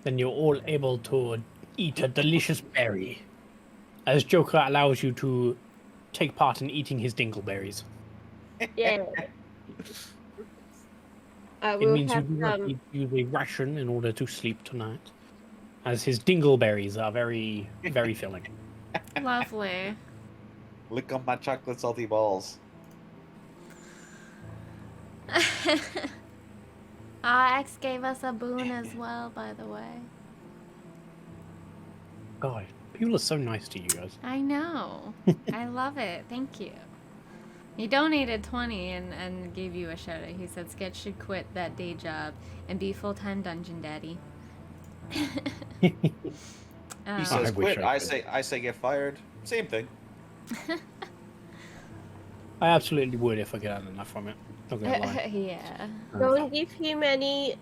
Speaker 2: Then you're all able to eat a delicious berry, as Joker allows you to take part in eating his dingleberries.
Speaker 3: Yeah. I
Speaker 2: It
Speaker 3: will
Speaker 2: means you
Speaker 3: have
Speaker 2: do not need to use a ration in order to sleep tonight, as his dingleberries are very, very filling.
Speaker 1: Lovely.
Speaker 6: Lick on my chocolate salty balls.
Speaker 1: X gave us a boon as well, by the way.
Speaker 2: God, people are so nice to you guys.
Speaker 1: I know. I love it. Thank you. He donated 20 and gave you a shout out. He said Sketch should quit that day job and be full-time dungeon daddy.
Speaker 6: He says
Speaker 2: I wish
Speaker 6: quit.
Speaker 2: I could.
Speaker 6: I say get fired. Same thing.
Speaker 2: I absolutely would if I get enough from it. Not gonna lie.
Speaker 1: Yeah.
Speaker 3: Don't give him any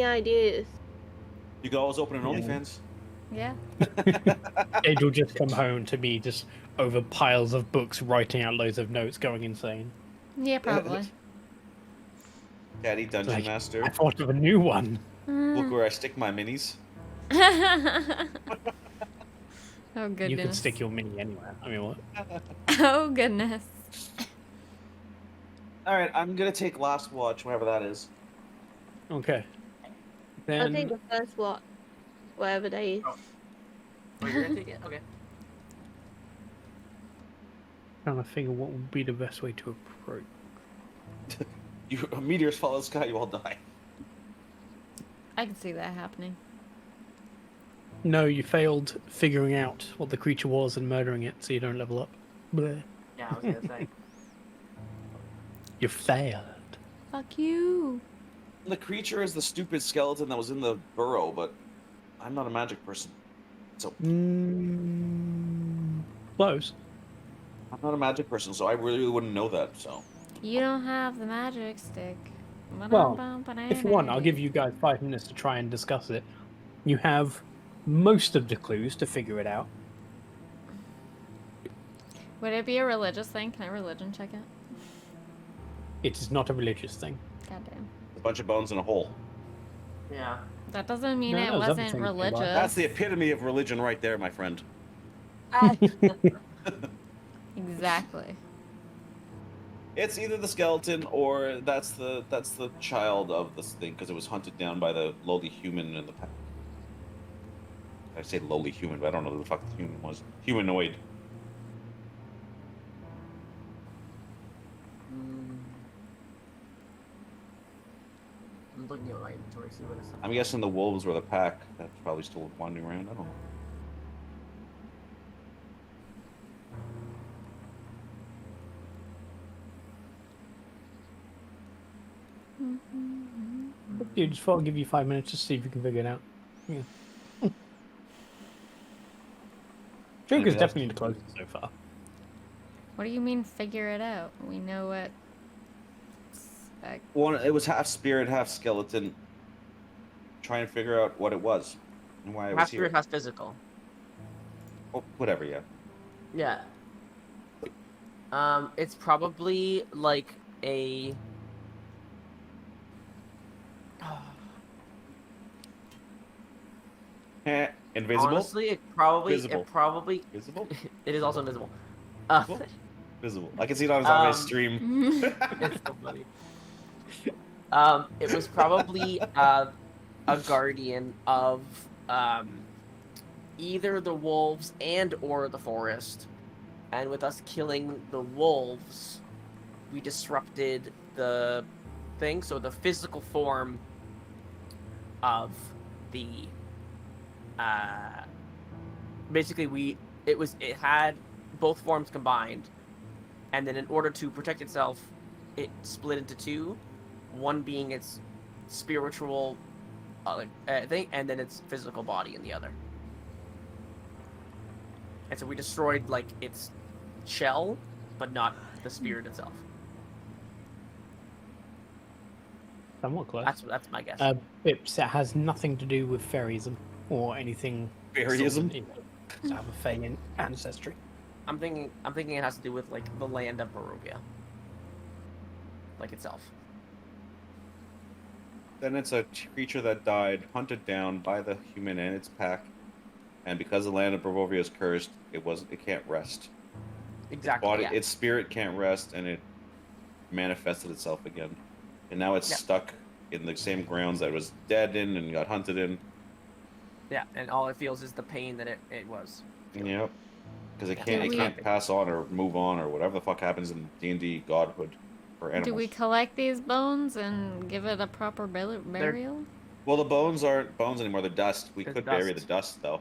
Speaker 3: ideas.
Speaker 6: You can always open an OnlyFans.
Speaker 1: Yeah.
Speaker 2: Jade will just come home to me just over piles of books, writing out loads of notes, going insane.
Speaker 1: Yeah, probably.
Speaker 6: Daddy Dungeon
Speaker 2: Like,
Speaker 6: Master.
Speaker 2: I thought of a new one.
Speaker 6: Book where I stick my minis.
Speaker 1: Oh goodness.
Speaker 2: You can stick your mini anywhere. I mean, what?
Speaker 1: Oh goodness.
Speaker 6: Alright, I'm gonna take last watch, whatever that is.
Speaker 2: Okay.
Speaker 3: I'll take
Speaker 2: Then
Speaker 3: the first watch, whatever that is.
Speaker 8: Oh, you're gonna take it? Okay.
Speaker 2: trying to figure what would be the best way to approach.
Speaker 6: Meteors fall out of the sky, you all die.
Speaker 1: I can see that happening.
Speaker 2: No, you failed figuring out what the creature was and murdering it, so you don't level up. Bleh.
Speaker 8: Yeah, I was gonna say.
Speaker 2: You failed.
Speaker 1: Fuck you.
Speaker 6: The creature is the stupid skeleton that was in the burrow, but I'm not a magic person. So
Speaker 2: Close.
Speaker 6: I'm not a magic person, so I really wouldn't know that, so.
Speaker 1: You don't have the magic stick.
Speaker 2: Well, if you want, I'll give you guys 5 minutes to try and discuss it. You have most of the clues to figure it out.
Speaker 1: Would it be a religious thing? Can I religion check it?
Speaker 2: It is not a religious thing.
Speaker 1: Goddamn.
Speaker 6: A bunch of bones in a hole.
Speaker 8: Yeah.
Speaker 1: That doesn't mean
Speaker 2: No,
Speaker 1: it
Speaker 2: that was
Speaker 1: wasn't
Speaker 2: everything,
Speaker 1: religious.
Speaker 6: That's the epitome of religion right there, my friend.
Speaker 1: Exactly.
Speaker 6: It's either the skeleton or that's the child of this thing because it was hunted down by the lowly human in the pack. I say lowly human, but I don't know who the fuck the human was. Humanoid.
Speaker 8: I'm looking at my inventory, see what it's.
Speaker 6: I'm guessing the wolves were the pack that's probably still wandering around. I don't know.
Speaker 2: Dude, just thought I'd give you 5 minutes to see if you can figure it out. Yeah. Joker's definitely the closest so far.
Speaker 1: What do you mean figure it out? We know what...
Speaker 6: One, it was half spirit, half skeleton. Try and figure out what it was and why it was
Speaker 8: Half
Speaker 6: here.
Speaker 8: spirit, half physical.
Speaker 6: Oh, whatever, yeah.
Speaker 8: Yeah. It's probably like a.
Speaker 6: Invisible.
Speaker 8: Honestly, it probably.
Speaker 6: Visible.
Speaker 8: It is also invisible.
Speaker 6: Visible. I can see it on his stream.
Speaker 8: It's so funny. It was probably a guardian of either the wolves and or the forest. And with us killing the wolves, we disrupted the thing. So the physical form of the basically it had both forms combined, and then in order to protect itself, it split into two. One being its spiritual thing, and then its physical body in the other. And so we destroyed like its shell, but not the spirit itself.
Speaker 2: Somewhat close.
Speaker 8: That's my guess.
Speaker 2: Bips, it has nothing to do with fairyism or anything.
Speaker 6: Fairyism?
Speaker 2: To have a Fey ancestry.
Speaker 8: I'm thinking it has to do with like the land of Barovia, like itself.
Speaker 6: Then it's a creature that died, hunted down by the human and its pack, and because the land of Barovia is cursed, it can't rest.
Speaker 8: Exactly.
Speaker 6: Its body, its spirit can't rest, and it manifested itself again, and now it's stuck in the same grounds that it was dead in and got hunted in.
Speaker 8: Yeah, and all it feels is the pain that it was.
Speaker 6: Yep. Because it can't pass on or move on or whatever the fuck happens in D&D godhood for animals.
Speaker 1: Do we collect these bones and give it a proper burial?
Speaker 6: Well, the bones aren't bones anymore. They're dust. We
Speaker 8: They're
Speaker 6: could
Speaker 8: dust.
Speaker 6: bury the dust though.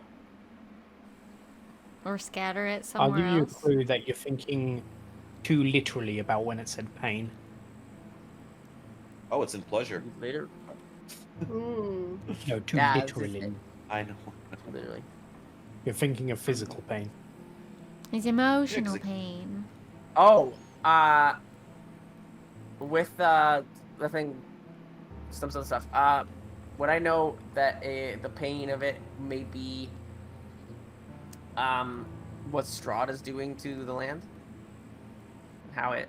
Speaker 1: Or scatter it
Speaker 2: I'll
Speaker 1: somewhere
Speaker 2: give you a
Speaker 1: else?
Speaker 2: clue that you're thinking too literally about when it said pain.
Speaker 6: Oh, it's in pleasure.
Speaker 8: Later.
Speaker 3: Hmm.
Speaker 2: No, too
Speaker 8: Yeah, it's
Speaker 2: literally.
Speaker 6: I know.
Speaker 8: Literally.
Speaker 2: You're thinking of physical pain.
Speaker 1: It's emotional
Speaker 6: Yeah, 'cause
Speaker 1: pain.
Speaker 8: Oh, with the thing, some stuff. Would I know that the pain of it may be what Strahd is doing to the land? How it,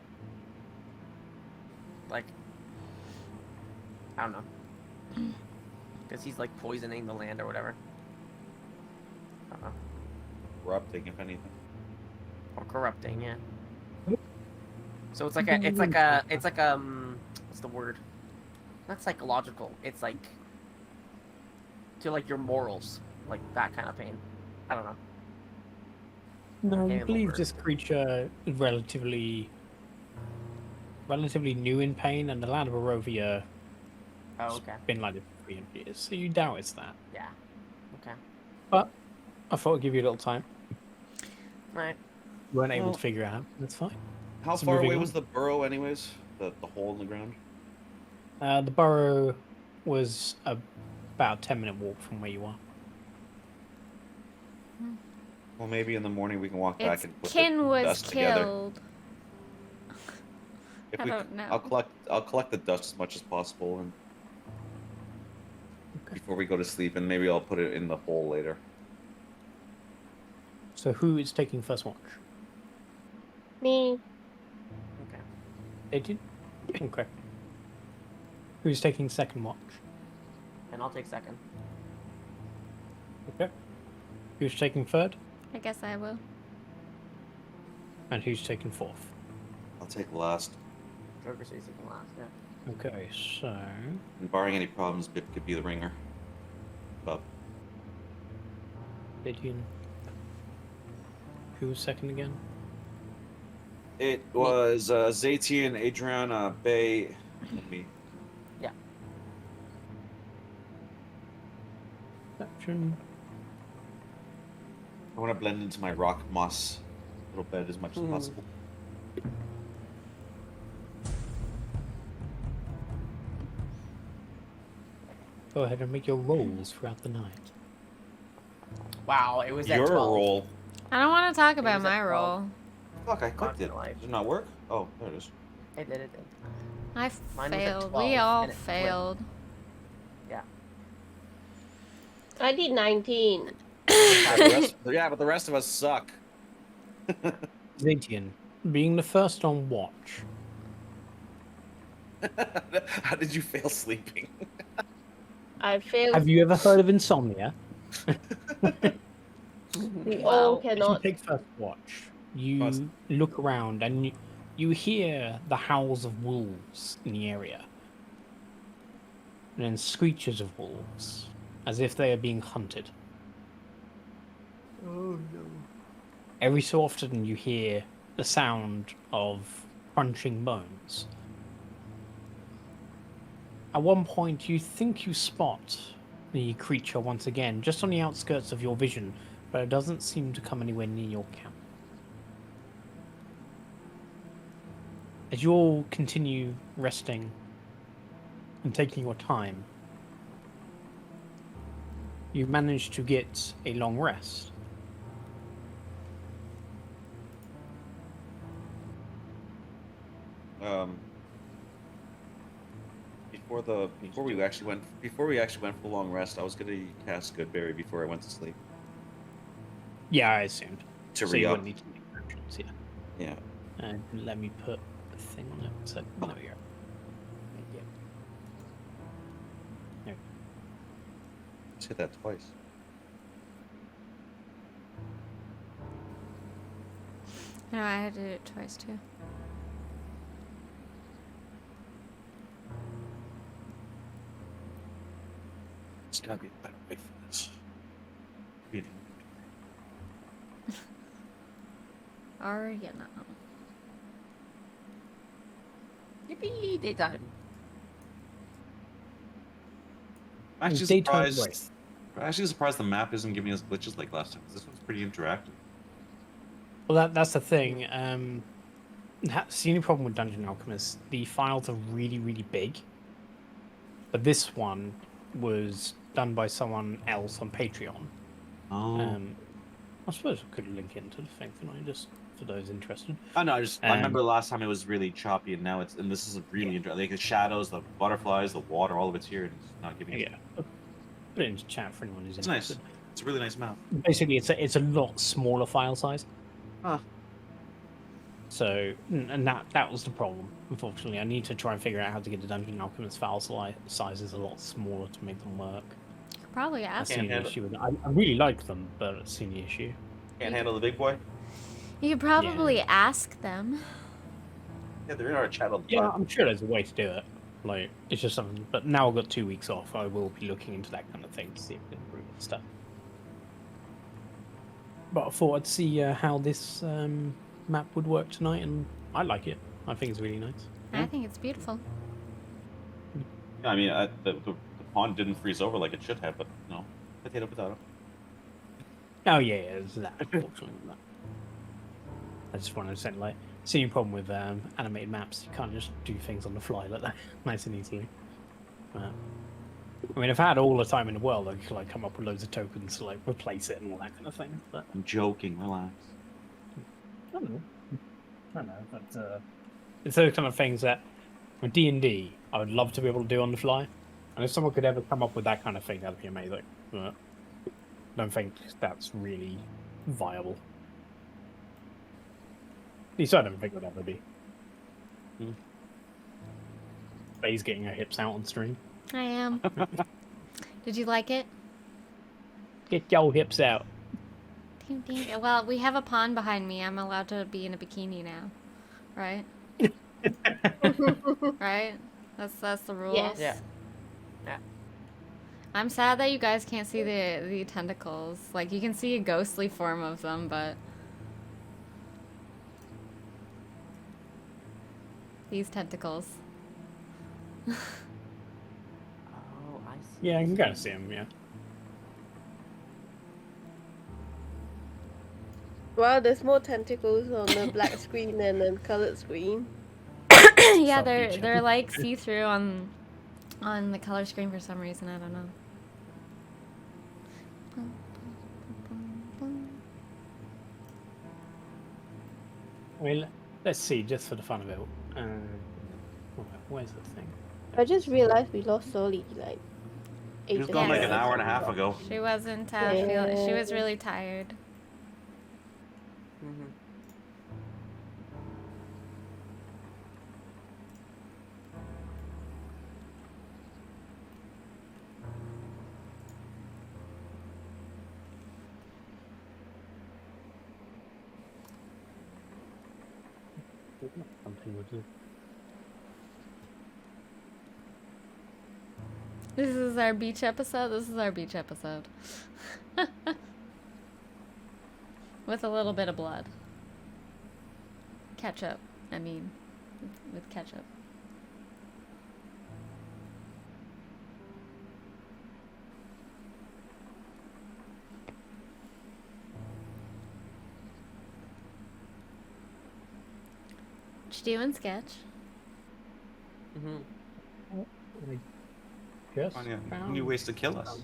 Speaker 8: like, I don't know, because he's like poisoning the land or whatever. I don't know.
Speaker 6: Corrupting, if anything.
Speaker 8: Or corrupting, yeah. So it's like what's the word? Not psychological. It's like to like your morals, like that kind of pain. I don't know.
Speaker 2: No, I
Speaker 8: Can't
Speaker 2: believe
Speaker 8: remember.
Speaker 2: this creature is relatively new in pain, and the land of Barovia
Speaker 8: Oh,
Speaker 2: has
Speaker 8: okay.
Speaker 2: been like this for 300 years, so you doubt it's that.
Speaker 8: Yeah. Okay.
Speaker 2: But I thought I'd give you a little time.
Speaker 8: Right.
Speaker 2: You weren't able
Speaker 6: Well-
Speaker 2: to figure it out. That's fine.
Speaker 6: How
Speaker 2: So
Speaker 6: far
Speaker 2: moving
Speaker 6: away
Speaker 2: on.
Speaker 6: was the burrow, anyways? The hole in the ground.
Speaker 2: The burrow was about a 10-minute walk from where you are.
Speaker 6: Well, maybe in the morning we can walk back
Speaker 1: Its
Speaker 6: and put
Speaker 1: kin
Speaker 6: the
Speaker 1: was
Speaker 6: dust together.
Speaker 1: killed.
Speaker 6: If
Speaker 1: I
Speaker 6: we,
Speaker 1: don't know.
Speaker 6: I'll collect the dust as much as possible, and before we go to sleep, and maybe I'll put it in the hole later.
Speaker 2: So who is taking first watch?
Speaker 3: Me.
Speaker 8: Okay.
Speaker 2: They did? Okay. Who's taking second watch?
Speaker 8: and I'll take second.
Speaker 2: Okay. Who's taking third?
Speaker 1: I guess I will.
Speaker 2: And who's taking fourth?
Speaker 6: I'll take last.
Speaker 8: Joker says taking last, yeah.
Speaker 2: Okay, so...
Speaker 6: And barring any problems, Bip could be the ringer. But
Speaker 2: ZeTian. Who was second again?
Speaker 6: it was ZeTian, Adriana, Bay, and me.
Speaker 8: Yeah.
Speaker 2: Section.
Speaker 6: I want to blend into my rock moss little bed as much as possible.
Speaker 2: Go ahead and make your rolls throughout the night.
Speaker 8: Wow, it was at
Speaker 6: Your
Speaker 8: 12.
Speaker 6: roll.
Speaker 1: I don't want to talk about
Speaker 8: was at
Speaker 1: my
Speaker 8: 12.
Speaker 1: role.
Speaker 6: Fuck, I clicked it.
Speaker 8: Life.
Speaker 6: Did it not work? Oh, there it is.
Speaker 8: It did.
Speaker 1: I
Speaker 8: Mine was at
Speaker 1: failed.
Speaker 8: 12,
Speaker 1: We all
Speaker 8: and it flipped.
Speaker 1: failed.
Speaker 8: Yeah.
Speaker 3: I did 19.
Speaker 6: Yeah, but the rest of us suck.
Speaker 2: ZeTian, being the first on watch.
Speaker 6: How did you fail sleeping?
Speaker 3: I failed.
Speaker 2: Have you ever heard of insomnia?
Speaker 3: We all
Speaker 2: If you
Speaker 3: cannot.
Speaker 2: take first watch, you look around and you hear the howls of wolves in the area. And then screeches of wolves, as if they are being hunted.
Speaker 8: Oh no.
Speaker 2: Every so often you hear the sound of crunching bones. At one point you think you spot the creature once again, just on the outskirts of your vision, but it doesn't seem to come anywhere near your camp. As you all continue resting and taking your time, you manage to get a long rest.
Speaker 6: Before we actually went for the long rest, I was gonna cast Goodberry before I went to sleep.
Speaker 2: Yeah, I assumed.
Speaker 6: To
Speaker 2: So you
Speaker 6: re-up.
Speaker 2: wouldn't need to make actions, yeah.
Speaker 6: Yeah.
Speaker 2: And let me put a thing on it. So there we go. There.
Speaker 6: Just hit that twice.
Speaker 1: No, I had to do it twice too.
Speaker 6: It's gotta be a better way for this.
Speaker 1: Or, you know.
Speaker 8: Yippee! Daytime.
Speaker 5: I'm actually
Speaker 2: Daytime
Speaker 5: surprised. I'm actually surprised the map isn't giving us glitches like last time. 'Cause this one's pretty interactive.
Speaker 2: Well, that's the thing. That's the only problem with Dungeon Alchemist. The files are really, really big. But this one was done by someone else on Patreon.
Speaker 5: Oh.
Speaker 2: I suppose I could link into the thing tonight, just for those interested.
Speaker 5: Oh no, I remember last time it was really choppy, and now it's this is really interesting. Like the shadows, the butterflies, the water, all of it's here, and it's not giving.
Speaker 2: Yeah, put it into chat for anyone who's
Speaker 5: It's
Speaker 2: interested.
Speaker 5: nice. It's a really nice map.
Speaker 2: Basically, it's a lot smaller file size.
Speaker 5: Huh.
Speaker 2: So, and that was the problem. Unfortunately, I need to try and figure out how to get the Dungeon Alchemist file sizes a lot smaller to make them work.
Speaker 1: Probably
Speaker 2: That's
Speaker 1: ask.
Speaker 2: the only issue with it. I really like them, but it's the only issue.
Speaker 5: Can't handle the big boy.
Speaker 1: You could probably ask them.
Speaker 5: Yeah, they're in our chat all the
Speaker 2: Yeah,
Speaker 5: time.
Speaker 2: I'm sure there's a way to do it. Like, it's just something. But now I've got 2 weeks off, I will be looking into that kind of thing to see if we can improve and stuff. But I thought I'd see how this map would work tonight, and I like it. I think it's really nice.
Speaker 1: I think it's beautiful.
Speaker 5: Yeah, I mean, the pond didn't freeze over like it should have, but no, potato.
Speaker 2: Oh yeah, there's that. Unfortunately, that. I just wanted to say, like, see any problem with animated maps? You can't just do things on the fly like that, nice and easily. I mean, if I had all the time in the world, I could like come up with loads of tokens to like replace it and all that kind of thing. But
Speaker 5: I'm joking. Relax.
Speaker 2: I don't know, but it's those kind of things that with D&D, I would love to be able to do on the fly. And if someone could ever come up with that kind of thing, that'd be amazing. But I don't think that's really viable. At least I don't think it would ever be. Bay's getting her hips out on stream.
Speaker 1: I am. Did you like it?
Speaker 2: Get your hips out.
Speaker 1: Well, we have a pond behind me. I'm allowed to be in a bikini now, right? Right? That's the rules.
Speaker 3: Yes.
Speaker 8: Yeah. Yeah.
Speaker 1: I'm sad that you guys can't see the tentacles. Like, you can see a ghostly form of them, but these tentacles.
Speaker 8: Oh, I see.
Speaker 2: Yeah, I can kind of see them. Yeah.
Speaker 3: Well, there's more tentacles on the black screen than the colored screen.
Speaker 1: Yeah,
Speaker 2: Some
Speaker 1: they're
Speaker 2: feature.
Speaker 1: like see-through on the color screen for some reason. I don't know.
Speaker 2: I mean, let's see, just for the fun of it. Where's the thing?
Speaker 3: I just realized we lost Soli like
Speaker 5: He was
Speaker 3: ages
Speaker 5: gone like
Speaker 1: Yes.
Speaker 5: an hour and a half ago.
Speaker 1: She wasn't
Speaker 3: Yeah.
Speaker 1: she was really tired.
Speaker 8: Mm-hmm.
Speaker 2: Something would do.
Speaker 1: This is our beach episode. This is our beach episode. With a little bit of blood. Ketchup. I mean, with ketchup. What you doing, Sketch?
Speaker 8: Mm-hmm.
Speaker 2: I just
Speaker 5: Finding
Speaker 2: found
Speaker 5: new ways to kill us.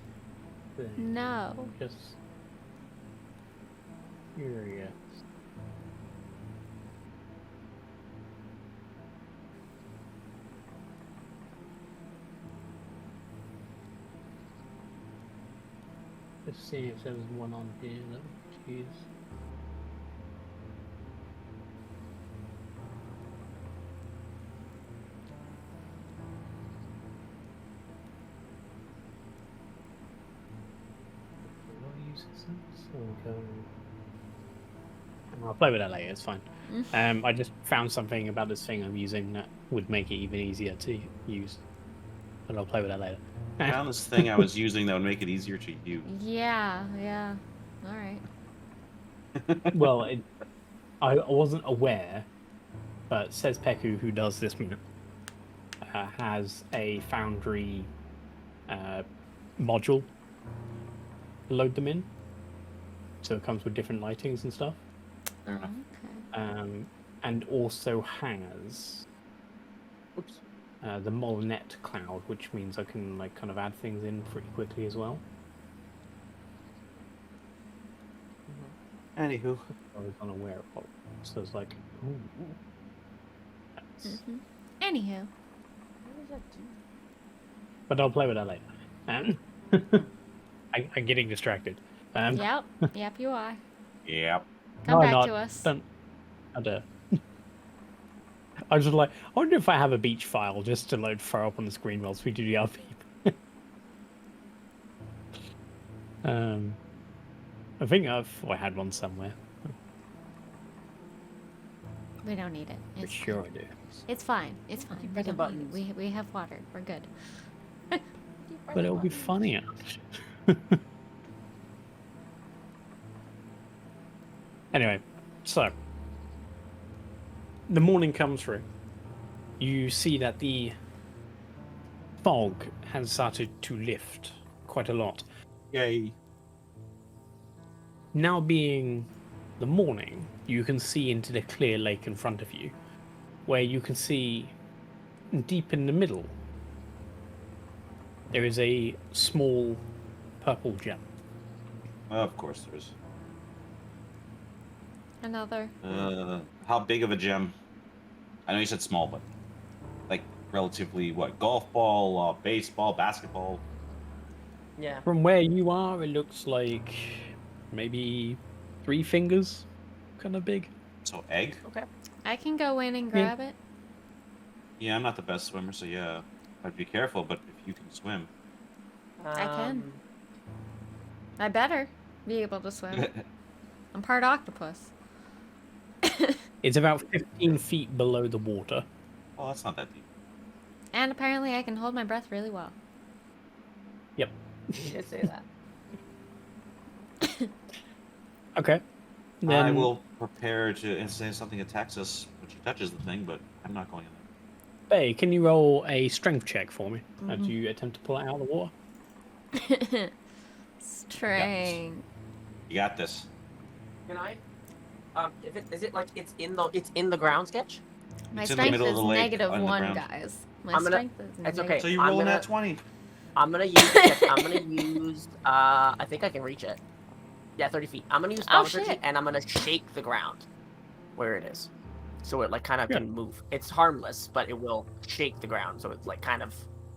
Speaker 2: something.
Speaker 1: No.
Speaker 2: Just curious. Just see if there's one on here that we could use. I'll play with that later, it's fine. I just found something about this thing I'm using that would make it even easier to use. But I'll play with that later.
Speaker 5: I found this thing I was using that would make it easier to use.
Speaker 1: Yeah, yeah. All right.
Speaker 2: Well, I wasn't aware, but says Peku, who does this has a Foundry module. Load them in. So it comes with different lightings and stuff.
Speaker 5: Fair enough.
Speaker 1: Okay.
Speaker 2: And also has the Molnet cloud, which means I can like kind of add things in pretty quickly as well.
Speaker 5: Anywho.
Speaker 2: I was unaware of it. So it's like, ooh. That's...
Speaker 1: Anywho.
Speaker 2: But I'll play with that later. I'm getting distracted.
Speaker 1: Yep. Yep, you are.
Speaker 5: Yep.
Speaker 1: Come
Speaker 2: No,
Speaker 1: back
Speaker 2: not.
Speaker 1: to us.
Speaker 2: Don't. I dare. I was just like, I wonder if I have a beach file just to like throw up on the screen whilst we do the RP. I think I had one somewhere.
Speaker 1: We don't need it.
Speaker 2: But
Speaker 1: It's
Speaker 2: sure
Speaker 1: fine.
Speaker 2: I do.
Speaker 1: It's fine. It's fine. We
Speaker 8: pressing
Speaker 1: don't need
Speaker 8: buttons.
Speaker 1: it. We have water. We're good.
Speaker 2: But it'll be funnier. Anyway, so the morning comes through. You see that the fog has started to lift quite a lot.
Speaker 5: Yay.
Speaker 2: Now being the morning, you can see into the clear lake in front of you, where you can see deep in the middle there is a small purple gem.
Speaker 5: Of course there is.
Speaker 1: Another.
Speaker 5: How big of a gem? I know you said small, but like relatively what? Golf ball, baseball, basketball.
Speaker 8: Yeah.
Speaker 2: From where you are, it looks like maybe 3 fingers, kind of big.
Speaker 5: So egg?
Speaker 8: Okay.
Speaker 1: I can go in and grab it.
Speaker 5: Yeah, I'm not the best swimmer, so yeah, I'd be careful. But if you can swim,
Speaker 1: I can. I better be able to swim. I'm part octopus.
Speaker 2: It's about 15 feet below the water.
Speaker 5: Oh, that's not that deep.
Speaker 1: And apparently I can hold my breath really well.
Speaker 2: Yep.
Speaker 8: You did say that.
Speaker 2: Okay. Then
Speaker 5: I will prepare to say something attacks us, which touches the thing, but I'm not going in there.
Speaker 2: Bay, can you roll a strength check for me as you attempt to pull it out of the water?
Speaker 1: Strength.
Speaker 5: You got this.
Speaker 8: Can I? Is it like it's in the ground sketch?
Speaker 1: My
Speaker 5: It's in the
Speaker 1: strength
Speaker 5: middle of
Speaker 1: is
Speaker 5: the lake,
Speaker 1: negative
Speaker 5: on the
Speaker 1: 1,
Speaker 5: ground.
Speaker 1: guys. My
Speaker 8: I'm gonna-
Speaker 1: strength is
Speaker 8: it's
Speaker 1: negative.
Speaker 8: okay.
Speaker 5: So you
Speaker 8: I'm
Speaker 5: roll
Speaker 8: gonna-
Speaker 5: that 20.
Speaker 8: I'm gonna use. I think I can reach it. Yeah, 30 feet. I'm gonna use
Speaker 1: Oh,
Speaker 8: thaumaturgy,
Speaker 1: shit.
Speaker 8: and I'm gonna shake the ground where it is, so it like kind of
Speaker 2: Yeah.
Speaker 8: can move. It's harmless, but it will shake the ground, so it like kind of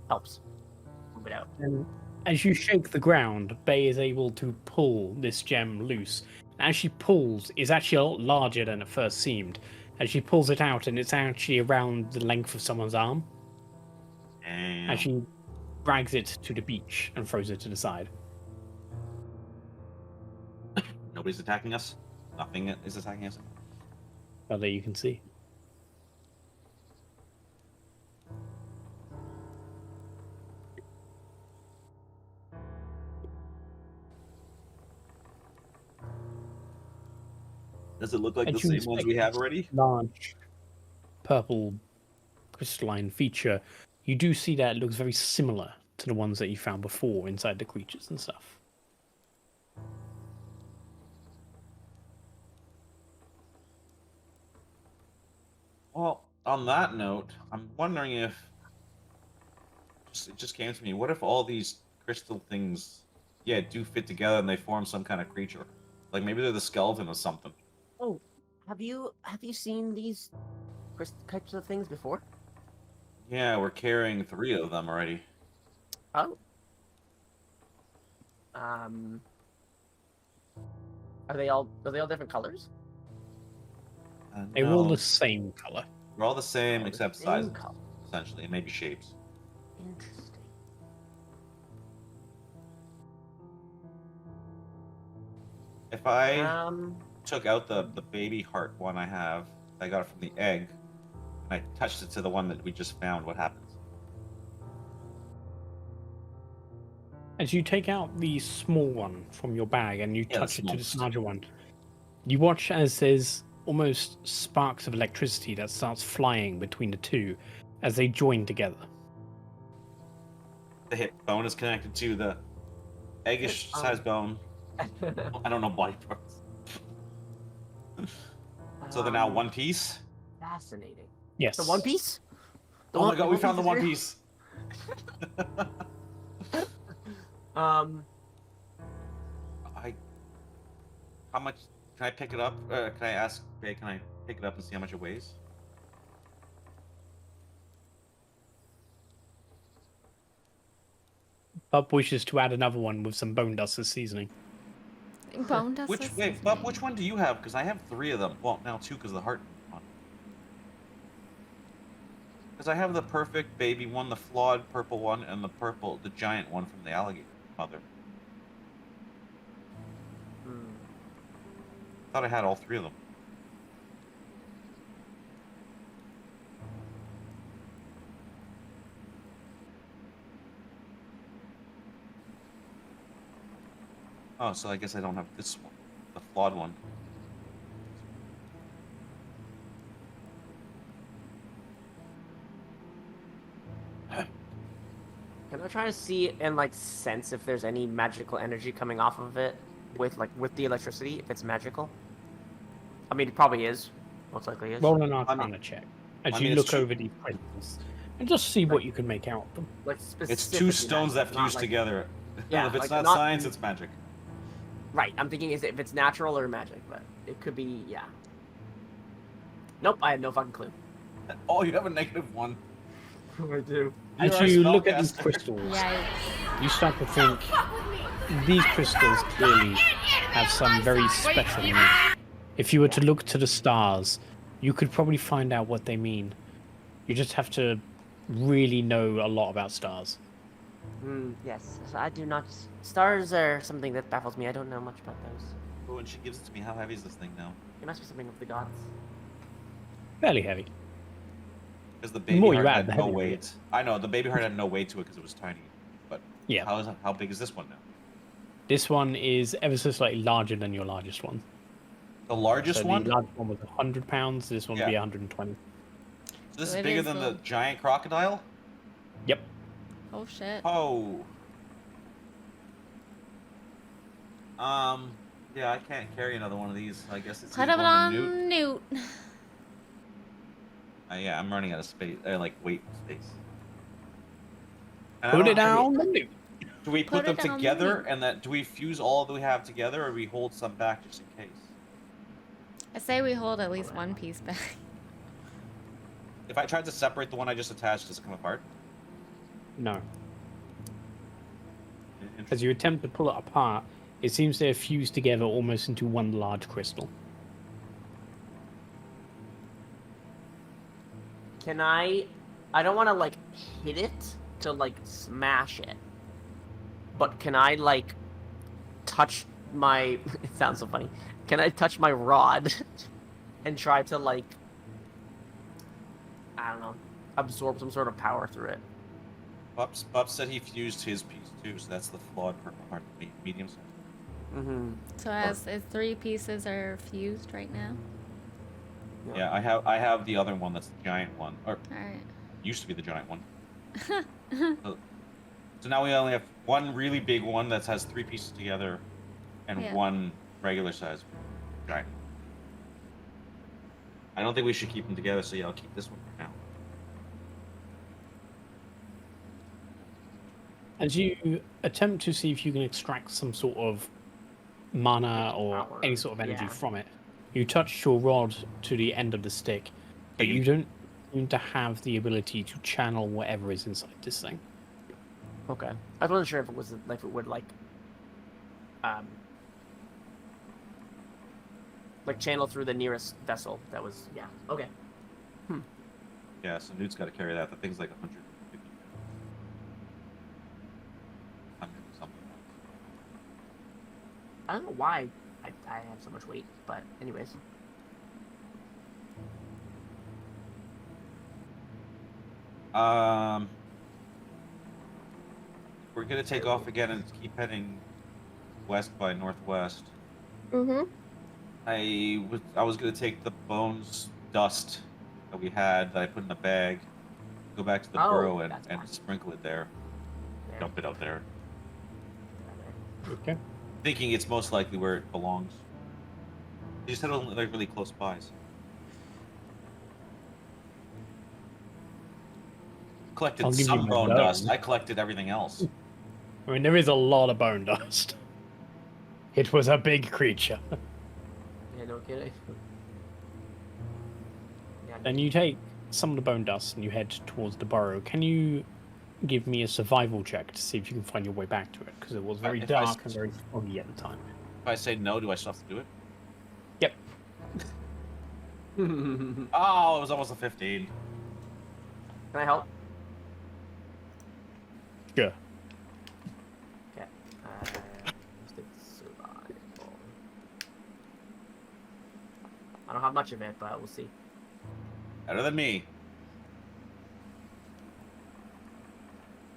Speaker 8: helps move it out.
Speaker 2: And as you shake the ground, Bay is able to pull this gem loose. As she pulls, it's actually a lot larger than it first seemed. As she pulls it out, and it's actually around the length of someone's arm.
Speaker 5: Damn.
Speaker 2: As she drags it to the beach and throws it to the side.
Speaker 5: Nobody's attacking us. Nothing is attacking us.
Speaker 2: Well, there you can see.
Speaker 5: Does it look like
Speaker 2: And
Speaker 5: the
Speaker 2: you
Speaker 5: same ones
Speaker 2: inspect
Speaker 5: we have
Speaker 2: this
Speaker 5: already?
Speaker 2: Large purple crystalline feature. You do see that it looks very similar to the ones that you found before inside the creatures and stuff.
Speaker 5: Well, on that note, I'm wondering if it just came to me. What if all these crystal things, do fit together and they form some kind of creature? Like maybe they're the skeleton of something.
Speaker 8: Oh, have you seen these types of things before?
Speaker 5: Yeah, we're carrying 3 of them already.
Speaker 8: Oh. Are they all different colors?
Speaker 2: They were all
Speaker 5: No,
Speaker 2: the same color.
Speaker 5: we're all the same
Speaker 8: All the
Speaker 5: except
Speaker 8: same
Speaker 5: sizes,
Speaker 8: color.
Speaker 5: essentially, and maybe shapes.
Speaker 8: Interesting.
Speaker 5: If I
Speaker 8: Um,
Speaker 5: took out the baby heart one I have, I got it from the egg, and I touched it to the one that we just found, what happens?
Speaker 2: As you take out the small one from your bag and you
Speaker 5: Yeah, the
Speaker 2: touch it to this
Speaker 5: smallest.
Speaker 2: larger one, you watch as there's almost sparks of electricity that starts flying between the two as they join together.
Speaker 5: The hip bone is connected to the eggish sized bone. I don't know body parts. So they're now one piece?
Speaker 8: Fascinating.
Speaker 2: Yes.
Speaker 8: The One Piece? The
Speaker 5: Oh my god, we found the
Speaker 8: is
Speaker 5: One
Speaker 8: real?
Speaker 5: Piece! How much can I pick it up? Can I ask Faye, can I pick it up and see how much it weighs?
Speaker 2: Bub wishes to add another one with some bone dust as seasoning.
Speaker 1: Bone dust.
Speaker 5: Which one do you have? Because I have 3 of them. Well, now 2 because of the heart one. Because I have the perfect baby one, the flawed purple one, and the giant one from the alligator mother. Thought I had all 3 of them. Oh, so I guess I don't have this one, the flawed one.
Speaker 8: Can I try to see and like sense if there's any magical energy coming off of it with the electricity, if it's magical? I mean, it probably is. Most likely is.
Speaker 2: Roll an Arcana check as you look over these crystals and just see what you can make out of them.
Speaker 8: Like
Speaker 5: It's 2 stones that
Speaker 8: magic, not
Speaker 5: fuse
Speaker 8: like-
Speaker 5: together.
Speaker 8: Yeah,
Speaker 5: if it's
Speaker 8: like,
Speaker 5: not
Speaker 8: not-
Speaker 5: science, it's magic.
Speaker 8: Right, I'm thinking is if it's natural or magic, but it could be, yeah. Nope, I have no fucking clue.
Speaker 5: Oh, you have a -1.
Speaker 8: I do.
Speaker 2: As
Speaker 5: You're a
Speaker 2: you look at these
Speaker 5: spellcaster.
Speaker 2: crystals,
Speaker 1: Yikes.
Speaker 2: you start to think these crystals clearly have some very special meaning. If you were to look to the stars, you could probably find out what they mean. You just have to really know a lot about stars.
Speaker 8: Yes. So I do not. Stars are something that baffles me. I don't know much about those.
Speaker 5: But when she gives it to me, how heavy is this thing now?
Speaker 8: It must be something of the gods.
Speaker 2: Fairly heavy.
Speaker 5: Because the baby
Speaker 2: more
Speaker 5: heart
Speaker 2: you add,
Speaker 5: had
Speaker 2: the
Speaker 5: no
Speaker 2: heavier it
Speaker 5: weight.
Speaker 2: gets.
Speaker 5: I know the baby heart had no weight to it because it was tiny. But
Speaker 2: Yeah.
Speaker 5: how big is this one now?
Speaker 2: This one is ever so slightly larger than your largest one.
Speaker 5: The largest
Speaker 2: So
Speaker 5: one?
Speaker 2: the largest one was 100 pounds. This one would be 120.
Speaker 5: So this
Speaker 1: So
Speaker 5: is
Speaker 1: it
Speaker 5: bigger
Speaker 1: is
Speaker 5: than
Speaker 1: the-
Speaker 5: the giant crocodile?
Speaker 2: Yep.
Speaker 1: Oh shit.
Speaker 5: Oh. Yeah, I can't carry another one of these. I guess it's
Speaker 1: Put
Speaker 5: either
Speaker 1: it
Speaker 5: going to
Speaker 1: on Newt.
Speaker 5: Yeah, I'm running out of space. Like weight space. And I
Speaker 2: Put
Speaker 5: don't
Speaker 2: it
Speaker 5: know,
Speaker 2: down.
Speaker 5: Do we put them
Speaker 1: it down
Speaker 5: together,
Speaker 1: the
Speaker 5: and do we fuse all that we have together, or we hold some back just in case?
Speaker 1: I say we hold at least one piece back.
Speaker 5: If I tried to separate the one I just attached, does it come apart?
Speaker 2: No. As you attempt to pull it apart, it seems to have fused together almost into one large crystal.
Speaker 8: Can I don't want to like hit it to like smash it. But can I like touch my it sounds so funny. Can I touch my rod and try to like I don't know, absorb some sort of power through it?
Speaker 5: Bub said he fused his piece too, so that's the flawed purple heart, medium size.
Speaker 1: So as 3 pieces are fused right now.
Speaker 5: Yeah, I have the other one that's the giant one, or
Speaker 1: Alright.
Speaker 5: used to be the giant one. So now we only have one really big one that has 3 pieces together, and
Speaker 1: Yeah.
Speaker 5: one regular size giant. I don't think we should keep them together, so yeah, I'll keep this one for now.
Speaker 2: As you attempt to see if you can extract some sort of mana or
Speaker 8: Power,
Speaker 2: any sort of energy
Speaker 8: yeah.
Speaker 2: from it, you touch your rod to the end of the stick, but you don't seem to have the ability to channel whatever is inside this thing.
Speaker 8: Okay. I wasn't sure if it was like it would like channel through the nearest vessel that was okay.
Speaker 5: Yeah, so Newt's got to carry that. The thing's like 150 something.
Speaker 8: I don't know why I have so much weight, but anyways.
Speaker 5: We're gonna take off again and keep heading west by northwest. I was gonna take the bones dust that we had that I put in the bag, go back to the burrow and sprinkle it there, dump it out there.
Speaker 2: Okay.
Speaker 5: Thinking it's most likely where it belongs. You said it was like really close by. So. Collected
Speaker 2: I'll give
Speaker 5: some
Speaker 2: you my
Speaker 5: bone
Speaker 2: bone.
Speaker 5: dust. I collected everything else.
Speaker 2: I mean, there is a lot of bone dust. It was a big creature.
Speaker 8: Yeah, no kidding.
Speaker 2: Then you take some of the bone dust and you head towards the burrow. Can you give me a survival check to see if you can find your way back to it? Because it was very
Speaker 5: If
Speaker 2: dark and very foggy at the time.
Speaker 5: If I say no, do I still have to do it?
Speaker 2: Yep.
Speaker 5: Oh, it was almost a 15.
Speaker 8: Can I help?
Speaker 2: Sure.
Speaker 8: Okay. Let's take survival. I don't have much of it, but we'll see.
Speaker 5: Better than me.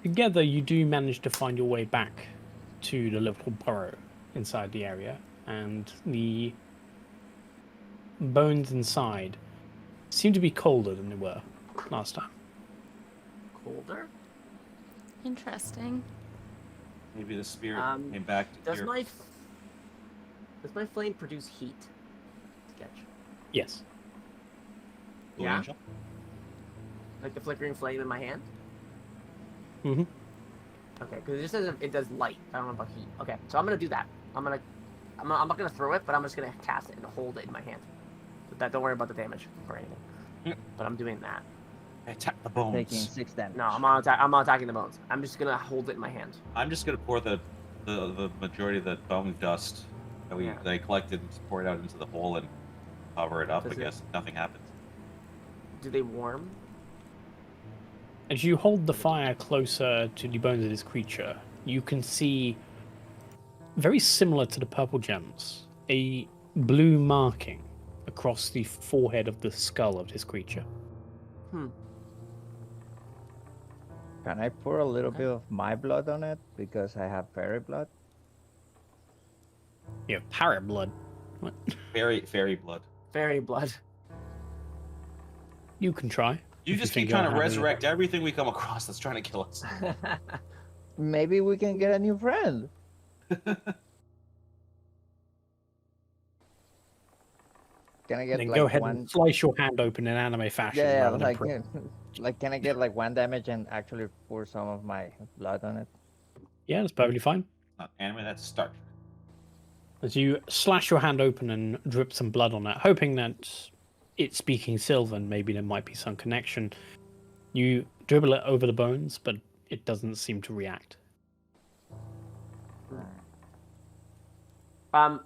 Speaker 2: Together, you do manage to find your way back to the little burrow inside the area, and the bones inside seem to be colder than they were last time.
Speaker 8: Colder?
Speaker 1: Interesting.
Speaker 5: Maybe the spirit came back to
Speaker 8: Does
Speaker 5: here.
Speaker 8: does my flame produce heat? Sketch.
Speaker 2: Yes.
Speaker 5: Blue
Speaker 8: Yeah.
Speaker 5: Angel?
Speaker 8: Like the flickering flame in my hand?
Speaker 2: Mm-hmm.
Speaker 8: Okay, because it just says it does light. I don't know about heat. Okay, so I'm gonna do that. I'm not gonna throw it, but I'm just gonna cast it and hold it in my hand. Don't worry about the damage or anything. But I'm doing that.
Speaker 5: Attack the bones.
Speaker 7: Taking 6 damage.
Speaker 8: No, I'm not attacking the bones. I'm just gonna hold it in my hand.
Speaker 5: I'm just gonna pour the majority of the bone dust that I collected and just pour it out into the hole and cover it up.
Speaker 8: Does
Speaker 5: I guess nothing happens.
Speaker 8: Do they warm?
Speaker 2: As you hold the fire closer to the bones of this creature, you can see, very similar to the purple gems, a blue marking across the forehead of the skull of this creature.
Speaker 7: Can I pour a little bit of my blood on it because I have fairy blood?
Speaker 2: You have parrot blood. What?
Speaker 6: Fairy blood.
Speaker 8: Fairy blood.
Speaker 2: You can try.
Speaker 5: You
Speaker 2: if
Speaker 5: just
Speaker 2: think
Speaker 5: keep trying
Speaker 2: you'll
Speaker 5: to
Speaker 2: have
Speaker 5: resurrect everything we come across that's trying to kill us.
Speaker 7: Maybe we can get a new friend. Can I get
Speaker 2: Then
Speaker 7: like
Speaker 2: go ahead
Speaker 7: one?
Speaker 2: and slice your hand open in anime fashion.
Speaker 7: Yeah,
Speaker 2: rather than
Speaker 7: like can I get like 1 damage and actually pour some of my blood on it?
Speaker 2: Yeah, that's perfectly fine.
Speaker 5: Not anime, that's Star Trek.
Speaker 2: As you slash your hand open and drip some blood on it, hoping that it's speaking Sylvan, maybe there might be some connection. You dribble it over the bones, but it doesn't seem to react.
Speaker 8: I'm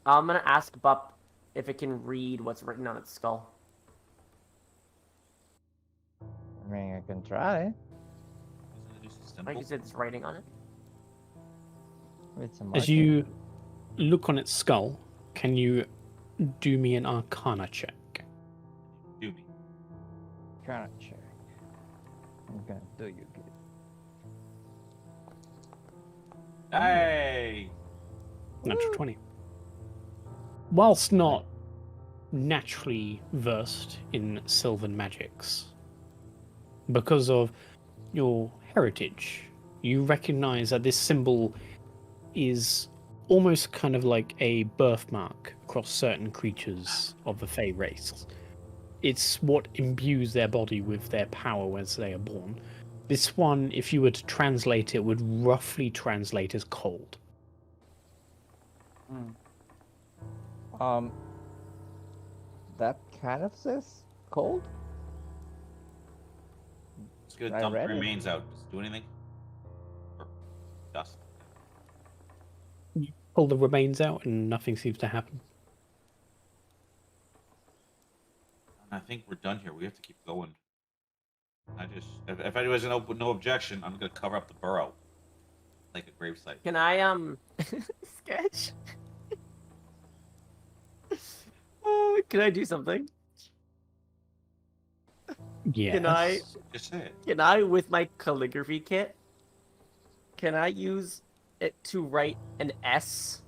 Speaker 8: gonna ask Bup if it can read what's written on its skull.
Speaker 7: I mean, I can try.
Speaker 8: Like you said, it's writing on it.
Speaker 7: It's a
Speaker 2: As you look on its skull, can you do me an Arcana check?
Speaker 5: Do me.
Speaker 7: Arcana check. I'm gonna do you good.
Speaker 5: Hey!
Speaker 2: Natural 20. Whilst not naturally versed in Sylvan magics, because of your heritage, you recognize that this symbol is almost kind of like a birthmark across certain creatures of the Fey race. It's what imbues their body with their power as they are born. This one, if you were to translate it, would roughly translate as cold.
Speaker 7: That kind of says cold?
Speaker 5: It's gonna
Speaker 7: I
Speaker 5: dump the
Speaker 7: read it.
Speaker 5: remains out. Does it do anything? Or dust?
Speaker 2: You pull the remains out and nothing seems to happen.
Speaker 5: I think we're done here. We have to keep going. If anyone has no objection, I'm gonna cover up the burrow, like a gravesite.
Speaker 8: Can I sketch? Can I do something?
Speaker 2: Yes.
Speaker 8: Can I?
Speaker 5: Just say it.
Speaker 8: Can I, with my calligraphy kit, can I use it to write an S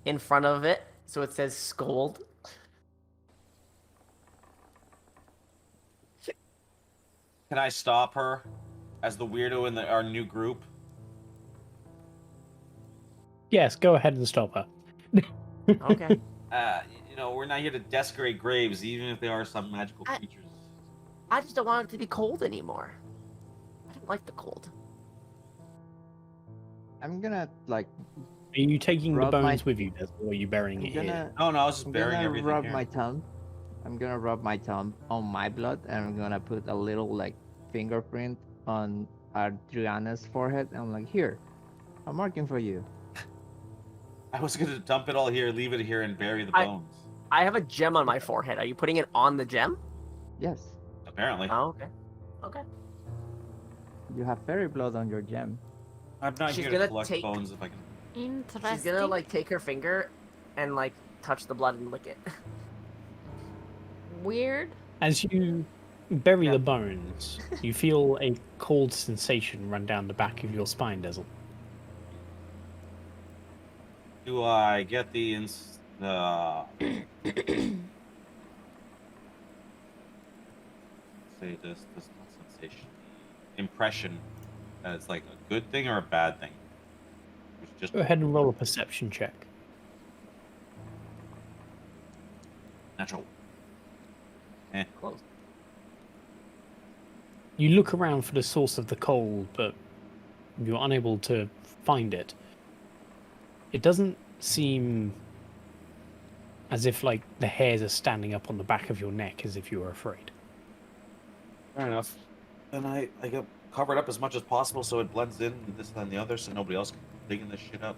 Speaker 8: in front of it so it says scold?
Speaker 5: Can I stop her as the weirdo in our new group?
Speaker 2: Yes, go ahead and stop her.
Speaker 8: Okay.
Speaker 5: We're not here to desecrate graves, even if they are some magical creatures.
Speaker 8: I just don't want it to be cold anymore. I don't like the cold.
Speaker 7: I'm gonna like.
Speaker 2: Are you taking the
Speaker 7: Rub
Speaker 2: bones
Speaker 7: my-
Speaker 2: with you, Dessel, or are you burying it here?
Speaker 5: No, I was just
Speaker 7: I'm
Speaker 5: burying
Speaker 7: gonna
Speaker 5: everything
Speaker 7: rub
Speaker 5: here.
Speaker 7: my thumb. I'm gonna rub my thumb on my blood, and I'm gonna put a little like fingerprint on Adriana's forehead. And I'm like, here, I'm marking for you.
Speaker 5: I was gonna dump it all here, leave it here, and bury the bones.
Speaker 8: I have a gem on my forehead. Are you putting it on the gem?
Speaker 7: Yes,
Speaker 5: Apparently.
Speaker 8: Oh, okay. Okay.
Speaker 7: you have fairy blood on your gem.
Speaker 5: I'm not
Speaker 8: She's
Speaker 5: here to
Speaker 8: gonna
Speaker 5: collect
Speaker 8: take-
Speaker 5: bones if I can.
Speaker 1: Interesting.
Speaker 8: She's gonna like take her finger and like touch the blood and lick it.
Speaker 1: Weird.
Speaker 2: As you bury the bones, you feel a cold sensation run down the back of your spine, Dessel.
Speaker 5: Do I get the say this not sensation, impression that it's like a good thing or a bad thing? It's just
Speaker 2: Go ahead and roll a perception check.
Speaker 5: natural.
Speaker 8: Close.
Speaker 2: You look around for the source of the cold, but you're unable to find it. It doesn't seem as if like the hairs are standing up on the back of your neck as if you were afraid.
Speaker 5: Fair enough. Then I get covered up as much as possible so it blends in with this and the other, so nobody else can digging this shit up.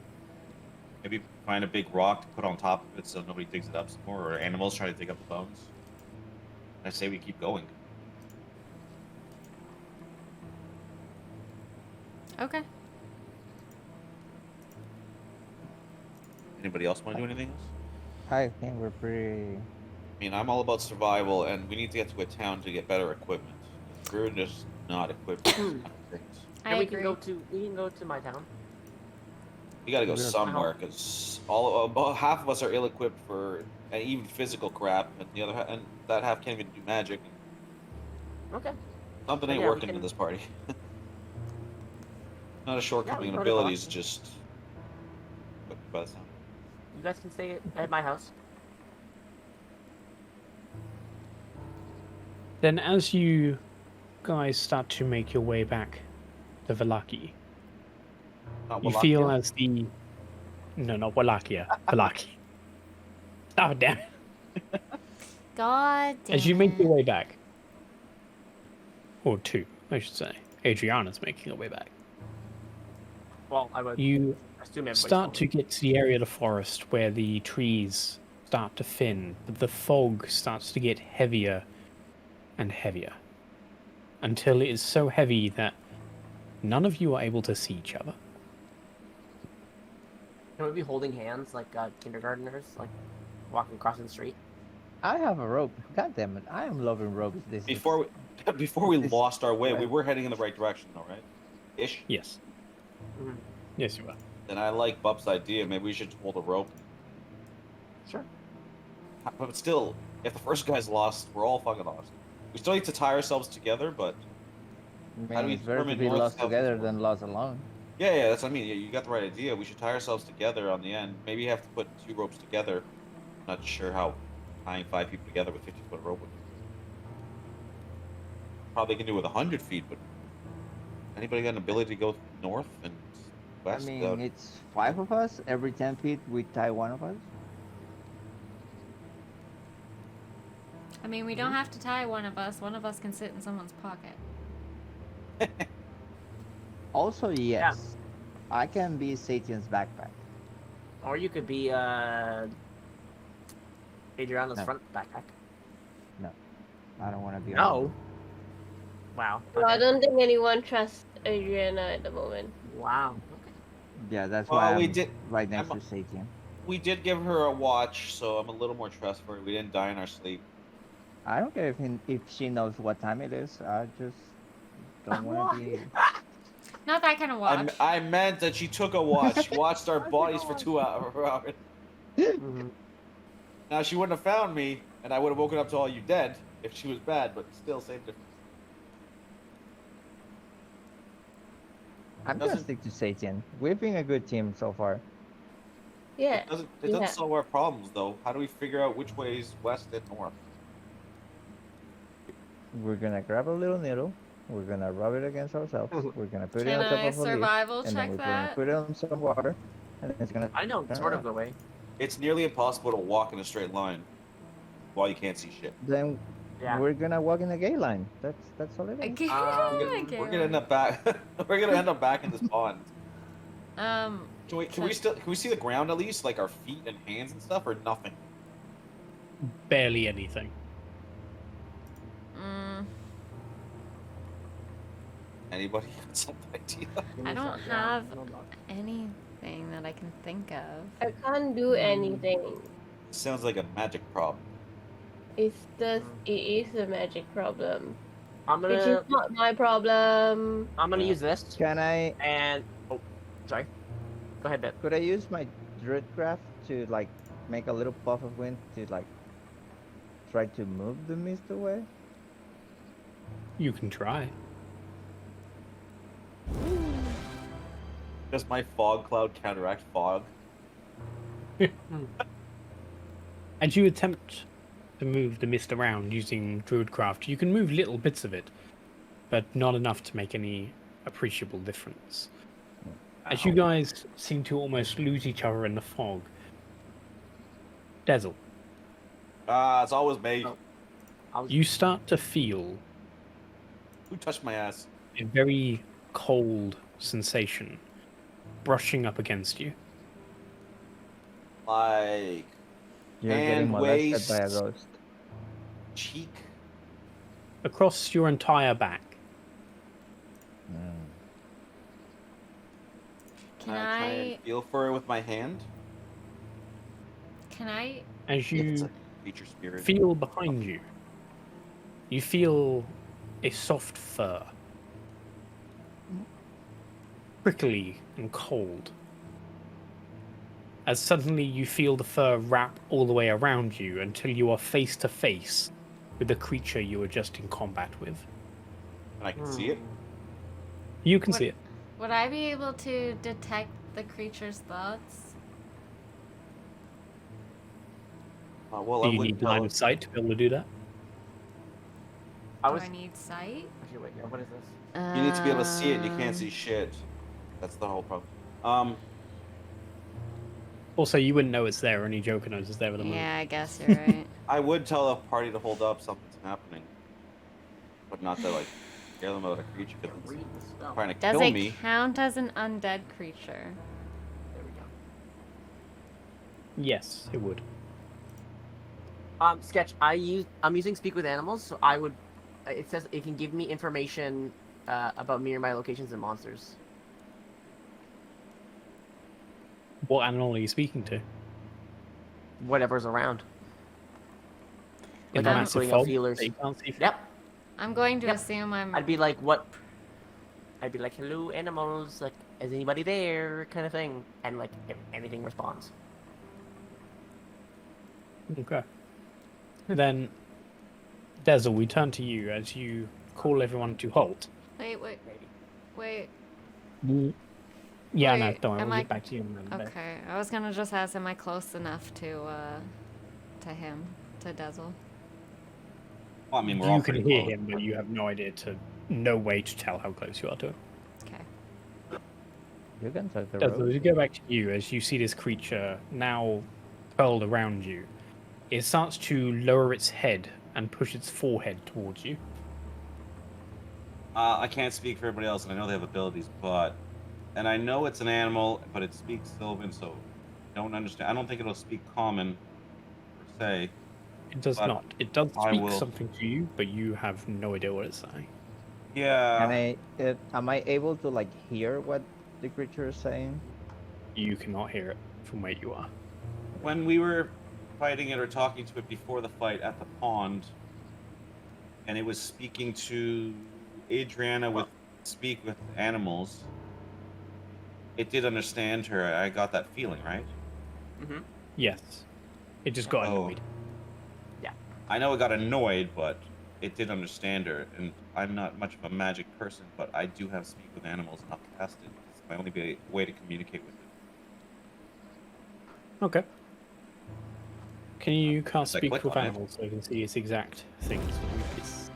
Speaker 5: Maybe find a big rock to put on top of it so nobody digs it up some more, or animals try to dig up the bones. I say we keep going.
Speaker 1: Okay.
Speaker 6: Anybody else want to do anything else?
Speaker 7: I think we're pretty.
Speaker 6: I mean, I'm all about survival, and we need to get to a town to get better equipment. We're just not equipped for things.
Speaker 1: I
Speaker 8: we
Speaker 1: agree.
Speaker 8: can go to my town.
Speaker 6: We gotta go
Speaker 7: We're-
Speaker 6: somewhere, because about half of us are ill-equipped for even physical crap, and the other and that half can't even do magic.
Speaker 8: Okay.
Speaker 6: Something ain't
Speaker 8: Yeah, we
Speaker 6: working in
Speaker 8: can-
Speaker 6: this party. Not a shortcoming in
Speaker 8: totally
Speaker 6: abilities,
Speaker 8: go.
Speaker 6: just. By the sound.
Speaker 8: You guys can stay at my house.
Speaker 2: Then, as you guys start to make your way back to Valaki,
Speaker 6: Not
Speaker 2: you feel as the no, not Wallachia, Valaki. Oh damn it!
Speaker 1: God damn
Speaker 2: As you make your
Speaker 1: it.
Speaker 2: way back, or two, I should say, Adriana's making her way back.
Speaker 8: Well, I would
Speaker 2: You
Speaker 8: assume everybody's
Speaker 2: start to
Speaker 8: home.
Speaker 2: get to the area of the forest where the trees start to thin, but the fog starts to get heavier and heavier, until it is so heavy that none of you are able to see each other.
Speaker 8: Can we be holding hands like kindergartners, like walking across the street?
Speaker 7: I have a rope. God damn it! I am loving ropes.
Speaker 6: Before we
Speaker 7: This-
Speaker 6: lost our way, we
Speaker 7: right.
Speaker 6: were heading in the right direction, though, right? Ish.
Speaker 2: Yes.
Speaker 8: Mhm.
Speaker 2: Yes, you are.
Speaker 6: Then I like Bub's idea. Maybe we should hold a rope.
Speaker 8: Sure.
Speaker 6: But still, if the first guy's lost, we're all fucking lost. We still need to tie ourselves together, but
Speaker 7: I
Speaker 6: How do
Speaker 7: mean,
Speaker 6: we
Speaker 7: it's better to
Speaker 6: determine
Speaker 7: be
Speaker 6: north,
Speaker 7: lost
Speaker 6: south,
Speaker 7: together
Speaker 6: east,
Speaker 7: than lost alone.
Speaker 6: yeah, that's what I mean. Yeah, you got the right idea. We should tie ourselves together on the end. Maybe you have to put 2 ropes together. Not sure how tying 5 people together with 50-foot rope would. Probably can do it with 100 feet, but anybody got an ability to go north and
Speaker 7: I
Speaker 6: west?
Speaker 7: mean,
Speaker 6: without-
Speaker 7: it's 5 of us. Every 10 feet, we tie one of us.
Speaker 1: I mean, we don't have to tie one of us. One of us can sit in someone's pocket.
Speaker 7: Also, yes, I can be ZeTian's backpack.
Speaker 8: Or you could be Adriana's
Speaker 7: No.
Speaker 8: front backpack.
Speaker 7: I don't want to be.
Speaker 8: No. Wow.
Speaker 3: Well, I
Speaker 8: okay.
Speaker 3: don't think anyone trusts Adriana at the moment.
Speaker 8: Wow.
Speaker 7: Yeah, that's
Speaker 6: Well,
Speaker 7: why
Speaker 6: we
Speaker 7: I'm
Speaker 6: did-
Speaker 7: right next
Speaker 6: I'm-
Speaker 7: to ZeTian.
Speaker 6: We did give her a watch, so I'm a little more trustworthy. We didn't die in our sleep.
Speaker 7: I don't care if she knows what time it is. I just don't want to be.
Speaker 1: Not that kind of watch.
Speaker 6: I meant that she took a watch. She watched our bodies for 2 hours.
Speaker 8: Mhm.
Speaker 6: Now she wouldn't have found me, and I would have woken up to all you dead if she was bad. But still, same difference.
Speaker 7: I'm gonna
Speaker 6: Doesn't-
Speaker 7: stick to ZeTian. We've been a good team so far.
Speaker 3: Yeah.
Speaker 6: It doesn't
Speaker 3: Yeah.
Speaker 6: solve our problems though. How do we figure out which way is west and north?
Speaker 7: We're gonna grab a little needle. We're gonna rub it against ourselves. We're gonna put it
Speaker 1: Can
Speaker 7: on top
Speaker 1: I
Speaker 7: of a leaf,
Speaker 1: survival
Speaker 7: and then
Speaker 1: check
Speaker 7: we're gonna
Speaker 1: that?
Speaker 7: put it on some water, and then it's gonna.
Speaker 8: I know
Speaker 7: turn
Speaker 8: sort
Speaker 7: around.
Speaker 8: of the way.
Speaker 6: It's nearly impossible to walk in a straight line while you can't see shit.
Speaker 7: Then
Speaker 8: Yeah.
Speaker 7: we're gonna walk in a gay line. That's all it is.
Speaker 1: Again,
Speaker 6: We're gonna end up back. We're gonna end up back in this pond. Can we see the ground at least, like our feet and hands and stuff, or nothing?
Speaker 2: Barely anything.
Speaker 6: Anybody got some idea?
Speaker 1: I don't have anything that I can think of.
Speaker 3: I can't do anything.
Speaker 6: Sounds like a magic problem.
Speaker 3: It's just, it is a magic problem.
Speaker 8: I'm
Speaker 3: Which is
Speaker 8: gonna
Speaker 3: not my problem.
Speaker 8: use this
Speaker 7: Can I?
Speaker 8: and sorry. Go ahead, Bet.
Speaker 7: Could I use my Druidcraft to like make a little puff of wind to like try to move the mist away?
Speaker 2: You can try.
Speaker 6: Does my fog cloud counteract fog?
Speaker 2: As you attempt to move the mist around using Druidcraft, you can move little bits of it, but not enough to make any appreciable difference. As you guys seem to almost lose each other in the fog, Dessel,
Speaker 6: It's always me.
Speaker 8: Oh.
Speaker 2: you start to feel
Speaker 6: Who touched my ass?
Speaker 2: a very cold sensation brushing up against you.
Speaker 6: Like
Speaker 7: You're
Speaker 6: And
Speaker 7: getting molested
Speaker 6: waist.
Speaker 7: by a ghost.
Speaker 6: cheek.
Speaker 2: Across your entire back.
Speaker 1: Can
Speaker 6: try and feel for it with my hand?
Speaker 1: Can I?
Speaker 2: As
Speaker 6: If it's
Speaker 2: you
Speaker 6: a creature spirit.
Speaker 2: feel behind you, you feel a soft fur. Prickly and cold. As suddenly you feel the fur wrap all the way around you until you are face to face with the creature you were just in combat with.
Speaker 6: And I can see it?
Speaker 2: You can
Speaker 1: What-
Speaker 2: see it.
Speaker 1: Would I be able to detect the creature's thoughts?
Speaker 6: Well,
Speaker 2: Do
Speaker 6: I
Speaker 2: you
Speaker 6: wouldn't
Speaker 2: need line
Speaker 6: tell
Speaker 2: of sight to be able to do that?
Speaker 1: Do I need sight?
Speaker 8: Actually, wait, yeah, what is this?
Speaker 6: You need to be able to see it, and you can't see shit. That's the whole problem.
Speaker 2: Also, you wouldn't know it's there. Only Joker knows it's there at the moment.
Speaker 1: Yeah, I guess you're right.
Speaker 6: I would tell the party to hold up, something's happening. But not to, like, scare them about a creature that's trying to
Speaker 1: Does
Speaker 6: kill
Speaker 1: it
Speaker 6: me.
Speaker 1: count as an undead creature?
Speaker 8: There we go.
Speaker 2: Yes, it would.
Speaker 8: Sketch. I'm using speak with animals, so I would. It says it can give me information about me or my locations and monsters.
Speaker 2: What animal are you speaking to?
Speaker 8: Whatever's around.
Speaker 2: In
Speaker 8: Like
Speaker 2: the
Speaker 8: I'm
Speaker 2: massive
Speaker 8: putting out
Speaker 2: fog
Speaker 8: feelers.
Speaker 2: that you can't see?
Speaker 8: Yep.
Speaker 1: I'm going to
Speaker 8: Yep.
Speaker 1: assume I'm.
Speaker 8: I'd be like, what? I'd be like, hello, animals. Like, is anybody there? Kind of thing. And like, if anything responds.
Speaker 2: Okay. Then, Dessel, we turn to you as you call everyone to halt.
Speaker 1: Wait.
Speaker 2: Yeah, no,
Speaker 1: Wait,
Speaker 2: don't worry.
Speaker 1: am
Speaker 2: We'll
Speaker 1: I-
Speaker 2: get back to you in a minute.
Speaker 1: Okay, I was gonna just ask, am I close enough to him, to Dessel?
Speaker 5: Well, I mean, we're
Speaker 2: You
Speaker 5: all
Speaker 2: can
Speaker 5: pretty
Speaker 2: hear
Speaker 5: close.
Speaker 2: him, but you have no way to tell how close you are to him.
Speaker 1: Okay.
Speaker 7: You can take the
Speaker 2: Dessel,
Speaker 7: rope.
Speaker 2: as you go back to you, as you see this creature now curled around you, it starts to lower its head and push its forehead towards you.
Speaker 5: I can't speak for everybody else, and I know they have abilities, but... And I know it's an animal, but it speaks Sylvan, so... Don't understand. I don't think it'll speak common, per se.
Speaker 2: It does
Speaker 5: But
Speaker 2: not. It does
Speaker 5: I
Speaker 2: speak
Speaker 5: will-
Speaker 2: something to you, but you have no idea what it's saying.
Speaker 5: Yeah.
Speaker 7: Am I able to like hear what the creature is saying?
Speaker 2: You cannot hear it from where you are.
Speaker 5: When we were fighting it or talking to it before the fight at the pond, and it was speaking to Adriana with speak with animals, it did understand her. I got that feeling, right?
Speaker 8: Mm-hmm.
Speaker 2: Yes. It just got
Speaker 5: Oh.
Speaker 2: annoyed.
Speaker 5: I know it got annoyed, but it did understand her. And I'm not much of a magic person, but I do have speak with animals, and I'll cast it. It's my only way to communicate with it.
Speaker 2: Okay. Can you cast
Speaker 5: Once I
Speaker 2: speak
Speaker 5: click
Speaker 2: with
Speaker 5: on it.
Speaker 2: animals so you can see its exact things? Would you please?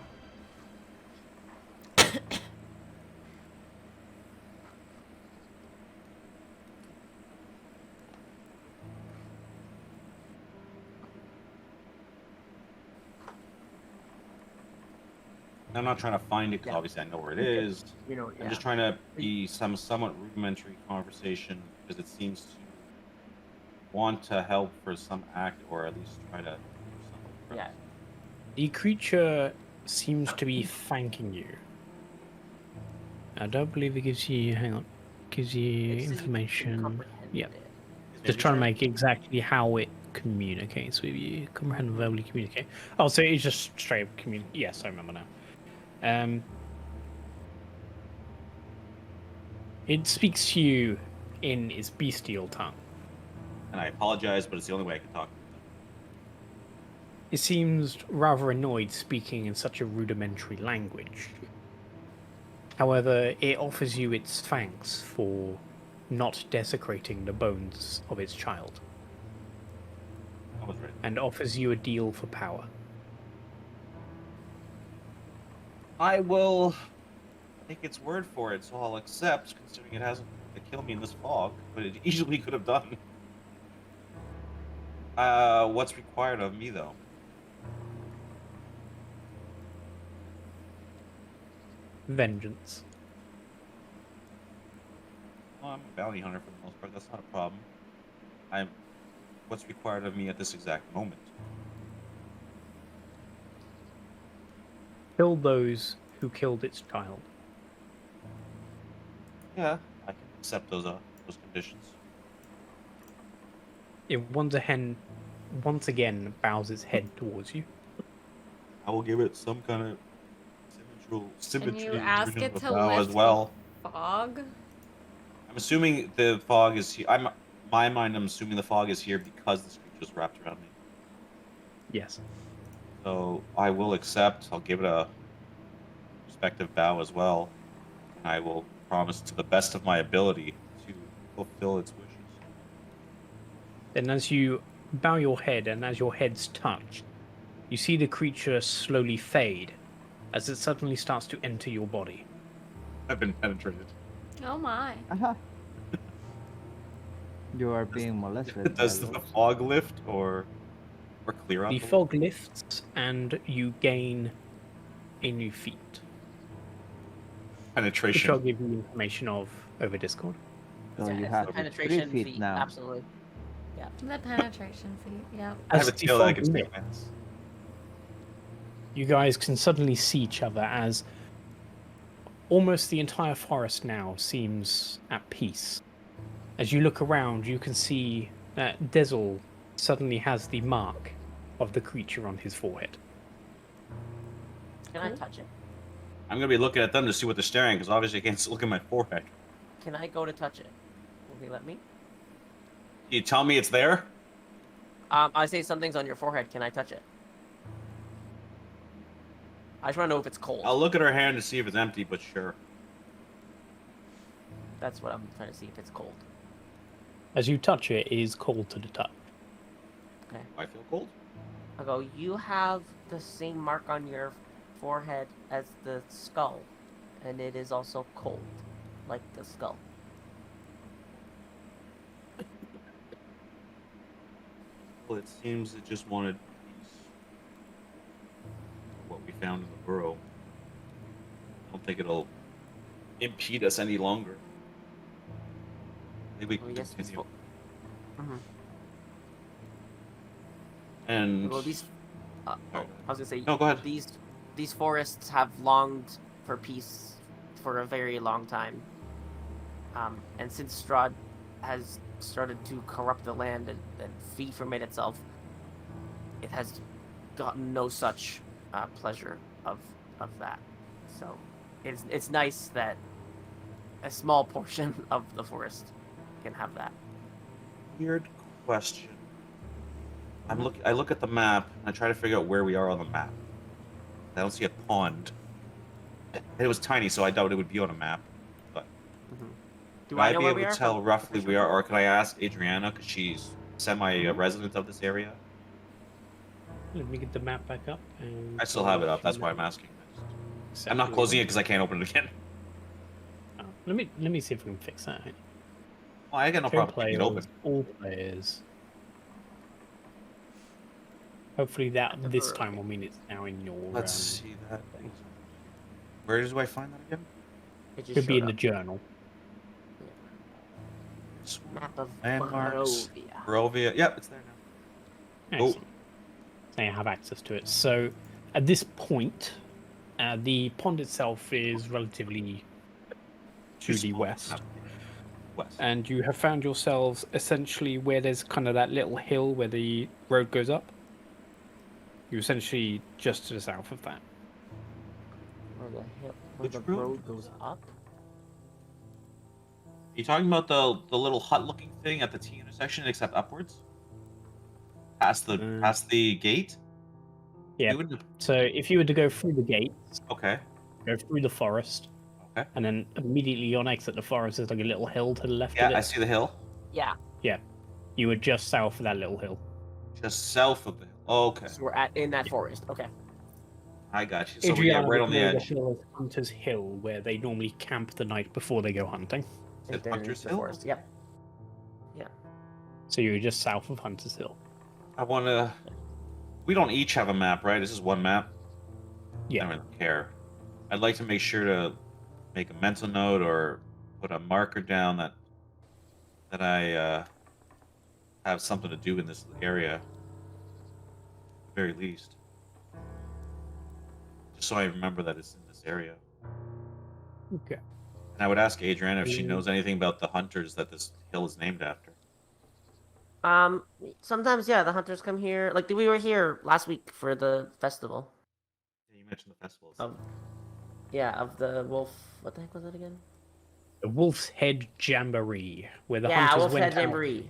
Speaker 5: I'm not trying to find it because
Speaker 8: Yeah.
Speaker 5: obviously I know where it is.
Speaker 8: You know,
Speaker 5: I'm just trying to be somewhat rudimentary conversation because it seems to want to help for some act or at least try to do something. for
Speaker 8: Yeah.
Speaker 5: us.
Speaker 2: The creature seems to be thanking you. I don't believe it gives you. Hang on. Gives you
Speaker 8: It's so you can
Speaker 2: information.
Speaker 8: comprehend
Speaker 2: Yeah.
Speaker 8: it.
Speaker 5: Is
Speaker 2: Just
Speaker 5: maybe
Speaker 2: trying to
Speaker 5: trying-
Speaker 2: make exactly how it communicates with you. Comprehend and verbally communicate. Oh, so it's just straight up communicate. Yes, I remember now. It speaks to you in its bestial tongue.
Speaker 5: And I apologize, but it's the only way I can talk.
Speaker 2: It seems rather annoyed speaking in such a rudimentary language. However, it offers you its thanks for not desecrating the bones of its child,
Speaker 5: I was ready.
Speaker 2: and offers you a deal for power.
Speaker 5: I will take its word for it, so I'll accept, considering it hasn't killed me in this fog, but it easily could have done. What's required of me, though?
Speaker 2: Vengeance.
Speaker 5: Well, I'm a bounty hunter for the most part. That's not a problem. What's required of me at this exact moment?
Speaker 2: Kill those who killed its child.
Speaker 5: Yeah, I can accept those those conditions.
Speaker 2: It once again bows its head towards you.
Speaker 5: I will give it some kind of symmetry.
Speaker 1: Can you ask
Speaker 5: version
Speaker 1: it
Speaker 5: of a
Speaker 1: to
Speaker 5: bow
Speaker 1: lift
Speaker 5: as well.
Speaker 1: the fog?
Speaker 5: I'm assuming the fog is here. My mind. I'm assuming the fog is here because this creature's wrapped around me.
Speaker 2: Yes.
Speaker 5: So I will accept. I'll give it a respective bow as well. And I will promise to the best of my ability to fulfill its wishes.
Speaker 2: Then as you bow your head and as your heads touch, you see the creature slowly fade as it suddenly starts to enter your body.
Speaker 5: I've been penetrated.
Speaker 1: Oh my.
Speaker 7: You are being molested.
Speaker 5: Does the fog lift or clear up?
Speaker 2: The fog lifts and you gain a new feat, which
Speaker 5: Penetration.
Speaker 2: I'll give you information of over Discord.
Speaker 7: So you
Speaker 8: it's
Speaker 7: have
Speaker 8: the
Speaker 7: 3
Speaker 8: penetration
Speaker 7: feet
Speaker 8: feat,
Speaker 7: now.
Speaker 8: absolutely.
Speaker 1: The penetration feat, yep.
Speaker 5: I have a
Speaker 2: As the
Speaker 5: tail that I
Speaker 2: fog
Speaker 5: can take
Speaker 2: lifts,
Speaker 5: fast.
Speaker 2: you guys can suddenly see each other as almost the entire forest now seems at peace. As you look around, you can see that Dessel suddenly has the mark of the creature on his forehead.
Speaker 8: Can I touch it?
Speaker 5: I'm gonna be looking at them to see what they're staring, because obviously I can't look at my forehead.
Speaker 8: Can I go to touch it? Will he let me?
Speaker 5: You tell me it's there?
Speaker 8: I say something's on your forehead. Can I touch it? I just want to know if it's cold.
Speaker 5: I'll look at her hand to see if it's empty, but sure.
Speaker 8: That's what I'm trying to see if it's cold.
Speaker 2: As you touch it, it is cold to the touch.
Speaker 8: Okay.
Speaker 5: I feel cold.
Speaker 8: I go, you have the same mark on your forehead as the skull, and it is also cold, like the skull.
Speaker 5: Well, it seems it just wanted peace. What we found in the burrow. I don't think it'll impede us any longer. Maybe we can
Speaker 8: yes,
Speaker 5: continue.
Speaker 8: Mm-hmm.
Speaker 5: And
Speaker 8: Well, these. I was gonna say.
Speaker 5: No, go ahead.
Speaker 8: These forests have longed for peace for a very long time. And since Strahd has started to corrupt the land and feed from it itself, it has gotten no such pleasure of that. So it's nice that a small portion of the forest can have that.
Speaker 5: weird question. I look at the map and I try to figure out where we are on the map. I don't see a pond. It was tiny, so I doubt it would be on a map. But
Speaker 8: Do I know
Speaker 5: be
Speaker 8: where
Speaker 5: able
Speaker 8: we
Speaker 5: to
Speaker 8: are?
Speaker 5: tell roughly we are, or can I ask Adriana because she's semi-resident of this area?
Speaker 2: Let me get the map back up. And
Speaker 5: I still have it up. That's why I'm asking. I'm not closing it because I can't open it again.
Speaker 2: Oh, let me see if we can fix that.
Speaker 5: Oh, I got no problem keeping it open.
Speaker 2: All players. Hopefully that this time will mean it's now in your.
Speaker 5: Let's see that. Where do I find that again?
Speaker 8: It just
Speaker 2: Could be
Speaker 8: showed
Speaker 2: in the
Speaker 8: up.
Speaker 2: journal.
Speaker 8: Map of
Speaker 5: Landmarks.
Speaker 8: Barovia.
Speaker 5: Barovia. Yep, it's there now.
Speaker 2: Excellent. So you have access to it. So at this point, the pond itself is relatively to the west. And you have found yourselves essentially where there's kind of that little hill where the road goes up. You're essentially just to the south of that.
Speaker 8: Where the
Speaker 5: Which
Speaker 8: the
Speaker 5: road?
Speaker 8: road goes up?
Speaker 5: Are you talking about the little hut-looking thing at the T intersection, except upwards? Past the gate?
Speaker 2: Yeah.
Speaker 5: You would-
Speaker 2: So if you were to go through the gates,
Speaker 5: Okay.
Speaker 2: go through the forest,
Speaker 5: Okay.
Speaker 2: and then immediately on exit the forest, there's like a little hill to the left
Speaker 5: Yeah,
Speaker 2: of it.
Speaker 5: I see the hill.
Speaker 8: Yeah.
Speaker 2: You were just south of that little hill.
Speaker 5: Just south of the hill. Oh, okay.
Speaker 8: So we're in that forest. Okay.
Speaker 5: I got you. So we are right on the edge.
Speaker 2: hill is Hunter's Hill, where they normally camp the night before they go hunting.
Speaker 5: Is it
Speaker 8: There
Speaker 5: Hunter's
Speaker 8: is the
Speaker 5: Hill?
Speaker 8: forest. Yep.
Speaker 2: So you're just south of Hunter's Hill.
Speaker 5: I want to... We don't each have a map, right? This is one map?
Speaker 2: Yeah.
Speaker 5: I don't really care. I'd like to make sure to make a mental note or put a marker down that I have something to do in this area. At the very least. Just so I remember that it's in this area.
Speaker 2: Okay.
Speaker 5: And I would ask Adriana if she knows anything about the hunters that this hill is named after.
Speaker 8: Sometimes, yeah, the hunters come here. Like, we were here last week for the festival.
Speaker 5: Yeah, you mentioned the festival.
Speaker 8: Of the wolf. What the heck was that again?
Speaker 2: The Wolf's Head Jamboree, where the
Speaker 8: Yeah,
Speaker 2: hunters
Speaker 8: Wolf's
Speaker 2: went
Speaker 8: Head
Speaker 2: out
Speaker 8: Jamboree.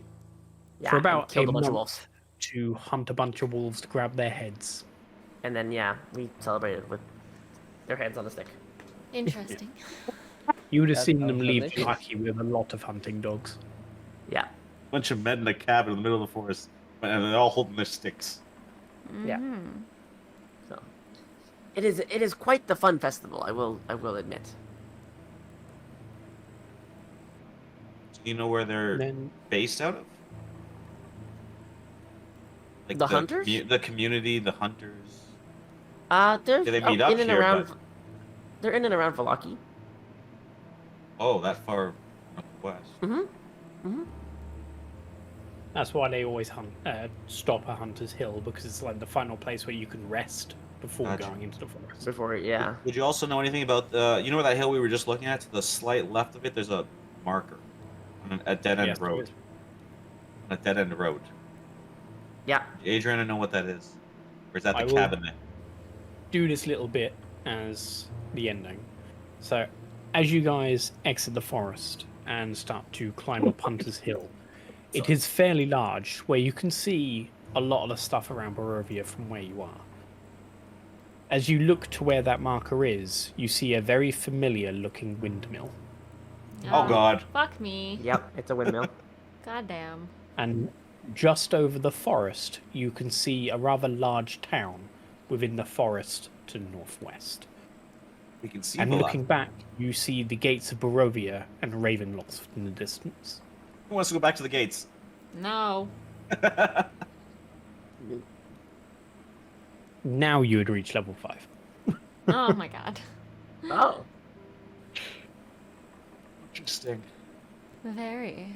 Speaker 8: Yeah,
Speaker 2: for about
Speaker 8: killed
Speaker 2: a
Speaker 8: a bunch of
Speaker 2: month
Speaker 8: wolves.
Speaker 2: to hunt a bunch of wolves to grab their heads.
Speaker 8: And then, yeah, we celebrated with their heads on a stick.
Speaker 1: Interesting.
Speaker 2: You would have
Speaker 7: That
Speaker 2: seen
Speaker 7: sounds
Speaker 2: them leave
Speaker 7: delicious.
Speaker 2: lucky with a lot of hunting dogs.
Speaker 8: Yeah.
Speaker 5: Bunch of men in a cabin in the middle of the forest, and they're all holding their sticks.
Speaker 8: Yeah.
Speaker 1: Mhm.
Speaker 8: So, it is quite the fun festival. I will admit.
Speaker 5: Do you know where they're
Speaker 2: Then
Speaker 5: based out of? Like
Speaker 8: The hunters?
Speaker 5: The community, the hunters.
Speaker 8: They're
Speaker 5: Yeah, they meet up
Speaker 8: in and
Speaker 5: here,
Speaker 8: around.
Speaker 5: but-
Speaker 8: They're in and around Valaki.
Speaker 5: Oh, that far northwest.
Speaker 2: that's why they always stop at Hunter's Hill, because it's like the final place where you can rest before
Speaker 5: Gotcha.
Speaker 2: going into the forest.
Speaker 8: Before, yeah.
Speaker 5: Would you also know anything about you know where that hill we were just looking at? To the slight left of it, there's a marker on a dead end
Speaker 2: Yes, there
Speaker 5: road.
Speaker 2: is.
Speaker 5: On a dead end road.
Speaker 8: Yeah.
Speaker 5: Adriana know what that is? Or is that
Speaker 2: I
Speaker 5: the
Speaker 2: will-
Speaker 5: cabin there?
Speaker 2: Do this little bit as the ending. So, as you guys exit the forest and start to climb up Hunter's Hill, it is fairly large, where you can see a lot of the stuff around Barovia from where you are. As you look to where that marker is, you see a very familiar looking windmill.
Speaker 5: Oh god.
Speaker 1: Fuck me.
Speaker 8: Yep. It's a windmill.
Speaker 1: Goddamn.
Speaker 2: And just over the forest, you can see a rather large town within the forest to the northwest.
Speaker 5: We can see
Speaker 2: And
Speaker 5: Valak.
Speaker 2: looking back, you see the gates of Barovia and Ravenloft in the distance.
Speaker 5: Who wants to go back to the gates?
Speaker 1: No.
Speaker 2: Now you would reach level 5.
Speaker 1: Oh my god.
Speaker 8: Oh.
Speaker 5: Interesting.
Speaker 1: Very.